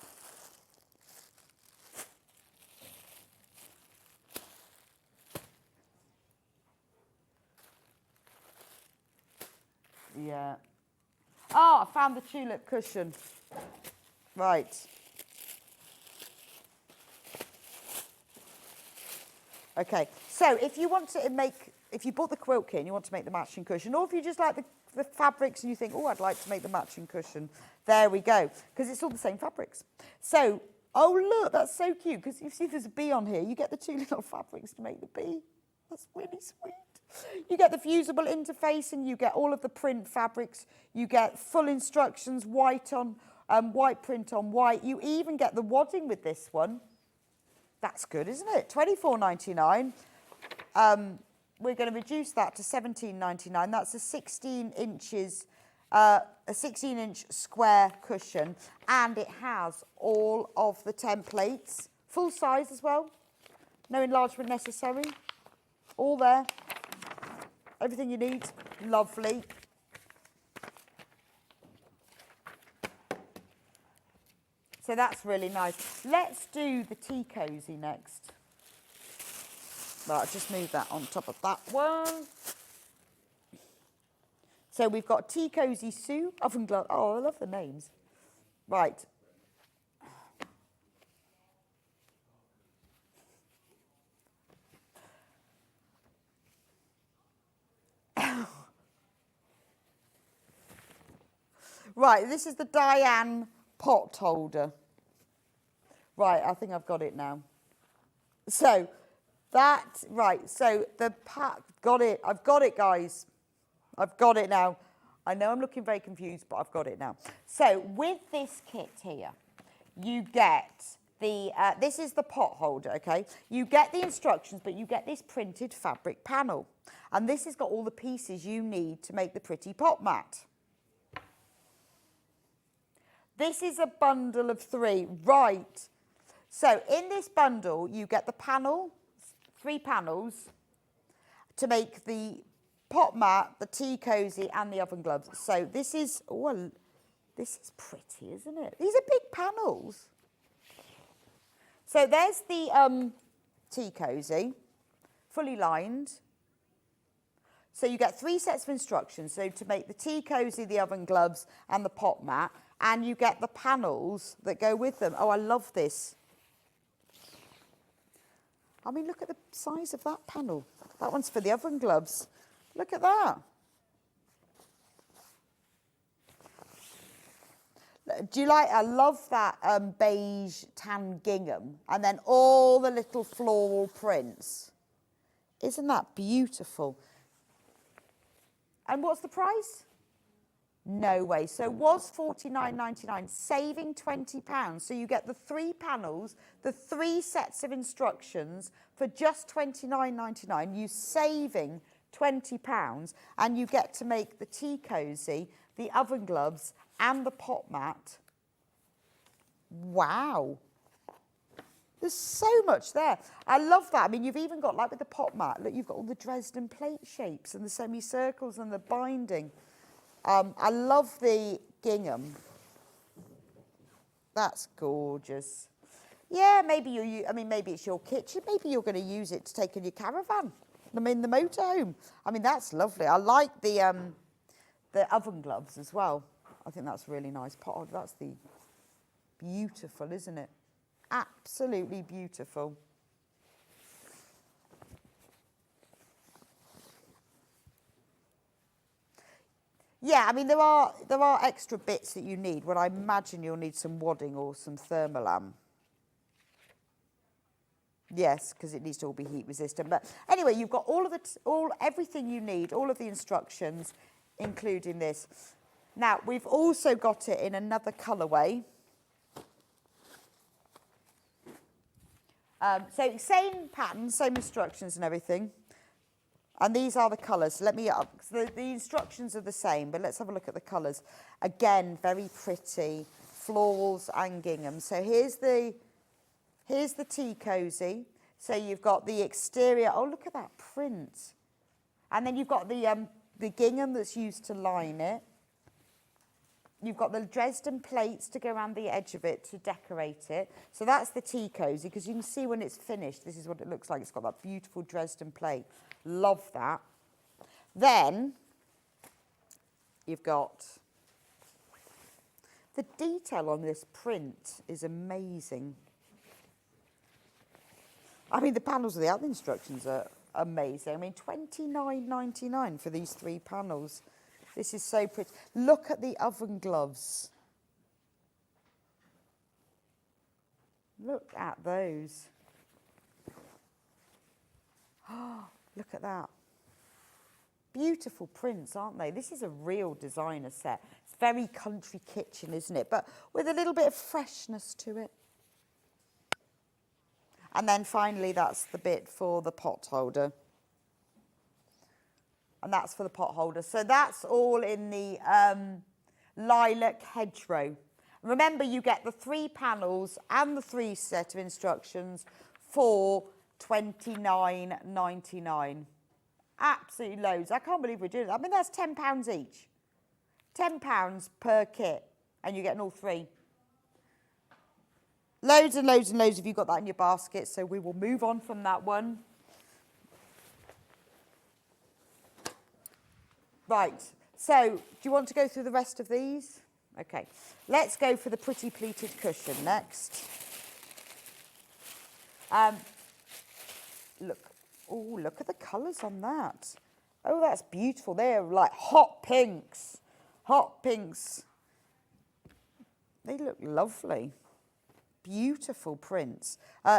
Yeah. Oh, I found the tulip cushion. Right. Okay, so if you want to if you bought the quilt kit and you want to make the matching cushion, or if you just like the fabrics and you think, oh, I'd like to make the matching cushion, there we go, because it's all the same fabrics. So, oh, look, that's so cute, because you see there's a bee on here. You get the 2 little fabrics to make the bee. That's really sweet. You get the fusible interface and you get all of the print fabrics. You get full instructions, white print on white. You even get the wadding with this one. That's good, isn't it? $24.99. We're going to reduce that to $17.99. That's a 16 inches, a 16-inch square cushion, and it has all of the templates, full size as well. No enlargement necessary. All there. Everything you need. Lovely. So that's really nice. Let's do the tea cosy next. Right, I'll just move that on top of that one. So we've got Tea Cozy Sue, Oven Glove. Oh, I love the names. Right. Right, this is the Diane pot holder. Right, I think I've got it now. So that, right, so the pack, got it. I've got it, guys. I've got it now. I know I'm looking very confused, but I've got it now. So with this kit here, you get the, this is the pot holder, okay? You get the instructions, but you get this printed fabric panel. And this has got all the pieces you need to make the pretty pot mat. This is a bundle of 3, right? So in this bundle, you get the panel, 3 panels, to make the pot mat, the tea cozy, and the oven gloves. So this is, oh, this is pretty, isn't it? These are big panels. So there's the tea cozy, fully lined. So you get 3 sets of instructions. So to make the tea cozy, the oven gloves, and the pot mat. And you get the panels that go with them. Oh, I love this. I mean, look at the size of that panel. That one's for the oven gloves. Look at that. Do you like, I love that beige tan gingham. And then all the little floral prints. Isn't that beautiful? And what's the price? No way. So it was $49.99, saving £20. So you get the 3 panels, the 3 sets of instructions for just $29.99. You saving £20, and you get to make the tea cozy, the oven gloves, and the pot mat. Wow. There's so much there. I love that. I mean, you've even got, like with the pot mat, look, you've got all the Dresden plate shapes and the semicircles and the binding. I love the gingham. That's gorgeous. Yeah, maybe I mean, maybe it's your kitchen. Maybe you're going to use it to take in your caravan. I mean, the motorhome. I mean, that's lovely. I like the oven gloves as well. I think that's really nice. That's the beautiful, isn't it? Absolutely beautiful. Yeah, I mean, there are extra bits that you need. Well, I imagine you'll need some wadding or some thermolam. Yes, because it needs to all be heat resistant. But anyway, you've got everything you need, all of the instructions, including this. Now, we've also got it in another colourway. So same pattern, same instructions and everything. And these are the colours. So the instructions are the same, but let's have a look at the colours. Again, very pretty, florals and gingham. So here's the tea cozy. So you've got the exterior. Oh, look at that print. And then you've got the gingham that's used to line it. You've got the Dresden plates to go around the edge of it to decorate it. So that's the tea cozy, because you can see when it's finished, this is what it looks like. It's got that beautiful Dresden plate. Love that. Then you've got the detail on this print is amazing. I mean, the panels of the other instructions are amazing. I mean, $29.99 for these 3 panels. This is so pretty. Look at the oven gloves. Look at those. Look at that. Beautiful prints, aren't they? This is a real designer set. It's very country kitchen, isn't it? But with a little bit of freshness to it. And then finally, that's the bit for the pot holder. And that's for the pot holder. So that's all in the lilac hedgerow. Remember, you get the 3 panels and the 3 set of instructions for £29.99. Absolutely loads. I can't believe we're doing that. I mean, that's £10 each. £10 per kit, and you're getting all 3. Loads and loads and loads of you got that in your basket, so we will move on from that one. Right, so do you want to go through the rest of these? Okay, let's go for the pretty pleated cushion next. Look at the colours on that. Oh, that's beautiful. They're like hot pinks. Hot pinks. They look lovely. Beautiful prints.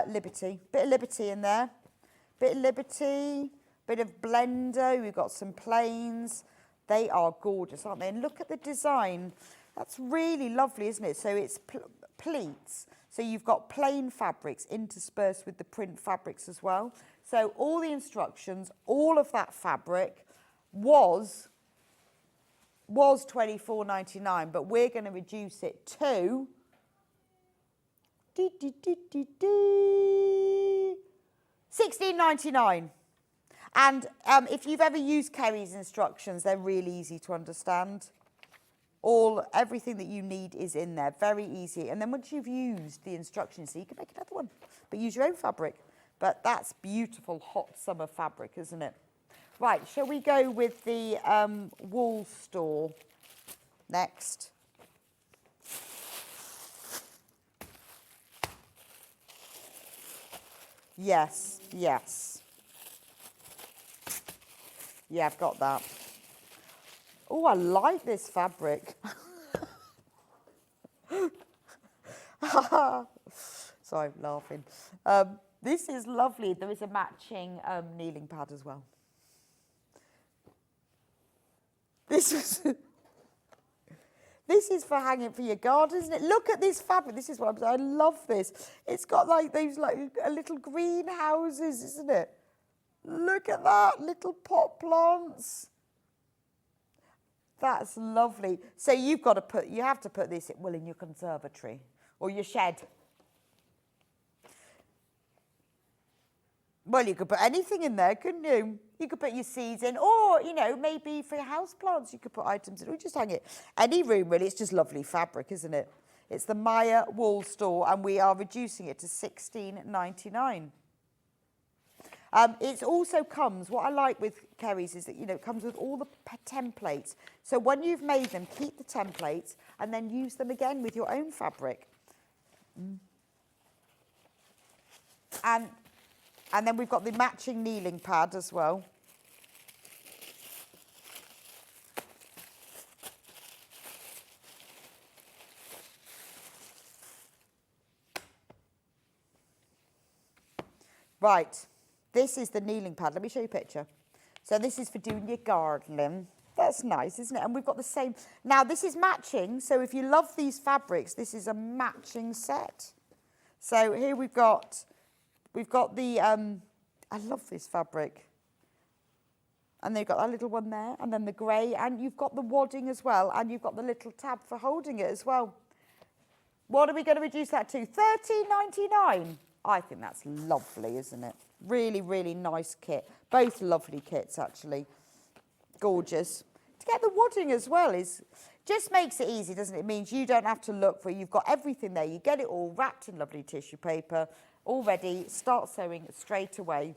Liberty. Bit of Liberty in there. Bit of Liberty. Bit of Blender. We've got some plains. They are gorgeous, aren't they? And look at the design. That's really lovely, isn't it? So it's pleats. So you've got plain fabrics interspersed with the print fabrics as well. So all the instructions, all of that fabric was £24.99, but we're going to reduce it to £16.99. And if you've ever used Kerry's instructions, they're really easy to understand. Everything that you need is in there, very easy. And then once you've used the instructions, so you can make another one, but use your own fabric. But that's beautiful hot summer fabric, isn't it? Right, shall we go with the wool store next? Yes, yes. Yeah, I've got that. Oh, I like this fabric. Sorry, I'm laughing. This is lovely. There is a matching kneeling pad as well. This is for hanging for your garden, isn't it? Look at this fabric. This is what I'm saying. I love this. It's got like those little greenhouses, isn't it? Look at that, little pot plants. That's lovely. So you have to put this in your conservatory or your shed. Well, you could put anything in there, couldn't you? You could put your seeds in, or, maybe for your house plants, you could put items in, or just hang it. Any room, really. It's just lovely fabric, isn't it? It's the Maya Wool Store, and we are reducing it to £16.99. It also comes, what I like with Kerry's is that, it comes with all the templates. So when you've made them, keep the templates and then use them again with your own fabric. And then we've got the matching kneeling pad as well. Right. This is the kneeling pad. Let me show you a picture. So this is for doing your gardening. That's nice, isn't it? And we've got the same. Now, this is matching. So if you love these fabrics, this is a matching set. So here we've got the, I love this fabric. And they've got that little one there, and then the grey, and you've got the wadding as well, and you've got the little tab for holding it as well. What are we going to reduce that to? £13.99. I think that's lovely, isn't it? Really, really nice kit. Both lovely kits, actually. Gorgeous. To get the wadding as well just makes it easy, doesn't it? It means you don't have to look for it. You've got everything there. You get it all wrapped in lovely tissue paper, all ready. Start sewing straight away.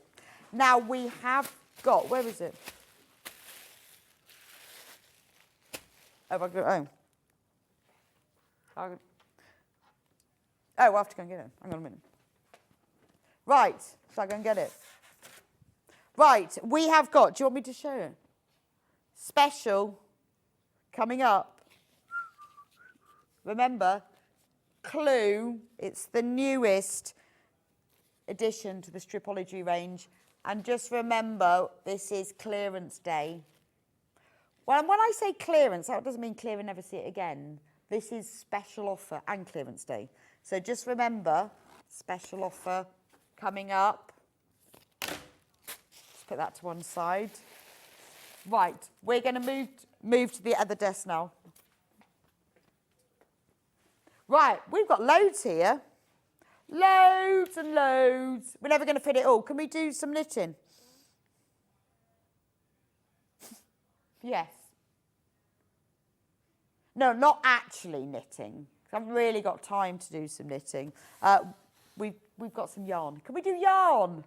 Now, we have got, where is it? Oh, I have to go and get it. Hang on a minute. Right, shall I go and get it? Right, we have got, do you want me to show it? Special coming up. Remember, Clue, it's the newest addition to the Stripology range, And just remember, this is clearance day. Well, and when I say clearance, that doesn't mean clear and never see it again. This is special offer and clearance day. So just remember, special offer coming up. Just put that to one side. Right, we're going to move to the other desk now. Right, we've got loads here. Loads and loads. We're never going to fit it all. Can we do some knitting? Yes. No, not actually knitting. I haven't really got time to do some knitting. We've got some yarn. Can we do yarn?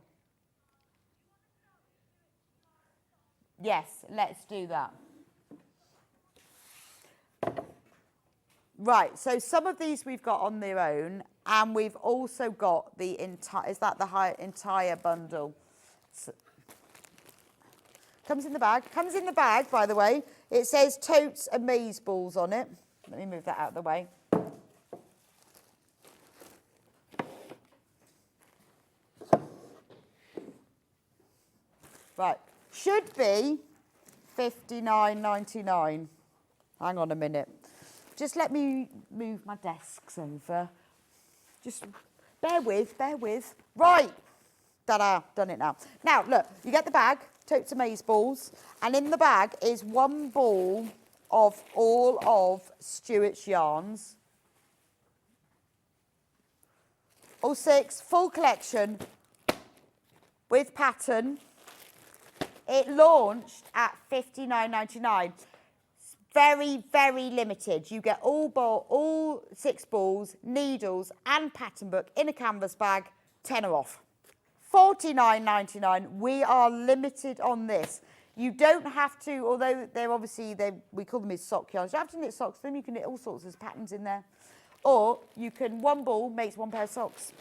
Yes, let's do that. Right, so some of these we've got on their own, and we've also got the entire, is that the entire bundle? So, comes in the bag, by the way. It says totes and maize balls on it. Let me move that out of the way. Right, should be $59.99. Hang on a minute. Just let me move my desks over. Just bear with. Right. Ta-da, done it now. Now, look, you get the bag, totes of maize balls, and in the bag is one ball of all of Stuart's yarns. All 6, full collection with pattern. It launched at $59.99. Very, very limited. You get all 6 balls, needles and pattern book in a canvas bag, tenner off. $49.99. We are limited on this. You don't have to, although they're obviously, we call them his sock yarns. You don't have to knit socks for them. You can knit all sorts of patterns in there. Or you can, one ball makes one pair of socks.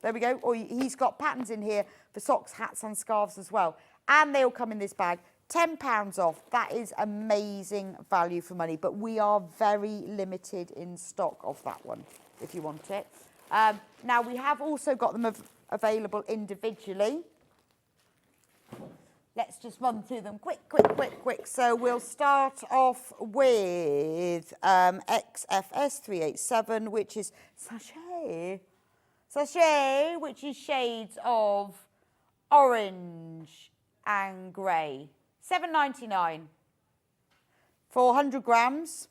There we go. Or he's got patterns in here for socks, hats and scarves as well. And they all come in this bag. £10 off. That is amazing value for money. But we are very limited in stock of that one, if you want it. Now, we have also got them available individually. Let's just run through them quick. So we'll start off with XFS 387, which is sachet. Sachet, which is shades of orange and grey. $7.99 for 100 grams.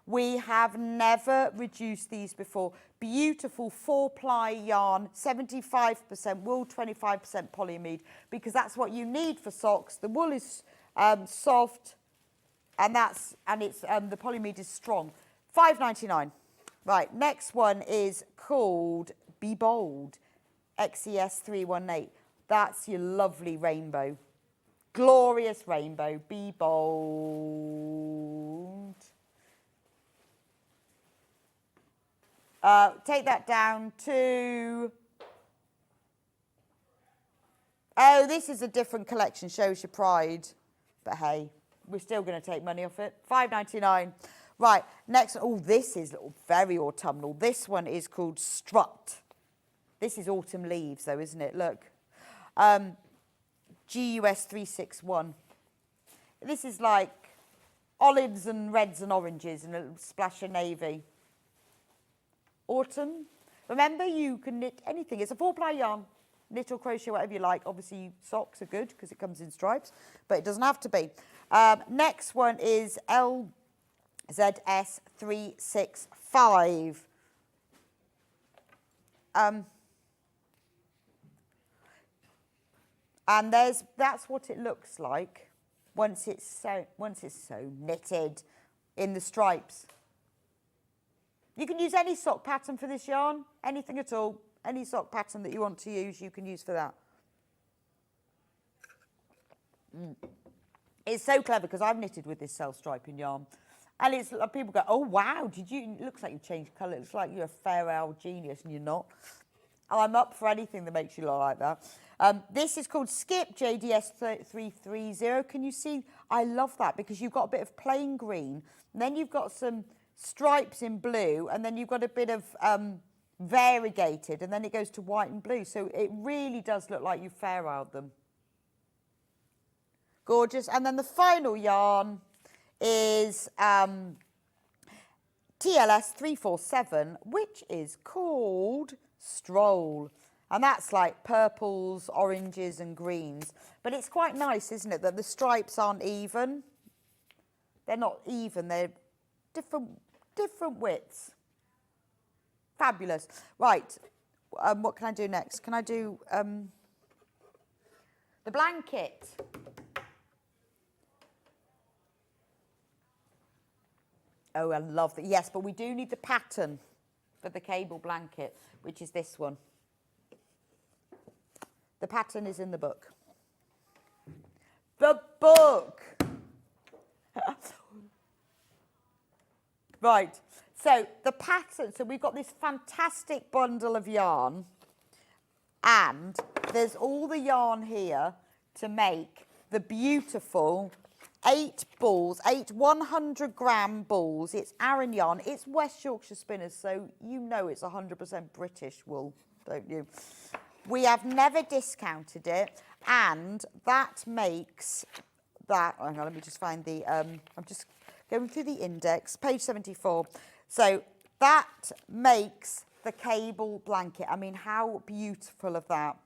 We have never reduced these before. Beautiful 4-ply yarn, 75% wool, 25% polyamide, because that's what you need for socks. The wool is soft, and it's the polyamide is strong. $5.99. Right, next one is called Be Bold, XES 318. That's your lovely rainbow. Glorious rainbow. Be bold. Take that down to... Oh, this is a different collection. Shows your pride. But hey, we're still going to take money off it. $5.99. Right, next. Oh, this is very autumnal. This one is called Strut. This is autumn leaves, though, isn't it? Look. GUS 361. This is like olives and reds and oranges and a splash of navy. Autumn. Remember, you can knit anything. It's a 4-ply yarn. Knit or crochet, whatever you like. Obviously, socks are good because it comes in stripes, but it doesn't have to be. Next one is LZS 365. And that's what it looks like once it's sewn knitted in the stripes. You can use any sock pattern for this yarn, anything at all. Any sock pattern that you want to use, you can use for that. It's so clever because I've knitted with this self-striping yarn. And it's people go, oh, wow, it looks like you changed colour. It looks like you're a fair owl genius, and you're not. I'm up for anything that makes you look like that. This is called Skip JDS 330. Can you see? I love that because you've got a bit of plain green, and then you've got some stripes in blue, and then you've got a bit of variegated, and then it goes to white and blue. So it really does look like you fair isle them. Gorgeous. And then the final yarn is TLS 347, which is called Stroll. And that's like purples, oranges and greens. But it's quite nice, isn't it, that the stripes aren't even. They're not even, they're different widths. Fabulous. Right, what can I do next? Can I do the blanket? Oh, I love that. Yes, but we do need the pattern for the cable blanket, which is this one. The pattern is in the book. The book! Right, so the pattern, so we've got this fantastic bundle of yarn, and there's all the yarn here to make the beautiful 8 balls, 8 100-gram balls. It's Aran yarn. It's West Yorkshire Spinners, so you know it's 100% British wool, don't you? We have never discounted it, and that makes that. Hang on, let me just find the. I'm just going through the index, page 74. So that makes the cable blanket. I mean, how beautiful of that.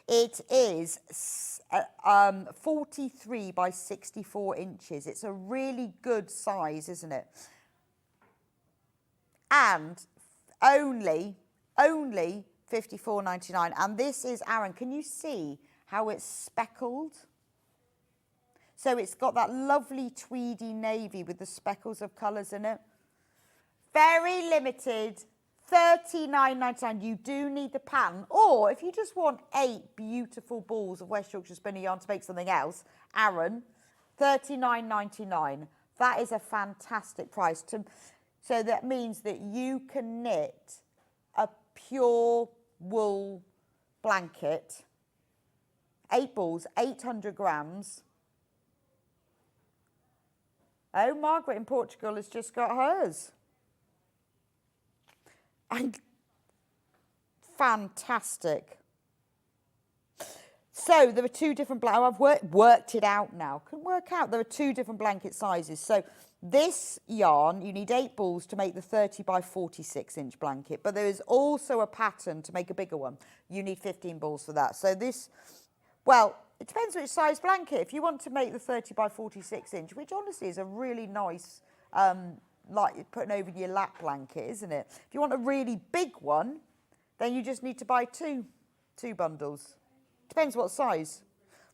It is 43 by 64 inches. It's a really good size, isn't it? And only £54.99. And this is Aran. Can you see how it's speckled? So it's got that lovely tweedy navy with the speckles of colours in it. Very limited. £39.99. You do need the pattern, or if you just want 8 beautiful balls of West Yorkshire spinning yarn to make something else, Aran, £39.99. That is a fantastic price. So that means that you can knit a pure wool blanket, 8 balls, 800 grams. Oh, Margaret in Portugal has just got hers. And fantastic. So there are 2 different blankets. I've worked it out now. Can work out there are 2 different blanket sizes. So this yarn, you need 8 balls to make the 30 by 46 inch blanket. But there is also a pattern to make a bigger one. You need 15 balls for that. So this, well, it depends which size blanket. If you want to make the 30 by 46 inch, which honestly is a really nice like you're putting over your lap blanket, isn't it? If you want a really big one, then you just need to buy two bundles. Depends what size.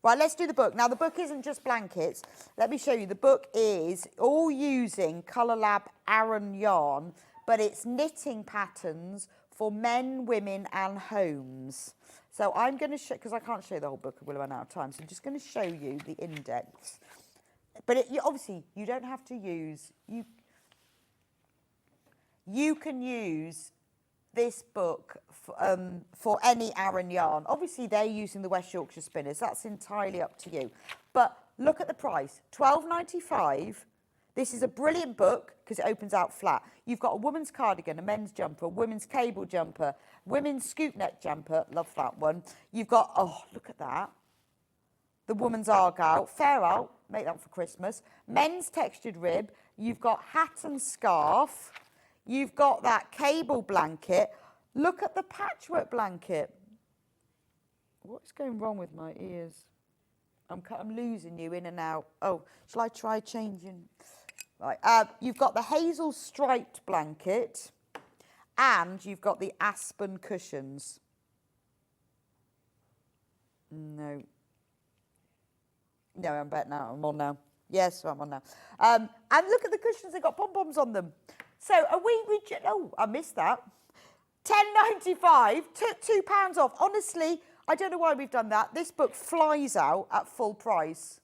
Right, let's do the book. Now, the book isn't just blankets. Let me show you. The book is all using Colour Lab Aran yarn, but it's knitting patterns for men, women and homes. So I'm going to show, because I can't show the whole book, we'll run out of time, so I'm just going to show you the index. But obviously, you don't have to use... You can use this book for any Aran yarn. Obviously, they're using the West Yorkshire Spinners. That's entirely up to you. But look at the price, £12.95. This is a brilliant book because it opens out flat. You've got a woman's cardigan, a men's jumper, a women's cable jumper, women's scoop neck jumper. Love that one. You've got, oh, look at that. The woman's argyle, fair out, make that for Christmas. Men's textured rib. You've got hat and scarf. You've got that cable blanket. Look at the patchwork blanket. What's going wrong with my ears? I'm losing you in and out. Oh, shall I try changing? Right. You've got the hazel striped blanket, and you've got the aspen cushions. No, I'm better now. I'm on now. Yes, I'm on now. And look at the cushions. They've got pom-poms on them. So are we oh, I missed that. £10.95, took £2 off. Honestly, I don't know why we've done that. This book flies out at full price.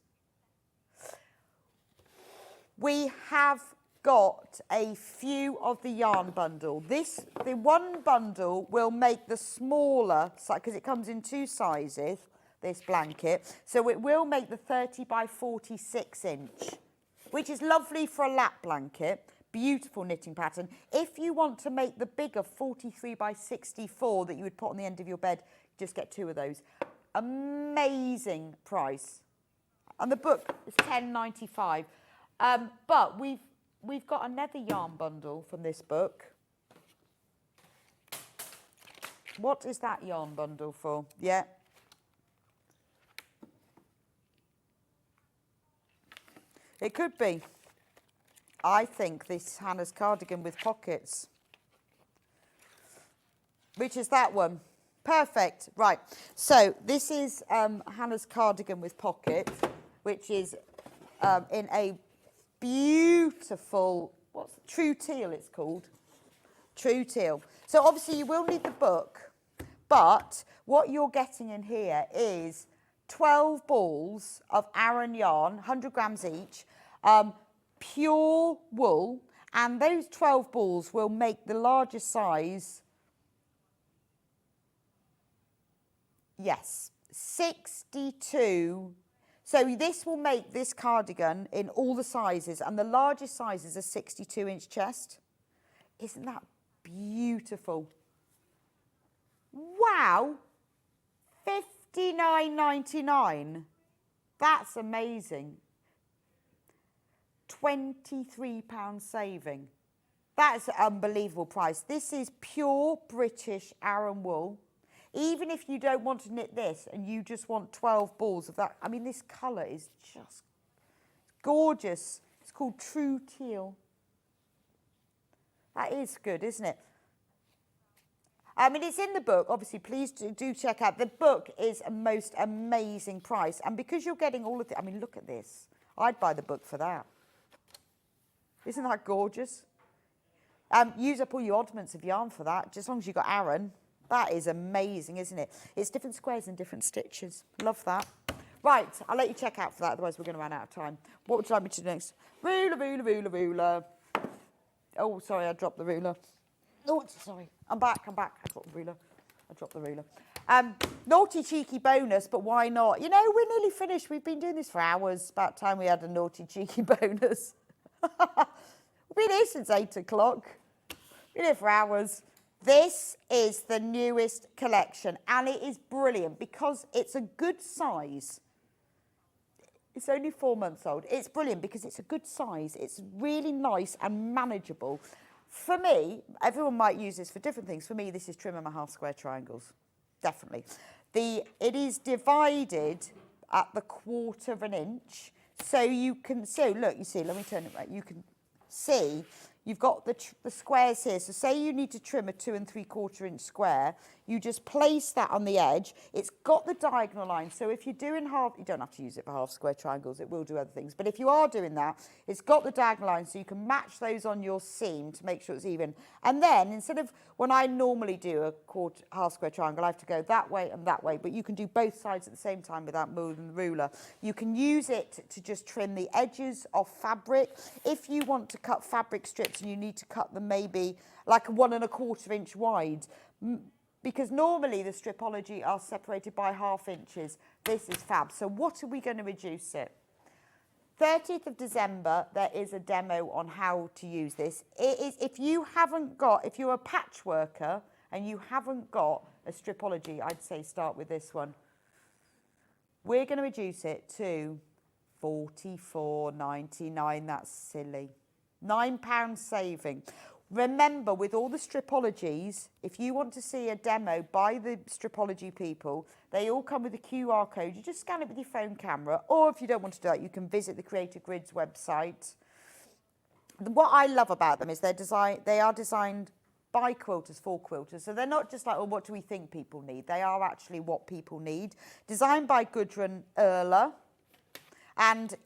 We have got a few of the yarn bundle. The one bundle will make the smaller, because it comes in 2 sizes, this blanket. So it will make the 30 by 46 inch, which is lovely for a lap blanket. Beautiful knitting pattern. If you want to make the bigger 43 by 64 that you would put on the end of your bed, just get 2 of those. Amazing price. And the book is £10.95. But we've got another yarn bundle from this book. What is that yarn bundle for? Yeah. It could be. I think this Hannah's cardigan with pockets. Which is that one? Perfect. Right. So this is Hannah's cardigan with pockets, which is in a beautiful, true teal it's called. True teal. So obviously you will need the book, but what you're getting in here is 12 balls of Aran yarn, 100 grams each, pure wool, and those 12 balls will make the largest size, yes, 62. So this will make this cardigan in all the sizes, and the largest size is a 62-inch chest. Isn't that beautiful? Wow, $59.99. That's amazing. £23 saving. That's an unbelievable price. This is pure British Aran wool. Even if you don't want to knit this and you just want 12 balls of that, I mean, this colour is just gorgeous. It's called True Teal. That is good, isn't it? I mean, it's in the book. Obviously, please do check out. The book is a most amazing price. And because you're getting all of it, I mean, look at this. I'd buy the book for that. Isn't that gorgeous? Use up all your oddments of yarn for that, just as long as you've got Aran. That is amazing, isn't it? It's different squares and different stitches. Love that. Right, I'll let you check out for that, otherwise we're going to run out of time. What would you like me to do next? Ruler, ruler, ruler, ruler. Oh, sorry, I dropped the ruler. Oh, sorry. I'm back. I dropped the ruler. Naughty, cheeky bonus, but why not? You know, we're nearly finished. We've been doing this for hours. About time we had a naughty, cheeky bonus. We've been here since 8 o'clock. Been here for hours. This is the newest collection, and it is brilliant because it's a good size. It's only 4 months old. It's brilliant because it's a good size. It's really nice and manageable. For me, everyone might use this for different things. For me, this is trimming my half square triangles. Definitely. It is divided at the 1/4 inch. So you can, look, you see, let me turn it right. You can see you've got the squares here. So say you need to trim a 2 3/4 inch square, you just place that on the edge. It's got the diagonal line. So if you're doing half, you don't have to use it for half square triangles. It will do other things. But if you are doing that, it's got the diagonal line. So you can match those on your seam to make sure it's even. And then instead of, when I normally do a half square triangle, I have to go that way and that way. But you can do both sides at the same time without moving the ruler. You can use it to just trim the edges of fabric. If you want to cut fabric strips and you need to cut them maybe like 1 1/4 inch wide, because normally the stripology are separated by 1/2 inches. This is fab. So what are we going to reduce it? 30th of December, there is a demo on how to use this. It is, if you're a patch worker and you haven't got a stripology, I'd say start with this one. We're going to reduce it to $44.99. That's silly. £9 saving. Remember, with all the stripologies, if you want to see a demo by the stripology people, they all come with a QR code. You just scan it with your phone camera, or if you don't want to do that, you can visit the Creative Grids website. What I love about them is they are designed by quilters for quilters. So they're not just like, oh, what do we think people need? They are actually what people need. Designed by Gudrun Erler. And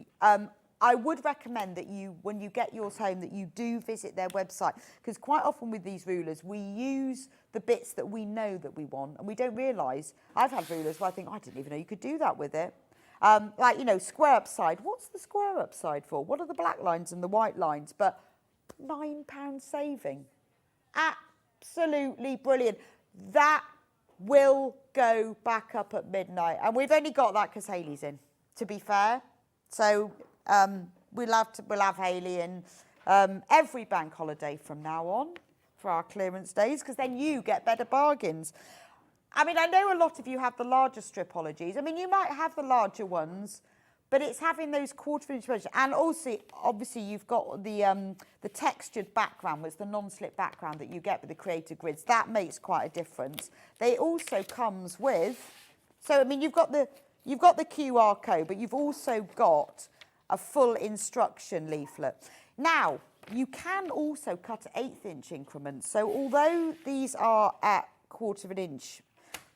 I would recommend that you, when you get yours home, that you do visit their website, because quite often with these rulers, we use the bits that we know that we want, and we don't realise. I've had rulers where I think, I didn't even know you could do that with it. Like, you know, square upside. What's the square upside for? What are the black lines and the white lines? But £9 saving. Absolutely brilliant. That will go back up at midnight. And we've only got that because Hayley's in, to be fair. So we'll have Hayley in. every bank holiday from now on for our clearance days, because then you get better bargains. I mean, I know a lot of you have the larger stripologies. I mean, you might have the larger ones, but it's having those quarter-inch measures. And also, obviously, you've got the textured background, which is the non-slip background that you get with the creator grids. That makes quite a difference. They also comes with, so I mean, you've got the QR code, but you've also got a full instruction leaflet. Now, you can also cut 1/8 inch increments. So although these are at 1/4 of an inch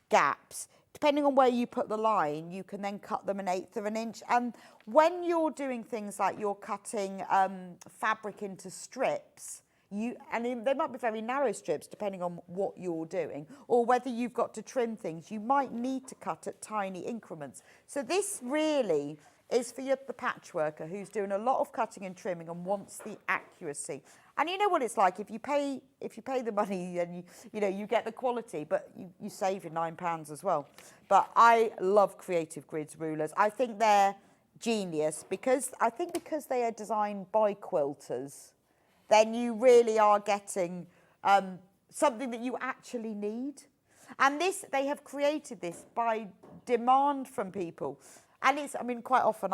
gaps, depending on where you put the line, you can then cut them 1/8 of an inch. And when you're doing things like you're cutting fabric into strips, and they might be very narrow strips depending on what you're doing, or whether you've got to trim things, you might need to cut at tiny increments. So this really is for the patchworker who's doing a lot of cutting and trimming and wants the accuracy. And you know what it's like, if you pay the money and you get the quality, but you save your £9 as well. But I love Creative Grids rulers. I think they're genius because they are designed by quilters, then you really are getting something that you actually need. And they have created this by demand from people. And I mean, quite often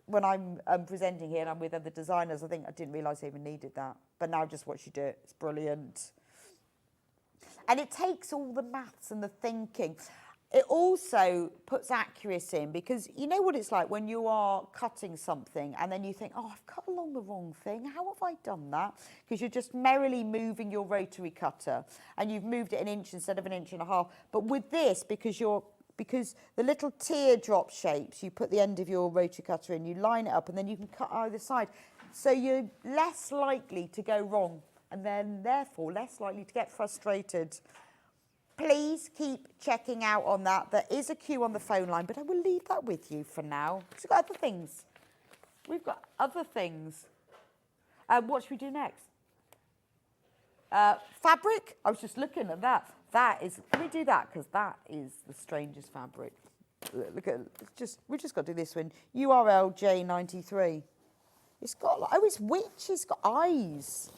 when I'm presenting here and I'm with other designers, I think I didn't realise I even needed that. But now just watch you do it. It's brilliant. And it takes all the maths and the thinking. It also puts accuracy in, because you know what it's like when you are cutting something and then you think, oh, I've cut along the wrong thing. How have I done that? Because you're just merrily moving your rotary cutter and you've moved it 1 inch instead of 1.5 inches. But with this, because the little teardrop shapes, you put the end of your rotary cutter in, you line it up, and then you can cut either side. So you're less likely to go wrong, and then therefore less likely to get frustrated. Please keep checking out on that. There is a queue on the phone line, but I will leave that with you for now. We've got other things. We've got other things. What should we do next? Fabric? I was just looking at that. Can we do that? Because that is the strangest fabric. Look at we just got to do this one. URL J93. It's got, it's witch, it's got eyes.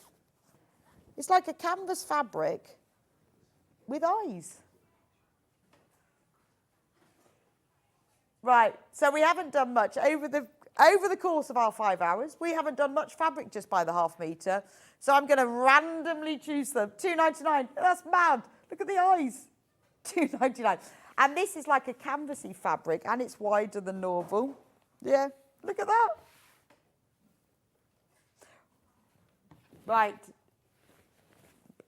It's like a canvas fabric with eyes. Right, so we haven't done much over the course of our 5 hours. We haven't done much fabric just by the ½ metre. So I'm going to randomly choose them. £2.99. That's mad. Look at the eyes. £2.99. And this is like a canvasy fabric, and it's wider than normal. Yeah, look at that. Right,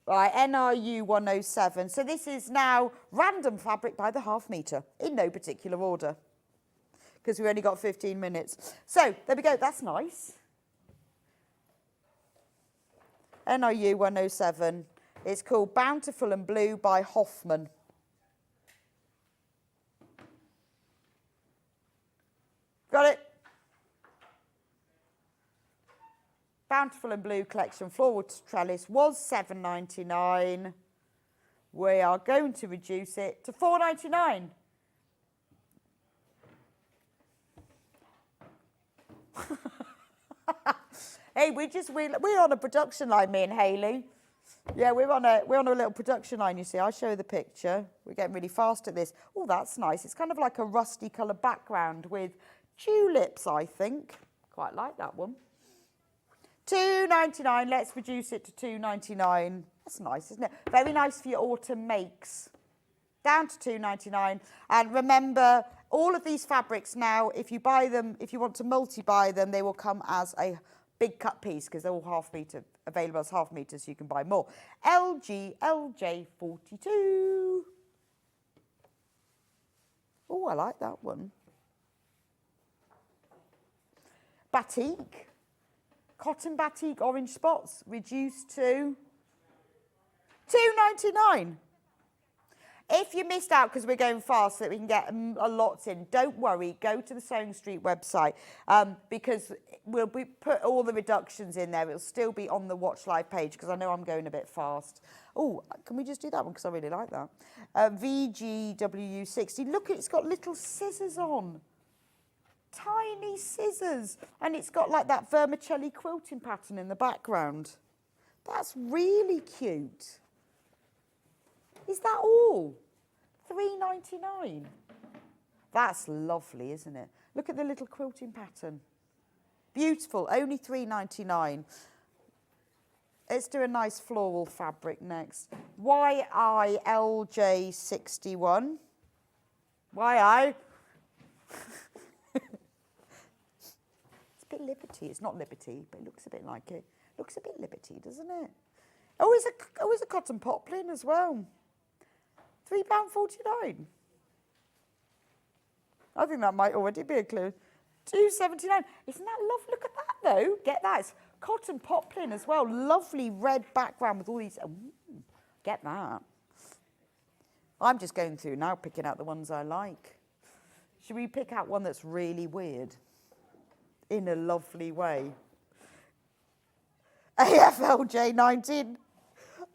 NRU 107. So this is now random fabric by the ½ metre in no particular order, because we've only got 15 minutes. So there we go. That's nice. NRU 107. It's called Bountiful and Blue by Hoffman. Got it? Bountiful and Blue collection floral trellis was £7.99. We are going to reduce it to £4.99. Hey, we're on a production line, me and Hayley. Yeah, we're on a little production line, you see. I'll show you the picture. We're getting really fast at this. Oh, that's nice. It's kind of like a rusty colour background with tulips, I think. Quite like that one. £2.99. Let's reduce it to £2.99. That's nice, isn't it? Very nice for your autumn makes. Down to £2.99. And remember, all of these fabrics now, if you buy them, if you want to multi-buy them, they will come as a big cut piece, because they're all ½ metre, available as ½ metre, so you can buy more. LJ42. Oh, I like that one. Batik. Cotton batik, orange spots, reduced to £2.99. If you missed out, because we're going fast so that we can get a lot in, don't worry, go to the Sewing Street website, because we'll put all the reductions in there. It'll still be on the Watch Live page, because I know I'm going a bit fast. Oh, can we just do that one, because I really like that. VGW60. Look, it's got little scissors on. tiny scissors. And it's got like that vermicelli quilting pattern in the background. That's really cute. Is that all? $3.99. That's lovely, isn't it? Look at the little quilting pattern. Beautiful, only $3.99. Let's do a nice floral fabric next. YILJ61. YI. It's a bit Liberty. It's not Liberty, but it looks a bit like it. Looks a bit Liberty, doesn't it? Oh, it's a cotton poplin as well. £3.49. I think that might already be a clue. $2.79. Isn't that lovely? Look at that, though. Get that. It's cotton poplin as well. Lovely red background with all these. Get that. I'm just going through now, picking out the ones I like. Should we pick out one that's really weird? In a lovely way. AFLJ19.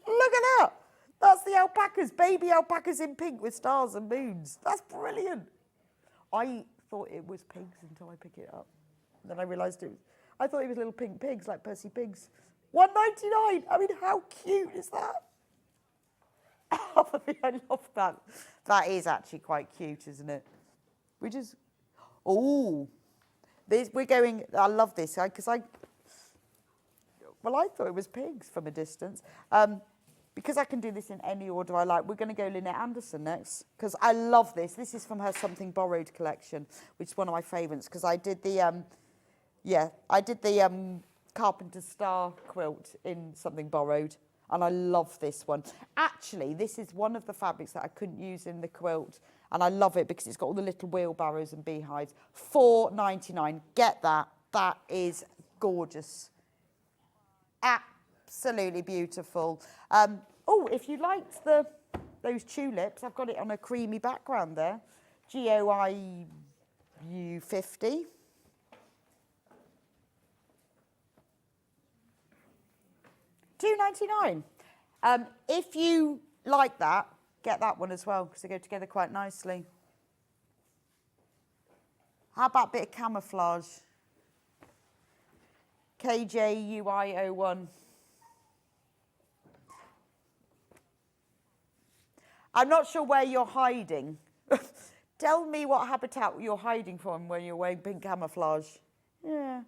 Look at that. That's the alpacas. Baby alpacas in pink with stars and moons. That's brilliant. I thought it was pigs until I picked it up. Then I realised I thought it was little pink pigs, like Percy Pigs. $1.99. I mean, how cute is that? I love that. That is actually quite cute, isn't it? We're going, I love this, because I thought it was pigs from a distance. Because I can do this in any order I like, we're going to go Lynette Anderson next, because I love this. This is from her Something Borrowed collection, which is one of my favourites, because I did the Carpenter Star quilt in Something Borrowed, and I love this one. Actually, this is one of the fabrics that I couldn't use in the quilt, and I love it because it's got all the little wheelbarrows and beehives. $4.99. Get that. That is gorgeous. Absolutely beautiful. If you liked those tulips, I've got it on a creamy background there. GOIU50. $2.99. If you like that, get that one as well, because they go together quite nicely. How about a bit of camouflage? KJUI01. I'm not sure where you're hiding. Tell me what habitat you're hiding from when you're wearing pink camouflage. Yeah.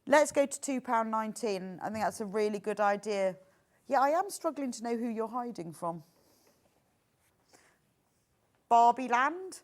Let's go to £2.19. I think that's a really good idea. Yeah, I am struggling to know who you're hiding from. Barbie Land?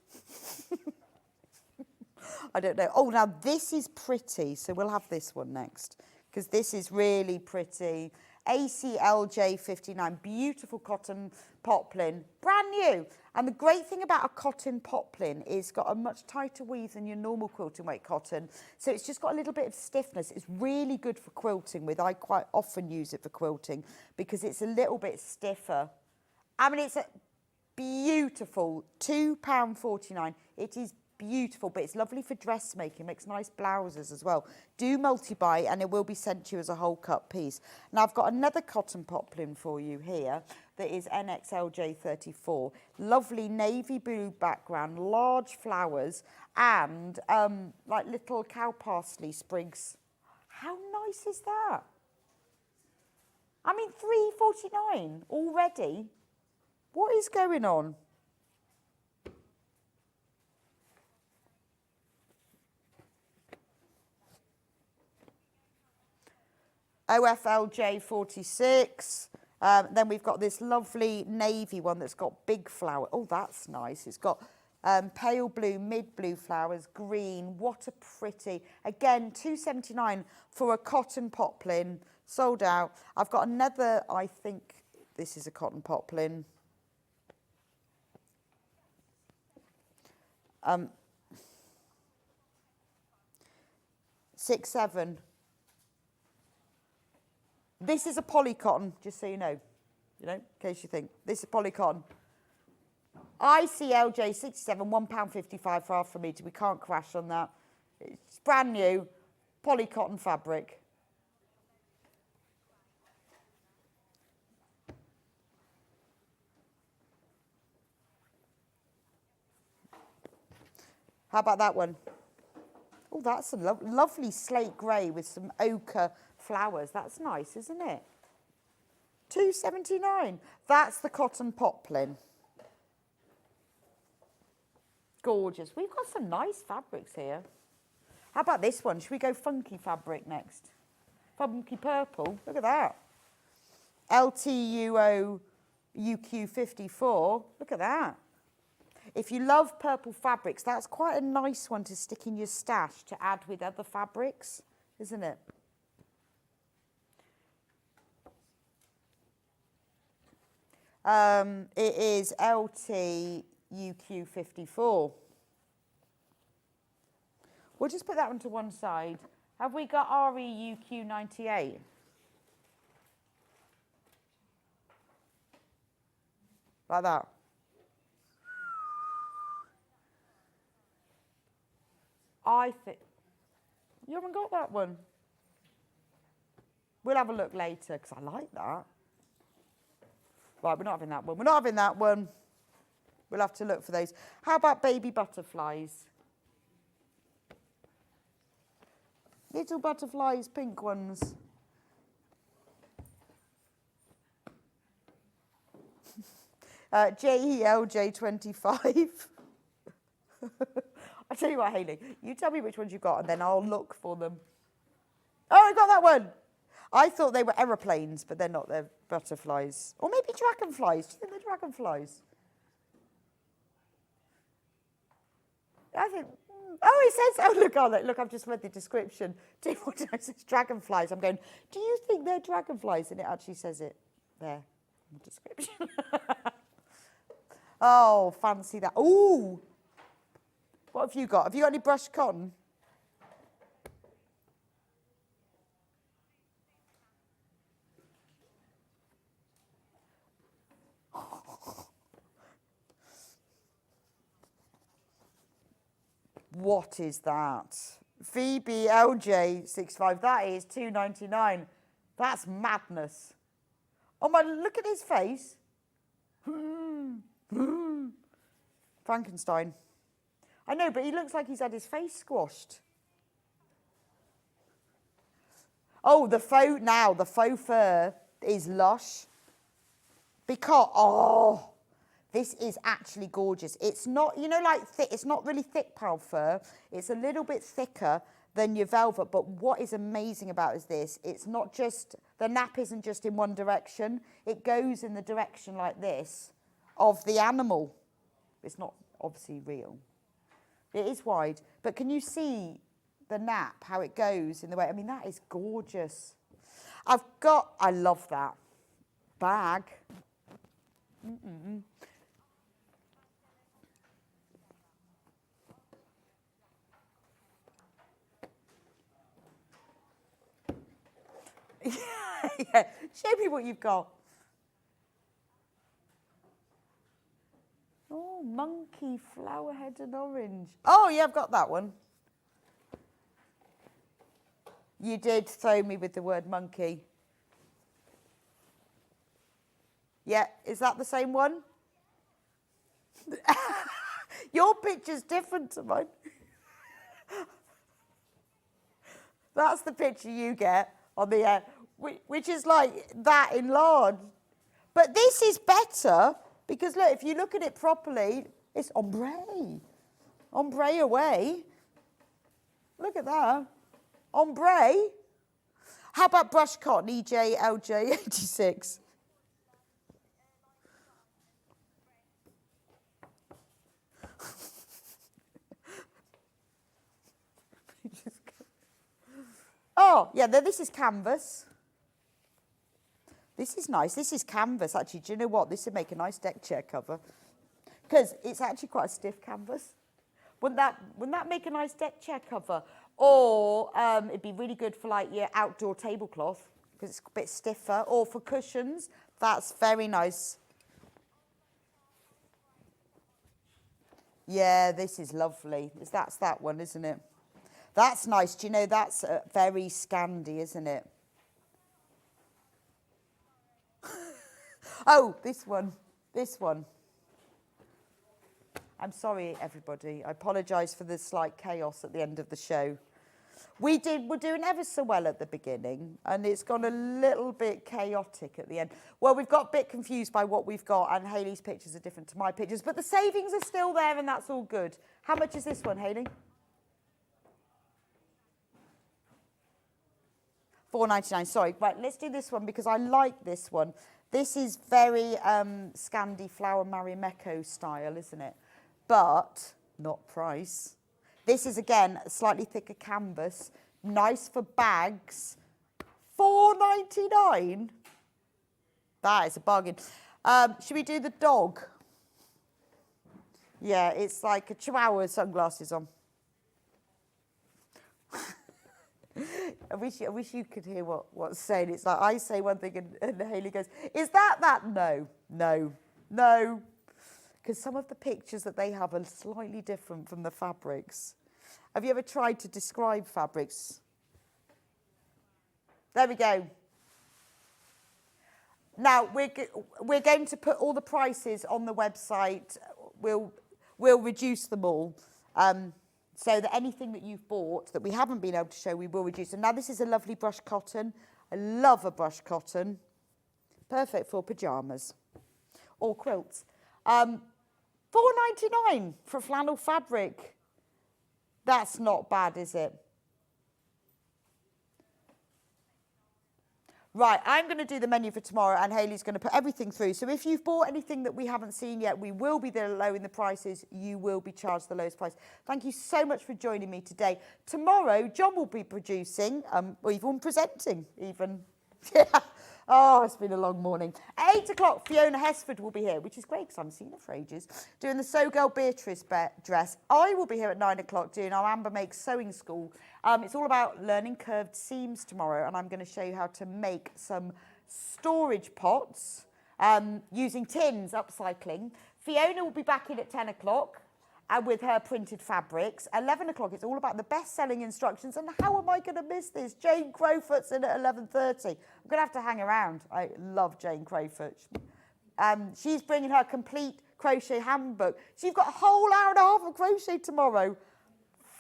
I don't know. Oh, now this is pretty, so we'll have this one next, because this is really pretty. ACLJ59, beautiful cotton poplin, brand new. And the great thing about a cotton poplin is it's got a much tighter weave than your normal quilting weight cotton. So it's just got a little bit of stiffness. It's really good for quilting with. I quite often use it for quilting because it's a little bit stiffer. I mean, it's a beautiful £2.49. It is beautiful, but it's lovely for dressmaking. Makes nice blouses as well. Do multi-buy and it will be sent to you as a whole cut piece. Now I've got another cotton poplin for you here that is NXLJ34. Lovely navy blue background, large flowers, and like little cow parsley sprigs. How nice is that? I mean, $3.49 already. What is going on? OFLJ 46. Then we've got this lovely navy one that's got big flower. Oh, that's nice. It's got pale blue, mid blue flowers, green. What a pretty. Again, $2.79 for a cotton poplin. Sold out. I've got another, I think this is a cotton poplin. 6-7. This is a polycotton, just so you know, in case you think. This is polycotton. ICLJ 67, £1.55 for half a metre. We can't crash on that. It's brand new, polycotton fabric. How about that one? Oh, that's a lovely slate grey with some ochre flowers. That's nice, isn't it? £2.79. That's the cotton poplin. Gorgeous. We've got some nice fabrics here. How about this one? Should we go funky fabric next? Funky purple. Look at that. LTUO UQ54. Look at that. If you love purple fabrics, that's quite a nice one to stick in your stash to add with other fabrics, isn't it? It is LTUQ54. We'll just put that one to one side. Have we got REUQ98? Like that. I think you haven't got that one. We'll have a look later because I like that. Right, we're not having that one. We're not having that one. We'll have to look for those. How about baby butterflies? Little butterflies, pink ones. JELJ25. I'll tell you what, Hayley, you tell me which ones you got and then I'll look for them. Oh, I got that one. I thought they were aeroplanes, but they're not. They're butterflies. Or maybe dragonflies. Do you think they're dragonflies? I think... Oh, it says... Oh, look, I've just read the description. It says dragonflies. I'm going, do you think they're dragonflies? And it actually says it there in the description. Oh, fancy that. Ooh! What have you got? Have you got any brushed cotton? What is that? Phoebe LJ65. That is £2.99. That's madness. Oh my! Look at his face. Frankenstein. I know, but he looks like he's had his face squashed. Oh, the faux fur is lush. Because, this is actually gorgeous. It's not, like thick, it's not really thick pal fur. It's a little bit thicker than your velvet. But what is amazing about is this, it's not just, the nap isn't just in one direction. It goes in the direction like this of the animal. It's not obviously real. It is wide, but can you see the nap, how it goes in the way? I mean, that is gorgeous. I love that bag. Yeah, show me what you've got. Oh, monkey, flower head and orange. Oh, yeah, I've got that one. You did throw me with the word monkey. Yeah, is that the same one? Your picture's different to mine. That's the picture you get on the air, which is like that enlarged. But this is better. Because look, if you look at it properly, it's ombre. Ombre away. Look at that. Ombre. How about brush cotton, EJ, LJ, 86? Oh, yeah, this is canvas. This is nice. This is canvas, actually. Do you know what? This would make a nice deck chair cover. Because it's actually quite a stiff canvas. Wouldn't that make a nice deck chair cover? Or it'd be really good for, like, your outdoor tablecloth, because it's a bit stiffer. Or for cushions. That's very nice. Yeah, this is lovely. That's that one, isn't it? That's nice. Do you know, that's very Scandi, isn't it? Oh, this one. I'm sorry, everybody. I apologise for the slight chaos at the end of the show. We're doing ever so well at the beginning, and it's gone a little bit chaotic at the end. Well, we've got a bit confused by what we've got, and Hayley's pictures are different to my pictures, but the savings are still there, and that's all good. How much is this one, Hayley? $4.99. Sorry. Right, let's do this one because I like this one. This is very Scandi Flower Marimekko style, isn't it? But not price. This is, again, a slightly thicker canvas. Nice for bags. $4.99. That is a bargain. Should we do the dog? Yeah, it's like a chihuahua with sunglasses on. I wish you could hear what's saying. It's like I say one thing and Hayley goes, is that? No. Because some of the pictures that they have are slightly different from the fabrics. Have you ever tried to describe fabrics? There we go. Now, we're going to put all the prices on the website. We'll reduce them all. So that anything that you've bought that we haven't been able to show, we will reduce. And now this is a lovely brushed cotton. I love a brushed cotton. Perfect for pyjamas or quilts. $4.99 for flannel fabric. That's not bad, is it? Right, I'm going to do the menu for tomorrow and Hayley's going to put everything through. So if you've bought anything that we haven't seen yet, we will be there low in the prices. You will be charged the lowest price. Thank you so much for joining me today. Tomorrow, John will be producing, or even presenting, even. Yeah. Oh, it's been a long morning. At 8 o'clock, Fiona Hesford will be here, which is great because I haven't seen her for ages, doing the So Girl Beatrice dress. I will be here at 9 o'clock doing our Amber Makes Sewing School. It's all about learning curved seams tomorrow, and I'm going to show you how to make some storage pots using tins, upcycling. Fiona will be back in at 10 o'clock. With her printed fabrics. 11 o'clock, it's all about the best-selling instructions. And how am I going to miss this? Jane Crowfoot's in at 11:30. I'm going to have to hang around. I love Jane Crowfoot. She's bringing her complete crochet handbook. So you've got a whole hour and a half of crochet tomorrow.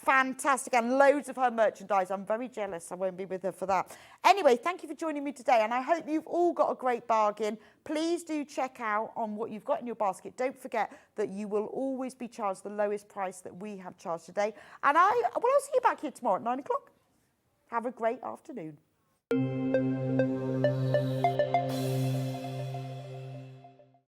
Fantastic. And loads of her merchandise. I'm very jealous I won't be with her for that. Anyway, thank you for joining me today. And I hope you've all got a great bargain. Please do check out on what you've got in your basket. Don't forget that you will always be charged the lowest price that we have charged today. And I'll see you back here tomorrow at 9 o'clock. Have a great afternoon.